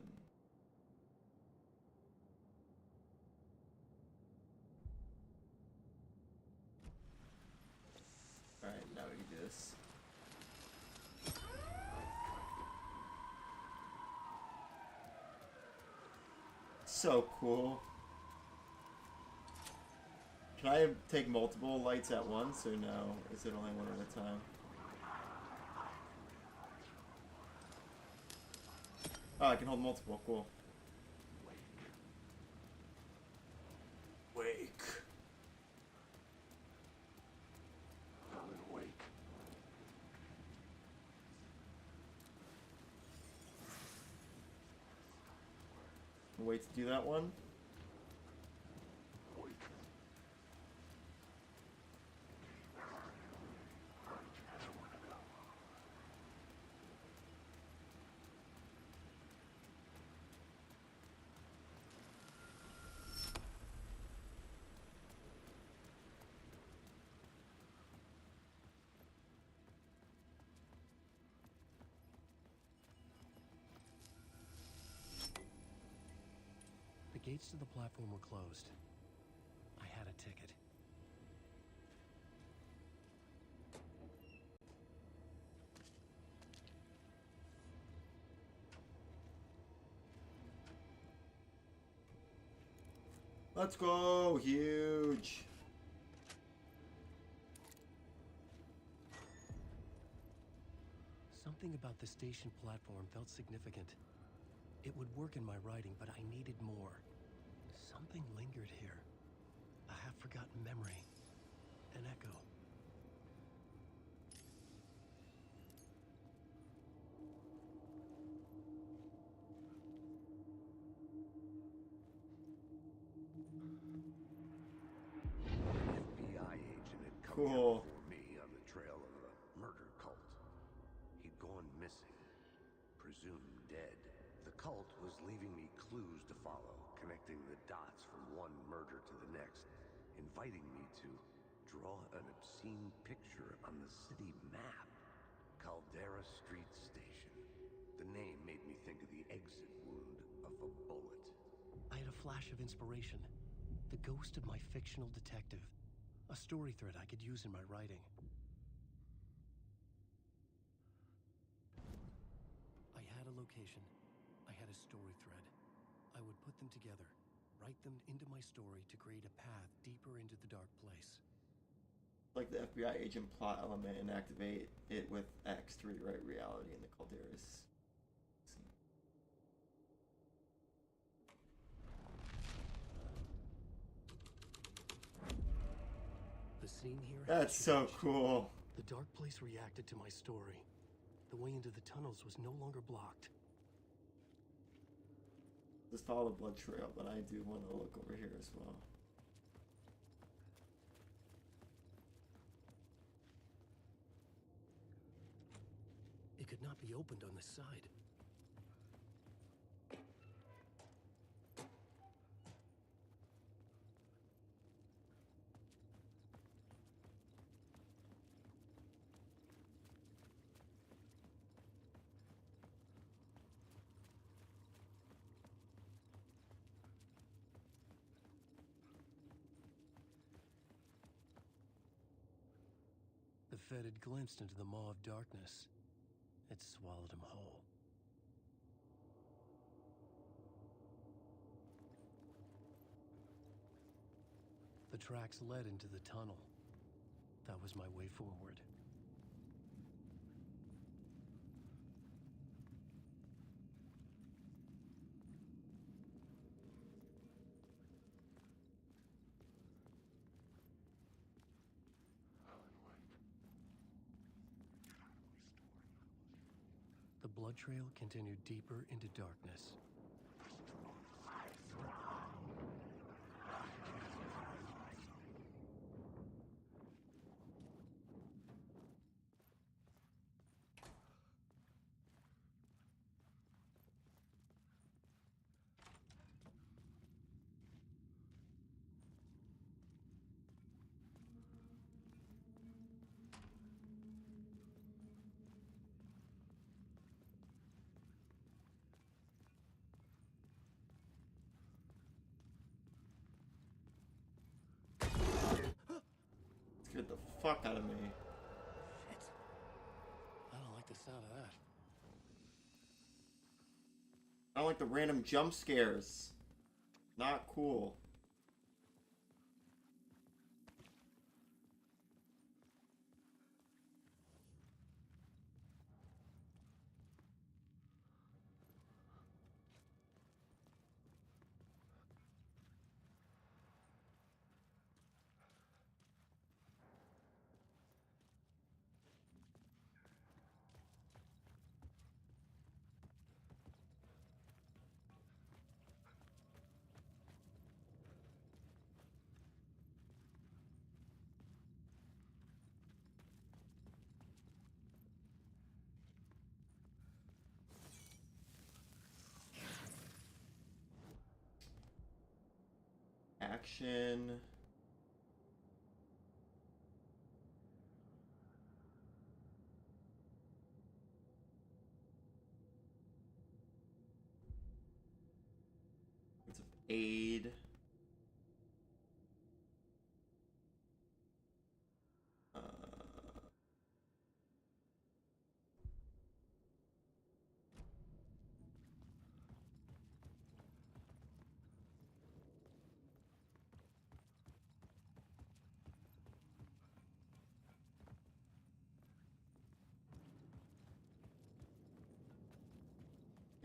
Alright, now we can do this. So cool. Can I take multiple lights at once, or no? Is it only one at a time? Oh, I can hold multiple. Cool. Wake. Wake. Wait to do that one. The gates to the platform were closed. I had a ticket. Let's go! Huge! Something about the station platform felt significant. It would work in my writing, but I needed more. Something lingered here. A half-forgotten memory. An echo. FBI agent had come here Cool. before me on the trail of a murder cult. He'd gone missing, presumed dead. The cult was leaving me clues to follow, connecting the dots from one murder to the next, inviting me to draw an obscene picture on the city map. Caldera Street Station. The name made me think of the exit wound of a bullet. I had a flash of inspiration. The ghost of my fictional detective. A story thread I could use in my writing. I had a location. I had a story thread. I would put them together, write them into my story to create a path deeper into the dark place. Like the FBI agent plot element and activate it with X to rewrite reality in the Calderas. The scene here. That's so cool. The dark place reacted to my story. The way into the tunnels was no longer blocked. Just follow the blood trail, but I do want to look over here as well. It could not be opened on this side. The Fed had glimpsed into the maw of darkness. It swallowed him whole. The tracks led into the tunnel. That was my way forward. The blood trail continued deeper into darkness. fuck out of me. Shit. I don't like the sound of that. I don't like the random jump scares. Not cool. Action. Points of aid.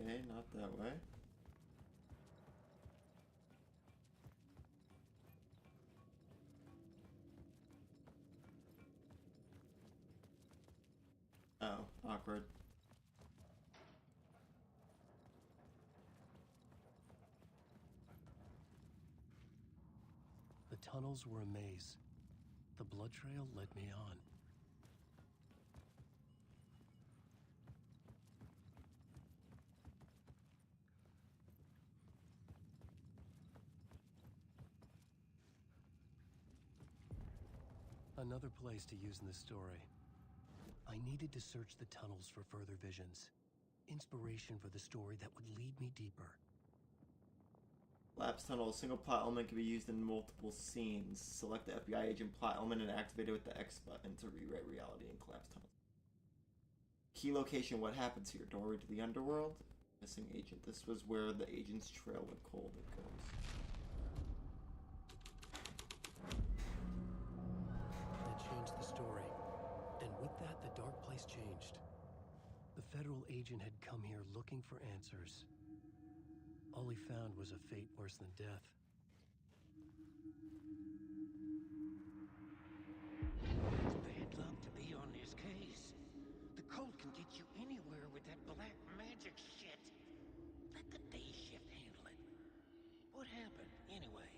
Okay, not that way. Oh, awkward. The tunnels were a maze. The blood trail led me on. Another place to use in the story. I needed to search the tunnels for further visions. Inspiration for the story that would lead me deeper. Collapse tunnel. A single plot element can be used in multiple scenes. Select the FBI agent plot element and activate it with the X button to rewrite reality in collapse tunnel. Key location. What happens here? Doorway to the underworld? Missing agent. This was where the agent's trail went cold. It goes. That changed the story. And with that, the dark place changed. The federal agent had come here looking for answers. All he found was a fate worse than death. It's bad luck to be on this case. The cult can get you anywhere with that black magic shit. Let the day shift handle it. What happened, anyway?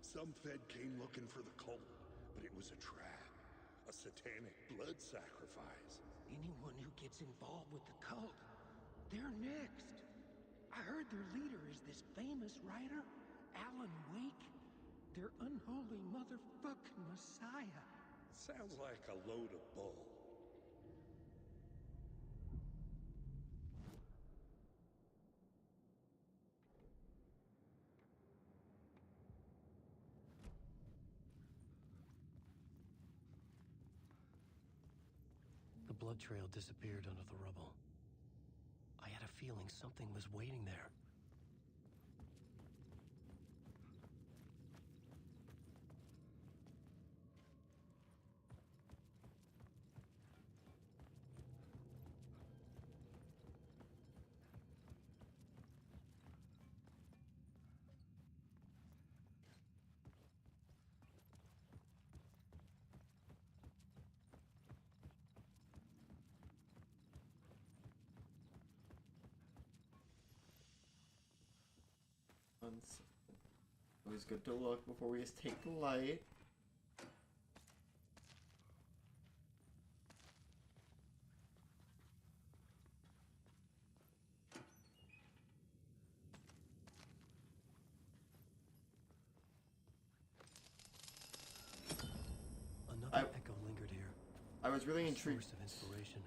Some Fed came looking for the cult, but it was a trap. A satanic blood sacrifice. Anyone who gets involved with the cult, they're next. I heard their leader is this famous writer, Alan Wake. Their unholy motherfucking messiah. Sounds like a load of bull. The blood trail disappeared under the rubble. I had a feeling something was waiting there. Always good to look before we just take the light. Another echo lingered here. I was really intrigued Source of inspiration.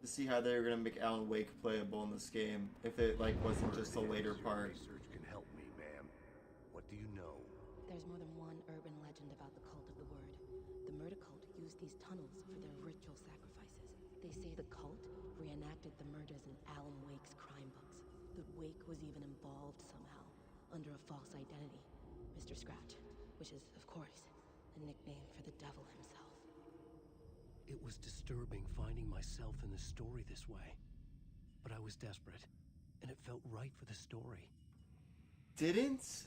to see how they were gonna make Alan Wake playable in this game. If it like wasn't just a later part. Research can help me, ma'am. What do you know? There's more than one urban legend about the Cult of the Word. The murder cult use these tunnels for their ritual sacrifices. They say the cult reenacted the murders in Alan Wake's crime books. That Wake was even involved somehow, under a false identity. Mr. Scratch, which is, of course, a nickname for the devil himself. It was disturbing finding myself in the story this way. But I was desperate, and it felt right for the story. Didn't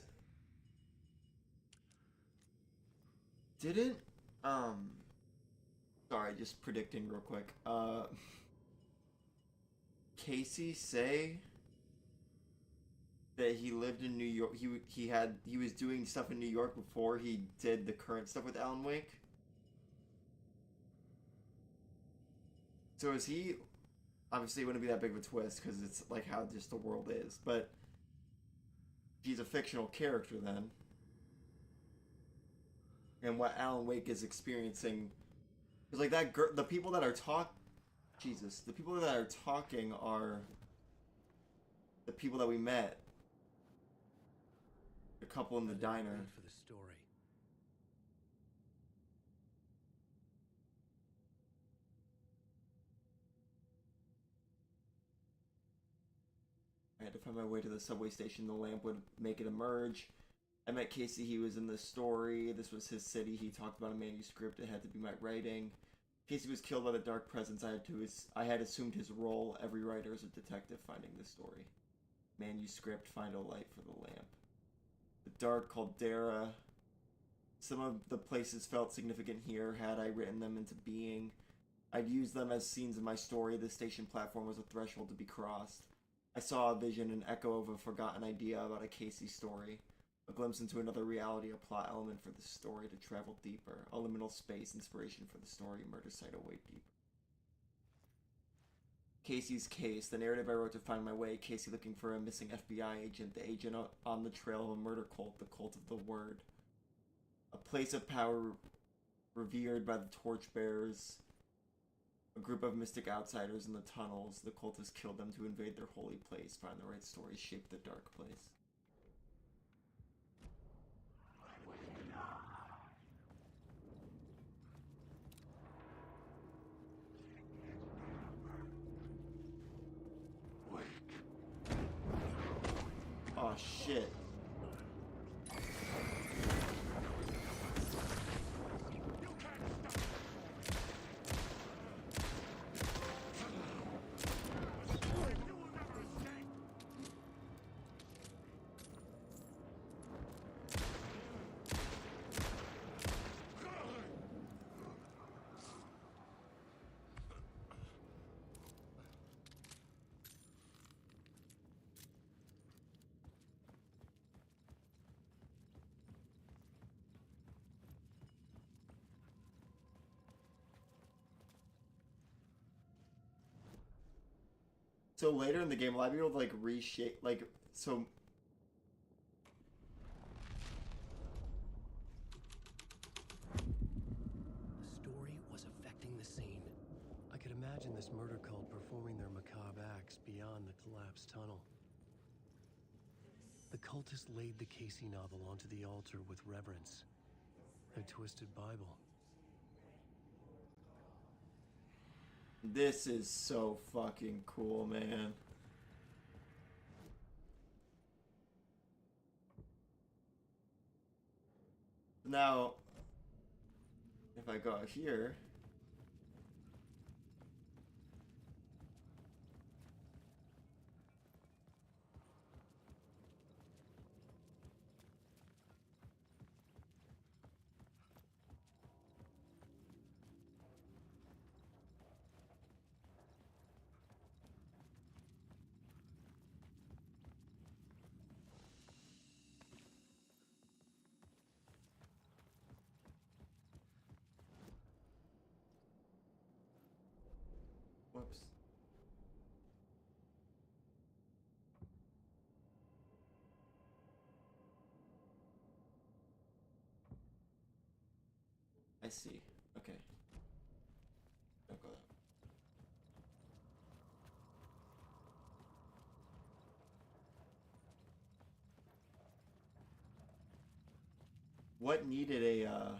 sorry, just predicting real quick. Casey say that he lived in New York. He was doing stuff in New York before he did the current stuff with Alan Wake. So is he? Obviously, it wouldn't be that big of a twist because it's like how just the world is. But he's a fictional character then, and what Alan Wake is experiencing, because like that girl, the people that are the people that are talking are the people that we met. The couple in the diner. For the story. I had to find my way to the subway station. The lamp would make it emerge. I met Casey. He was in the story. This was his city. He talked about a manuscript. It had to be my writing. Casey was killed by the dark presence. I had assumed his role. Every writer is a detective finding the story. Manuscript. Find a light for the lamp. The dark caldera. Some of the places felt significant here. Had I written them into being, I'd use them as scenes in my story. The station platform was a threshold to be crossed. I saw a vision, an echo of a forgotten idea about a Casey story. A glimpse into another reality, a plot element for the story to travel deeper. A liminal space, inspiration for the story, murder site away deeper. Casey's case, the narrative I wrote to find my way. Casey looking for a missing FBI agent, the agent on the trail of a murder cult, the cult of the word. A place of power revered by the torchbearers. A group of mystic outsiders in the tunnels. The cultists killed them to invade their holy place. Find the right story, shape the dark place. Oh shit. So later in the game, will I be able to like reshape, like, so... The story was affecting the scene. I could imagine this murder cult performing their macabre acts beyond the collapsed tunnel. The cultists laid the Casey novel onto the altar with reverence. Their twisted Bible. This is so fucking cool, man. Now, if I go out here... Whoops. I see. Okay. Don't go that way. What needed a,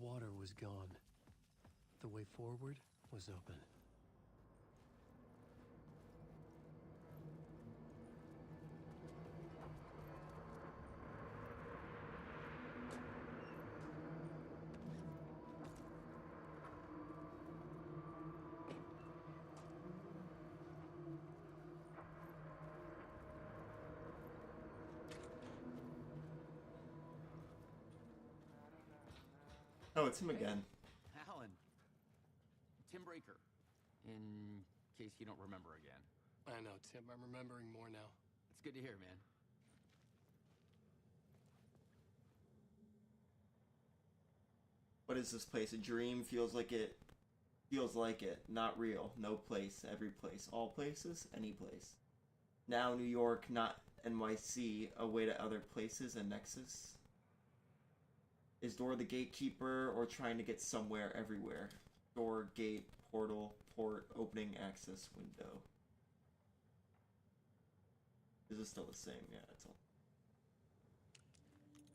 water was gone. The way forward was open. Oh, it's him again. Alan. Tim Breaker. In case you don't remember again. I know, Tim. I'm remembering more now. It's good to hear, man. What is this place? A dream? Feels like it. Feels like it. Not real. No place. Every place. All places. Any place. Now New York, not NYC. Away to other places. A nexus. Is door the gatekeeper or trying to get somewhere everywhere? Door, gate, portal, port, opening, access, window. Is it still the same? Yeah, that's all.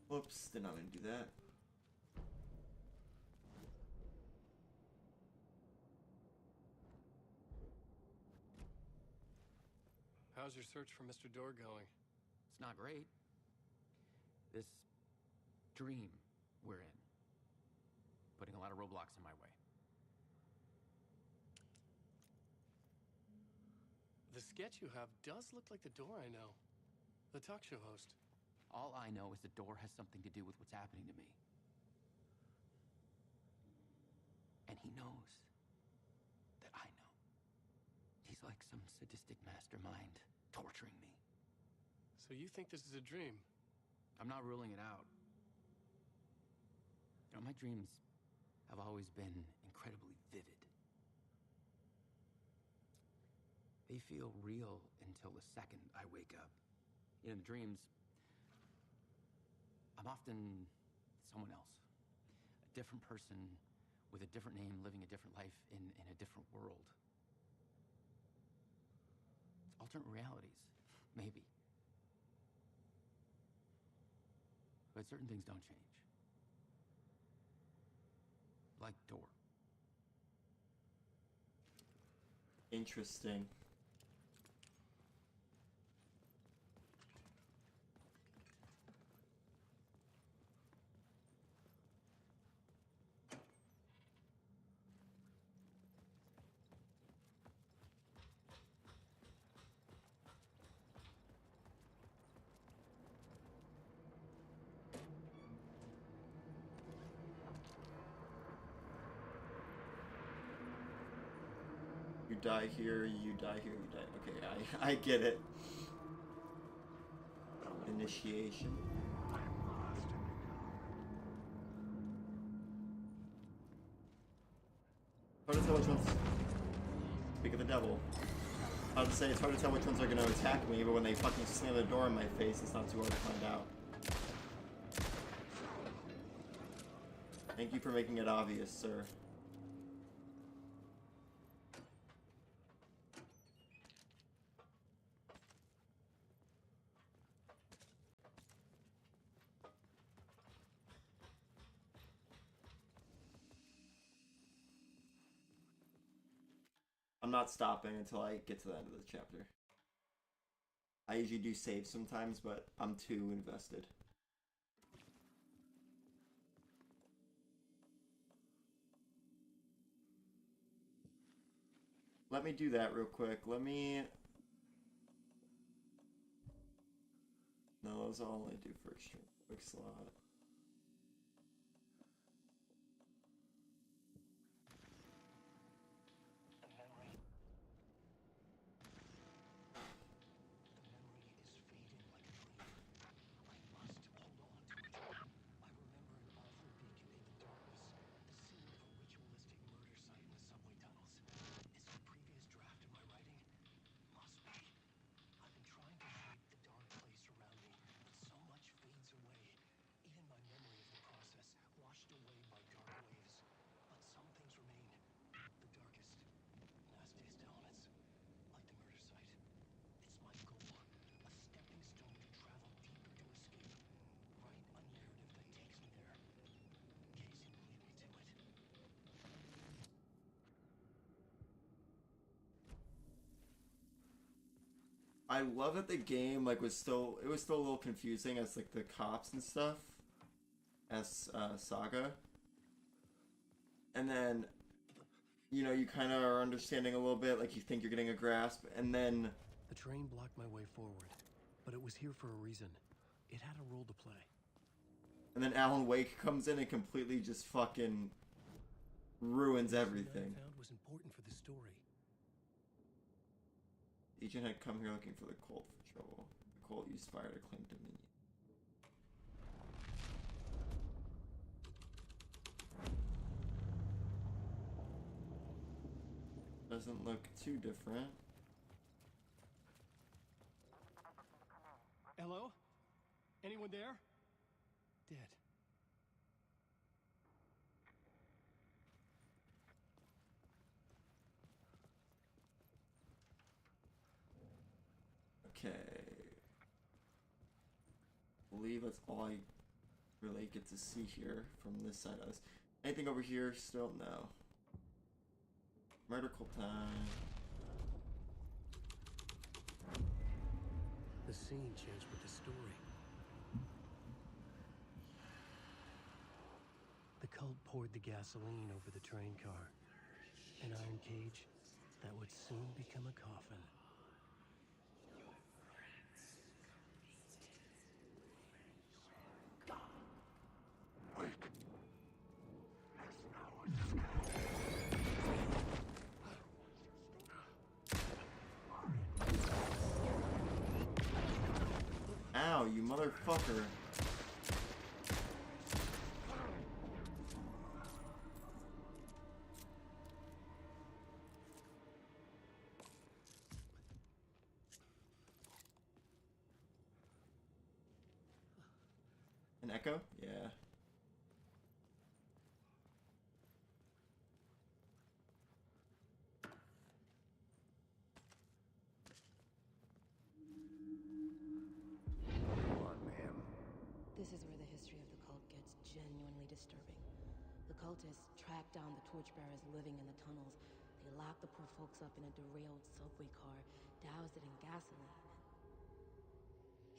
Whoops, did not mean to do that. How's your search for Mr. Door going? It's not great. This dream we're in. Putting a lot of roadblocks in my way. The sketch you have does look like the Door I know. The talk show host. All I know is the Door has something to do with what's happening to me. And he knows that I know. He's like some sadistic mastermind torturing me. So you think this is a dream? I'm not ruling it out. You know, my dreams have always been incredibly vivid. They feel real until the second I wake up. In the dreams, I'm often someone else. A different person with a different name, living a different life in a different world. Alternate realities, maybe. But certain things don't change. Like Door. Interesting. You die here, you die here, you die. Okay, I get it. Initiation. Hard to tell which ones. Speak of the devil. I was to say it's hard to tell which ones are going to attack me, but when they fucking slam the door in my face, it's not too hard to find out. Thank you for making it obvious, sir. I'm not stopping until I get to the end of the chapter. I usually do save sometimes, but I'm too invested. Let me do that real quick. Let me... No, those I'll only do for extreme quick slot. I love that the game like was still a little confusing as like the cops and stuff as Saga, and then you know you kind of are understanding a little bit, like you think you're getting a grasp, and then The train blocked my way forward, but it was here for a reason. It had a role to play. and then Alan Wake comes in and completely just fucking ruins everything. What I found was important for the story. Agent had come here looking for the cult for trouble. The cult used fire to claim dominion. Doesn't look too different. Hello? Anyone there? Dead. Okay. I believe that's all I really get to see here from this side of this. Anything over here? Still no. Murder cult time. The scene changed with the story. The cult poured the gasoline over the train car. An iron cage that would soon become a coffin. Ow, you motherfucker. An echo? Yeah. This is where the history of the cult gets genuinely disturbing. The cultists track down the torchbearers living in the tunnels. They lock the poor folks up in a derailed subway car, douse it in gasoline.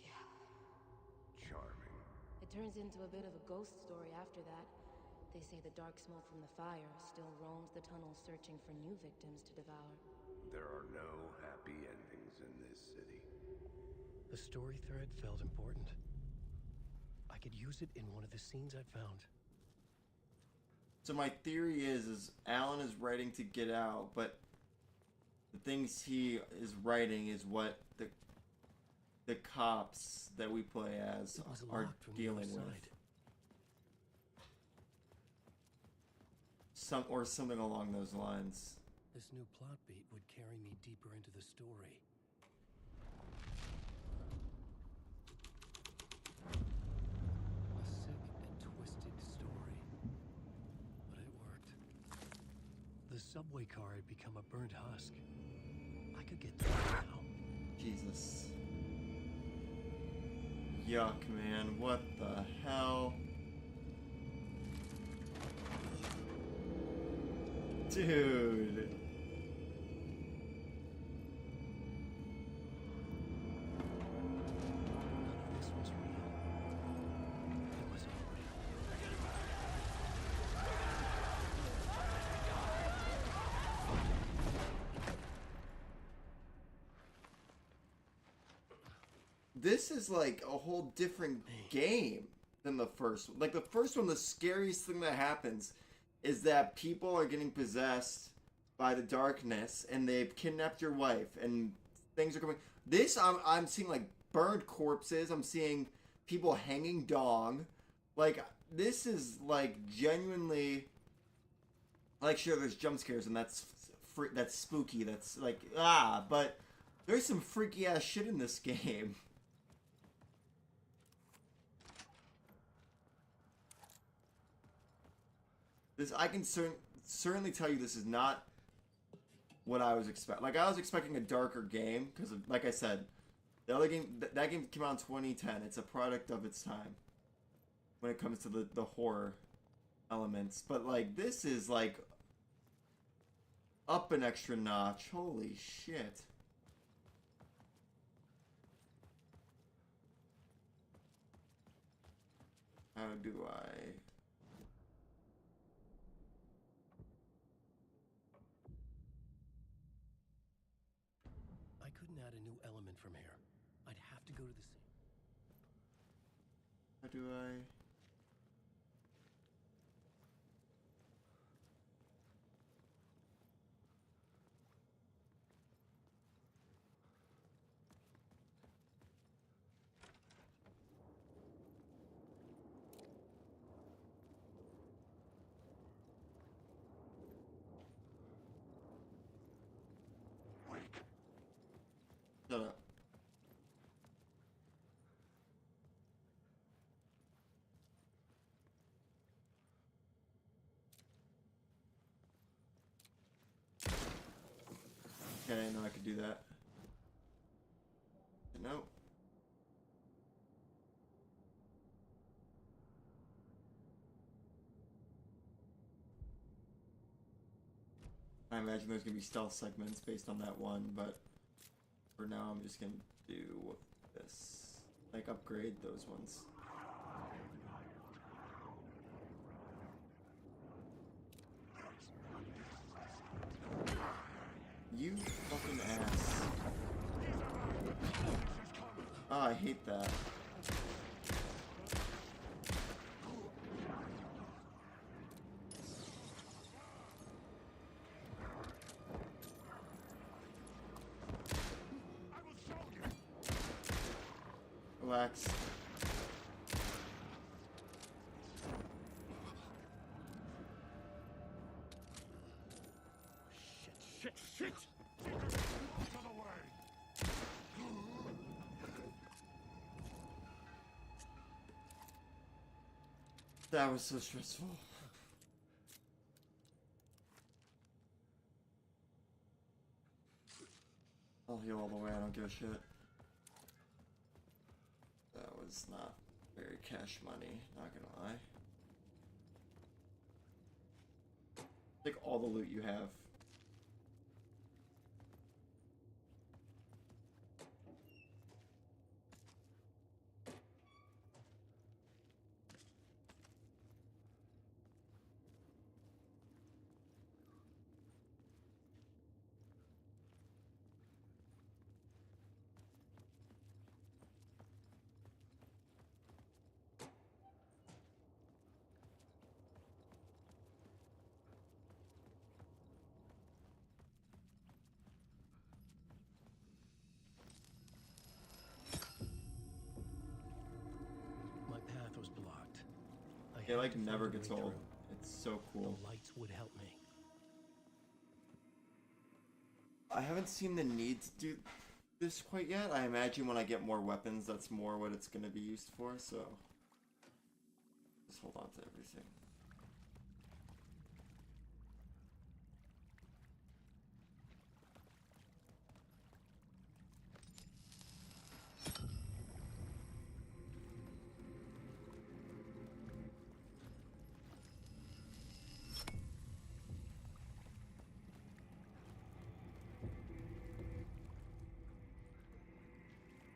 Yeah. Charming. It turns into a bit of a ghost story after that. They say the dark smoke from the fire still roams the tunnels searching for new victims to devour. There are no happy endings in this city. The story thread felt important. I could use it in one of the scenes I found. So my theory is Alan is writing to get out, but the things he is writing is what the cops that we play as are dealing with. Something along those lines. This new plot beat would carry me deeper into the story. A sick and twisted story. But it worked. The subway car had become a burnt husk. I could get through it now. Jesus. Yuck, man. What the hell? Dude. This is like a whole different game than the first one. Like the first one, the scariest thing that happens is that people are getting possessed by the darkness and they've kidnapped your wife and things are coming. This, I'm seeing like burned corpses. I'm seeing people hanging dong. Like this is like genuinely like, sure, there's jump scares and that's spooky. That's like, but there's some freaky ass shit in this game. This, I can certainly tell you this is not what I was expecting. Like, I was expecting a darker game, because, like I said, the other game, that game came out in 2010. It's a product of its time when it comes to the horror elements. But, like, this is, like, up an extra notch. Holy shit. How do I... I couldn't add a new element from here. I'd have to go to the same. How do I... Shut up. Okay, I didn't know I could do that. No. I imagine there's gonna be stealth segments based on that one, but for now I'm just gonna do this. Like, upgrade those ones. You fucking ass. Oh, I hate that. Relax. Shit! Out of the way! That was so stressful. I'll heal all the way, I don't give a shit. That was not very cash money, not gonna lie. Take all the loot you have. My path was blocked. It like never gets old. It's so cool. The lights would help me. I haven't seen the need to do this quite yet. I imagine when I get more weapons, that's more what it's going to be used for, so just hold on to everything.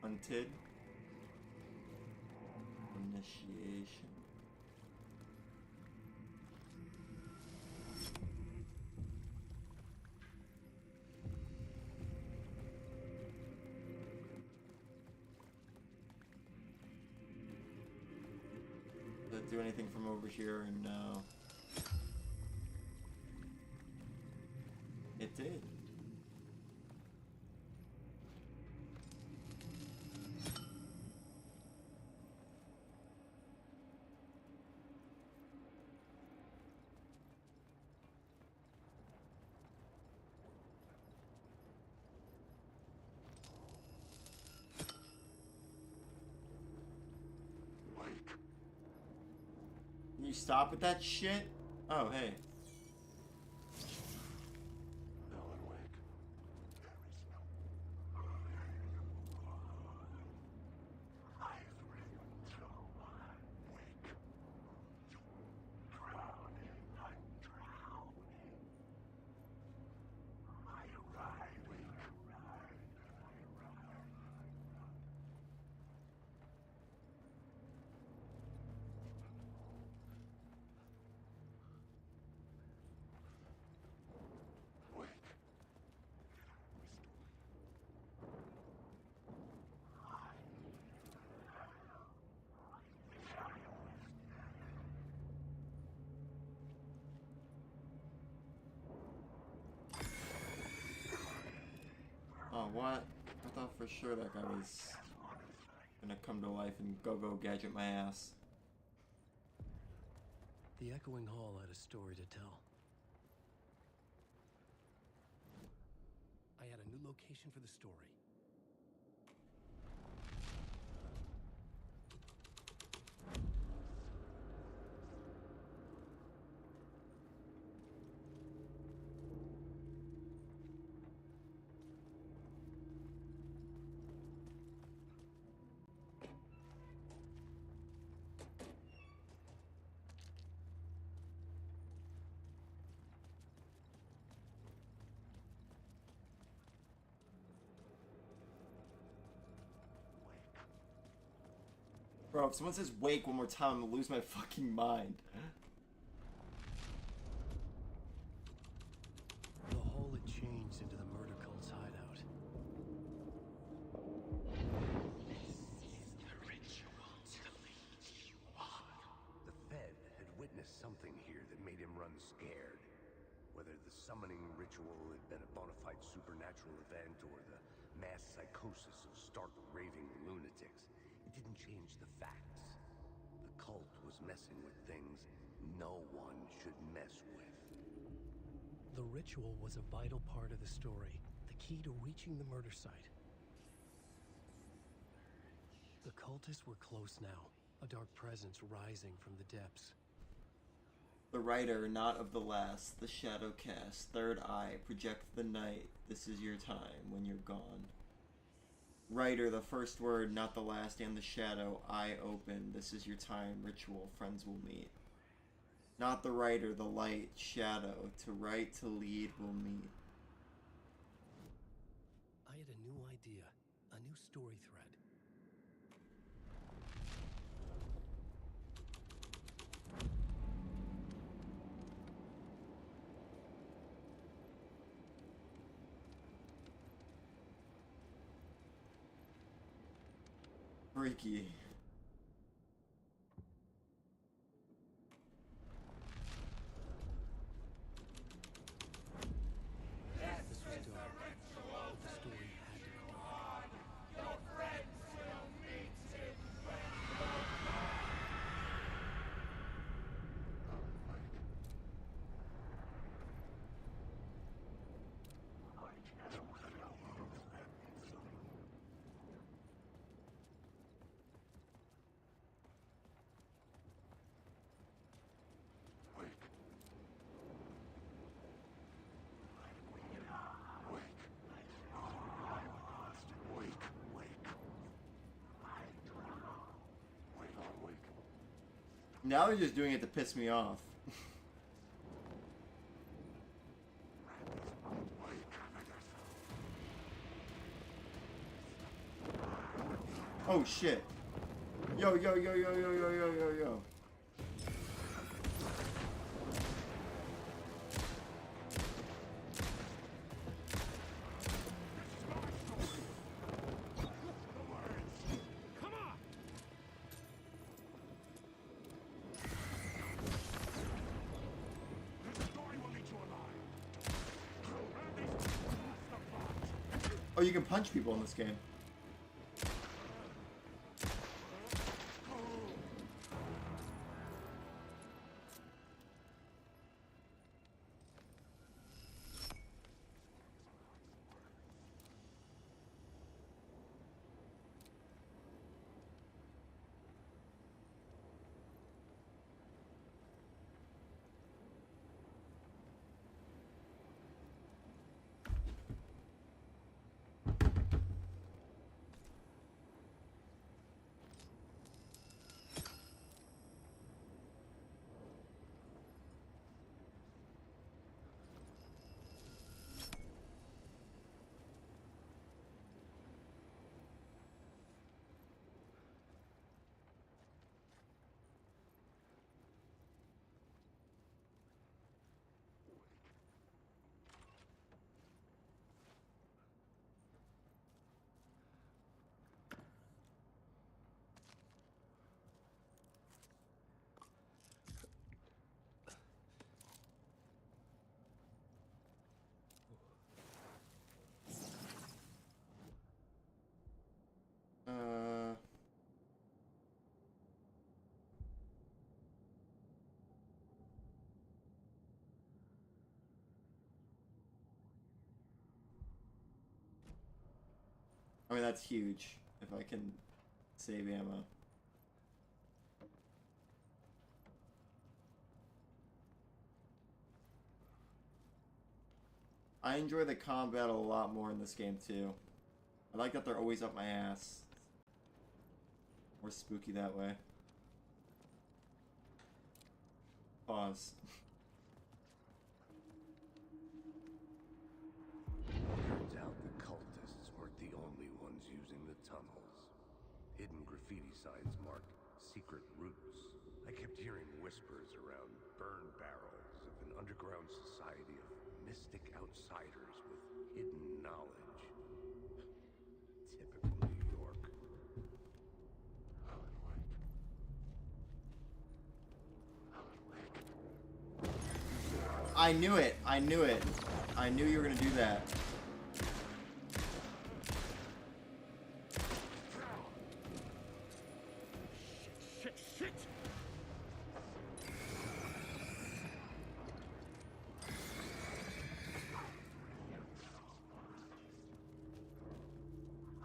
Hunted. Initiation. Does it do anything from over here? No. It did. Can you stop with that shit? Oh, hey. what? I thought for sure that guy was gonna come to life and go gadget my ass. The echoing hall had a story to tell. I had a new location for the story. Bro, if someone says wake one more time, I'm gonna lose my fucking mind. The hall had changed into the murder cult's hideout. The Fed had witnessed something here that made him run scared. Whether the summoning ritual had been a bona fide supernatural event or the mass psychosis of stark raving lunatics, it didn't change the facts. The cult was messing with things no one should mess with. The ritual was a vital part of the story, the key to reaching the murder site. The cultists were close now, a dark presence rising from the depths. The writer, not of the last, the shadow cast, third eye, project the night, this is your time when you're gone. Writer, the first word, not the last, and the shadow, eye open, this is your time, ritual, friends will meet. Not the writer, the light, shadow, to write, to lead, will meet. I had a new idea, a new story thread. Freaky. This was dark, but the story had to be dark. Your friends will meet him. Now they're just doing it to piss me off. Oh shit. Yo, yo, yo, yo, yo, yo, yo, yo, yo. Oh, you can punch people in this game. I mean, that's huge if I can save ammo. I enjoy the combat a lot more in this game too. I like that they're always up my ass. More spooky that way. Pause. Turns out the cultists weren't the only ones using the tunnels. Hidden graffiti signs marked secret routes. I kept hearing whispers around burn barrels of an underground society of mystic outsiders with hidden knowledge. Typical New York. I knew it. I knew it. I knew you were gonna do that. Shit!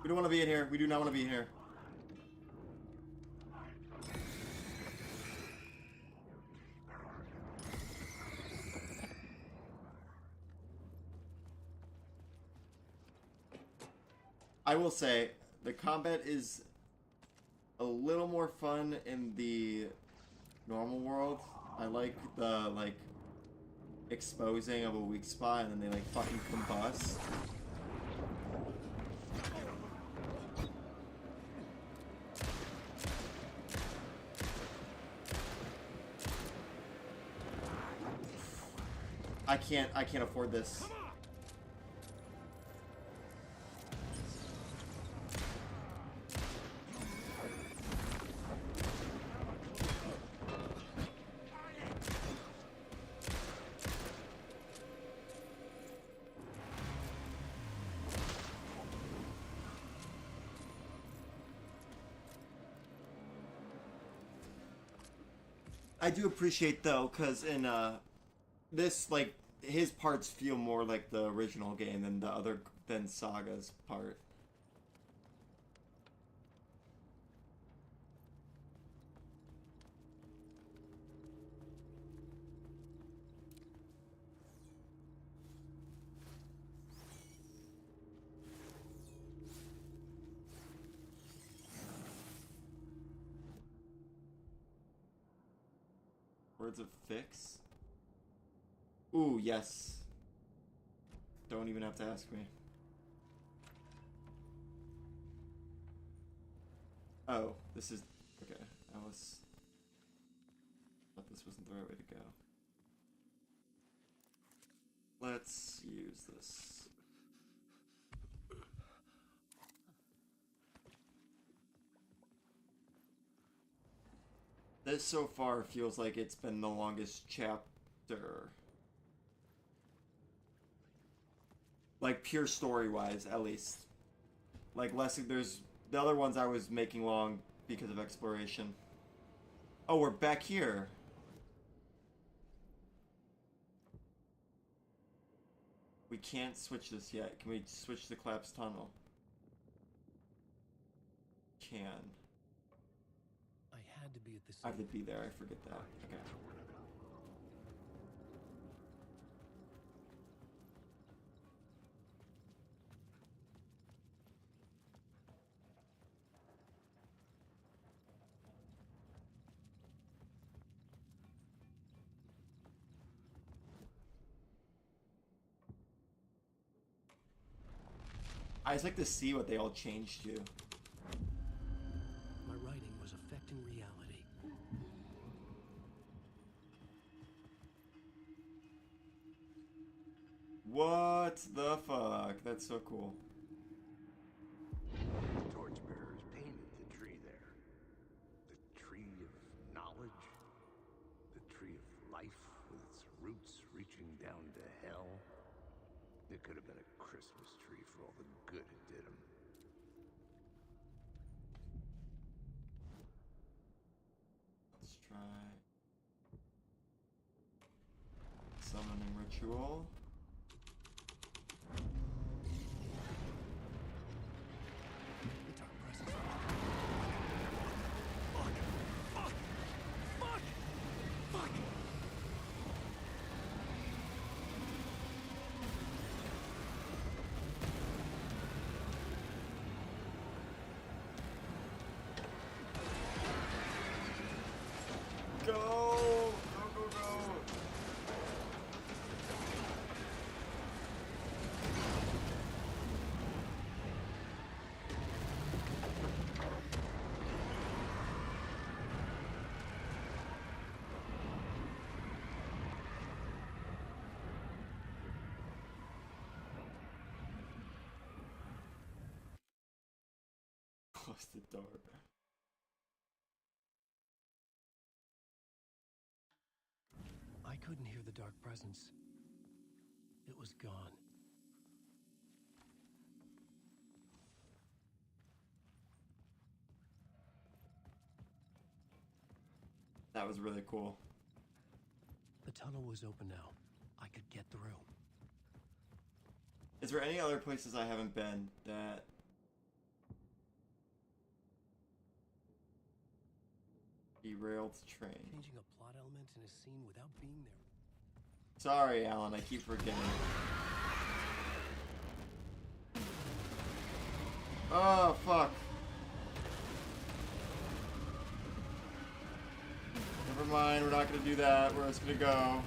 We don't want to be in here. We do not want to be in here. I will say, the combat is a little more fun in the normal world. I like the, like, exposing of a weak spot and then they, like, fucking combust. I can't afford this. I do appreciate though, cause in this, like, his parts feel more like the original game than Saga's part. Words of fix? Ooh, yes. Don't even have to ask me. Oh, this is... Okay, I thought this wasn't the right way to go. Let's use this. This so far feels like it's been the longest chapter. Like, pure story-wise, at least. Like, there's... The other ones I was making long because of exploration. Oh, we're back here. We can't switch this yet. Can we switch the collapsed tunnel? Can. I had to be at the I have to be there, I forget that. Okay. I just like to see what they all changed to. My writing was affecting reality. What the fuck? That's so cool. Torchbearers painted the tree there. The tree of knowledge. The tree of life with its roots reaching down to hell. It could have been a Christmas tree for all the good it did him. Let's try summoning ritual. Close the door. I couldn't hear the dark presence. It was gone. That was really cool. The tunnel was open now. I could get through. Is there any other places I haven't been that... Derailed train. Changing a plot element in a scene without being there. Sorry, Alan, I keep forgetting. Oh, fuck. Never mind, we're not gonna do that. We're just gonna go.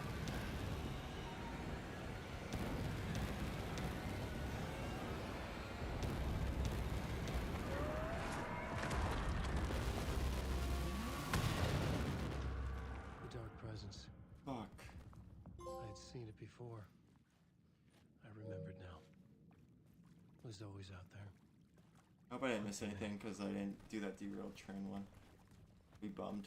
The dark presence. Fuck. I had seen it before. I remembered now. It was always out there. I hope I didn't miss anything because I didn't do that derailed train one. Be bummed.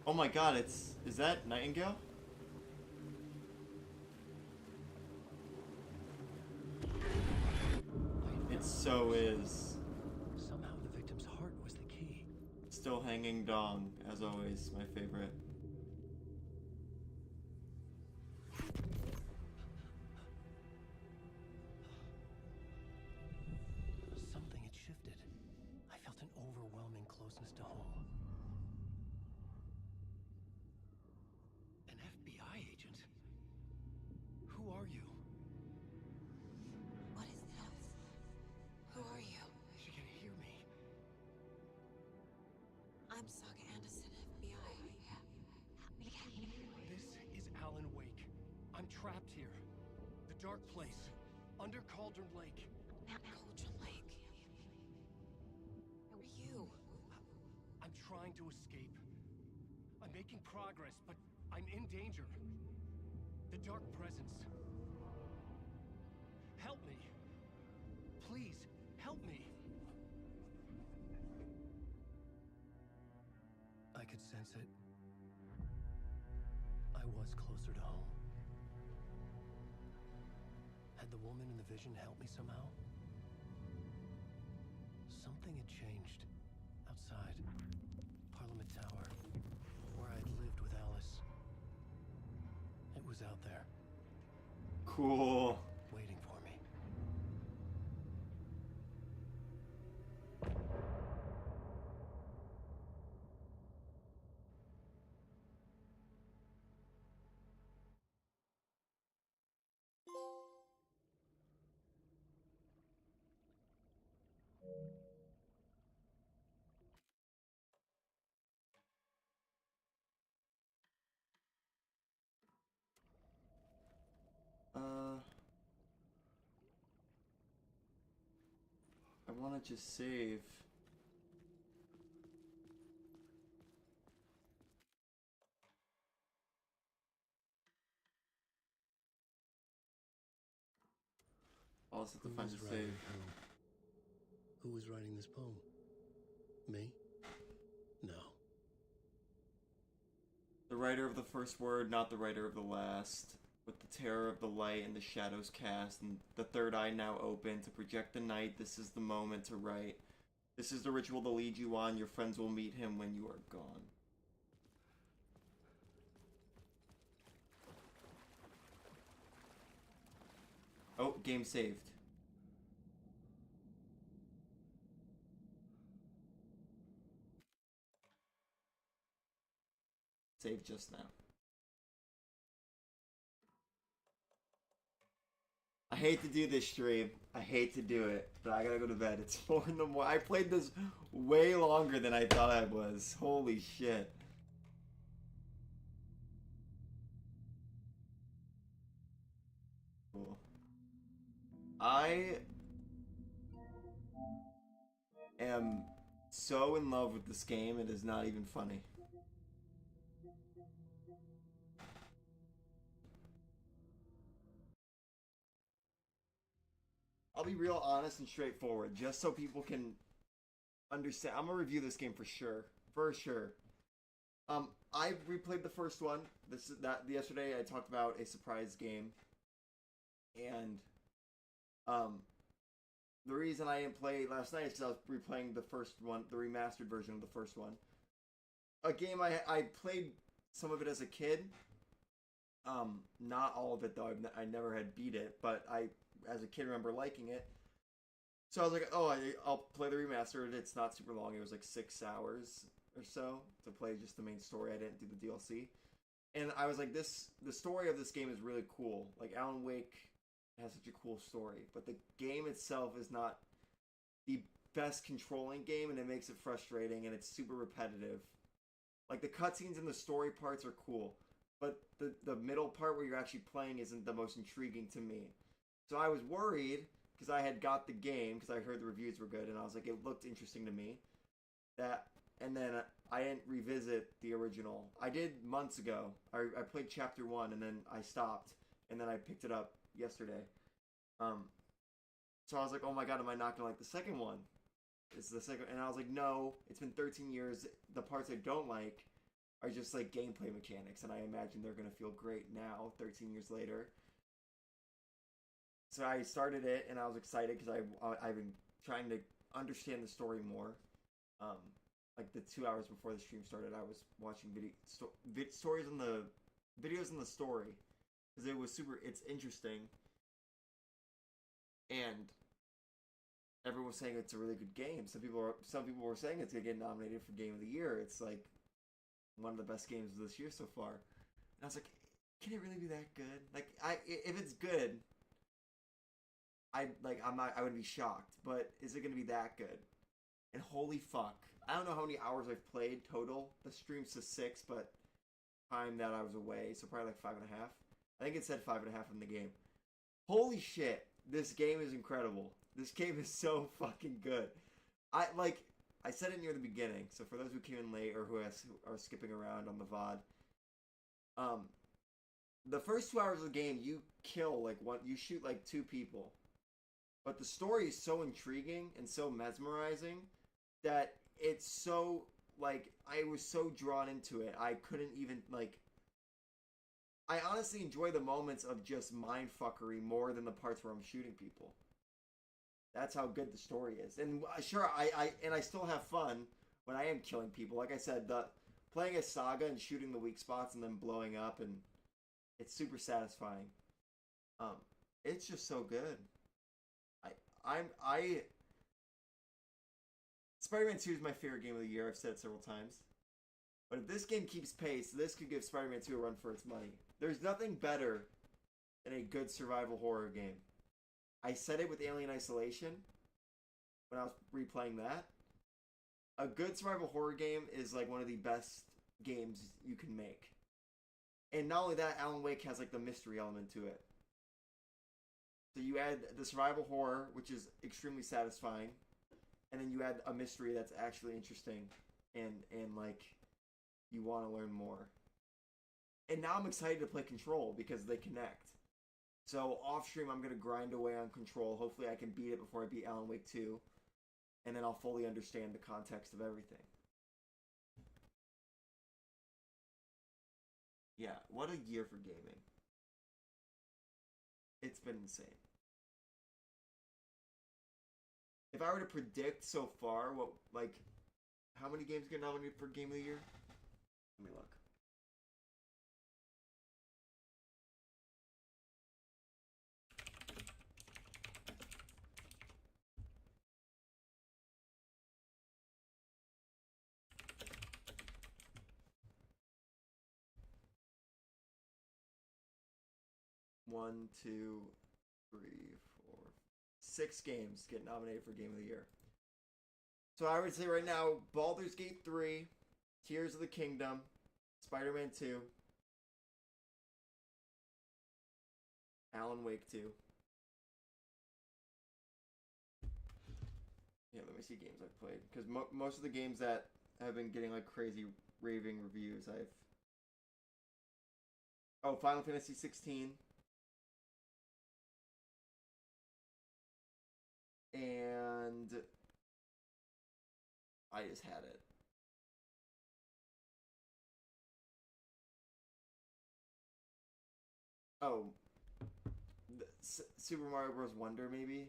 Oh my god, is that Nightingale? It so is. Somehow the victim's heart was the key. Still hanging dong, as always, my favorite. Something had shifted. I felt an overwhelming closeness to home. An FBI agent? Who are you? What is this? Who are you? She can hear me. I'm Saga Anderson, FBI. This is Alan Wake. I'm trapped here. The dark place. Under Cauldron Lake. Cauldron Lake. Who are you? I'm trying to escape. I'm making progress, but I'm in danger. The dark presence. Help me. Please, help me. I could sense it. I was closer to home. Had the woman in the vision helped me somehow? Something had changed. Outside. Parliament Tower. Where I'd lived with Alice. It was out there. Cool. Waiting for me. I want to just save. I'll also have to find the save. Who was writing this poem? Me? No. The writer of the first word, not the writer of the last. With the terror of the light and the shadows cast, and the third eye now open to project the night, this is the moment to write. This is the ritual to lead you on. Your friends will meet him when you are gone. Oh, game saved. Saved just now. I hate to do this stream. I hate to do it, but I gotta go to bed. It's 4 in the morning. I played this way longer than I thought I was. Holy shit. Cool. I am so in love with this game, it is not even funny. I'll be real honest and straightforward, just so people can understand. I'm gonna review this game for sure. For sure. I replayed the first one. Yesterday I talked about a surprise game. And the reason I didn't play last night is because I was replaying the first one, the remastered version of the first one. A game I played some of it as a kid. Not all of it though. I never had beat it, but I, as a kid, remember liking it. So I was like, oh, I'll play the remastered. It's not super long. It was like 6 hours or so to play just the main story. I didn't do the DLC. And I was like, the story of this game is really cool. Like, Alan Wake has such a cool story. But the game itself is not the best controlling game, and it makes it frustrating, and it's super repetitive. Like, the cutscenes and the story parts are cool. But the middle part where you're actually playing isn't the most intriguing to me. So I was worried, because I had got the game, because I heard the reviews were good, and I was like, it looked interesting to me. And then I didn't revisit the original. I did months ago. I played Chapter 1, and then I stopped, and then I picked it up yesterday. So I was like, oh my god, am I not going to like the second one? It's the second, and I was like, no, it's been 13 years. The parts I don't like are just like gameplay mechanics, and I imagine they're going to feel great now, 13 years later. So I started it, and I was excited because I've been trying to understand the story more. Like the 2 hours before the stream started, I was watching stories on the videos in the story because it was it's interesting, and everyone was saying it's a really good game. Some people were saying it's gonna get nominated for Game of the Year. It's like one of the best games of this year so far. And I was like, can it really be that good? Like, if it's good, I wouldn't be shocked. But is it gonna be that good? And holy fuck. I don't know how many hours I've played total. The stream says 6, but time that I was away, so probably like 5.5. I think it said 5.5 in the game. Holy shit. This game is incredible. This game is so fucking good. I said it near the beginning, so for those who came in late or who are skipping around on the VOD, the first 2 hours of the game, you shoot like 2 people. But the story is so intriguing and so mesmerizing that it's so, like, I was so drawn into it. I couldn't even, like, I honestly enjoy the moments of just mindfuckery more than the parts where I'm shooting people. That's how good the story is. And sure, I still have fun when I am killing people. Like I said, playing a saga and shooting the weak spots and then blowing up, and it's super satisfying. It's just so good. Spider-Man 2 is my favorite game of the year. I've said it several times. But if this game keeps pace, this could give Spider-Man 2 a run for its money. There's nothing better than a good survival horror game. I said it with Alien Isolation when I was replaying that. A good survival horror game is like one of the best games you can make. And not only that, Alan Wake has like the mystery element to it. So you add the survival horror, which is extremely satisfying, and then you add a mystery that's actually interesting and like you want to learn more. And now I'm excited to play Control because they connect. So off stream, I'm going to grind away on Control. Hopefully I can beat it before I beat Alan Wake 2. And then I'll fully understand the context of everything. Yeah, what a year for gaming. It's been insane. If I were to predict so far how many games get nominated for Game of the Year? Let me look. One, two, 3, 4, 6 games get nominated for Game of the Year. So I would say right now, Baldur's Gate 3, Tears of the Kingdom, Spider-Man 2, Alan Wake 2. Yeah, let me see games I've played. Because most of the games that have been getting like crazy raving reviews, Oh, Final Fantasy 16. And I just had it. Oh, Super Mario Bros. Wonder, maybe?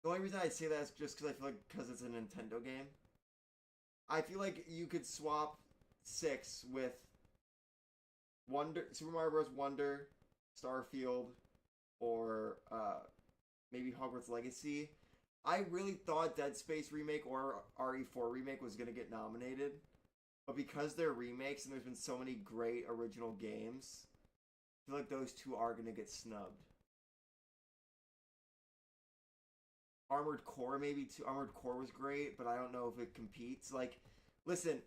The only reason I say that is just because I feel like because it's a Nintendo game. I feel like you could swap 6 with Super Mario Bros. Wonder, Starfield, or maybe Hogwarts Legacy. I really thought Dead Space Remake or RE4 Remake was going to get nominated. But because they're remakes and there's been so many great original games, I feel like those two are going to get snubbed. Armored Core maybe too. Armored Core was great, but I don't know if it competes. Like, listen,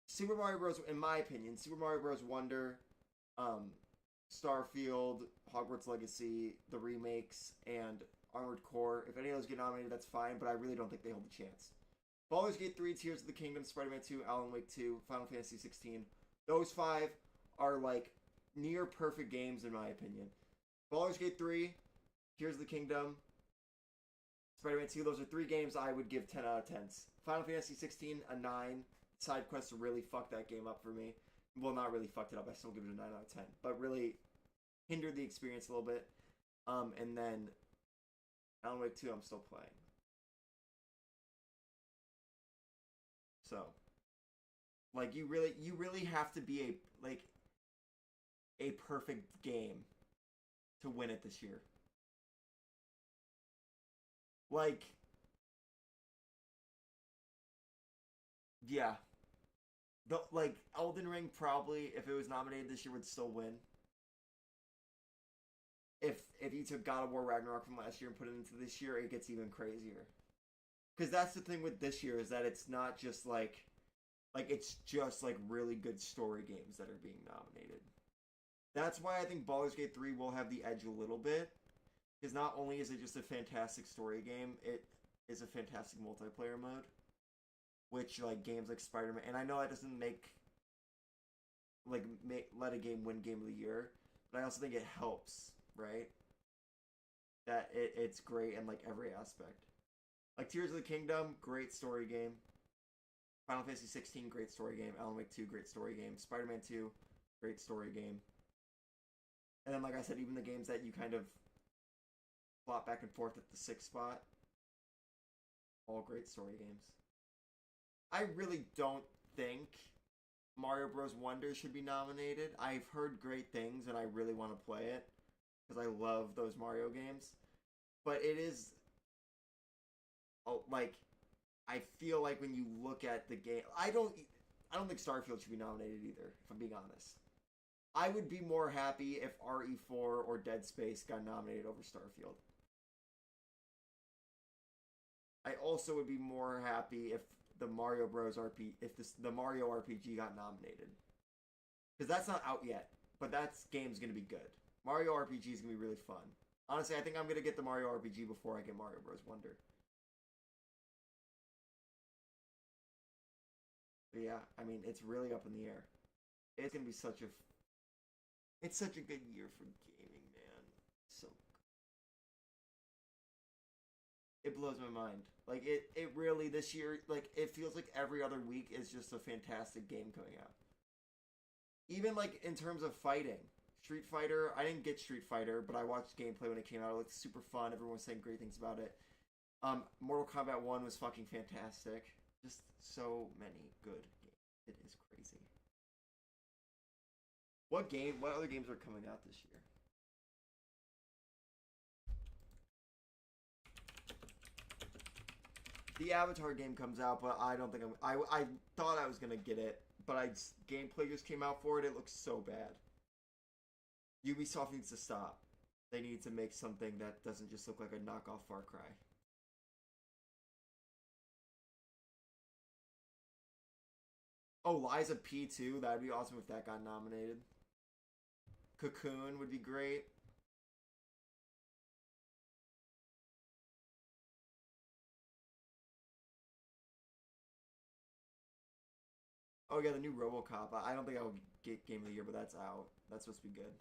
Super Mario Bros. In my opinion, Super Mario Bros. Wonder, Starfield, Hogwarts Legacy, the remakes, and Armored Core. If any of those get nominated, that's fine, but I really don't think they hold a chance. Baldur's Gate 3, Tears of the Kingdom, Spider-Man 2, Alan Wake 2, Final Fantasy 16. Those 5 are like near perfect games in my opinion. Baldur's Gate 3, Tears of the Kingdom, Spider-Man 2, those are 3 games I would give 10 out of 10s. Final Fantasy 16, a 9. Side quests really fucked that game up for me. Well, not really fucked it up. I still give it a 9 out of 10. But really hindered the experience a little bit. And then Alan Wake 2, I'm still playing. So, like, you really have to be a perfect game to win it this year. Like, yeah. Elden Ring probably, if it was nominated this year, would still win. If you took God of War Ragnarok from last year and put it into this year, it gets even crazier. Because that's the thing with this year, is that it's not just it's just really good story games that are being nominated. That's why I think Baldur's Gate 3 will have the edge a little bit. Because not only is it just a fantastic story game, it is a fantastic multiplayer mode. Which, games like Spider-Man... And I know that doesn't let a game win Game of the Year. But I also think it helps, right? That it's great in, every aspect. Tears of the Kingdom, great story game. Final Fantasy 16, great story game. Alan Wake 2, great story game. Spider-Man 2, great story game. And then, like I said, even the games that you kind of flop back and forth at the 6th spot, all great story games. I really don't think Mario Bros. Wonder should be nominated. I've heard great things, and I really want to play it, because I love those Mario games. But it is... I feel like when you look at the game... I don't think Starfield should be nominated either, if I'm being honest. I would be more happy if RE4 or Dead Space got nominated over Starfield. I also would be more happy if the Mario Bros. The Mario RPG got nominated. Because that's not out yet, but that game's going to be good. Mario RPG is going to be really fun. Honestly, I think I'm going to get the Mario RPG before I get Mario Bros. Wonder. But yeah, I mean, it's really up in the air. It's going to be it's such a good year for gaming, man. So it blows my mind. It really, this year, it feels like every other week is just a fantastic game coming out. Even, in terms of fighting. Street Fighter, I didn't get Street Fighter, but I watched gameplay when it came out. It looked super fun. Everyone was saying great things about it. Mortal Kombat 1 was fucking fantastic. Just so many good games. It is crazy. What other games are coming out this year? The Avatar game comes out, but I don't think I thought I was gonna get it, but gameplay just came out for it. It looks so bad. Ubisoft needs to stop. They need to make something that doesn't just look like a knockoff Far Cry. Oh, Liza P too. That'd be awesome if that got nominated. Cocoon would be great. Oh yeah, the new RoboCop. I don't think I would get Game of the Year, but that's out. That's supposed to be good.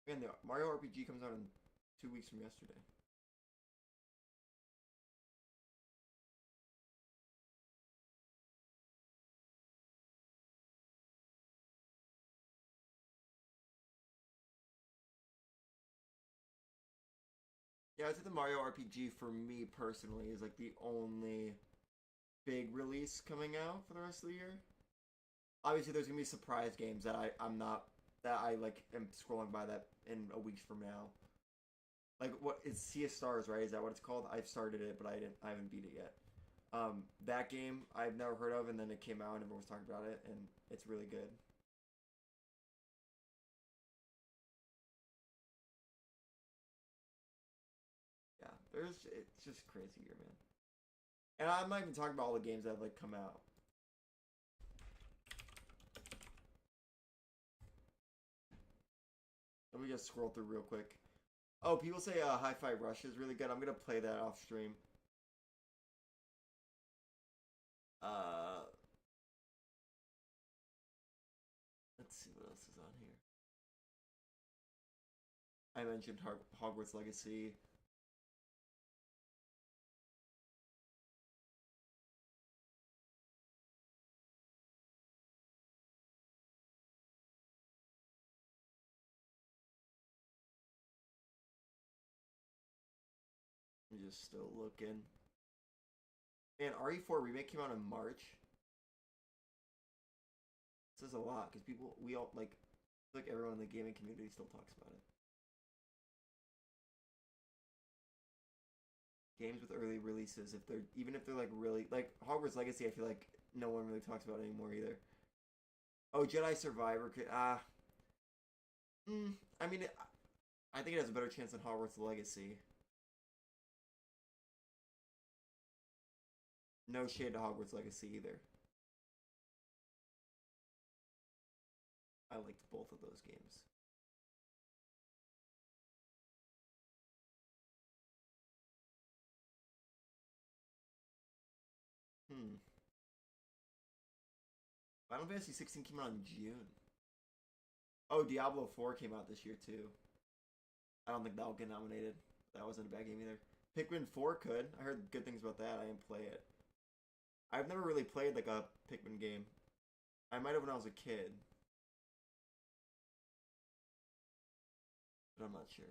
Man, the Mario RPG comes out in 2 weeks from yesterday. Yeah, I think the Mario RPG for me personally is like the only big release coming out for the rest of the year. Obviously, there's gonna be surprise games that I'm not that I like am scrolling by that in a week from now. Like what it's Sea of Stars, right? Is that what it's called? I've started it, but I haven't beat it yet. That game I've never heard of, and then it came out and everyone was talking about it, and it's really good. Yeah, it's just crazy here, man. And I'm not even talking about all the games that have like come out. Let me just scroll through real quick. Oh, people say Hi-Fi Rush is really good. I'm gonna play that off stream. Let's see what else is on here. I mentioned Hogwarts Legacy. I'm just still looking. Man, RE4 Remake came out in March. This says a lot because we all like everyone in the gaming community still talks about it. Games with early releases, even if they're like really like Hogwarts Legacy, I feel like no one really talks about it anymore either. Oh, Jedi Survivor could I mean, I think it has a better chance than Hogwarts Legacy. No shade to Hogwarts Legacy either. I liked both of those games. Final Fantasy 16 came out in June. Oh, Diablo 4 came out this year too. I don't think that'll get nominated. That wasn't a bad game either. Pikmin 4 could. I heard good things about that. I didn't play it. I've never really played like a Pikmin game. I might have when I was a kid. But I'm not sure.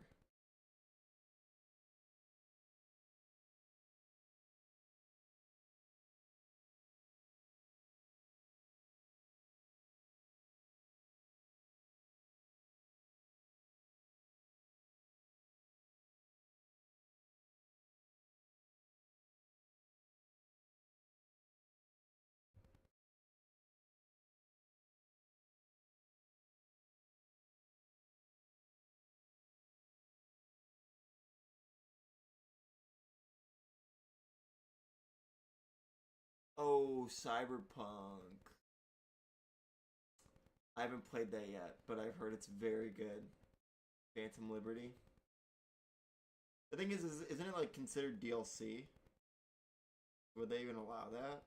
Oh, Cyberpunk. I haven't played that yet, but I've heard it's very good. Phantom Liberty. The thing is isn't it like considered DLC? Would they even allow that?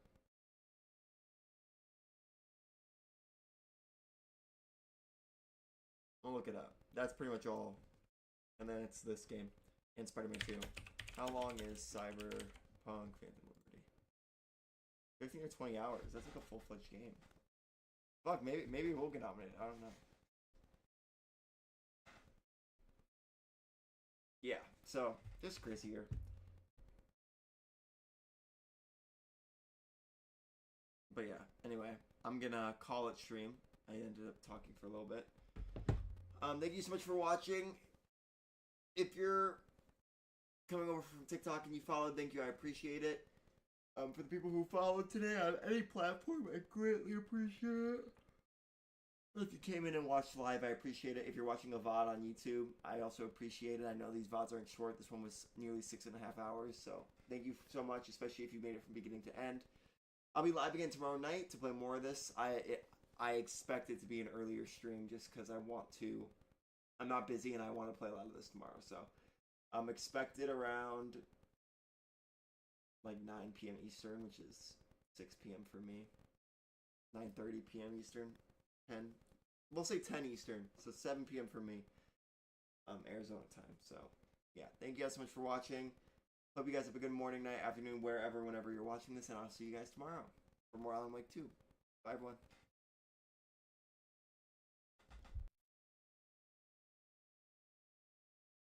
I'll look it up. That's pretty much all. And then it's this game. And Spider-Man 2. How long is Cyberpunk Phantom Liberty? 15 or 20 hours. That's like a full-fledged game. Fuck, maybe we'll get nominated. I don't know. Yeah, so just crazy here. But yeah, anyway, I'm gonna call it stream. I ended up talking for a little bit. Thank you so much for watching. If you're coming over from TikTok and you followed, thank you. I appreciate it. For the people who followed today on any platform, I greatly appreciate it. If you came in and watched live, I appreciate it. If you're watching a VOD on YouTube, I also appreciate it. I know these VODs aren't short. This one was nearly 6.5 hours, so thank you so much, especially if you made it from beginning to end. I'll be live again tomorrow night to play more of this. I expect it to be an earlier stream just because I want to. I'm not busy and I want to play a lot of this tomorrow, so expect it around like 9 p.m. Eastern, which is 6 p.m. for me. 9:30 p.m. Eastern. 10. We'll say 10 Eastern, so 7 p.m. for me. Arizona time. So, yeah. Thank you guys so much for watching. Hope you guys have a good morning, night, afternoon, wherever, whenever you're watching this, and I'll see you guys tomorrow for more Alan Wake 2. Bye, everyone.